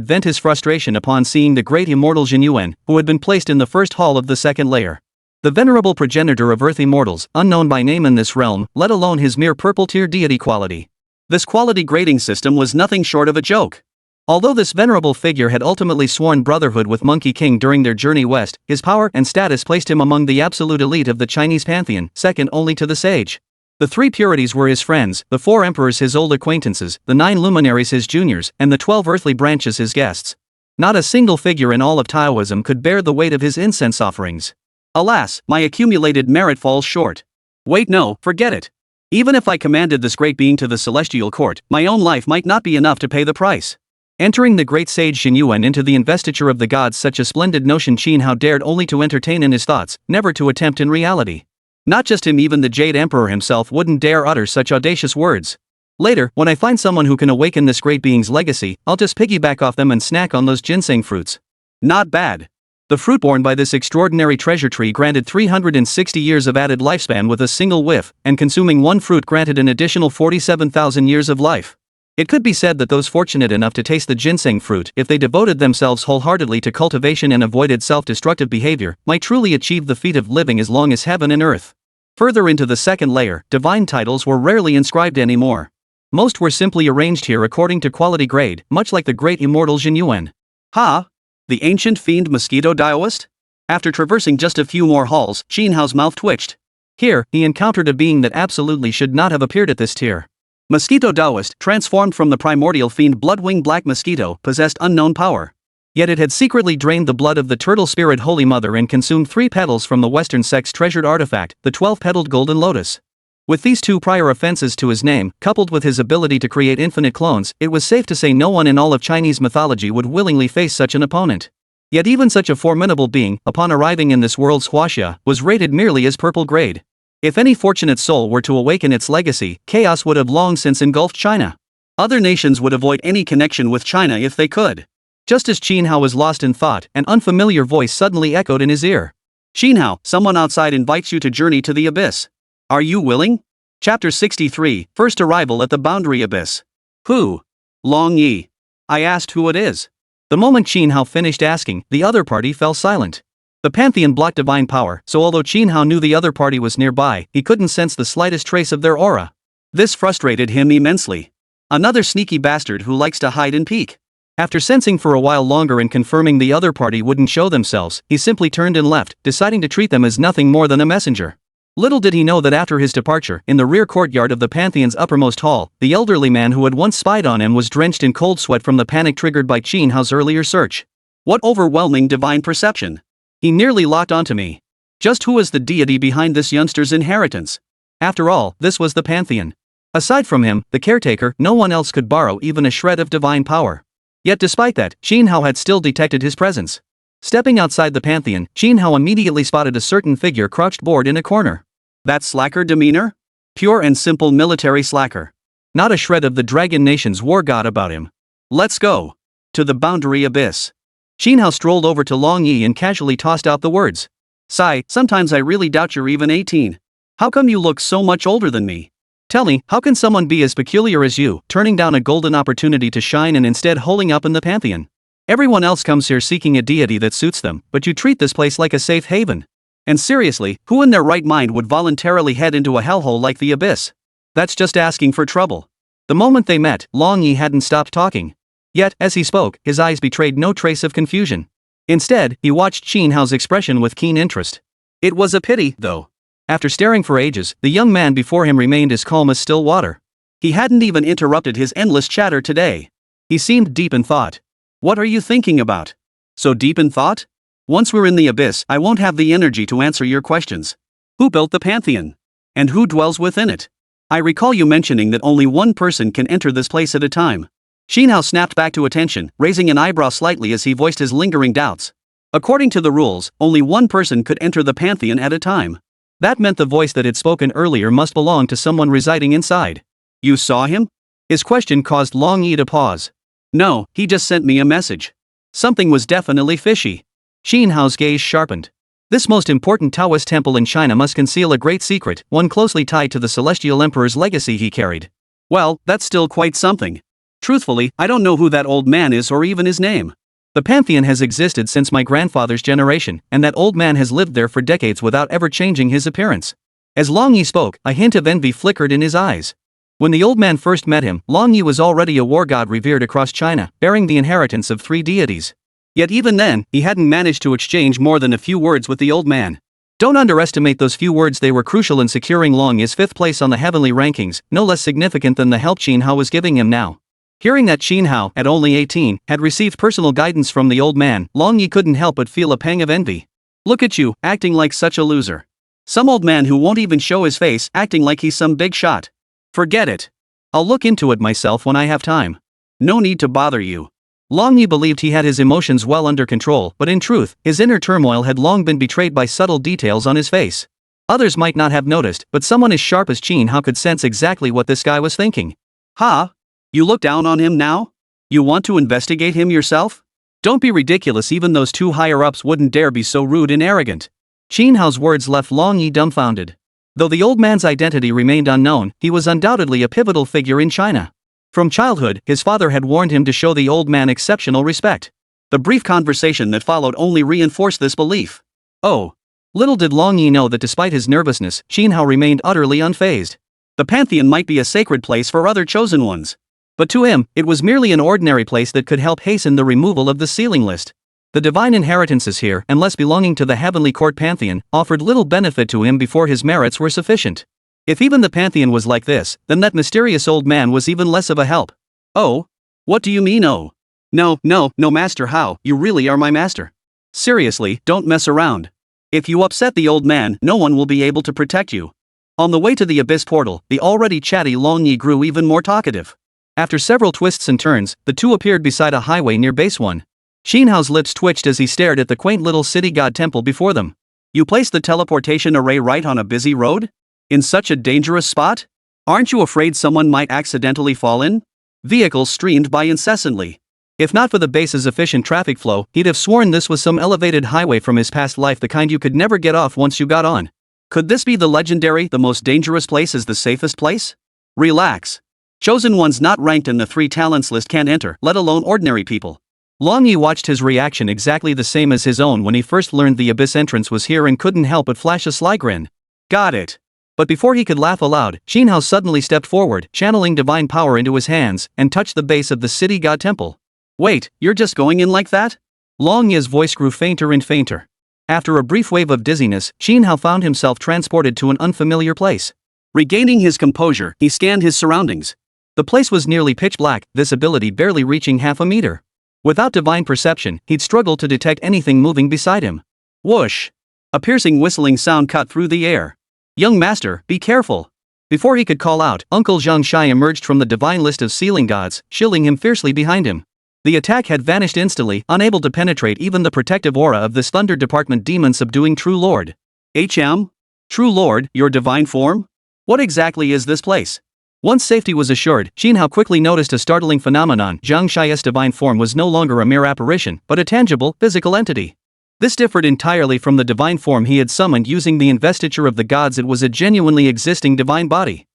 vent his frustration upon seeing the great immortal Jin Yuan, who had been placed in the first hall of the second layer. The venerable progenitor of earth immortals, unknown by name in this realm, let alone his mere purple tier deity quality. This quality grading system was nothing short of a joke. Although this venerable figure had ultimately sworn brotherhood with Monkey King during their journey west, his power and status placed him among the absolute elite of the Chinese pantheon, second only to the sage. The 3 purities were his friends, the 4 emperors his old acquaintances, the 9 luminaries his juniors, and the 12 earthly branches his guests. Not a single figure in all of Taoism could bear the weight of his incense offerings. Alas, my accumulated merit falls short. Wait, no, forget it. Even if I commanded this great being to the celestial court, my own life might not be enough to pay the price. Entering the great sage Xin Yuan into the investiture of the gods, such a splendid notion Qin Hao dared only to entertain in his thoughts, never to attempt in reality. Not just him, even the Jade Emperor himself wouldn't dare utter such audacious words. Later, when I find someone who can awaken this great being's legacy, I'll just piggyback off them and snack on those ginseng fruits. Not bad. The fruit borne by this extraordinary treasure tree granted 360 years of added lifespan with a single whiff, and consuming one fruit granted an additional 47,000 years of life. It could be said that those fortunate enough to taste the ginseng fruit, if they devoted themselves wholeheartedly to cultivation and avoided self-destructive behavior, might truly achieve the feat of living as long as heaven and earth. Further into the second layer, divine titles were rarely inscribed anymore. Most were simply arranged here according to quality grade, much like the great immortal Xin Yuan. Ha! The ancient fiend mosquito Daoist? After traversing just a few more halls, Qin Hao's mouth twitched. Here, he encountered a being that absolutely should not have appeared at this tier. Mosquito Daoist, transformed from the primordial fiend Bloodwing Black Mosquito, possessed unknown power. Yet it had secretly drained the blood of the turtle spirit Holy Mother and consumed 3 petals from the Western sect's treasured artifact, the 12-petaled golden lotus. With these 2 prior offenses to his name, coupled with his ability to create infinite clones, it was safe to say no one in all of Chinese mythology would willingly face such an opponent. Yet even such a formidable being, upon arriving in this world's Huaxia, was rated merely as purple grade. If any fortunate soul were to awaken its legacy, chaos would have long since engulfed China. Other nations would avoid any connection with China if they could. Just as Qin Hao was lost in thought, an unfamiliar voice suddenly echoed in his ear. Qin Hao, someone outside invites you to journey to the abyss. Are you willing? Chapter 63, First Arrival at the Boundary Abyss. Who? Long Yi. I asked who it is. The moment Qin Hao finished asking, the other party fell silent. The pantheon blocked divine power, so although Qin Hao knew the other party was nearby, he couldn't sense the slightest trace of their aura. This frustrated him immensely. Another sneaky bastard who likes to hide and peek. After sensing for a while longer and confirming the other party wouldn't show themselves, he simply turned and left, deciding to treat them as nothing more than a messenger. Little did he know that after his departure, in the rear courtyard of the Pantheon's uppermost hall, the elderly man who had once spied on him was drenched in cold sweat from the panic triggered by Qin Hao's earlier search. What overwhelming divine perception! He nearly locked onto me. Just who was the deity behind this youngster's inheritance? After all, this was the Pantheon. Aside from him, the caretaker, no one else could borrow even a shred of divine power. Yet despite that, Qin Hao had still detected his presence. Stepping outside the Pantheon, Qin Hao immediately spotted a certain figure crouched bored in a corner. That slacker demeanor? Pure and simple military slacker. Not a shred of the Dragon Nation's war god about him. Let's go. To the boundary abyss. Qin Hao strolled over to Long Yi and casually tossed out the words. Sigh, sometimes I really doubt you're even 18. How come you look so much older than me? Tell me, how can someone be as peculiar as you, turning down a golden opportunity to shine and instead holing up in the Pantheon? Everyone else comes here seeking a deity that suits them, but you treat this place like a safe haven. And seriously, who in their right mind would voluntarily head into a hellhole like the abyss? That's just asking for trouble. The moment they met, Long Yi hadn't stopped talking. Yet, as he spoke, his eyes betrayed no trace of confusion. Instead, he watched Qin Hao's expression with keen interest. It was a pity, though. After staring for ages, the young man before him remained as calm as still water. He hadn't even interrupted his endless chatter today. He seemed deep in thought. What are you thinking about? So deep in thought? Once we're in the abyss, I won't have the energy to answer your questions. Who built the Pantheon? And who dwells within it? I recall you mentioning that only one person can enter this place at a time. Qin Hao snapped back to attention, raising an eyebrow slightly as he voiced his lingering doubts. According to the rules, only one person could enter the Pantheon at a time. That meant the voice that had spoken earlier must belong to someone residing inside. You saw him? His question caused Long Yi to pause. No, he just sent me a message. Something was definitely fishy. Qin Hao's gaze sharpened. This most important Taoist temple in China must conceal a great secret, one closely tied to the Celestial Emperor's legacy he carried. Well, that's still quite something. Truthfully, I don't know who that old man is or even his name. The Pantheon has existed since my grandfather's generation, and that old man has lived there for decades without ever changing his appearance. As Long Yi spoke, a hint of envy flickered in his eyes. When the old man first met him, Long Yi was already a war god revered across China, bearing the inheritance of 3 deities. Yet even then, he hadn't managed to exchange more than a few words with the old man. Don't underestimate those few words, they were crucial in securing Long Yi's 5th place on the heavenly rankings, no less significant than the help Qin Hao was giving him now. Hearing that Qin Hao, at only 18, had received personal guidance from the old man, Long Yi couldn't help but feel a pang of envy. Look at you, acting like such a loser. Some old man who won't even show his face, acting like he's some big shot. Forget it. I'll look into it myself when I have time. No need to bother you. Long Yi believed he had his emotions well under control, but in truth, his inner turmoil had long been betrayed by subtle details on his face. Others might not have noticed, but someone as sharp as Qin Hao could sense exactly what this guy was thinking. Ha? You look down on him now? You want to investigate him yourself? Don't be ridiculous, even those 2 higher-ups wouldn't dare be so rude and arrogant. Qin Hao's words left Long Yi dumbfounded. Though the old man's identity remained unknown, he was undoubtedly a pivotal figure in China. From childhood, his father had warned him to show the old man exceptional respect. The brief conversation that followed only reinforced this belief. Oh. Little did Long Yi know that despite his nervousness, Qin Hao remained utterly unfazed. The pantheon might be a sacred place for other chosen ones. But to him, it was merely an ordinary place that could help hasten the removal of the ceiling list. The divine inheritances here, unless belonging to the heavenly court pantheon, offered little benefit to him before his merits were sufficient. If even the pantheon was like this, then that mysterious old man was even less of a help. Oh? What do you mean, oh? No, Master Hao, you really are my master. Seriously, don't mess around. If you upset the old man, no one will be able to protect you. On the way to the abyss portal, the already chatty Long Yi grew even more talkative. After several twists and turns, the two appeared beside a highway near base 1. Qin Hao's lips twitched as he stared at the quaint little city god temple before them. You placed the teleportation array right on a busy road? In such a dangerous spot? Aren't you afraid someone might accidentally fall in? Vehicles streamed by incessantly. If not for the base's efficient traffic flow, he'd have sworn this was some elevated highway from his past life, the kind you could never get off once you got on. Could this be the legendary, the most dangerous place is the safest place? Relax. Chosen ones not ranked in the 3 talents list can't enter, let alone ordinary people. Long Yi watched his reaction exactly the same as his own when he first learned the abyss entrance was here and couldn't help but flash a sly grin. Got it. But before he could laugh aloud, Qin Hao suddenly stepped forward, channeling divine power into his hands, and touched the base of the city god temple. Wait, you're just going in like that? Long Yi's voice grew fainter and fainter. After a brief wave of dizziness, Qin Hao found himself transported to an unfamiliar place. Regaining his composure, he scanned his surroundings. The place was nearly pitch black, this ability barely reaching half a meter. Without divine perception, he'd struggle to detect anything moving beside him. Whoosh! A piercing whistling sound cut through the air. Young master, be careful. Before he could call out, Uncle Zhang Shai emerged from the divine list of ceiling gods, shielding him fiercely behind him. The attack had vanished instantly, unable to penetrate even the protective aura of this Thunder Department demon subduing True Lord. HM? True Lord, your divine form? What exactly is this place? Once safety was assured, Qin Hao quickly noticed a startling phenomenon. Zhang Shai's divine form was no longer a mere apparition, but a tangible, physical entity. This differed entirely from the divine form he had summoned using the investiture of the gods. It was a genuinely existing divine body.